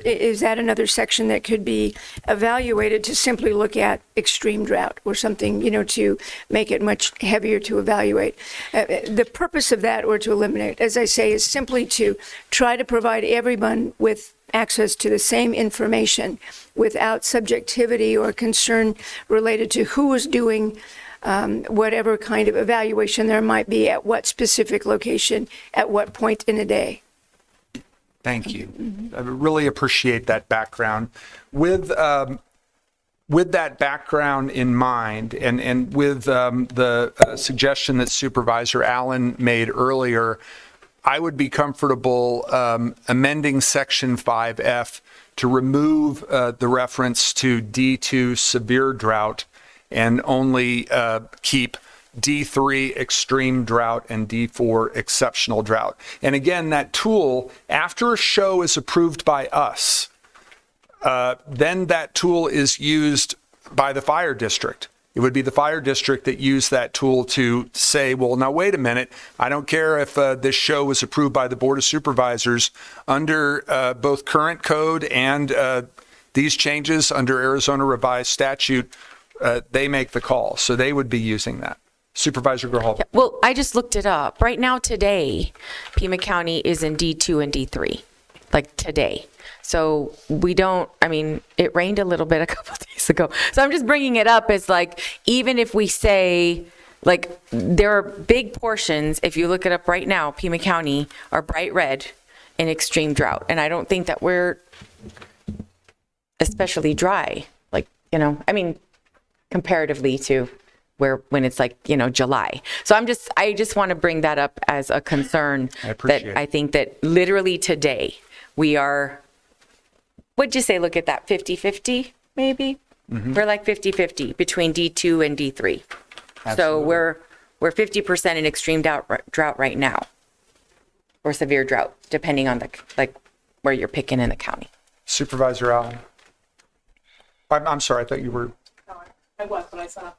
is that another section that could be evaluated to simply look at extreme drought or something, to make it much heavier to evaluate. The purpose of that, or to eliminate, as I say, is simply to try to provide everyone with access to the same information without subjectivity or concern related to who is doing whatever kind of evaluation there might be at what specific location at what point in a day. Thank you. I really appreciate that background. With that background in mind, and with the suggestion that Supervisor Allen made earlier, I would be comfortable amending Section 5F to remove the reference to D2 severe drought and only keep D3 extreme drought and D4 exceptional drought. And again, that tool, after a show is approved by us, then that tool is used by the fire district. It would be the fire district that used that tool to say, well, now wait a minute. I don't care if this show was approved by the Board of Supervisors under both current code and these changes under Arizona revised statute. They make the call. So they would be using that. Supervisor Grijalva. Well, I just looked it up. Right now, today, Pima County is in D2 and D3, like today. So we don't, I mean, it rained a little bit a couple of days ago. So I'm just bringing it up as like, even if we say, like, there are big portions, if you look it up right now, Pima County are bright red in extreme drought. And I don't think that we're especially dry, like, you know, I mean, comparatively to when it's like, you know, July. So I just want to bring that up as a concern. I think that literally today we are, what'd you say, look at that, 50-50 maybe? We're like 50-50 between D2 and D3. Absolutely. So we're 50% in extreme drought right now, or severe drought, depending on like where you're picking in the county. Supervisor Allen. I'm sorry, I thought you were. I was, but I saw.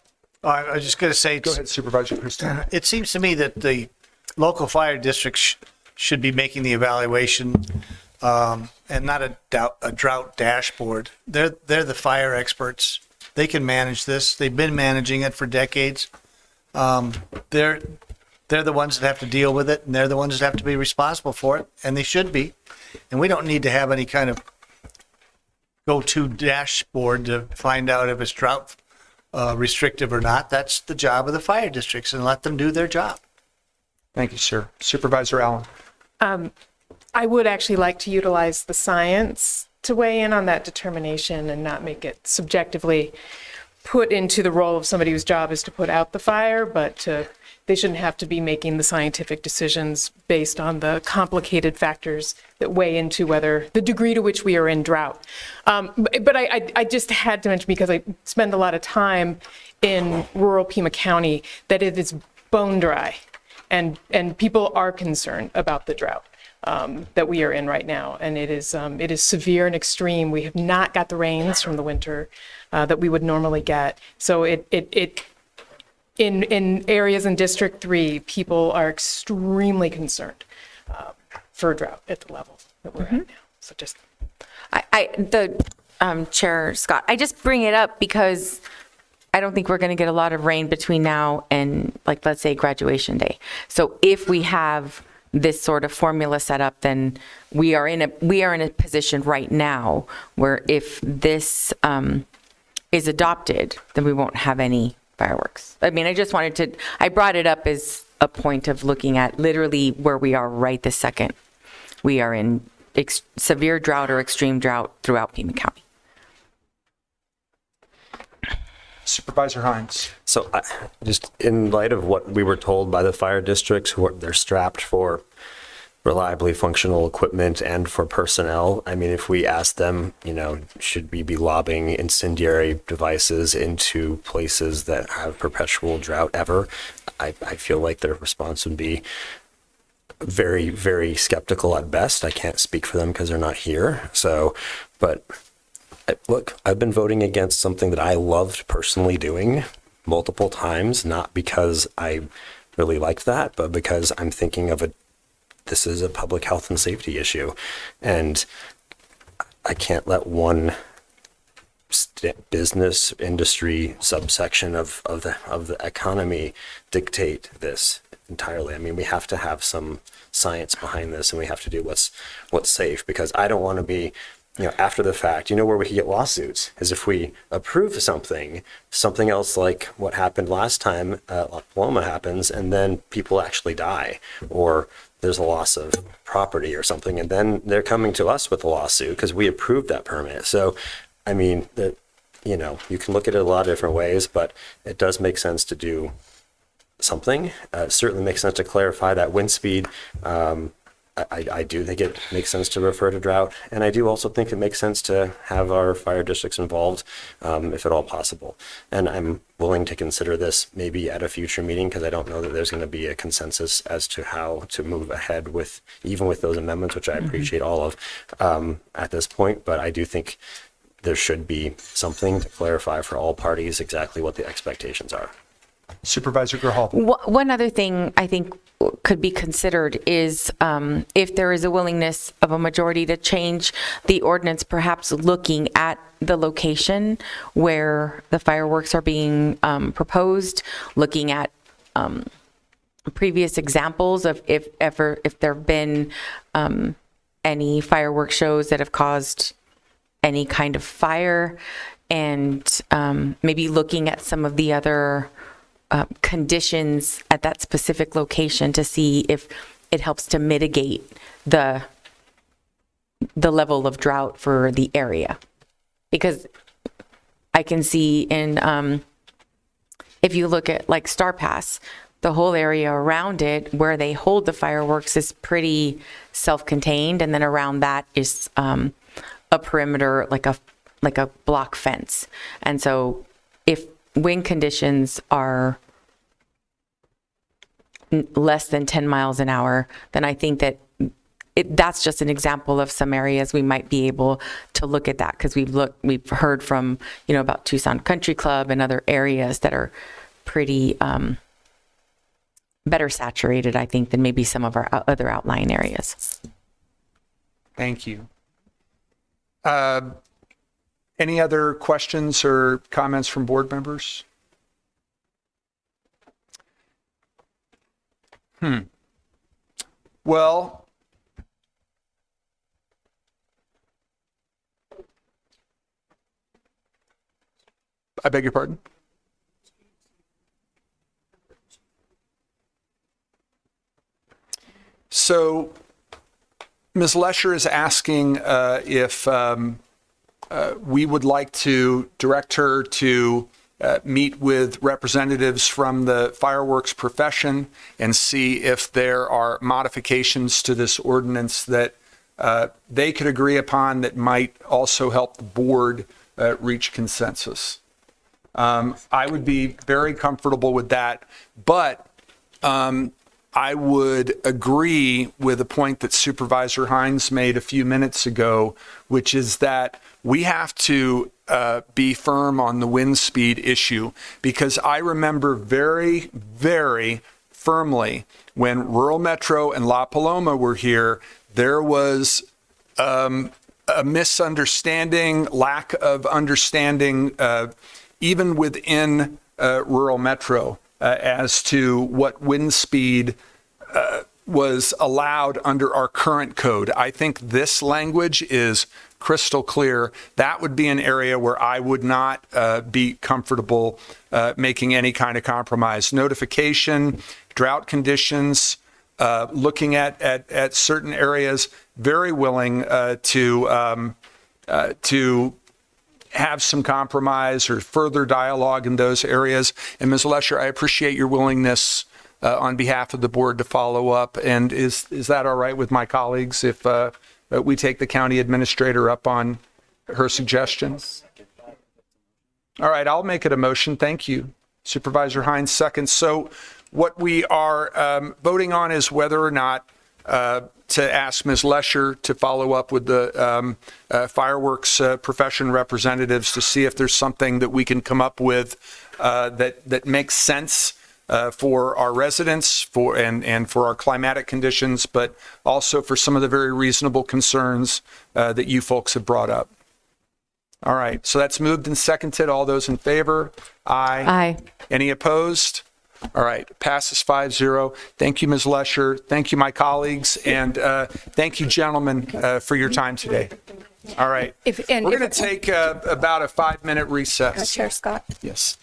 I was just going to say. Go ahead, Supervisor Christie. It seems to me that the local fire districts should be making the evaluation and not a drought dashboard. They're the fire experts. They can manage this. They've been managing it for decades. They're the ones that have to deal with it, and they're the ones that have to be responsible for it, and they should be. And we don't need to have any kind of go-to dashboard to find out if it's drought restrictive or not. That's the job of the fire districts, and let them do their job. Thank you, sir. Supervisor Allen. I would actually like to utilize the science to weigh in on that determination and not make it subjectively put into the role of somebody whose job is to put out the fire, but they shouldn't have to be making the scientific decisions based on the complicated factors that weigh into whether the degree to which we are in drought. But I just had to mention, because I spend a lot of time in rural Pima County, that it is bone dry, and people are concerned about the drought that we are in right now, and it is severe and extreme. We have not got the rains from the winter that we would normally get. So in areas in District 3, people are extremely concerned for drought at the level that we're at now. So just Chair Scott, I just bring it up because I don't think we're going to get a lot of rain between now and, like, let's say graduation day. So if we have this sort of formula set up, then we are in a position right now where if this is adopted, then we won't have any fireworks. I mean, I brought it up as a point of looking at literally where we are right this second. We are in severe drought or extreme drought throughout Pima County. Supervisor Hines. So just in light of what we were told by the fire districts, they're strapped for reliably functional equipment and for personnel. I mean, if we ask them, you know, should we be lobbing incendiary devices into places that have perpetual drought ever? I feel like their response would be very, very skeptical at best. I can't speak for them because they're not here. So, but look, I've been voting against something that I loved personally doing multiple times, not because I really liked that, but because I'm thinking of this is a public health and safety issue. And I can't let one business industry subsection of the economy dictate this entirely. I mean, we have to have some science behind this, and we have to do what's safe, because I don't want to be, you know, after the fact. You know where we can get lawsuits is if we approve something else like what happened last time La Paloma happens, and then people actually die, or there's a loss of property or something, and then they're coming to us with a lawsuit because we approved that permit. So, I mean, you know, you can look at it a lot of different ways, but it does make sense to do something. It certainly makes sense to clarify that wind speed. I do think it makes sense to refer to drought, and I do also think it makes sense to have our fire districts involved, if at all possible. And I'm willing to consider this maybe at a future meeting, because I don't know that there's going to be a consensus as to how to move ahead even with those amendments, which I appreciate all of at this point. But I do think there should be something to clarify for all parties exactly what the expectations are. Supervisor Gerhal. One other thing I think could be considered is if there is a willingness of a majority to change the ordinance, perhaps looking at the location where the fireworks are being proposed, looking at previous examples of if there have been any fireworks shows that have caused any kind of fire, and maybe looking at some of the other conditions at that specific location to see if it helps to mitigate the level of drought for the area. Because I can see in, if you look at like Star Pass, the whole area around it where they hold the fireworks is pretty self-contained, and then around that is a perimeter, like a block fence. And so if wind conditions are less than 10 miles an hour, then I think that that's just an example of some areas we might be able to look at that, because we've heard from, about Tucson Country Club and other areas that are pretty better saturated, I think, than maybe some of our other outlying areas. Thank you. Any other questions or comments from board members? Well, I beg your pardon? So Ms. Lesher is asking if we would like to direct her to meet with representatives from the fireworks profession and see if there are modifications to this ordinance that they could agree upon that might also help the board reach consensus. I would be very comfortable with that, but I would agree with a point that Supervisor Hines made a few minutes ago, which is that we have to be firm on the wind speed issue, because I remember very, very firmly when Rural Metro and La Paloma were here, there was a misunderstanding, lack of understanding, even within Rural Metro, as to what wind speed was allowed under our current code. I think this language is crystal clear. That would be an area where I would not be comfortable making any kind of compromise. Notification, drought conditions, looking at certain areas, very willing to have some compromise or further dialogue in those areas. And Ms. Lesher, I appreciate your willingness on behalf of the board to follow up. And is that all right with my colleagues if we take the county administrator up on her suggestion? All right, I'll make it a motion. Thank you. Supervisor Hines seconds. So what we are voting on is whether or not to ask Ms. Lesher to follow up with the fireworks profession representatives to see if there's something that we can come up with that makes sense for our residents, and for our climatic conditions, but also for some of the very reasonable concerns that you folks have brought up. All right, so that's moved and seconded. All those in favor? Aye. Aye. Any opposed? All right, passes 5-0. Thank you, Ms. Lesher. Thank you, my colleagues, and thank you, gentlemen, for your time today. All right, we're going to take about a 5-minute recess. Chair Scott? Yes.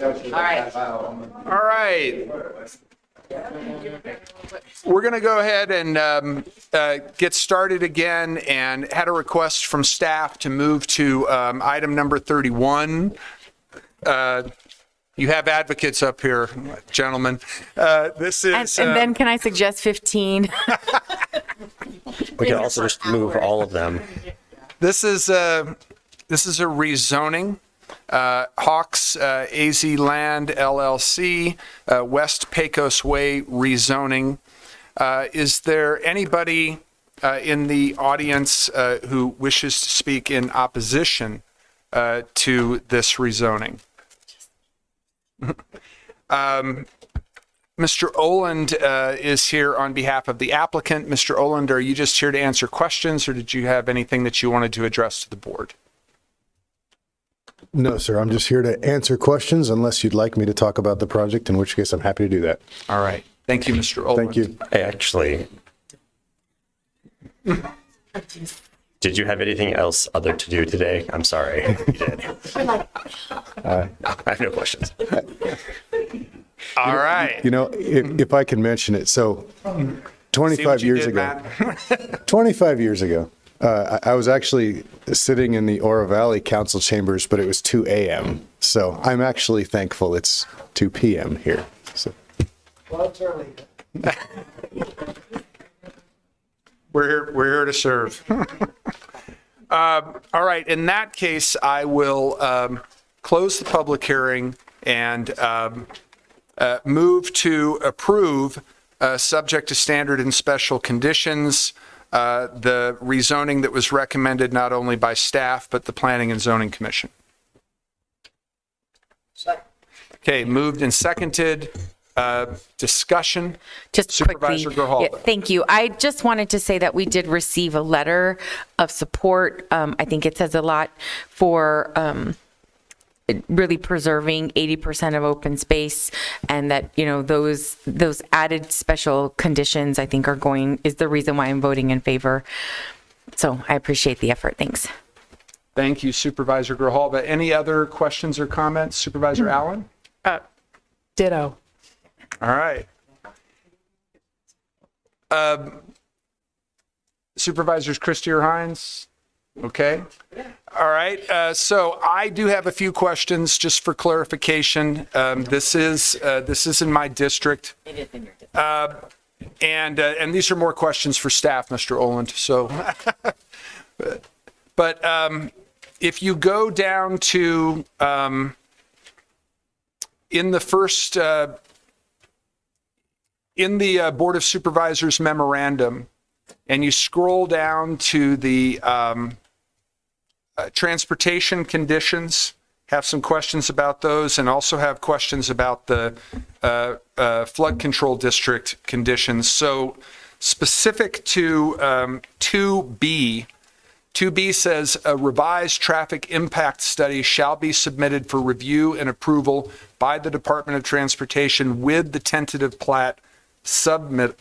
All right. We're going to go ahead and get started again, and had a request from staff to move to item number 31. You have advocates up here, gentlemen. This is. And then can I suggest 15? We can also just move all of them. This is a rezoning. Hawks AZ Land LLC, West Pecos Way rezoning. Is there anybody in the audience who wishes to speak in opposition to this rezoning? Mr. Oland is here on behalf of the applicant. Mr. Oland, are you just here to answer questions, or did you have anything that you wanted to address to the board? No, sir. I'm just here to answer questions unless you'd like me to talk about the project, in which case I'm happy to do that. All right. Thank you, Mr. Oland. Thank you. Hey, actually, did you have anything else other to do today? I'm sorry. You did. I have no questions. All right. You know, if I can mention it, so 25 years ago, 25 years ago, I was actually sitting in the Oro Valley Council chambers, but it was 2 a.m. So I'm actually thankful it's 2 p.m. here. So. Well, it's early. We're here to serve. All right. In that case, I will close the public hearing and move to approve, subject to standard and special conditions, the rezoning that was recommended not only by staff, but the Planning and Zoning Commission. Okay, moved and seconded. Discussion. Just Supervisor quickly. Grijalva. Yeah, thank you. I just wanted to say that we did receive a letter of support. I think it says a lot for really preserving 80% of open space, and that, you know, those added special conditions, I think, is the reason why I'm voting in favor. So I appreciate the effort. Thanks. Thank you, Supervisor Grijalva. Any other questions or comments? Supervisor Allen? Ditto. All right. Supervisors Christie or Hines? Okay. All right. So I do have a few questions just for clarification. This is in my district. It is in your district. And these are more questions for staff, Mr. Oland. So, but if you go down to in the first in the Board of Supervisors memorandum, and you scroll down to the transportation conditions, have some questions about those, and also have questions about the flood control district conditions. So specific to 2B, 2B says a revised traffic impact study shall be submitted for review and approval by the Department of Transportation with the tentative plat submittal.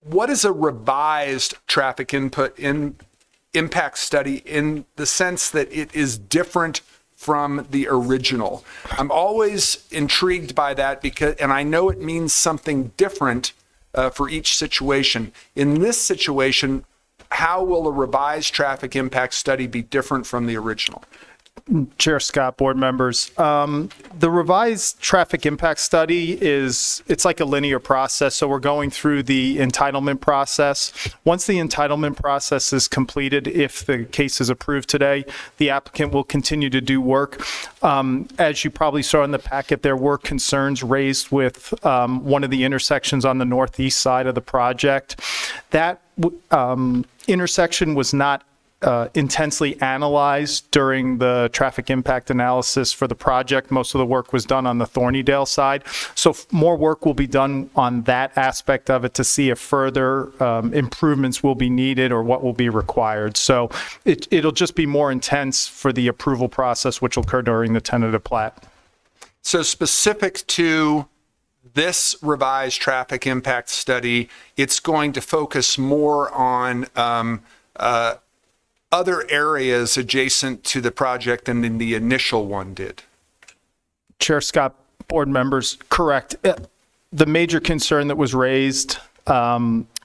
What is a revised traffic impact study in the sense that it is different from the original? I'm always intrigued by that and I know it means something different for each situation. In this situation, how will a revised traffic impact study be different from the original? Chair Scott, board members, the revised traffic impact study it's like a linear process. So we're going through the entitlement process. Once the entitlement process is completed, if the case is approved today, the applicant will continue to do work. As you probably saw in the packet, there were concerns raised with one of the intersections on the northeast side of the project. That intersection was not intensely analyzed during the traffic impact analysis for the project. Most of the work was done on the Thornydale side. So more work will be done on that aspect of it to see if further improvements will be needed or what will be required. So it'll just be more intense for the approval process, which will occur during the tentative plat. So specific to this revised traffic impact study, it's going to focus more on other areas adjacent to the project than in the initial one did. Chair Scott, board members, correct. The major concern that was raised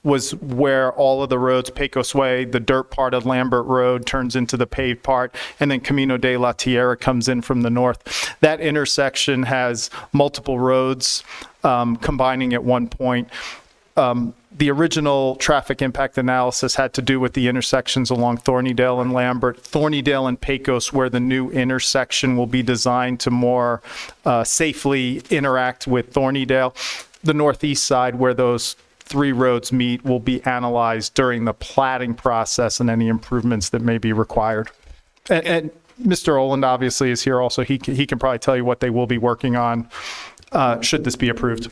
was where all of the roads, Pecos Way, the dirt part of Lambert Road turns into the paved part, and then Camino de la Tierra comes in from the north. That intersection has multiple roads combining at one point. The original traffic impact analysis had to do with the intersections along Thornydale and Lambert, Thornydale and Pecos, where the new intersection will be designed to more safely interact with Thornydale. The northeast side, where those 3 roads meet, will be analyzed during the platting process and any improvements that may be required. And Mr. Oland obviously is here also. He can probably tell you what they will be working on should this be approved.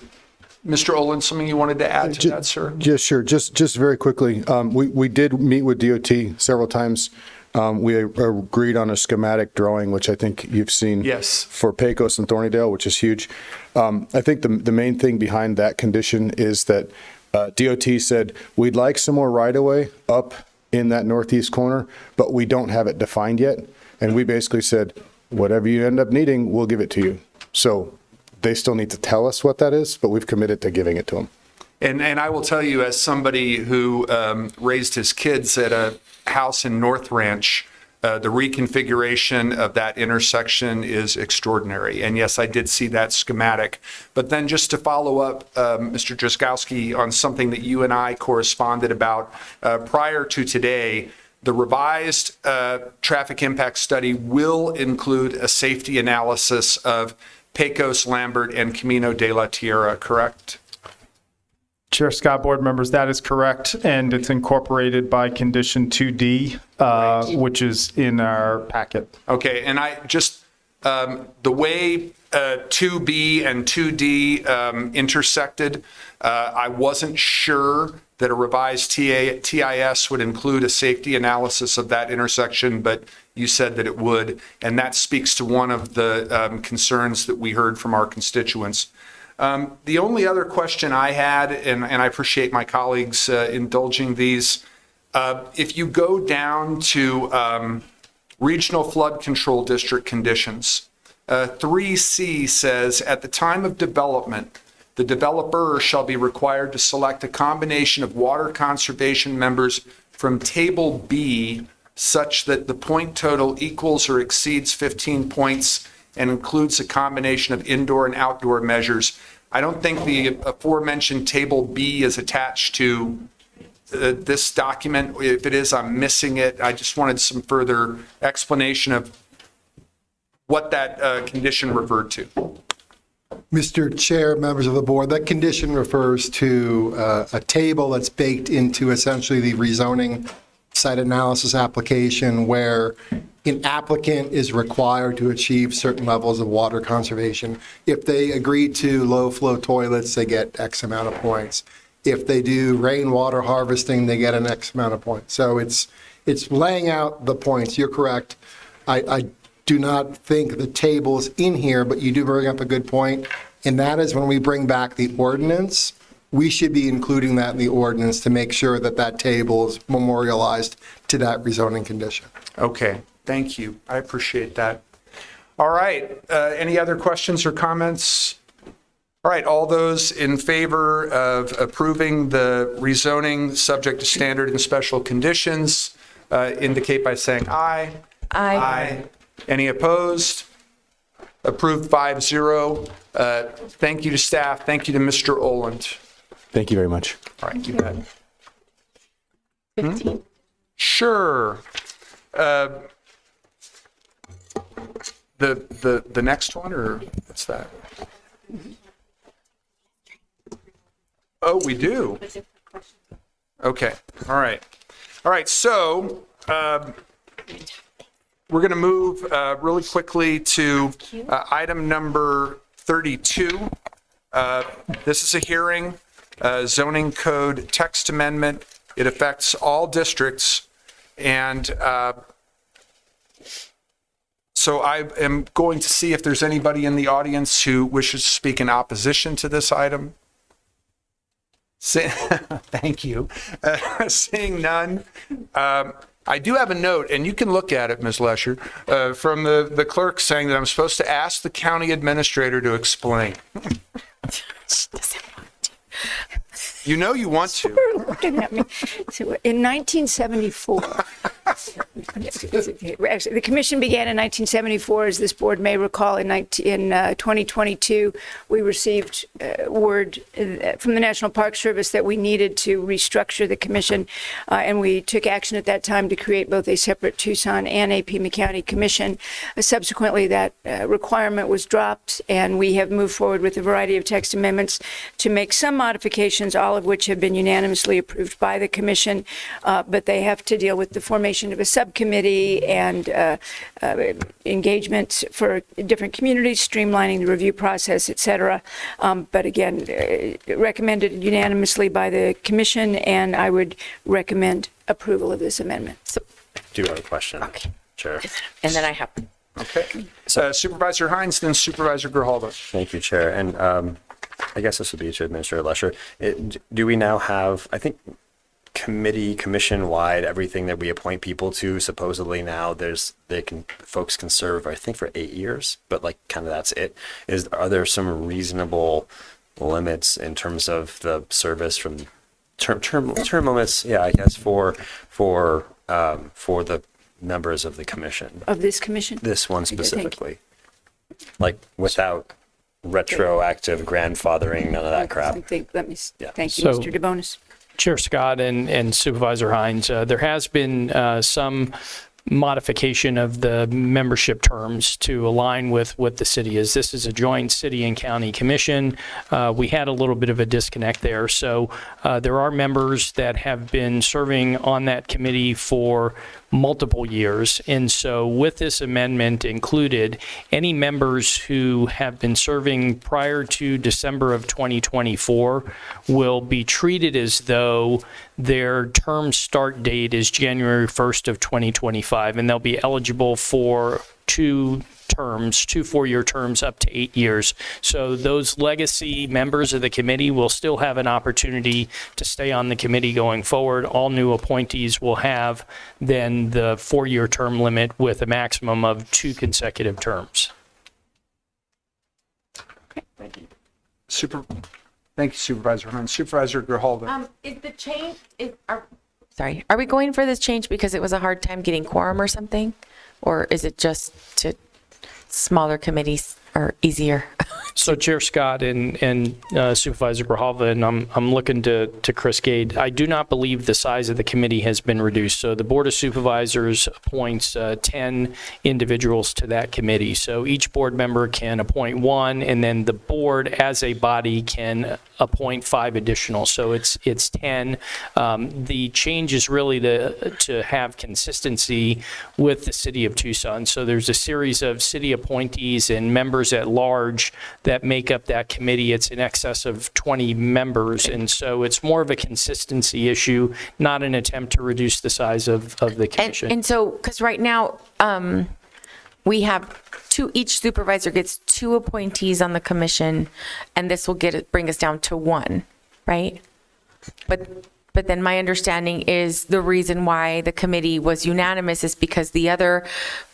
Mr. Olin, something you wanted to add to that, sir? Yes, sure. Just very quickly, we did meet with DOT several times. We agreed on a schematic drawing, which I think you've seen. Yes. For Pecos and Thornydale, which is huge. I think the main thing behind that condition is that DOT said, we'd like some more right-of-way up in that northeast corner, but we don't have it defined yet. And we basically said, whatever you end up needing, we'll give it to you. So they still need to tell us what that is, but we've committed to giving it to them. And I will tell you, as somebody who raised his kids at a house in North Ranch, the reconfiguration of that intersection is extraordinary. And yes, I did see that schematic. But then just to follow up, Mr. Drzgowski, on something that you and I corresponded about prior to today, the revised traffic impact study will include a safety analysis of Pecos, Lambert, and Camino de la Tierra, correct? Chair Scott, board members, that is correct, and it's incorporated by condition 2D, which is in our packet. Okay, and I just, the way 2B and 2D intersected, I wasn't sure that a revised TIS would include a safety analysis of that intersection, but you said that it would, and that speaks to one of the concerns that we heard from our constituents. The only other question I had, and I appreciate my colleagues indulging these, if you go down to regional flood control district conditions, 3C says, at the time of development, the developer shall be required to select a combination of water conservation members from Table B such that the point total equals or exceeds 15 points and includes a combination of indoor and outdoor measures. I don't think the aforementioned Table B is attached to this document. If it is, I'm missing it. I just wanted some further explanation of what that condition referred to. Mr. Chair, members of the board, that condition refers to a table that's baked into essentially the rezoning site analysis application where an applicant is required to achieve certain levels of water conservation. If they agree to low flow toilets, they get X amount of points. If they do rainwater harvesting, they get an X amount of points. So it's laying out the points. You're correct. I do not think the table's in here, but you do bring up a good point. And that is when we bring back the ordinance, we should be including that in the ordinance to make sure that that table is memorialized to that rezoning condition. Okay, thank you. I appreciate that. All right, any other questions or comments? All right, all those in favor of approving the rezoning subject to standard and special conditions indicate by saying aye. Aye. Aye. Any opposed? Approved 5-0. Thank you to staff. Thank you to Mr. Oland. Thank you very much. All right, you bet. 15. Sure. The next one, or what's that? Oh, we do. Okay. All right. All right. So we're going to move really quickly to item number 32. This is a hearing, zoning code text amendment. It affects all districts. And so I am going to see if there's anybody in the audience who wishes to speak in opposition to this item. Thank you. Seeing none, I do have a note, and you can look at it, Ms. Lesher, from the clerk saying that I'm supposed to ask the county administrator to explain. You know you want to. Looking at me. So in 1974, actually, the commission began in 1974, as this board may recall. In 2022, we received word from the National Park Service that we needed to restructure the commission, and we took action at that time to create both a separate Tucson and a Pima County commission. Subsequently, that requirement was dropped, and we have moved forward with a variety of text amendments to make some modifications, all of which have been unanimously approved by the commission, but they have to deal with the formation of a subcommittee and engagement for different communities, streamlining the review process, et cetera. But again, recommended unanimously by the commission, and I would recommend approval of this amendment. I do have a question. Okay. Chair. And then I have. Okay. Supervisor Hines, then Supervisor Grijalva. Thank you, Chair. And I guess this would be to Administrator Lesher. Do we now have, I think, commission-wide, everything that we appoint people to, supposedly now folks can serve, I think, for 8 years, but like kind of that's it. Are there some reasonable limits in terms of the service from term limits? Yeah, I guess for the members of the commission. Of this commission? This one specifically. Like without retroactive grandfathering, none of that crap. Thank you, So- Mr. DeBonis. Chair Scott and Supervisor Hines, there has been some modification of the membership terms to align with what the city is. This is a joint city and county commission. We had a little bit of a disconnect there. So there are members that have been serving on that committee for multiple years. And so with this amendment included, any members who have been serving prior to December of 2024 will be treated as though their term start date is January 1st of 2025, and they'll be eligible for two 4-year terms up to 8 years. So those legacy members of the committee will still have an opportunity to stay on the committee going forward. All new appointees will have then the 4-year term limit with a maximum of 2 consecutive terms. Thank you, Supervisor Hines. Supervisor Grijalva. Is the change, sorry, are we going for this change because it was a hard time getting quorum or something? Or is it just to smaller committees are easier? So Chair Scott and Supervisor Grijalva, and I'm looking to Chris Gade, I do not believe the size of the committee has been reduced. So the Board of Supervisors appoints 10 individuals to that committee. So each board member can appoint 1, and then the board as a body can appoint 5 additional. So it's 10. The change is really to have consistency with the city of Tucson. So there's a series of city appointees and members at large that make up that committee. It's in excess of 20 members, and so it's more of a consistency issue, not an attempt to reduce the size of the commission. And so, because right now, we have each supervisor gets 2 appointees on the commission, and this will bring us down to 1, right? But then my understanding is the reason why the committee was unanimous is because the other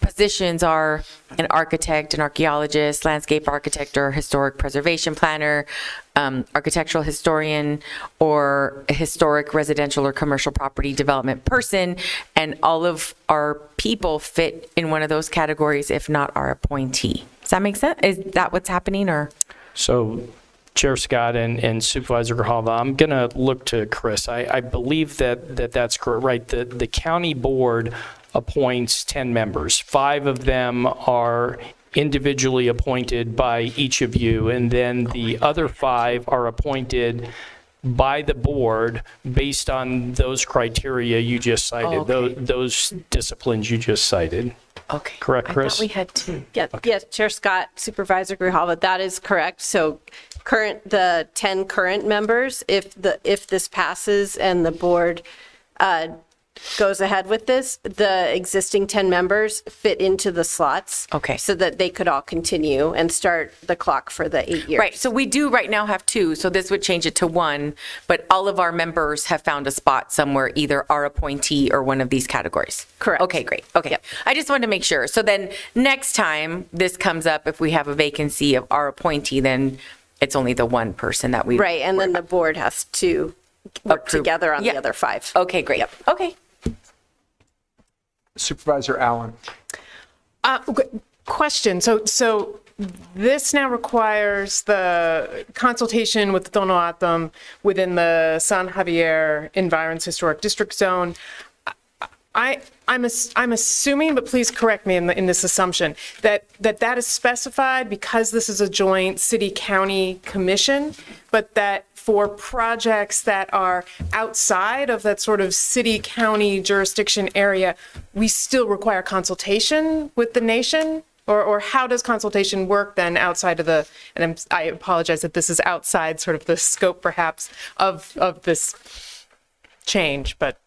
positions are an architect, an archaeologist, landscape architect, or historic preservation planner, architectural historian, or a historic residential or commercial property development person. And all of our people fit in one of those categories, if not our appointee. Does that make sense? Is that what's happening, or? So Chair Scott and Supervisor Grijalva, I'm going to look to Chris. I believe that's correct, right? The county board appoints 10 members. 5 of them are individually appointed by each of you, and then the other 5 are appointed by the board based on those criteria you just cited, those disciplines you just cited. Okay. Correct, Chris? I thought we had 2. Yes, Chair Scott, Supervisor Grijalva, that is correct. So the 10 current members, if this passes and the board goes ahead with this, the existing 10 members fit into the slots. Okay. So that they could all continue and start the clock for the 8 years. Right, so we do right now have 2, so this would change it to 1, but all of our members have found a spot somewhere, either our appointee or one of these categories. Correct. Okay, great, okay. I just wanted to make sure. So then, next time this comes up, if we have a vacancy of our appointee, then it's only the one person that we. Right, and then the board has to work Approve. together on Yeah. the other 5. Okay, great, okay. Supervisor Allen. Question. So this now requires the consultation with the Tonoatam within the San Javier Environs Historic District Zone. I'm assuming, but please correct me in this assumption, that is specified because this is a joint city-county commission, but that for projects that are outside of that sort of city-county jurisdiction area, we still require consultation with the nation? Or how does consultation work then outside of the, and I apologize that this is outside sort of the scope perhaps of this change, but.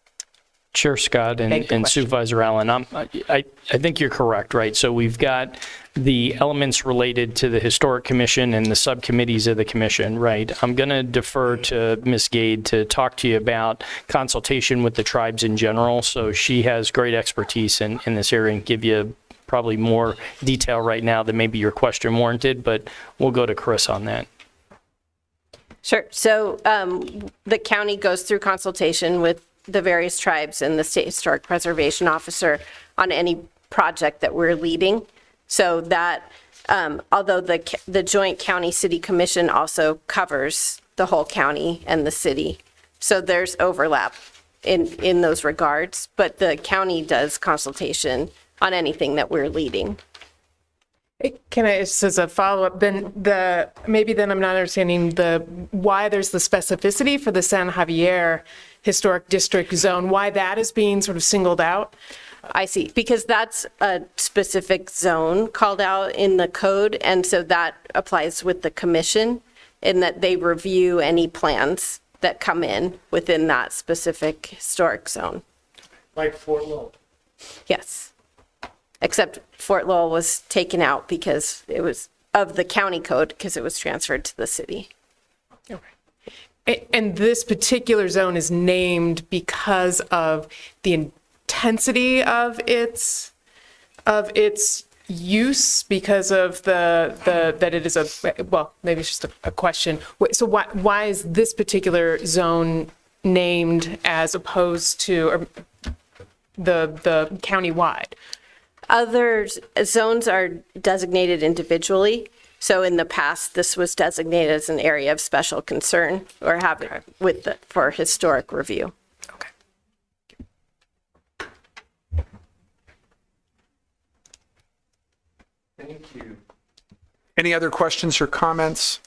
Chair Scott and Supervisor Allen, I think you're correct, right? So we've got the elements related to the Historic Commission and the subcommittees of the commission, right? I'm going to defer to Ms. Gade to talk to you about consultation with the tribes in general. So she has great expertise in this area and give you probably more detail right now than maybe your question warranted, but we'll go to Chris on that. Sure. So the county goes through consultation with the various tribes and the State Historic Preservation Officer on any project that we're leading. So that, although the Joint County City Commission also covers the whole county and the city, so there's overlap in those regards, but the county does consultation on anything that we're leading. Can I, just as a follow-up, then maybe then I'm not understanding why there's the specificity for the San Javier Historic District Zone, why that is being sort of singled out? I see, because that's a specific zone called out in the code, and so that applies with the commission in that they review any plans that come in within that specific historic zone. Like Fort Lowell. Yes. Except Fort Lowell was taken out because it was of the county code because it was transferred to the city. And this particular zone is named because of the intensity of its use, because of that it is well, maybe it's just a question. So why is this particular zone named as opposed to the countywide? Other zones are designated individually. So in the past, this was designated as an area of special concern or have it for historic review. Okay. Thank you. Any other questions or comments?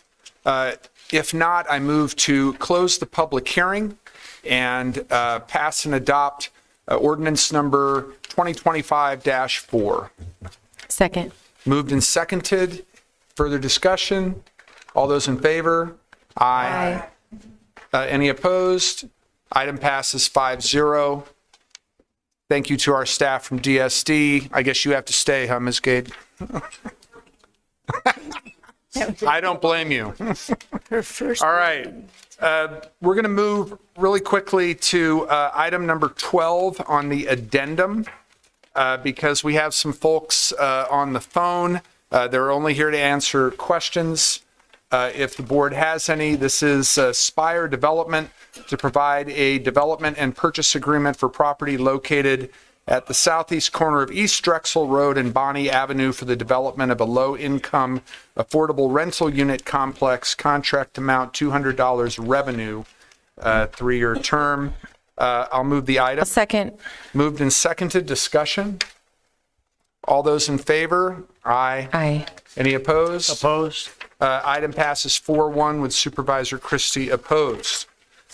If not, I move to close the public hearing and pass and adopt ordinance number 2025-4. Second. Moved and seconded. Further discussion? All those in favor? Aye. Any opposed? Item passes 5-0. Thank you to our staff from DSD. I guess you have to stay, huh, Ms. Gade? I don't blame you. All right. We're going to move really quickly to item number 12 on the addendum because we have some folks on the phone. They're only here to answer questions. If the board has any, this is Spire Development to provide a development and purchase agreement for property located at the southeast corner of East Drexel Road and Bonnie Avenue for the development of a low-income affordable rental unit complex, contract amount $200 revenue, 3-year term. I'll move the item. Second. Moved and seconded. Discussion? All those in favor? Aye. Aye. Any opposed? Opposed? Item passes 4-1 with Supervisor Christie opposed.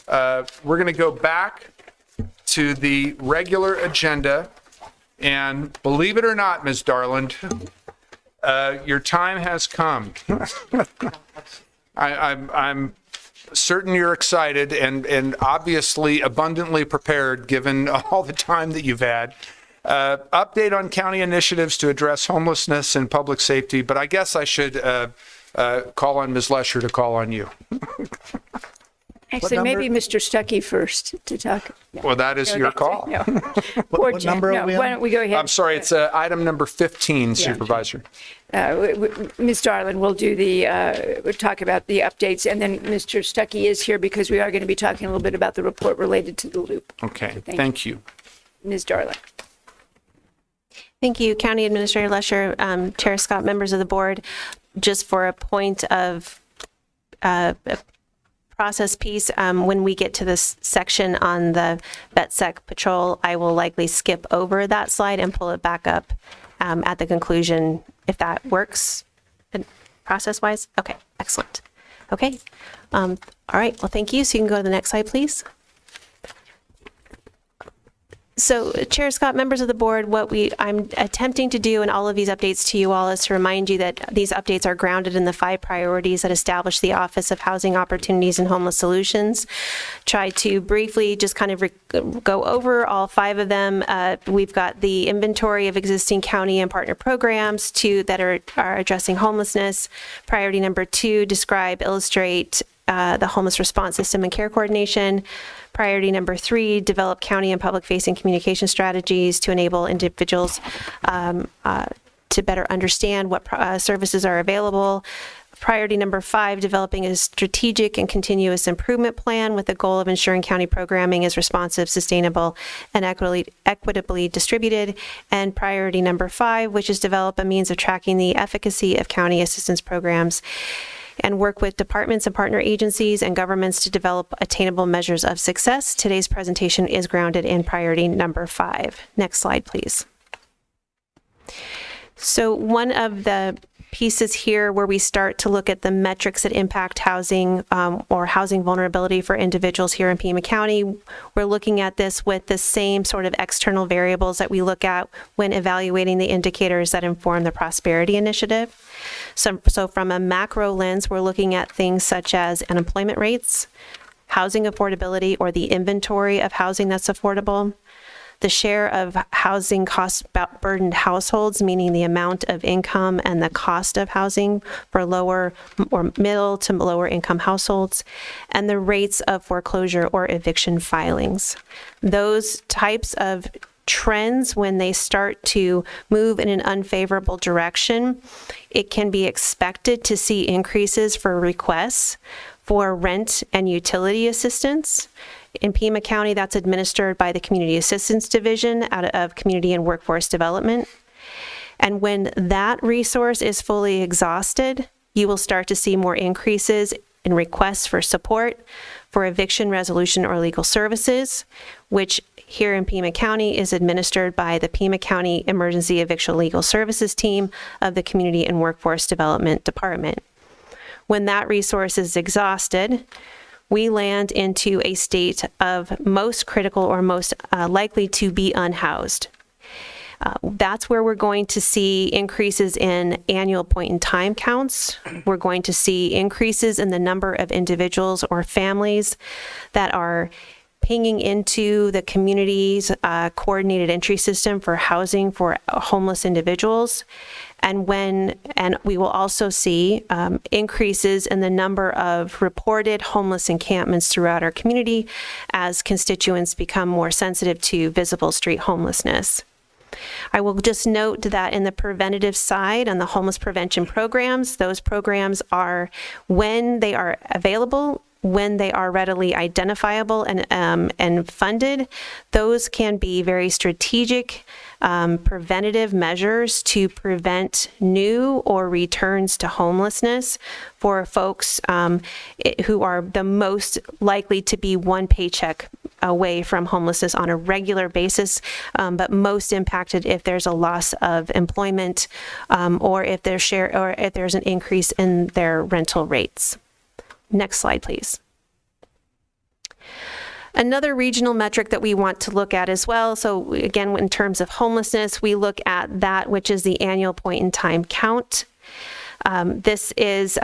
We're going to go back to the regular agenda, and believe it or not, Ms. Darland, your time has come. I'm certain you're excited and obviously abundantly prepared, given all the time that you've had. Update on county initiatives to address homelessness and public safety, but I guess I should call on Ms. Lesher to call on you. Actually, maybe Mr. Stuckey first to talk. Well, that is your call. No. What number are we on? Why don't we go ahead? I'm sorry, it's item number 15, Supervisor. Ms. Darling will do we'll talk about the updates, and then Mr. Stuckey is here because we are going to be talking a little bit about the report related to the loop. Okay, So thank you. Ms. Darling. Thank you, County Administrator Lesher, Chair Scott, members of the board. Just for a point of process piece, when we get to this section on the VetSec patrol, I will likely skip over that slide and pull it back up at the conclusion, if that works process-wise. Okay, excellent. Okay, all right, well, thank you. So you can go to the next slide, please. So, Chair Scott, members of the board, I'm attempting to do in all of these updates to you all is to remind you that these updates are grounded in the 5 priorities that establish the Office of Housing Opportunities and Homeless Solutions. Try to briefly just kind of go over all 5 of them. We've got the inventory of existing county and partner programs that are addressing homelessness. Priority number 2, describe, illustrate the homeless response system and care coordination. Priority number 3, develop county and public-facing communication strategies to enable individuals to better understand what services are available. Priority number 5, developing a strategic and continuous improvement plan with the goal of ensuring county programming is responsive, sustainable, and equitably distributed. And priority number 5, which is develop a means of tracking the efficacy of county assistance programs and work with departments and partner agencies and governments to develop attainable measures of success. Today's presentation is grounded in priority number 5. Next slide, please. So one of the pieces here where we start to look at the metrics that impact housing or housing vulnerability for individuals here in Pima County, we're looking at this with the same sort of external variables that we look at when evaluating the indicators that inform the Prosperity Initiative. So from a macro lens, we're looking at things such as unemployment rates, housing affordability or the inventory of housing that's affordable, the share of housing cost burdened households, meaning the amount of income and the cost of housing for lower or middle to lower income households, and the rates of foreclosure or eviction filings. Those types of trends, when they start to move in an unfavorable direction, it can be expected to see increases for requests for rent and utility assistance. In Pima County, that's administered by the Community Assistance Division out of Community and Workforce Development. And when that resource is fully exhausted, you will start to see more increases in requests for support for eviction resolution or legal services, which here in Pima County is administered by the Pima County Emergency Eviction Legal Services Team of the Community and Workforce Development Department. When that resource is exhausted, we land into a state of most critical or most likely to be unhoused. That's where we're going to see increases in annual point-in-time counts. We're going to see increases in the number of individuals or families that are pinging into the community's coordinated entry system for housing for homeless individuals. And we will also see increases in the number of reported homeless encampments throughout our community as constituents become more sensitive to visible street homelessness. I will just note that in the preventative side, on the homeless prevention programs, those programs are, when they are available, when they are readily identifiable and funded, those can be very strategic preventative measures to prevent new or returns to homelessness for folks who are the most likely to be one paycheck away from homelessness on a regular basis, but most impacted if there's a loss of employment or if there's an increase in their rental rates. Next slide, please. Another regional metric that we want to look at as well, so again, in terms of homelessness, we look at that which is the annual point-in-time count. This is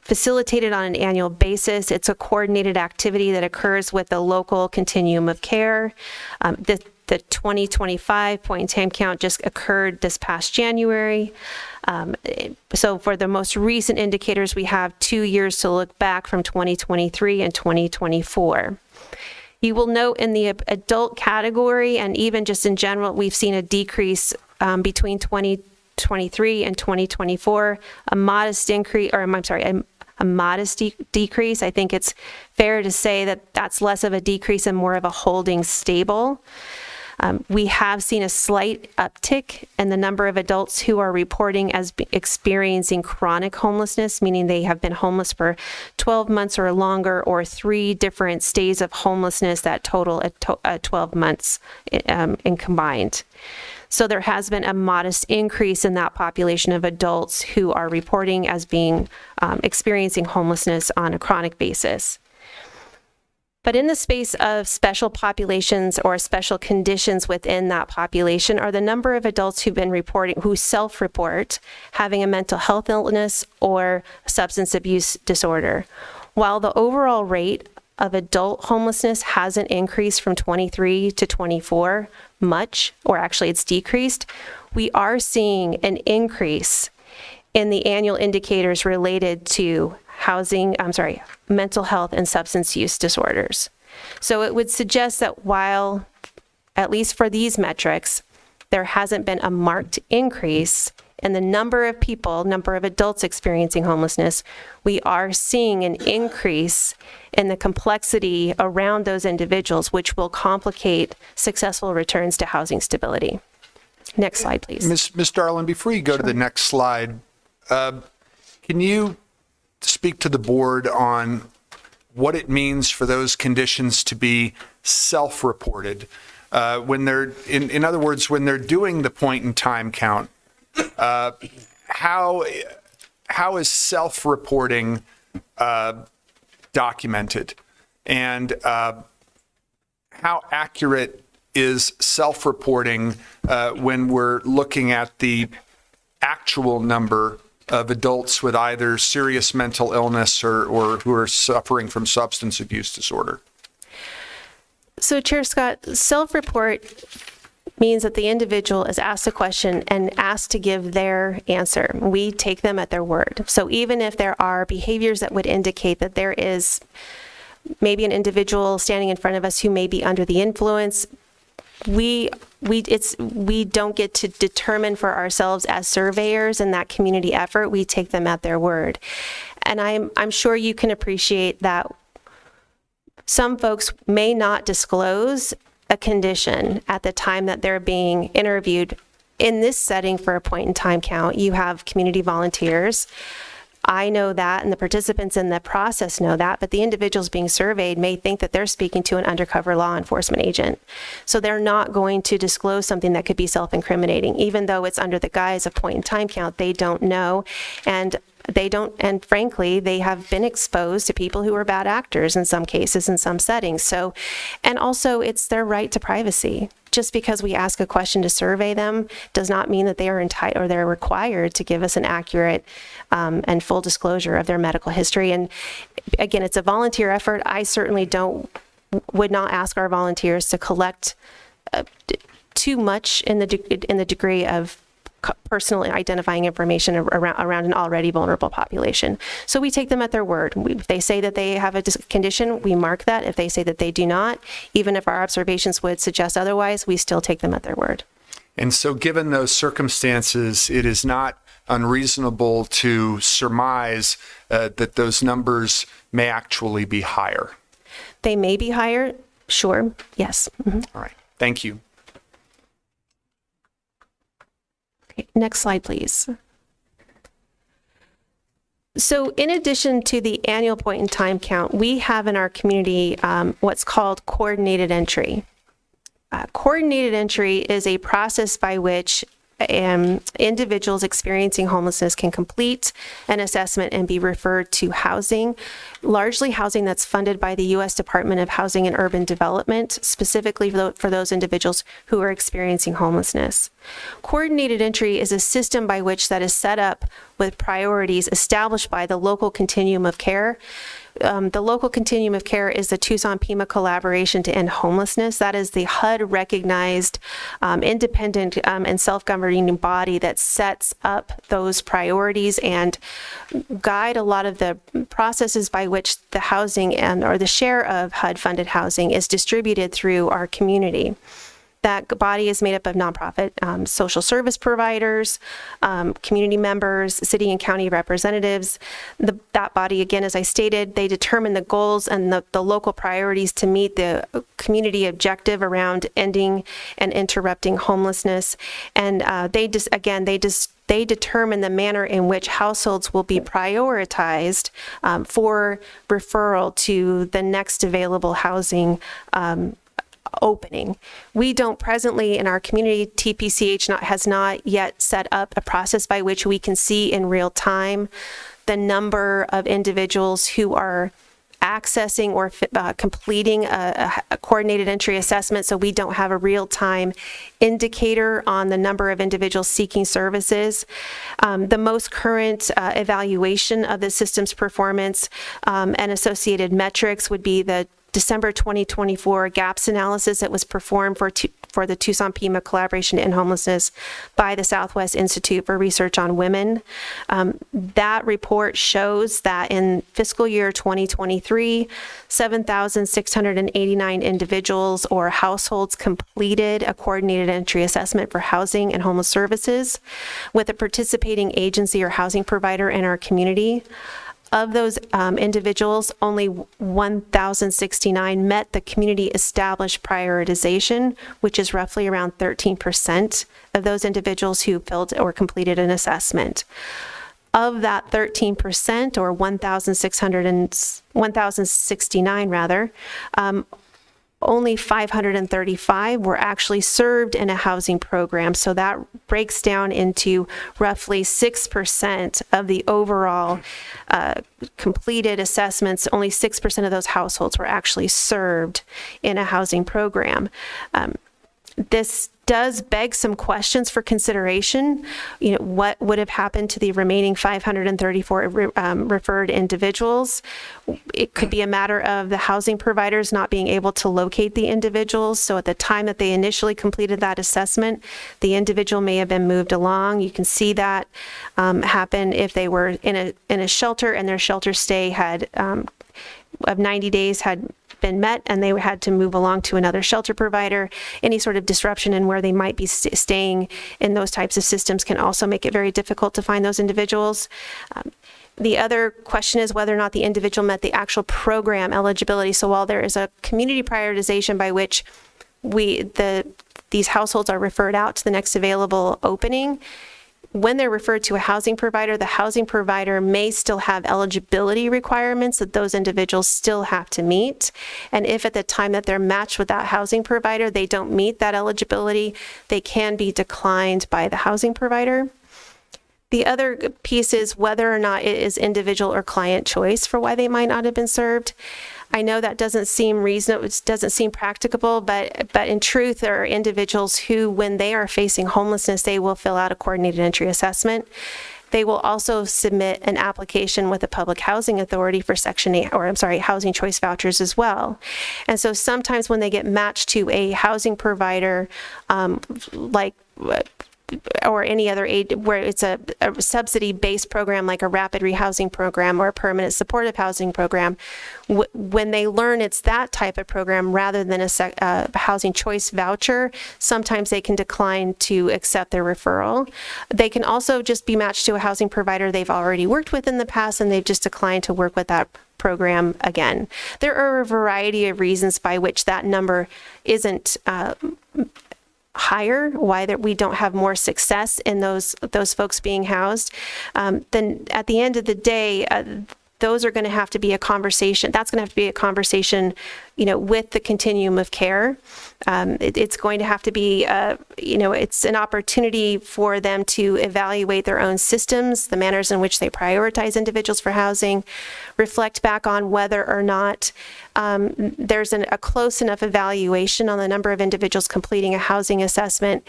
facilitated on an annual basis. It's a coordinated activity that occurs with the local continuum of care. The 2025 point in time count just occurred this past January. So for the most recent indicators, we have 2 years to look back from 2023 and 2024. You will note in the adult category, and even just in general, we've seen a decrease between 2023 and 2024, a modest increase, or I'm sorry, a modest decrease. I think it's fair to say that that's less of a decrease and more of a holding stable. We have seen a slight uptick in the number of adults who are reporting as experiencing chronic homelessness, meaning they have been homeless for 12 months or longer, or 3 different stays of homelessness that total 12 months in combined. So there has been a modest increase in that population of adults who are reporting as being experiencing homelessness on a chronic basis. But in the space of special populations or special conditions within that population are the number of adults who've been reporting, who self-report having a mental health illness or substance abuse disorder. While the overall rate of adult homelessness hasn't increased from 23 to 24 much, or actually it's decreased, we are seeing an increase in the annual indicators related to mental health and substance use disorders. So it would suggest that while, at least for these metrics, there hasn't been a marked increase in the number of adults experiencing homelessness, we are seeing an increase in the complexity around those individuals, which will complicate successful returns to housing stability. Next slide, please. Ms. Darlin, before you go to the next slide, can you speak to the board on what it means for those conditions to be self-reported? When they're, in other words, when they're doing the point in time count, how is self-reporting documented? And how accurate is self-reporting when we're looking at the actual number of adults with either serious mental illness or who are suffering from substance abuse disorder? So, Chair Scott, self-report means that the individual is asked a question and asked to give their answer. We take them at their word. So even if there are behaviors that would indicate that there is maybe an individual standing in front of us who may be under the influence, we don't get to determine for ourselves as surveyors in that community effort. We take them at their word. And I'm sure you can appreciate that some folks may not disclose a condition at the time that they're being interviewed. In this setting for a point in time count, you have community volunteers. I know that, and the participants in the process know that, but the individuals being surveyed may think that they're speaking to an undercover law enforcement agent. So they're not going to disclose something that could be self-incriminating, even though it's under the guise of point in time count. They don't know, and frankly, they have been exposed to people who are bad actors in some cases, in some settings. So, and also it's their right to privacy. Just because we ask a question to survey them does not mean that they are entitled or they're required to give us an accurate and full disclosure of their medical history. And again, it's a volunteer effort. I certainly would not ask our volunteers to collect too much in the degree of personally identifying information around an already vulnerable population. So we take them at their word. If they say that they have a condition, we mark that. If they say that they do not, even if our observations would suggest otherwise, we still take them at their word. And so given those circumstances, it is not unreasonable to surmise that those numbers may actually be higher. They may be higher, sure, yes. Mm-hmm. All right, thank you. Next slide, please. So in addition to the annual point in time count, we have in our community what's called coordinated entry. Coordinated entry is a process by which individuals experiencing homelessness can complete an assessment and be referred to housing, largely housing that's funded by the U.S. Department of Housing and Urban Development, specifically for those individuals who are experiencing homelessness. Coordinated entry is a system by which that is set up with priorities established by the local continuum of care. The local continuum of care is the Tucson Pima collaboration to end homelessness. That is the HUD-recognized independent and self-governing body that sets up those priorities and guide a lot of the processes by which the housing or the share of HUD-funded housing is distributed through our community. That body is made up of nonprofit social service providers, community members, city and county representatives. That body, again, as I stated, they determine the goals and the local priorities to meet the community objective around ending and interrupting homelessness. And they determine the manner in which households will be prioritized for referral to the next available housing opening. We don't presently in our community, TPCH has not yet set up a process by which we can see in real time the number of individuals who are accessing or completing a coordinated entry assessment, so we don't have a real-time indicator on the number of individuals seeking services. The most current evaluation of the system's performance and associated metrics would be the December 2024 gaps analysis that was performed for the Tucson Pima collaboration to end homelessness by the Southwest Institute for Research on Women. That report shows that in fiscal year 2023, 7,689 individuals or households completed a coordinated entry assessment for housing and homeless services with a participating agency or housing provider in our community. Of those individuals, only 1,069 met the community established prioritization, which is roughly around 13% of those individuals who filled or completed an assessment. Of that 13%, or 1,069 rather, only 535 were actually served in a housing program. So that breaks down into roughly 6% of the overall completed assessments. Only 6% of those households were actually served in a housing program. This does beg some questions for consideration. You know, what would have happened to the remaining 534 referred individuals? It could be a matter of the housing providers not being able to locate the individuals. So at the time that they initially completed that assessment, the individual may have been moved along. You can see that happen if they were in a shelter and their shelter stay had of 90 days had been met and they had to move along to another shelter provider. Any sort of disruption in where they might be staying in those types of systems can also make it very difficult to find those individuals. The other question is whether or not the individual met the actual program eligibility. So while there is a community prioritization by which these households are referred out to the next available opening, when they're referred to a housing provider, the housing provider may still have eligibility requirements that those individuals still have to meet. And if at the time that they're matched with that housing provider, they don't meet that eligibility, they can be declined by the housing provider. The other piece is whether or not it is individual or client choice for why they might not have been served. I know that doesn't seem reasonable, it doesn't seem practicable, but in truth, there are individuals who, when they are facing homelessness, they will fill out a coordinated entry assessment. They will also submit an application with the Public Housing Authority for housing choice vouchers as well. And so sometimes when they get matched to a housing provider, or any other aid where it's a subsidy-based program like a rapid rehousing program or a permanent supportive housing program, when they learn it's that type of program rather than a housing choice voucher, sometimes they can decline to accept their referral. They can also just be matched to a housing provider they've already worked with in the past and they've just declined to work with that program again. There are a variety of reasons by which that number isn't higher, why that we don't have more success in those folks being housed. Then at the end of the day, those are going to have to be a conversation. That's going to have to be a conversation, with the continuum of care. It's going to have to be, it's an opportunity for them to evaluate their own systems, the manners in which they prioritize individuals for housing, reflect back on whether or not there's a close enough evaluation on the number of individuals completing a housing assessment,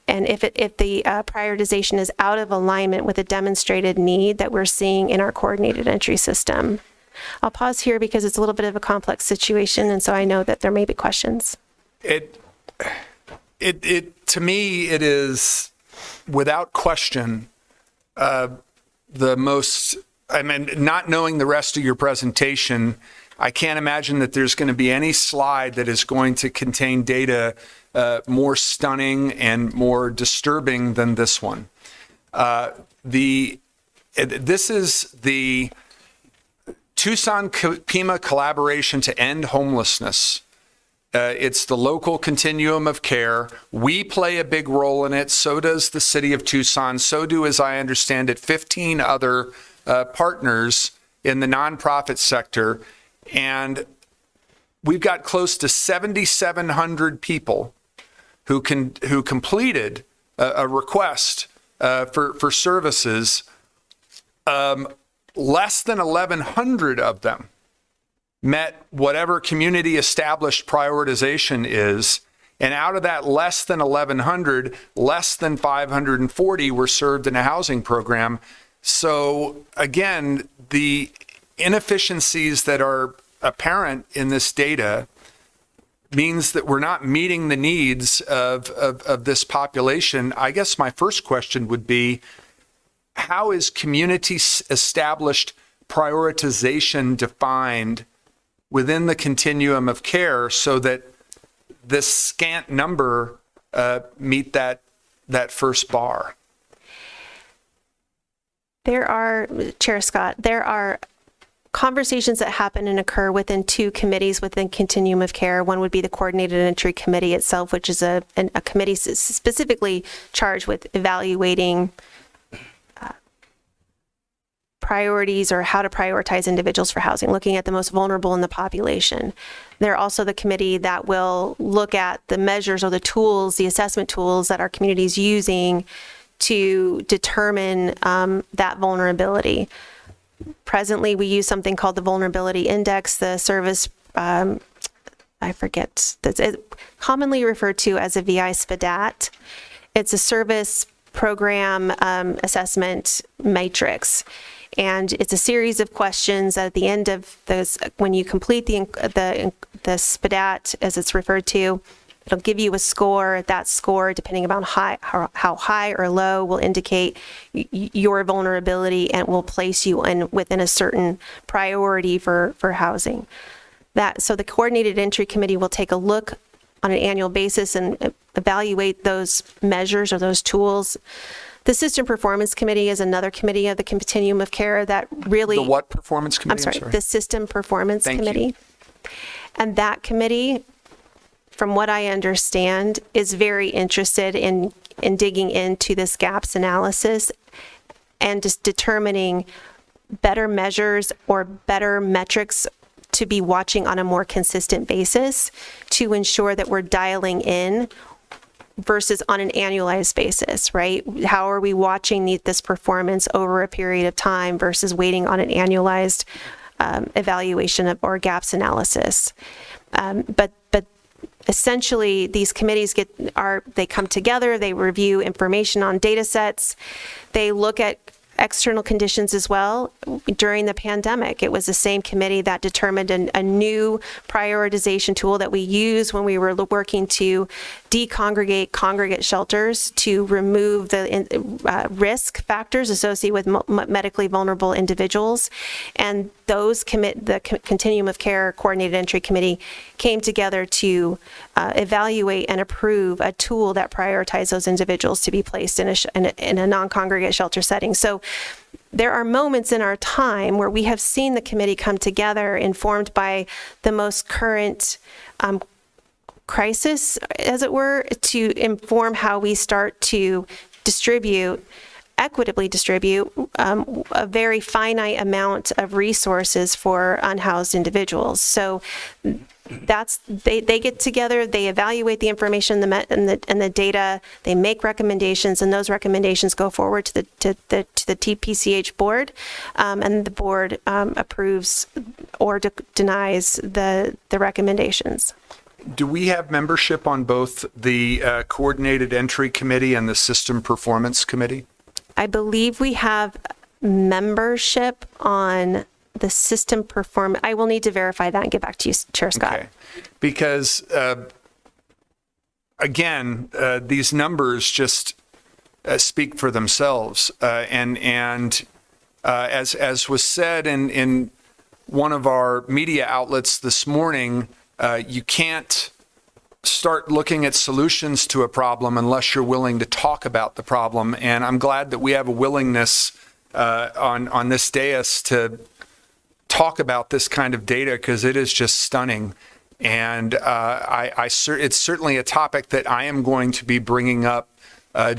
and if the prioritization is out of alignment with a demonstrated need that we're seeing in our coordinated entry system. I'll pause here because it's a little bit of a complex situation, and so I know that there may be questions. To me, it is without question the most. I mean, not knowing the rest of your presentation, I can't imagine that there's going to be any slide that is going to contain data more stunning and more disturbing than this one. This is the Tucson Pima collaboration to end homelessness. It's the local continuum of care. We play a big role in it. So does the city of Tucson. So do, as I understand it, 15 other partners in the nonprofit sector. And we've got close to 7,700 people who completed a request for services. Less than 1,100 of them met whatever community established prioritization is. And out of that less than 1,100, less than 540 were served in a housing program. So again, the inefficiencies that are apparent in this data means that we're not meeting the needs of this population. I guess my first question would be, how is community established prioritization defined within the continuum of care so that this scant number meet that first bar? Chair Scott, there are conversations that happen and occur within two committees within continuum of care. One would be the Coordinated Entry Committee itself, which is a committee specifically charged with evaluating priorities or how to prioritize individuals for housing, looking at the most vulnerable in the population. They're also the committee that will look at the measures or the tools, the assessment tools that our community is using to determine that vulnerability. Presently, we use something called the Vulnerability Index, the service, I forget, that's commonly referred to as a VI SPDAT. It's a service program assessment matrix. And it's a series of questions at the end of this. When you complete the SPDAT, as it's referred to, it'll give you a score. That score, depending upon how high or low, will indicate your vulnerability and will place you within a certain priority for housing. So the Coordinated Entry Committee will take a look on an annual basis and evaluate those measures or those tools. The System Performance Committee is another committee of the continuum of care that really... The what performance committee? I'm sorry. The System Performance Committee. And that committee, from what I understand, is very interested in digging into this gaps analysis and just determining better measures or better metrics to be watching on a more consistent basis to ensure that we're dialing in versus on an annualized basis, right? How are we watching this performance over a period of time versus waiting on an annualized evaluation or gaps analysis? But essentially, these committees they come together, they review information on data sets, they look at external conditions as well. During the pandemic, it was the same committee that determined a new prioritization tool that we use when we were working to decongregate congregate shelters to remove the risk factors associated with medically vulnerable individuals. And the Continuum of Care Coordinated Entry Committee came together to evaluate and approve a tool that prioritized those individuals to be placed in a non-congregate shelter setting. So there are moments in our time where we have seen the committee come together informed by the most current crisis, as it were, to inform how we start to distribute equitably distribute a very finite amount of resources for unhoused individuals. So they get together, they evaluate the information and the data, they make recommendations, and those recommendations go forward to the TPCH board, and the board approves or denies the recommendations. Do we have membership on both the Coordinated Entry Committee and the System Performance Committee? I believe we have membership on the system perform. I will need to verify that and get back to you, Chair Scott. Okay. Because, again, these numbers just speak for themselves. As was said in one of our media outlets this morning, you can't start looking at solutions to a problem unless you're willing to talk about the problem. And I'm glad that we have a willingness on this dais to talk about this kind of data, because it is just stunning. And it's certainly a topic that I am going to be bringing up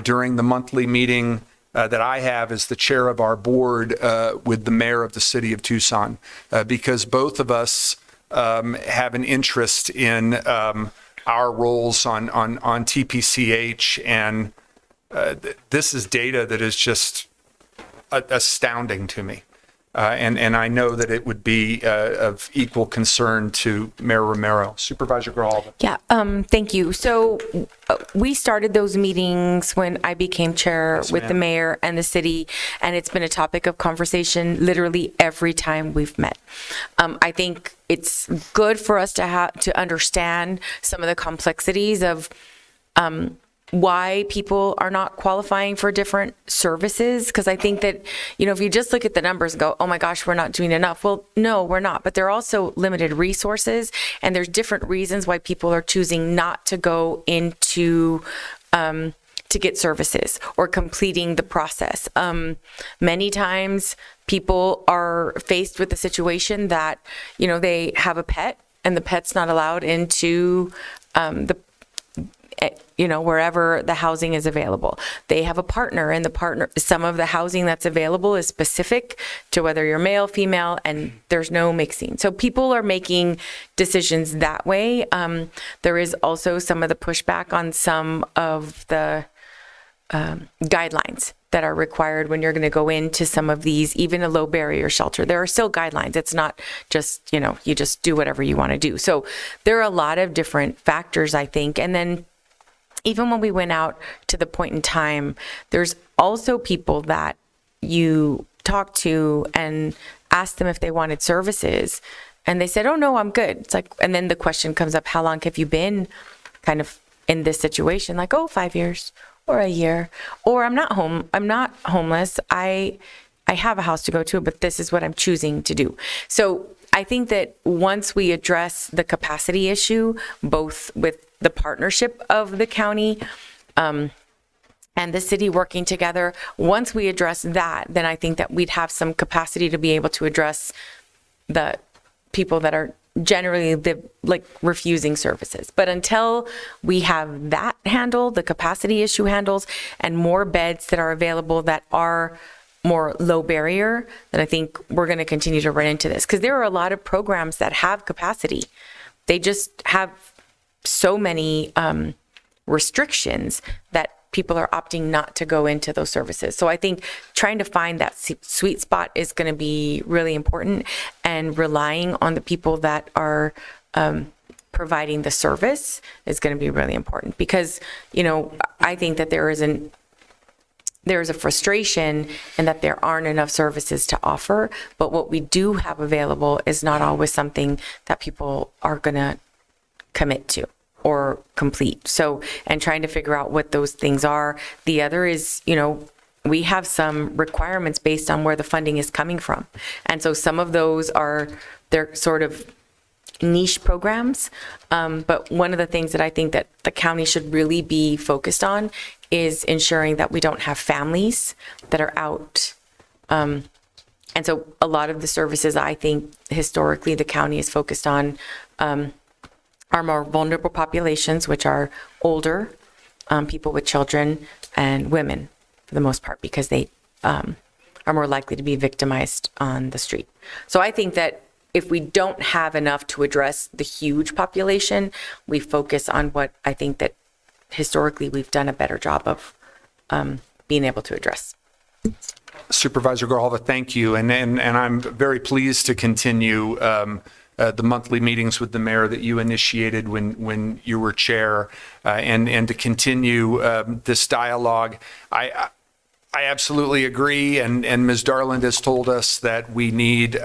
during the monthly meeting that I have as the chair of our board with the mayor of the city of Tucson, because both of us have an interest in our roles on TPCH, and this is data that is just astounding to me. And I know that it would be of equal concern to Mayor Romero. Supervisor Grijalva. Yeah, thank you. So we started those meetings when I became chair with the mayor and the city, and it's been a topic of conversation literally every time we've met. I think it's good for us to understand some of the complexities of why people are not qualifying for different services. Because I think that, if you just look at the numbers and go, oh my gosh, we're not doing enough. Well, no, we're not. But there are also limited resources, and there's different reasons why people are choosing not to go into to get services or completing the process. Many times people are faced with the situation that, they have a pet and the pet's not allowed into wherever the housing is available. They have a partner, and some of the housing that's available is specific to whether you're male, female, and there's no mixing. So people are making decisions that way. There is also some of the pushback on some of the guidelines that are required when you're going to go into some of these, even a low barrier shelter. There are still guidelines. It's not just, you just do whatever you want to do. So there are a lot of different factors, I think. And then even when we went out to the point in time, there's also people that you talk to and ask them if they wanted services, and they said, oh no, I'm good. It's like, and then the question comes up, how long have you been kind of in this situation? Like, oh, 5 years or a year, or I'm not homeless. I have a house to go to, but this is what I'm choosing to do. So I think that once we address the capacity issue, both with the partnership of the county and the city working together, once we address that, then I think that we'd have some capacity to be able to address the people that are generally refusing services. But until we have that handled, the capacity issue handles, and more beds that are available that are more low barrier, then I think we're going to continue to run into this, because there are a lot of programs that have capacity. They just have so many restrictions that people are opting not to go into those services. So I think trying to find that sweet spot is going to be really important, and relying on the people that are providing the service is going to be really important, because, I think that there is a frustration in that there aren't enough services to offer, but what we do have available is not always something that people are going to commit to or complete. So, and trying to figure out what those things are. The other is, we have some requirements based on where the funding is coming from. And so some of those they're sort of niche programs. But one of the things that I think that the county should really be focused on is ensuring that we don't have families that are out. And so a lot of the services, I think historically the county is focused on are more vulnerable populations, which are older, people with children, and women. for the most part, because they are more likely to be victimized on the street. So I think that if we don't have enough to address the huge population, we focus on what I think that historically we've done a better job of being able to address. Supervisor Grijalva, thank you. And I'm very pleased to continue the monthly meetings with the mayor that you initiated when you were chair, and to continue this dialogue. I absolutely agree, and Ms. Darland has told us that we need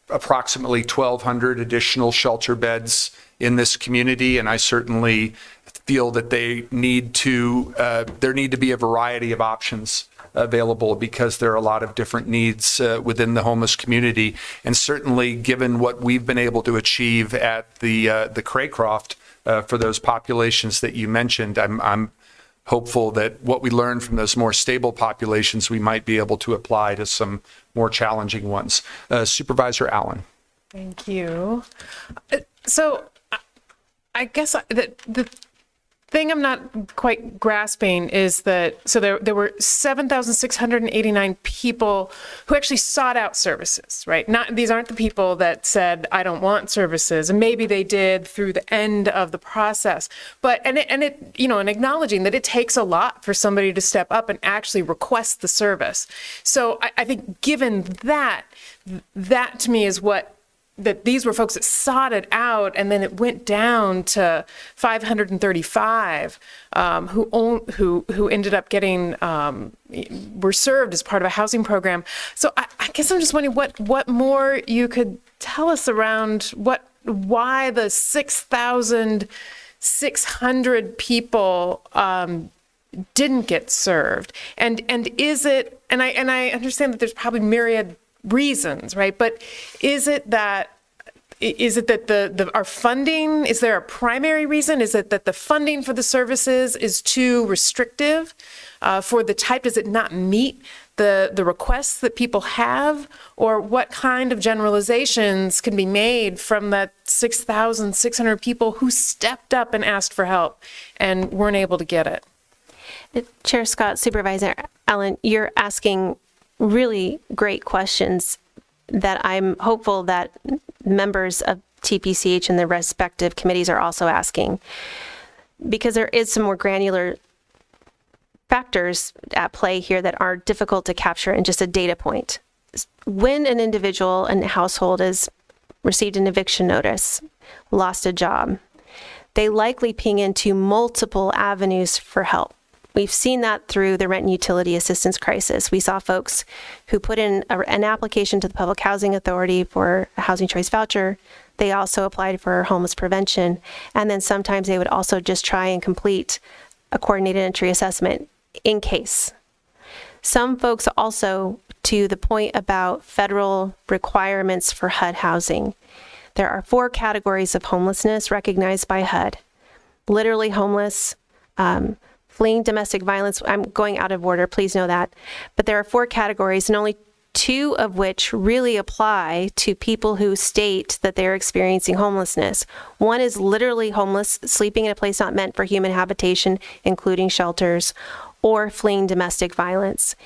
approximately 1,200 additional shelter beds in this community, and I certainly feel that there need to be a variety of options available, because there are a lot of different needs within the homeless community. And certainly, given what we've been able to achieve at the Craycroft for those populations that you mentioned, I'm hopeful that what we learned from those more stable populations, we might be able to apply to some more challenging ones. Supervisor Allen. Thank you. So I guess the thing I'm not quite grasping is that, so there were 7,689 people who actually sought out services, right? These aren't the people that said, I don't want services, and maybe they did through the end of the process. But, and acknowledging that it takes a lot for somebody to step up and actually request the service. So I think given that to me is that these were folks that sought it out, and then it went down to 535 who ended up getting were served as part of a housing program. So I guess I'm just wondering what more you could tell us around why the 6,600 people didn't get served, and is it? And I understand that there's probably myriad reasons, right? But is it that our funding, is there a primary reason? Is it that the funding for the services is too restrictive for the type? Does it not meet the requests that people have? Or what kind of generalizations can be made from that 6,600 people who stepped up and asked for help and weren't able to get it? Chair Scott, Supervisor Allen, you're asking really great questions that I'm hopeful that members of TPCH and the respective committees are also asking, because there is some more granular factors at play here that are difficult to capture in just a data point. When an individual and household has received an eviction notice, lost a job, they likely ping into multiple avenues for help. We've seen that through the rent and utility assistance crisis. We saw folks who put in an application to the Public Housing Authority for a housing choice voucher. They also applied for homeless prevention. And then sometimes they would also just try and complete a coordinated entry assessment in case. Some folks also, to the point about federal requirements for HUD housing, there are 4 categories of homelessness recognized by HUD. Literally homeless, fleeing domestic violence. I'm going out of order, please know that. But there are 4 categories, and only 2 of which really apply to people who state that they're experiencing homelessness. One is literally homeless, sleeping in a place not meant for human habitation, including shelters, or fleeing domestic violence.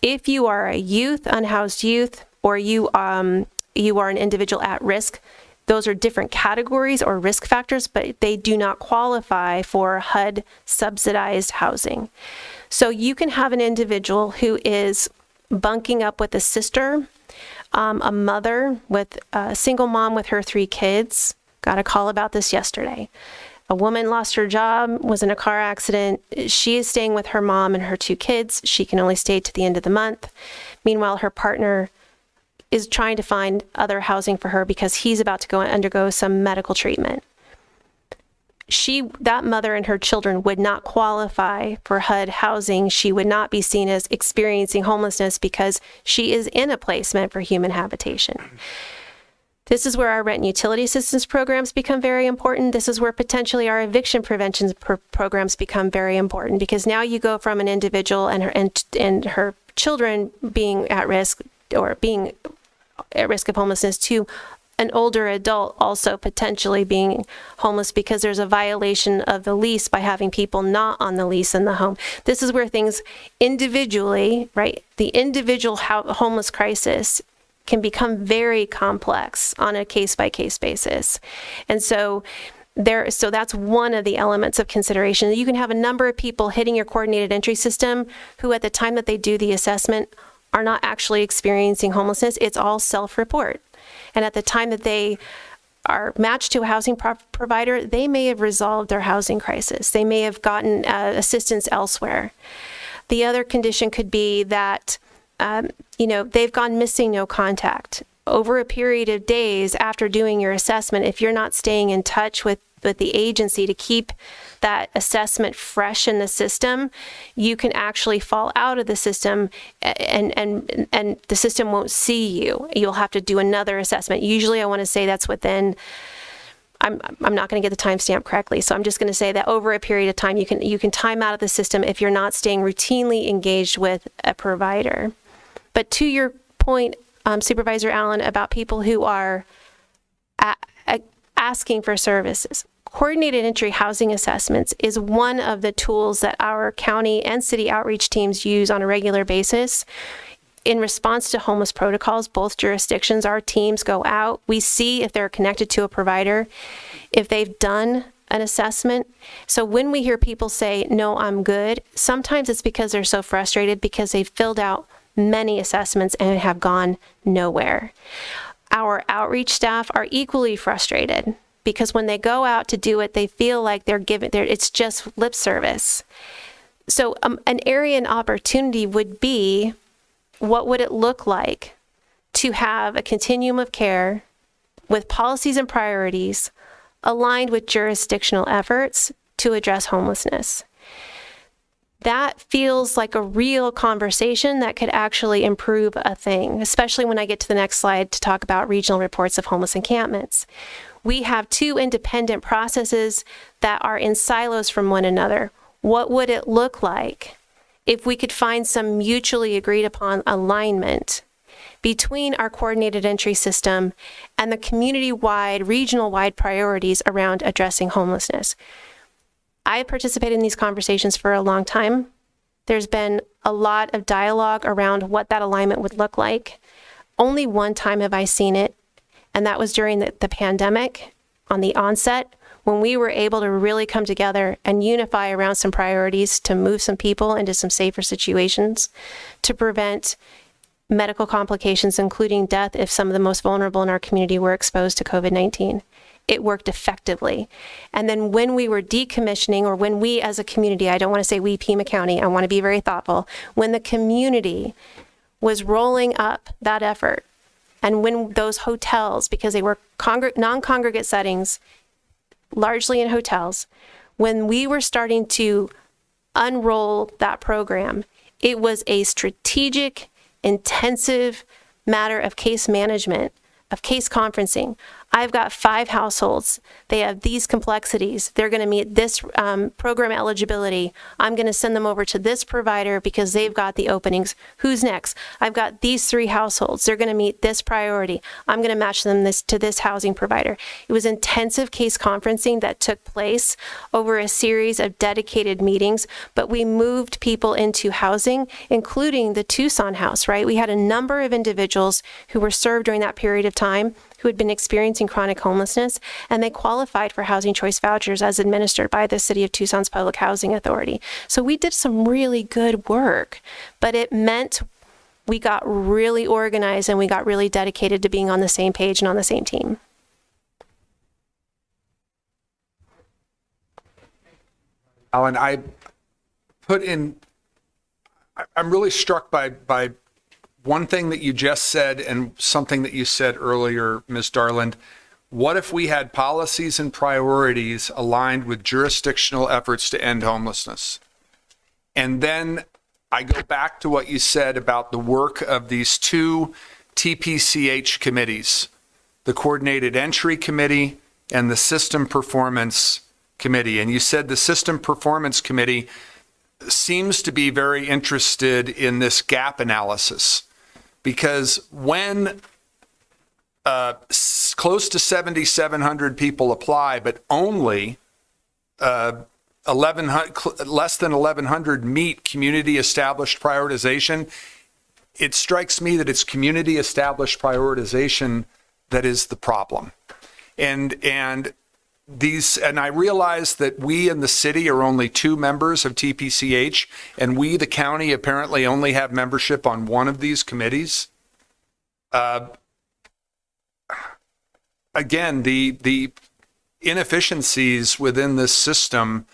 If you are a youth, unhoused youth, or you are an individual at risk, those are different categories or risk factors, but they do not qualify for HUD subsidized housing. So you can have an individual who is bunking up with a sister, a mother with a single mom with her 3 kids. Got a call about this yesterday. A woman lost her job, was in a car accident. She is staying with her mom and her 2 kids. She can only stay to the end of the month. Meanwhile, her partner is trying to find other housing for her because he's about to go and undergo some medical treatment. That mother and her children would not qualify for HUD housing. She would not be seen as experiencing homelessness because she is in a place meant for human habitation. This is where our rent and utility assistance programs become very important. This is where potentially our eviction prevention programs become very important, because now you go from an individual and her children being at risk or being at risk of homelessness to an older adult also potentially being homeless because there's a violation of the lease by having people not on the lease in the home. This is where things individually, right, the individual homeless crisis can become very complex on a case-by-case basis. And so that's one of the elements of consideration. You can have a number of people hitting your coordinated entry system who at the time that they do the assessment are not actually experiencing homelessness. It's all self-report. And at the time that they are matched to a housing provider, they may have resolved their housing crisis. They may have gotten assistance elsewhere. The other condition could be that, they've gone missing, no contact. Over a period of days after doing your assessment, if you're not staying in touch with the agency to keep that assessment fresh in the system, you can actually fall out of the system and the system won't see you. You'll have to do another assessment. Usually I want to say that's within, I'm not going to get the timestamp correctly, so I'm just going to say that over a period of time, you can time out of the system if you're not staying routinely engaged with a provider. But to your point, Supervisor Allen, about people who are asking for services. Coordinated entry housing assessments is one of the tools that our county and city outreach teams use on a regular basis. In response to homeless protocols, both jurisdictions, our teams go out. We see if they're connected to a provider, if they've done an assessment. So when we hear people say, no, I'm good, sometimes it's because they're so frustrated because they've filled out many assessments and have gone nowhere. Our outreach staff are equally frustrated because when they go out to do it, they feel like it's just lip service. So an area and opportunity would be, what would it look like to have a continuum of care with policies and priorities aligned with jurisdictional efforts to address homelessness? That feels like a real conversation that could actually improve a thing, especially when I get to the next slide to talk about regional reports of homeless encampments. We have two independent processes that are in silos from one another. What would it look like if we could find some mutually agreed upon alignment between our coordinated entry system and the community-wide, regional-wide priorities around addressing homelessness? I participated in these conversations for a long time. There's been a lot of dialogue around what that alignment would look like. Only one time have I seen it, and that was during the pandemic on the onset, when we were able to really come together and unify around some priorities to move some people into some safer situations to prevent medical complications, including death, if some of the most vulnerable in our community were exposed to COVID-19. It worked effectively. And then when we were decommissioning, or when we as a community, I don't want to say we, Pima County, I want to be very thoughtful, when the community was rolling up that effort, and when those hotels, because they were non-congregate settings, largely in hotels, when we were starting to unroll that program, it was a strategic, intensive matter of case management, of case conferencing. I've got 5 households. They have these complexities. They're going to meet this program eligibility. I'm going to send them over to this provider because they've got the openings. Who's next? I've got these 3 households. They're going to meet this priority. I'm going to match them to this housing provider. It was intensive case conferencing that took place over a series of dedicated meetings, but we moved people into housing, including the Tucson house, right? We had a number of individuals who were served during that period of time who had been experiencing chronic homelessness, and they qualified for housing choice vouchers as administered by the City of Tucson's Public Housing Authority. So we did some really good work, but it meant we got really organized and we got really dedicated to being on the same page and on the same team. Alan, I'm really struck by one thing that you just said and something that you said earlier, Ms. Darland. What if we had policies and priorities aligned with jurisdictional efforts to end homelessness? And then I go back to what you said about the work of these 2 TPCH committees, the Coordinated Entry Committee and the System Performance Committee. And you said the System Performance Committee seems to be very interested in this gap analysis, because when close to 7,700 people apply, but only 1,100, less than 1,100 meet community established prioritization. It strikes me that it's community established prioritization that is the problem. And I realize that we in the city are only 2 members of TPCH, and we, the county, apparently only have membership on one of these committees. Again, the inefficiencies within this system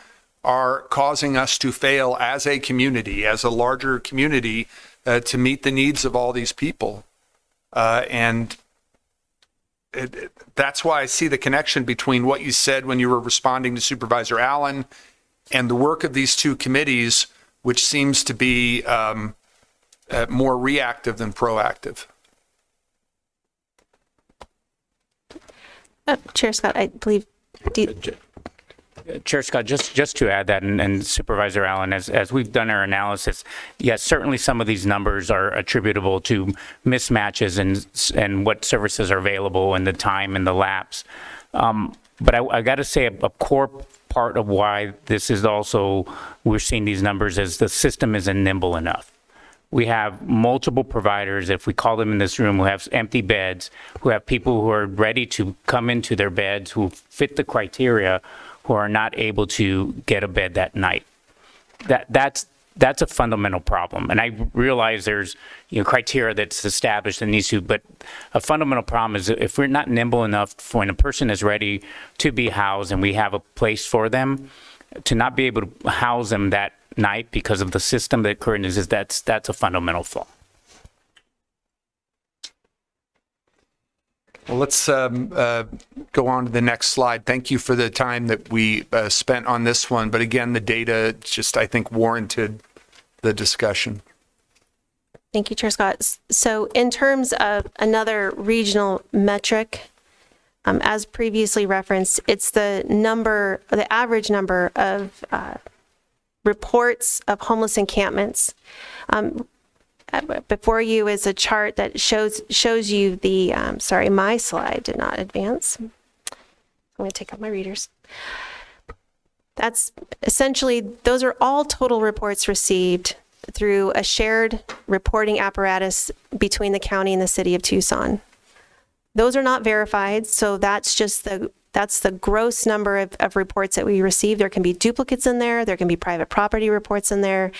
are causing us to fail as a community, as a larger community, to meet the needs of all these people. That's why I see the connection between what you said when you were responding to Supervisor Allen and the work of these 2 committees, which seems to be more reactive than proactive. Chair Scott, I believe. Chair Scott, just to add that, and Supervisor Allen, as we've done our analysis, yes, certainly some of these numbers are attributable to mismatches and what services are available and the time and the lapse. But I got to say a core part of why this is also, we're seeing these numbers is the system isn't nimble enough. We have multiple providers, if we call them in this room, who have empty beds, who have people who are ready to come into their beds, who fit the criteria, who are not able to get a bed that night. That's a fundamental problem. And I realize there's criteria that's established and needs to, but a fundamental problem is if we're not nimble enough for when a person is ready to be housed and we have a place for them, to not be able to house them that night because of the system that currently is, that's a fundamental flaw. Well, let's go on to the next slide. Thank you for the time that we spent on this one. But again, the data just, I think, warranted the discussion. Thank you, Chair Scott. So in terms of another regional metric, as previously referenced, it's the average number of reports of homeless encampments. Before you is a chart that shows you the, sorry, my slide did not advance. I'm going to take out my readers. That's essentially, those are all total reports received through a shared reporting apparatus between the county and the city of Tucson. Those are not verified, so that's just the gross number of reports that we receive. There can be duplicates in there, there can be private property reports in there,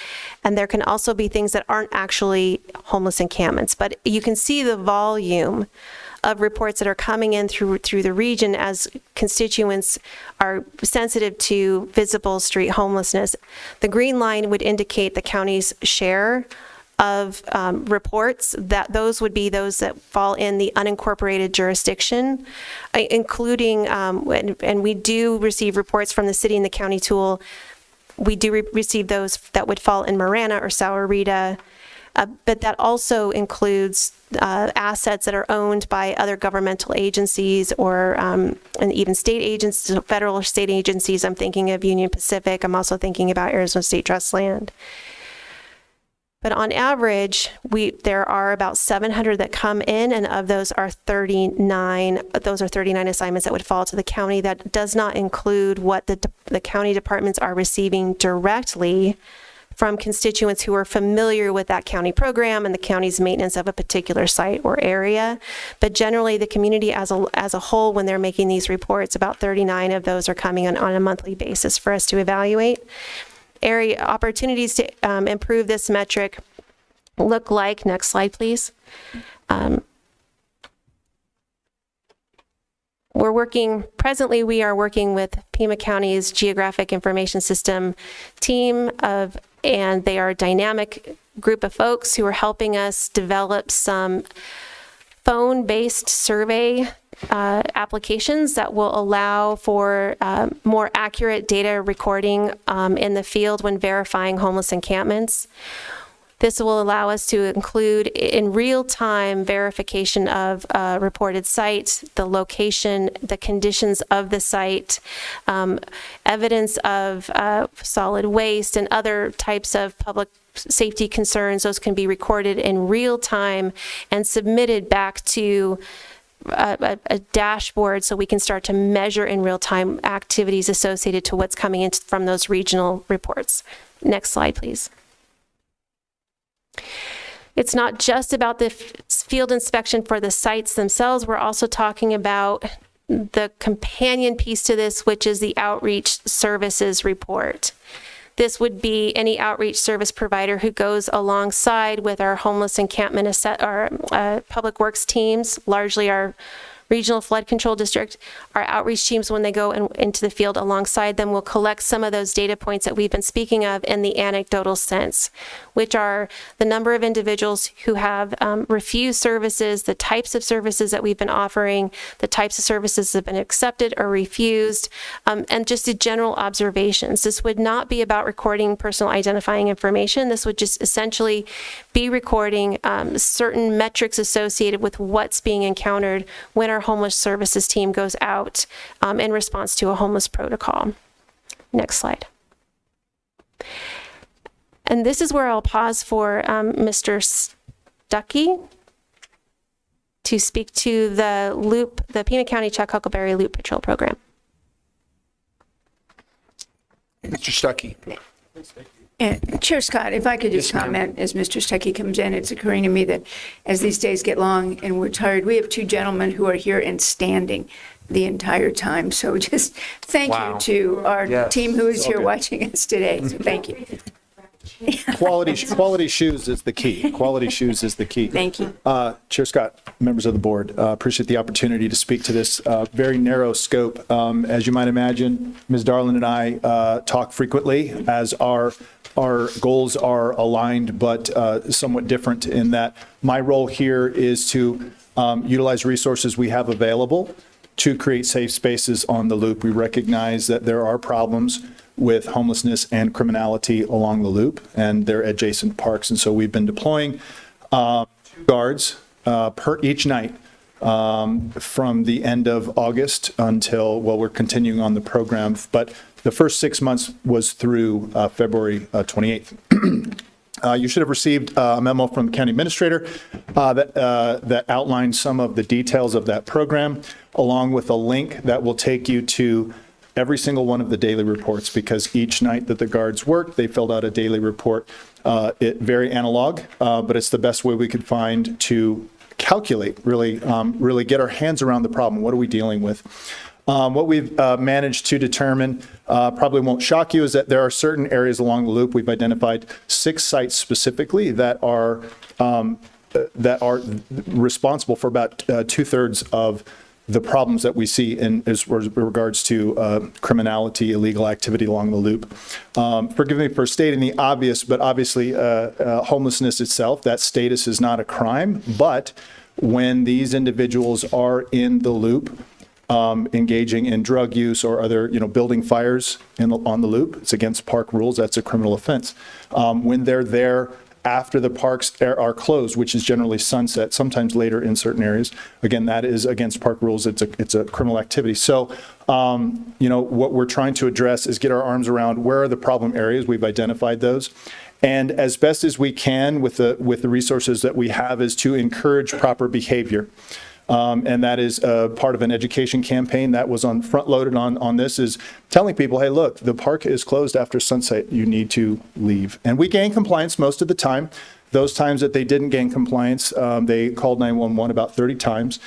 and there can also be things that aren't actually homeless encampments. But you can see the volume of reports that are coming in through the region as constituents are sensitive to visible street homelessness. The green line would indicate the county's share of reports, that those would be those that fall in the unincorporated jurisdiction, including, and we do receive reports from the city and the county tool. We do receive those that would fall in Marana or Sahuarita, but that also includes assets that are owned by other governmental agencies or and even state agencies, federal or state agencies. I'm thinking of Union Pacific. I'm also thinking about Arizona State Trust Land. But on average, there are about 700 that come in, and of those are 39. Those are 39 assignments that would fall to the county. That does not include what the county departments are receiving directly from constituents who are familiar with that county program and the county's maintenance of a particular site or area. But generally, the community as a whole, when they're making these reports, about 39 of those are coming on a monthly basis for us to evaluate. Area opportunities to improve this metric look like, next slide please. Presently we are working with Pima County's Geographic Information System team and they are a dynamic group of folks who are helping us develop some phone-based survey applications that will allow for more accurate data recording in the field when verifying homeless encampments. This will allow us to include in real-time verification of a reported site, the location, the conditions of the site, evidence of solid waste and other types of public safety concerns. Those can be recorded in real time and submitted back to a dashboard so we can start to measure in real time activities associated to what's coming in from those regional reports. Next slide, please. It's not just about the field inspection for the sites themselves. We're also talking about the companion piece to this, which is the outreach services report. This would be any outreach service provider who goes alongside with our homeless encampment, our public works teams, largely our regional flood control district. Our outreach teams, when they go into the field alongside them, will collect some of those data points that we've been speaking of in the anecdotal sense, which are the number of individuals who have refused services, the types of services that we've been offering, the types of services that have been accepted or refused, and just the general observations. This would not be about recording personal identifying information. This would just essentially be recording certain metrics associated with what's being encountered when our homeless services team goes out in response to a homeless protocol. Next slide. And this is where I'll pause for Mr. Stuckey to speak to the Pima County Chuck Huckleberry Loop Patrol Program. Mr. Stuckey. Chair Scott, if I could just comment as Mr. Stuckey comes in, it's occurring to me that as these days get long and we're tired, we have two gentlemen who are here and standing the entire time. So just thank you to our team who is here watching us today. So thank you. Quality shoes is the key. Quality shoes is the key. Thank you. Chair Scott, members of the board, appreciate the opportunity to speak to this very narrow scope. As you might imagine, Ms. Darland and I talk frequently as our goals are aligned, but somewhat different in that my role here is to utilize resources we have available to create safe spaces on the loop. We recognize that there are problems with homelessness and criminality along the loop and their adjacent parks. And so we've been deploying 2 guards per each night from the end of August until, well, we're continuing on the program. But the first 6 months was through February 28th. You should have received a memo from the county administrator that outlines some of the details of that program, along with a link that will take you to every single one of the daily reports, because each night that the guards worked, they filled out a daily report. It very analog, but it's the best way we could find to calculate, really get our hands around the problem. What are we dealing with? What we've managed to determine, probably won't shock you, is that there are certain areas along the loop. We've identified 6 sites specifically that are responsible for about 2/3 of the problems that we see in as regards to criminality, illegal activity along the loop. Forgive me for stating the obvious, but obviously homelessness itself, that status is not a crime. But when these individuals are in the loop, engaging in drug use or other, building fires on the loop, it's against park rules. That's a criminal offense. When they're there after the parks are closed, which is generally sunset, sometimes later in certain areas, again, that is against park rules. It's a criminal activity. So, what we're trying to address is get our arms around where are the problem areas. We've identified those. And as best as we can with the resources that we have is to encourage proper behavior. And that is part of an education campaign that was front-loaded on this, is telling people, hey, look, the park is closed after sunset. You need to leave. And we gain compliance most of the time. Those times that they didn't gain compliance, they called 911 about 30 times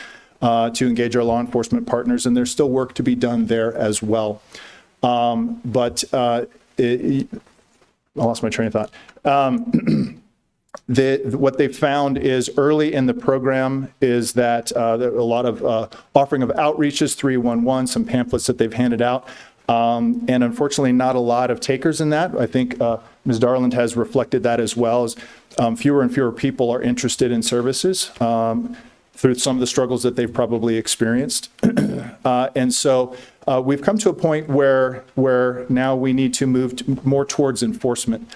to engage our law enforcement partners, and there's still work to be done there as well. I lost my train of thought. What they found is early in the program is that a lot of offering of outreaches, 311, some pamphlets that they've handed out, and unfortunately not a lot of takers in that. I think Ms. Darland has reflected that as well, as fewer and fewer people are interested in services through some of the struggles that they've probably experienced. And so we've come to a point where now we need to move more towards enforcement.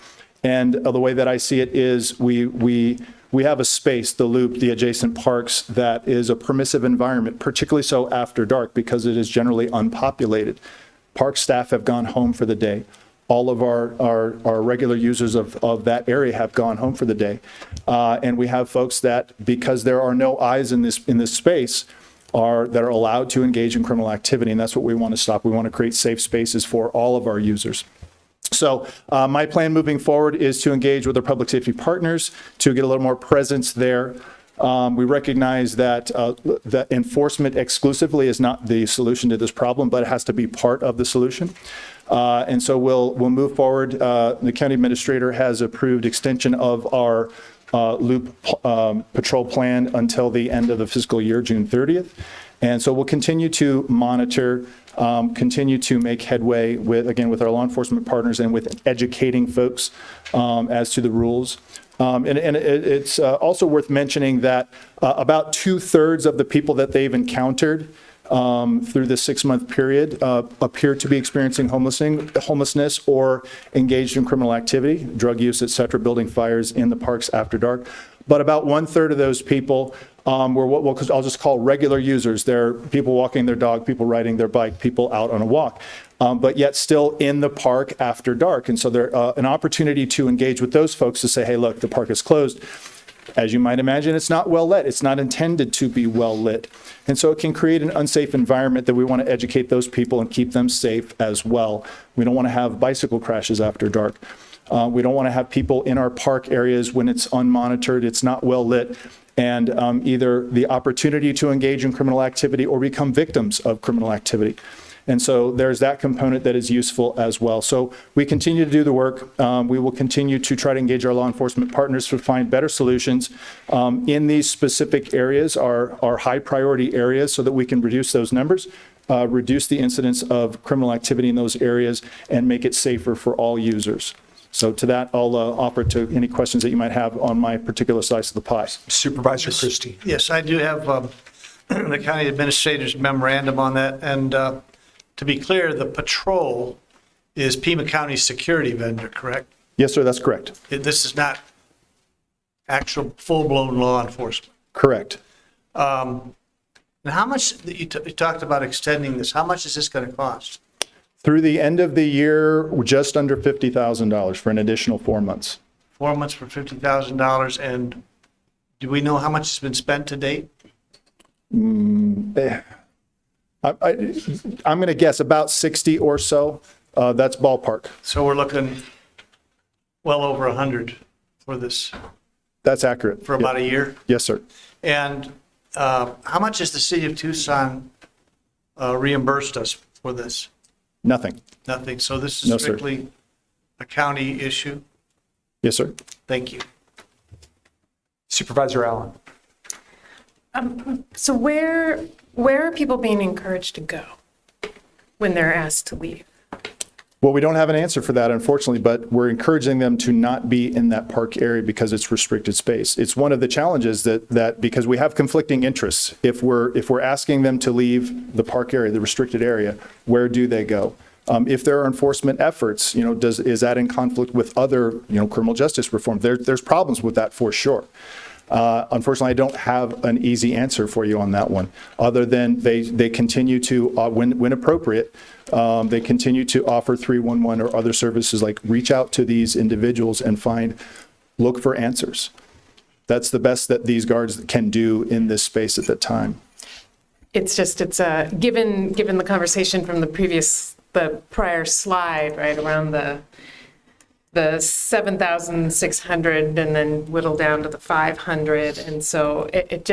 And the way that I see it is we have a space, the loop, the adjacent parks, that is a permissive environment, particularly so after dark, because it is generally unpopulated. Park staff have gone home for the day. All of our regular users of that area have gone home for the day. And we have folks that, because there are no eyes in this space, that are allowed to engage in criminal activity, and that's what we want to stop. We want to create safe spaces for all of our users. So my plan moving forward is to engage with our public safety partners to get a little more presence there. We recognize that that enforcement exclusively is not the solution to this problem, but it has to be part of the solution. And so we'll move forward. The county administrator has approved extension of our loop patrol plan until the end of the fiscal year, June 30th. And so we'll continue to monitor, continue to make headway with our law enforcement partners and with educating folks as to the rules. And it's also worth mentioning that about 2/3 of the people that they've encountered through this 6-month period appear to be experiencing homelessness or engaged in criminal activity, drug use, et cetera, building fires in the parks after dark. But about 1/3 of those people were what I'll just call regular users. They're people walking their dog, people riding their bike, people out on a walk, but yet still in the park after dark. And so there's an opportunity to engage with those folks to say, hey, look, the park is closed. As you might imagine, it's not well lit. It's not intended to be well lit. And so it can create an unsafe environment that we want to educate those people and keep them safe as well. We don't want to have bicycle crashes after dark. We don't want to have people in our park areas when it's unmonitored, it's not well lit, and either the opportunity to engage in criminal activity or become victims of criminal activity. And so there's that component that is useful as well. So we continue to do the work. We will continue to try to engage our law enforcement partners to find better solutions in these specific areas, our high priority areas, so that we can reduce those numbers, reduce the incidence of criminal activity in those areas, and make it safer for all users. So to that, I'll offer to any questions that you might have on my particular slice of the pie. Supervisor Christie. Yes, I do have the county administrator's memorandum on that. And to be clear, the patrol is Pima County's security vendor, correct? Yes, sir, that's correct. This is not actual full-blown law enforcement. Correct. And how much, you talked about extending this, how much is this going to cost? Through the end of the year, just under $50,000 for an additional 4 months. 4 months for $50,000. And do we know how much has been spent to date? I'm going to guess about 60 or so. That's ballpark. So we're looking well over 100 for this. That's accurate. For about a year? Yes, sir. And how much has the city of Tucson reimbursed us for this? Nothing. Nothing. So this is No, sir. strictly a county issue? Yes, sir. Thank you. Supervisor Allen. So where are people being encouraged to go when they're asked to leave? Well, we don't have an answer for that, unfortunately, but we're encouraging them to not be in that park area because it's restricted space. It's one of the challenges that because we have conflicting interests, if we're asking them to leave the park area, the restricted area, where do they go? If there are enforcement efforts, is that in conflict with other, criminal justice reform? There's problems with that for sure. Unfortunately, I don't have an easy answer for you on that one, other than they continue to, when appropriate, they continue to offer 311 or other services, like reach out to these individuals and look for answers. That's the best that these guards can do in this space at that time. It's given the conversation from the prior slide, right, around the 7,600 and then whittle down to the 500. And so it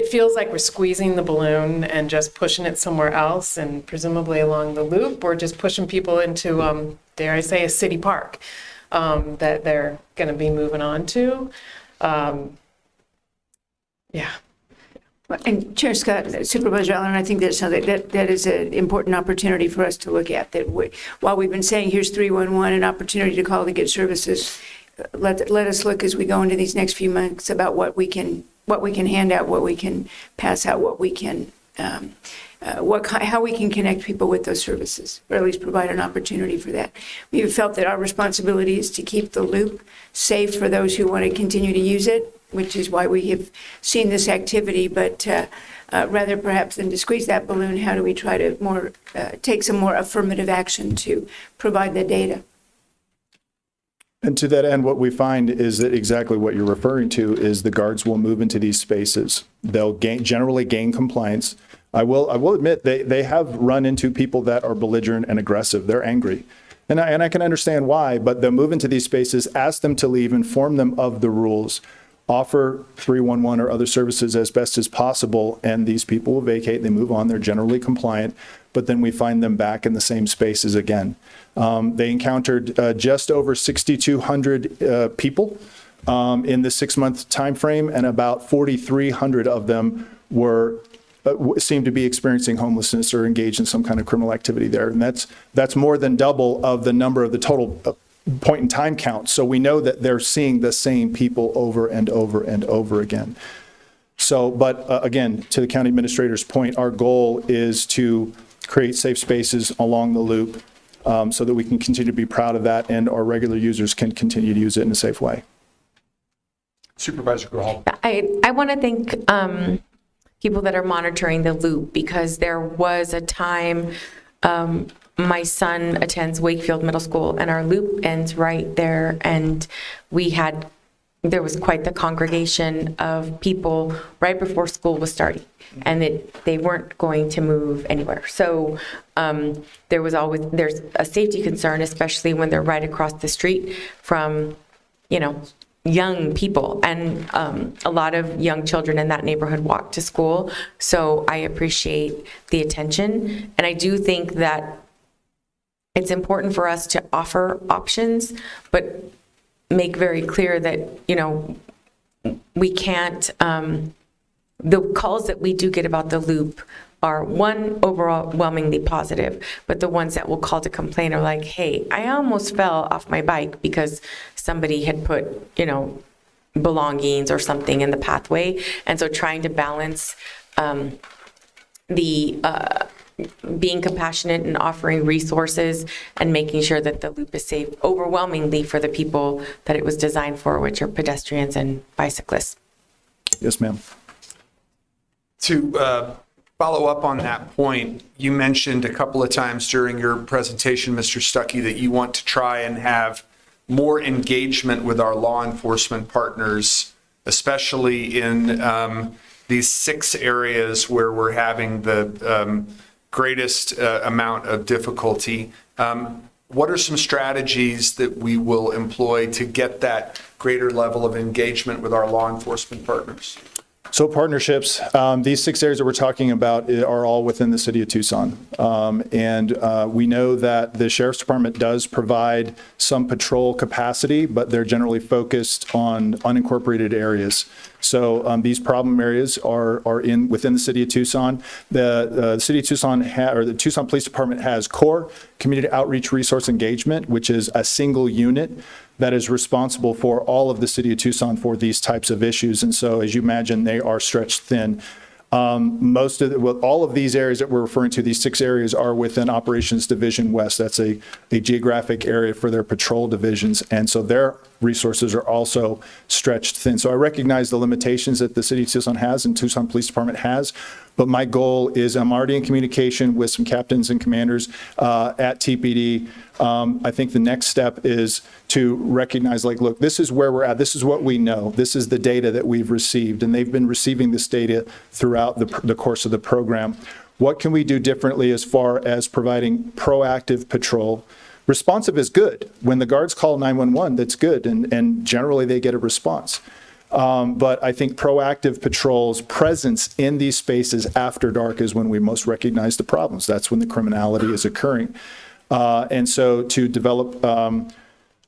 feels like we're squeezing the balloon and just pushing it somewhere else, and presumably along the loop, or just pushing people into, dare I say, a city park that they're going to be moving on to. Yeah. And Chair Scott, Supervisor Allen, I think that's something that is an important opportunity for us to look at. That while we've been saying here's 311, an opportunity to call to get services, let us look as we go into these next few months about what we can hand out, what we can pass out, what we can how we can connect people with those services, or at least provide an opportunity for that. We've felt that our responsibility is to keep the loop safe for those who want to continue to use it, which is why we have seen this activity. But rather perhaps than to squeeze that balloon, how do we try to take some more affirmative action to provide the data? And to that end, what we find is that exactly what you're referring to is the guards will move into these spaces. They'll generally gain compliance. I will admit they have run into people that are belligerent and aggressive. They're angry. And I can understand why, but they'll move into these spaces, ask them to leave, inform them of the rules, offer 311 or other services as best as possible, and these people will vacate, they move on, they're generally compliant, but then we find them back in the same spaces again. They encountered just over 6,200 people in the 6-month time frame, and about 4,300 of them seemed to be experiencing homelessness or engaged in some kind of criminal activity there. And that's more than double of the number of the total point in time count. So we know that they're seeing the same people over and over and over again. So, but again, to the county administrator's point, our goal is to create safe spaces along the loop so that we can continue to be proud of that and our regular users can continue to use it in a safe way. Supervisor Grahal. I want to thank people that are monitoring the loop, because there was a time, my son attends Wakefield Middle School and our loop ends right there, and there was quite the congregation of people right before school was starting, and they weren't going to move anywhere. So there's a safety concern, especially when they're right across the street from, young people, and a lot of young children in that neighborhood walk to school. So I appreciate the attention, and I do think that it's important for us to offer options, but make very clear that, we can't, the calls that we do get about the loop are, one, overwhelmingly positive, but the ones that will call to complain are like, hey, I almost fell off my bike because somebody had put, belongings or something in the pathway. And so trying to balance being compassionate and offering resources and making sure that the loop is safe overwhelmingly for the people that it was designed for, which are pedestrians and bicyclists. Yes, ma'am. To follow up on that point, you mentioned a couple of times during your presentation, Mr. Stuckey, that you want to try and have more engagement with our law enforcement partners, especially in these 6 areas where we're having the greatest amount of difficulty. What are some strategies that we will employ to get that greater level of engagement with our law enforcement partners? So partnerships, these 6 areas that we're talking about are all within the city of Tucson. And we know that the Sheriff's Department does provide some patrol capacity, but they're generally focused on unincorporated areas. So these problem areas are within the city of Tucson. The city of Tucson, or the Tucson Police Department, has CORE, Community Outreach Resource Engagement, which is a single unit that is responsible for all of the city of Tucson for these types of issues. And so, as you imagine, they are stretched thin. All of these areas that we're referring to, these 6 areas, are within Operations Division West. That's a geographic area for their patrol divisions. And so their resources are also stretched thin. So I recognize the limitations that the city of Tucson has and Tucson Police Department has. But my goal is, I'm already in communication with some captains and commanders at TPD. I think the next step is to recognize, look, this is where we're at. This is what we know. This is the data that we've received. And they've been receiving this data throughout the course of the program. What can we do differently as far as providing proactive patrol? Responsive is good. When the guards call 911, that's good. And generally they get a response. But I think proactive patrols, presence in these spaces after dark, is when we most recognize the problems. That's when the criminality is occurring. And so to develop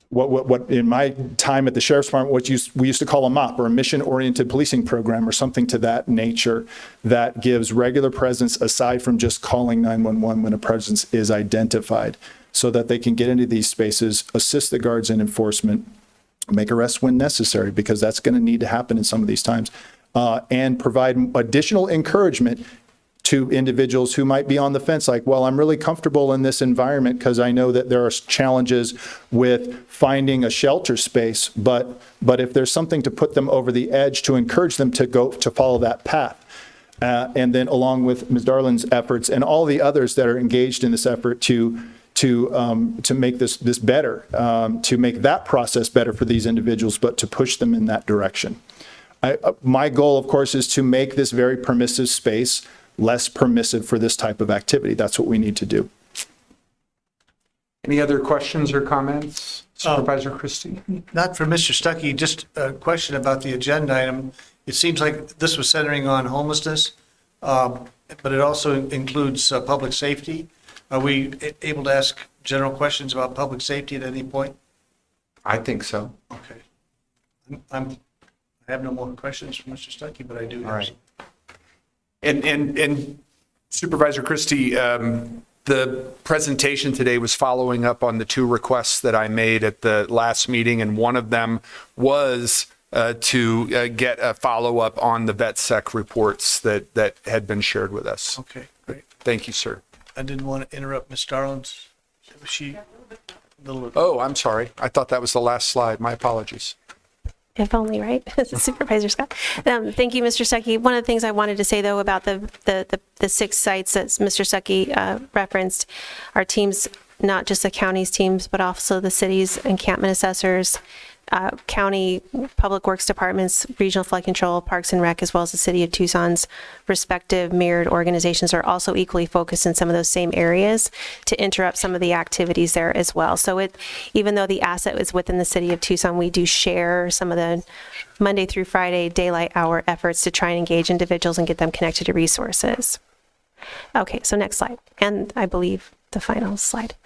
what in my time at the Sheriff's Department, we used to call a MOP, or a mission-oriented policing program, or something to that nature, that gives regular presence aside from just calling 911 when a presence is identified, so that they can get into these spaces, assist the guards in enforcement, make arrests when necessary, because that's going to need to happen in some of these times, and provide additional encouragement to individuals who might be on the fence, like, well, I'm really comfortable in this environment because I know that there are challenges with finding a shelter space, but if there's something to put them over the edge, to encourage them to follow that path. And then along with Ms. Darlin's efforts and all the others that are engaged in this effort to to make this better, to make that process better for these individuals, but to push them in that direction. My goal, of course, is to make this very permissive space less permissive for this type of activity. That's what we need to do. Any other questions or comments? Supervisor Christie? Not for Mr. Stuckey, just a question about the agenda item. It seems like this was centering on homelessness, but it also includes public safety. Are we able to ask general questions about public safety at any point? I think so. Okay. I have no more questions for Mr. Stuckey, but I do have some. And Supervisor Christie, the presentation today was following up on the two requests that I made at the last meeting, and one of them was to get a follow-up on the VetSec reports that had been shared with us. Okay, great. Thank you, sir. I didn't want to interrupt Ms. Darling's. Was she a little? Oh, I'm sorry. I thought that was the last slide. My apologies. If only, right? Supervisor Scott. Thank you, Mr. Stuckey. One of the things I wanted to say, though, about the 6 sites that Mr. Stuckey referenced, our teams, not just the county's teams, but also the city's encampment assessors, county public works departments, regional flood control, parks and rec, as well as the city of Tucson's respective mirrored organizations are also equally focused in some of those same areas to interrupt some of the activities there as well. So even though the asset is within the city of Tucson, we do share some of the Monday through Friday daylight hour efforts to try and engage individuals and get them connected to resources. Okay, so next slide. And I believe the final slide.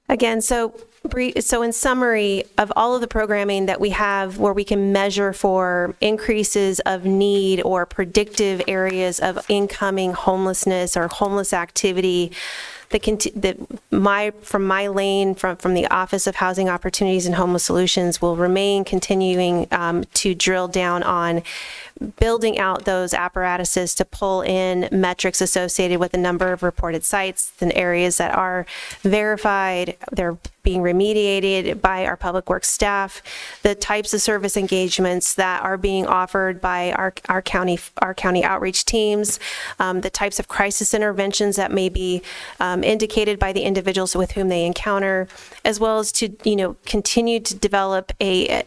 Again, so in summary of all of the programming that we have where we can measure for increases of need or predictive areas of incoming homelessness or homeless activity, from my lane, from the Office of Housing Opportunities and Homeless Solutions will remain continuing to drill down on building out those apparatuses to pull in metrics associated with the number of reported sites and areas that are verified, they're being remediated by our public works staff, the types of service engagements that are being offered by our county outreach teams, the types of crisis interventions that may be indicated by the individuals with whom they encounter, as well as to continue to develop a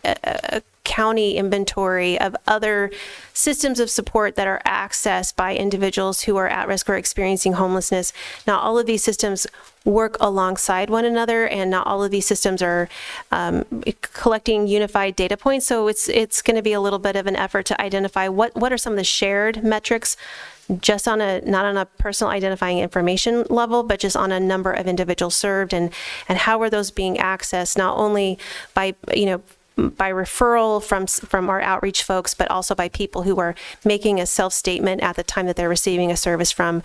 county inventory of other systems of support that are accessed by individuals who are at risk or experiencing homelessness. Now, all of these systems work alongside one another, and not all of these systems are collecting unified data points. So it's going to be a little bit of an effort to identify what are some of the shared metrics, just not on a personal identifying information level, but just on a number of individuals served, and how are those being accessed, not only by referral from our outreach folks, but also by people who are making a self-statement at the time that they're receiving a service from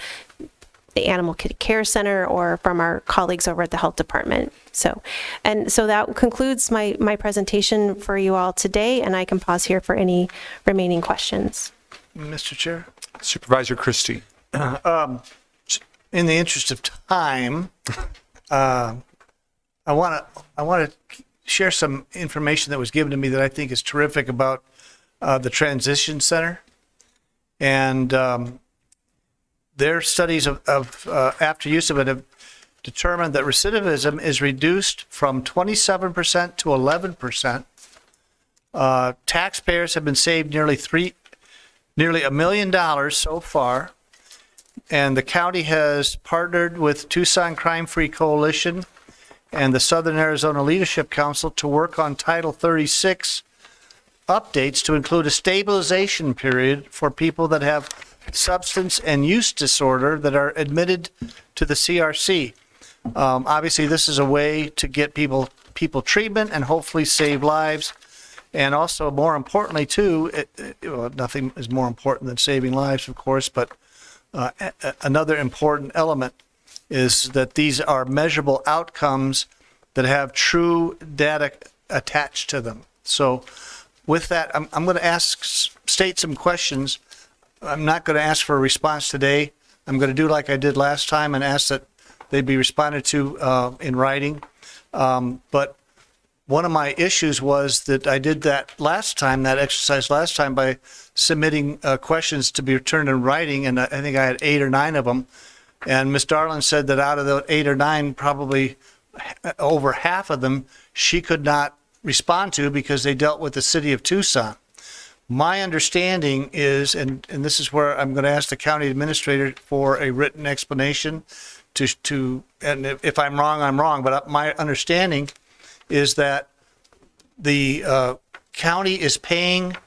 the Animal Care Center or from our colleagues over at the Health Department. So that concludes my presentation for you all today, and I can pause here for any remaining questions. Mr. Chair? Supervisor Christie. In the interest of time, I want to share some information that was given to me that I think is terrific about the Transition Center. And their studies of after use of it have determined that recidivism is reduced from 27% to 11%. Taxpayers have been saved nearly $1 million so far. And the county has partnered with Tucson Crime Free Coalition and the Southern Arizona Leadership Council to work on Title 36 updates to include a stabilization period for people that have substance and use disorder that are admitted to the CRC. Obviously, this is a way to get people treatment and hopefully save lives. And also, more importantly, too, nothing is more important than saving lives, of course, but another important element is that these are measurable outcomes that have true data attached to them. So with that, I'm going to state some questions. I'm not going to ask for a response today. I'm going to do like I did last time and ask that they be responded to in writing. But one of my issues was that I did that exercise last time by submitting questions to be returned in writing, and I think I had 8 or 9 of them. And Ms. Darlin said that out of the 8 or 9, probably over half of them, she could not respond to because they dealt with the city of Tucson. My understanding is, and this is where I'm going to ask the county administrator for a written explanation and if I'm wrong, I'm wrong, but my understanding is that the county is paying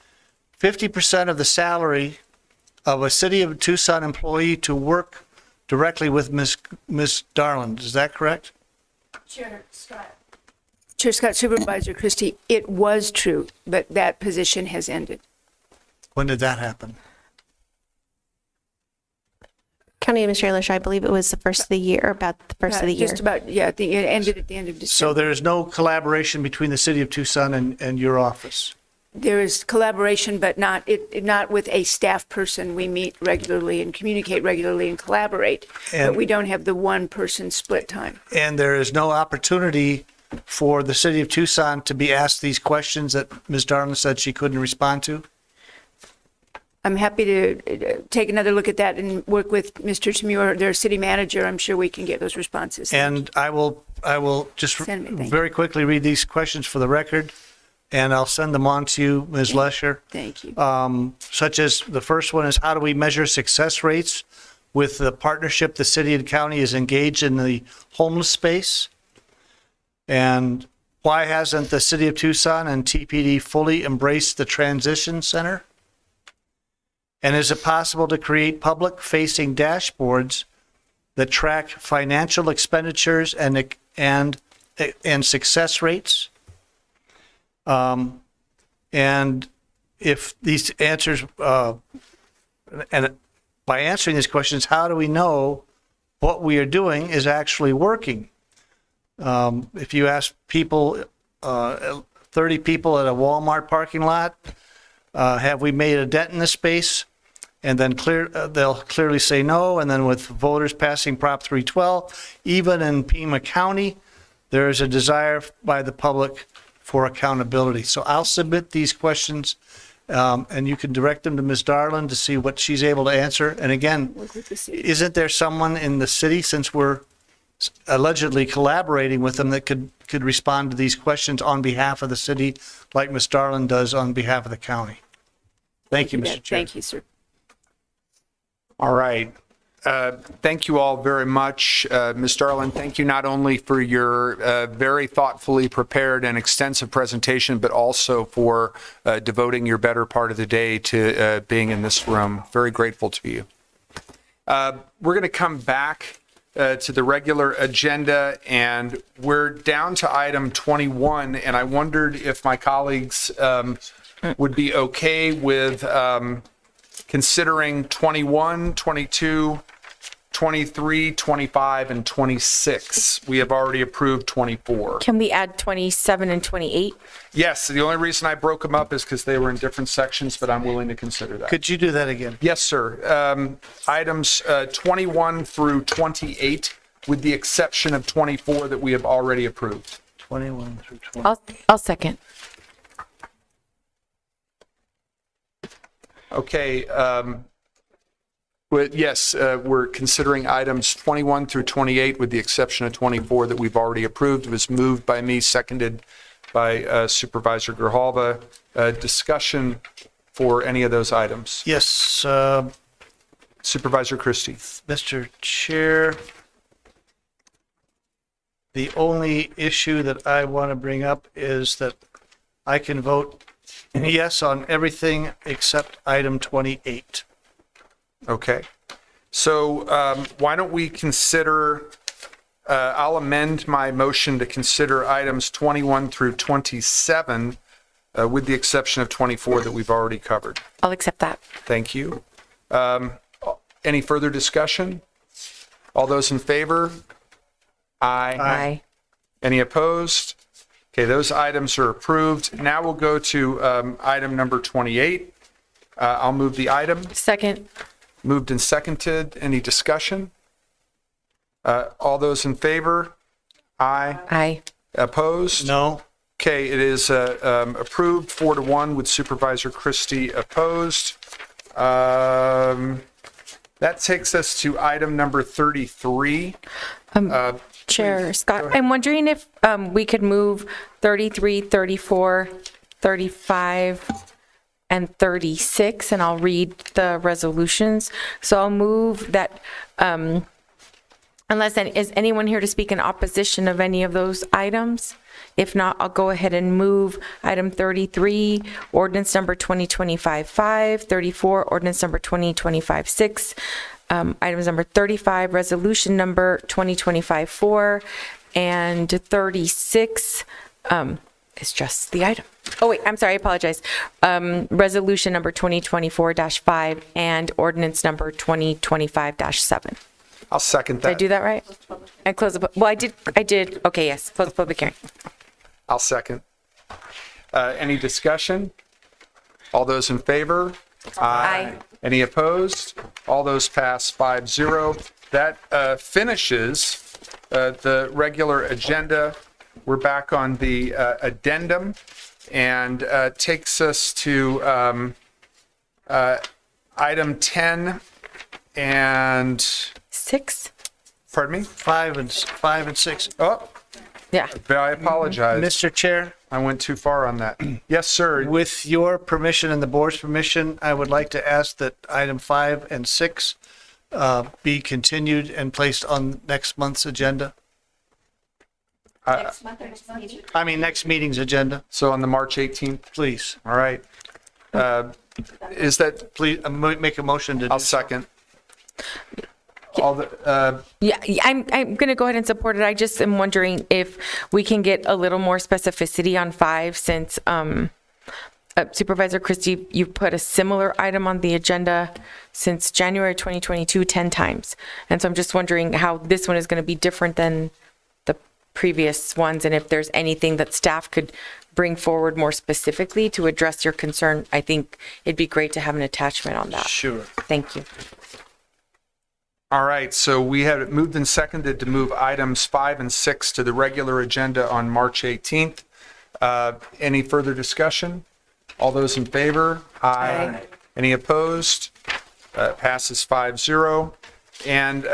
50% of the salary of a city of Tucson employee to work directly with Ms. Darlin. Is that correct? Chair Scott, Supervisor Christie, it was true, but that position has ended. When did that happen? County Administrator LaShaw, I believe it was the first of the year, about the first of the year. Just about, yeah, it ended at the end of December. So there's no collaboration between the city of Tucson and your office? There is collaboration, but not with a staff person. We meet regularly and communicate regularly and collaborate, but we don't have the one-person split time. And there is no opportunity for the city of Tucson to be asked these questions that Ms. Darlin said she couldn't respond to? I'm happy to take another look at that and work with Mr. Tamur, their city manager. I'm sure we can get those responses. And I will just very quickly read these questions for the record, and I'll send them on to you, Ms. Lesher. Thank you. Such as the first one is, how do we measure success rates with the partnership the city and county is engaged in the homeless space? And why hasn't the city of Tucson and TPD fully embraced the transition center? And is it possible to create public-facing dashboards that track financial expenditures and success rates? And if these answers, and by answering these questions, how do we know what we are doing is actually working? If you ask people, 30 people at a Walmart parking lot, have we made a dent in the space? And then they'll clearly say no. And then with voters passing Prop 312, even in Pima County, there is a desire by the public for accountability. So I'll submit these questions, and you can direct them to Ms. Darlin to see what she's able to answer. And again, isn't there someone in the city, since we're allegedly collaborating with them, that could respond to these questions on behalf of the city, like Ms. Darlin does on behalf of the county? Thank you, Mr. Chair. Thank you, sir. All right. Thank you all very much. Ms. Darlin, thank you not only for your very thoughtfully prepared and extensive presentation, but also for devoting your better part of the day to being in this room. Very grateful to you. We're going to come back to the regular agenda, and we're down to item 21, and I wondered if my colleagues would be okay with considering 21, 22, 23, 25, and 26. We have already approved 24. Can we add 27 and 28? Yes, the only reason I broke them up is because they were in different sections, but I'm willing to consider that. Could you do that again? Yes, sir. Items 21 through 28, with the exception of 24 that we have already approved. 21 through 20. I'll second. Okay. Yes, we're considering items 21 through 28 with the exception of 24 that we've already approved. It was moved by me, seconded by Supervisor Grijalva. Discussion for any of those items? Yes. Supervisor Christie. Mr. Chair, the only issue that I want to bring up is that I can vote yes on everything except item 28. Okay. So why don't we consider, I'll amend my motion to consider items 21 through 27 with the exception of 24 that we've already covered. I'll accept that. Thank you. Any further discussion? All those in favor? Aye. Aye. Any opposed? Okay, those items are approved. Now we'll go to item number 28. I'll move the item. Second. Moved and seconded. Any discussion? All those in favor? Aye. Aye. Opposed? No. Okay, it is approved 4-1 with Supervisor Christie opposed. That takes us to item number 33. Chair Scott, I'm wondering if we could move 33, 34, 35, and 36, and I'll read the resolutions. So I'll move that, is anyone here to speak in opposition of any of those items? If not, I'll go ahead and move item 33, ordinance number 2025-5, 34, ordinance number 2025-6, items number 35, resolution number 2025-4, and 36 is just the item. Oh, wait, I'm sorry, I apologize. Resolution number 2024-5 and ordinance number 2025-7. I'll second that. Did I do that right? I close the, well, I did, okay, yes, close the public hearing. I'll second. Any discussion? All those in favor? Aye. Any opposed? All those pass 5-0. That finishes the regular agenda. We're back on the addendum and takes us to item 10 and 6. Pardon me? 5 and 6. Oh, yeah. I apologize. Mr. Chair? I went too far on that. Yes, sir. With your permission and the board's permission, I would like to ask that item 5 and 6 be continued and placed on next month's agenda. Next meeting's agenda. So on the March 18th? Please. All right. Is that, Please, make a motion to do. I'll second. All the, I'm going to go ahead and support it. I just am wondering if we can get a little more specificity on 5 since Supervisor Christie, you've put a similar item on the agenda since January 2022 10 times. And so I'm just wondering how this one is going to be different than the previous ones and if there's anything that staff could bring forward more specifically to address your concern. I think it'd be great to have an attachment on that. Sure. Thank you. all right, so we have it moved and seconded to move items 5 and 6 to the regular agenda on March 18th. Any further discussion? All those in favor? Aye. Any opposed? Passes 5-0. And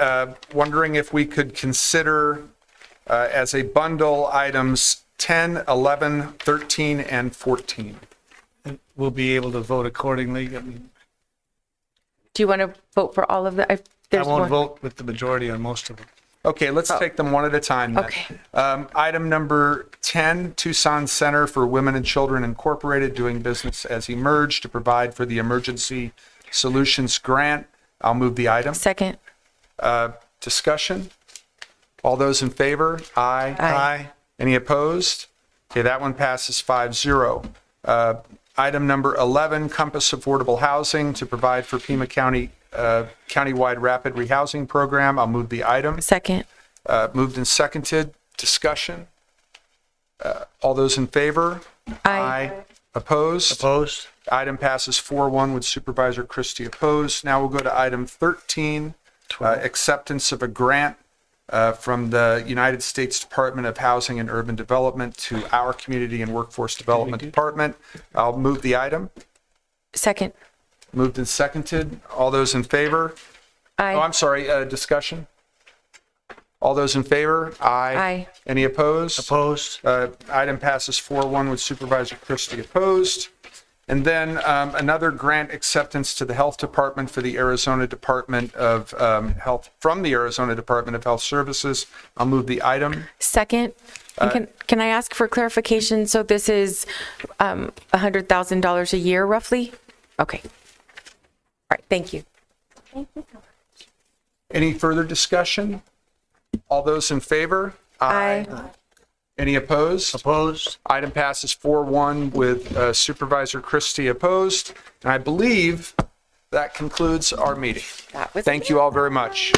wondering if we could consider as a bundle items 10, 11, 13, and 14. We'll be able to vote accordingly. Do you want to vote for all of the? I won't vote with the majority on most of them. Okay, let's take them one at a time then. Okay. Item number 10, Tucson Center for Women and Children Incorporated, doing business as Emerge to provide for the Emergency Solutions Grant. I'll move the item. Second. Discussion? All those in favor? Aye. Aye. Any opposed? Okay, that one passes 5-0. Item number 11, Compass Affordable Housing to provide for Pima County countywide rapid rehousing program. I'll move the item. Second. Moved and seconded. Discussion? All those in favor? Aye. Opposed? Opposed? Item passes 4-1 with Supervisor Christie opposed. Now we'll go to item 13, acceptance of a grant from the United States Department of Housing and Urban Development to our Community and Workforce Development Department. I'll move the item. Second. Moved and seconded. All those in favor? Aye. Oh, I'm sorry, discussion? All those in favor? Aye. Aye. Any opposed? Opposed? Item passes 4-1 with Supervisor Christie opposed. And then another grant acceptance to the Health Department for the Arizona Department of Health, from the Arizona Department of Health Services. I'll move the item. Second. And can I ask for clarification? So this is $100,000 a year roughly? Okay. All right, thank you. Any further discussion? All those in favor? Aye. Any opposed? Opposed? Item passes 4-1 with Supervisor Christie opposed. And I believe that concludes our meeting. That was Thank you all very much.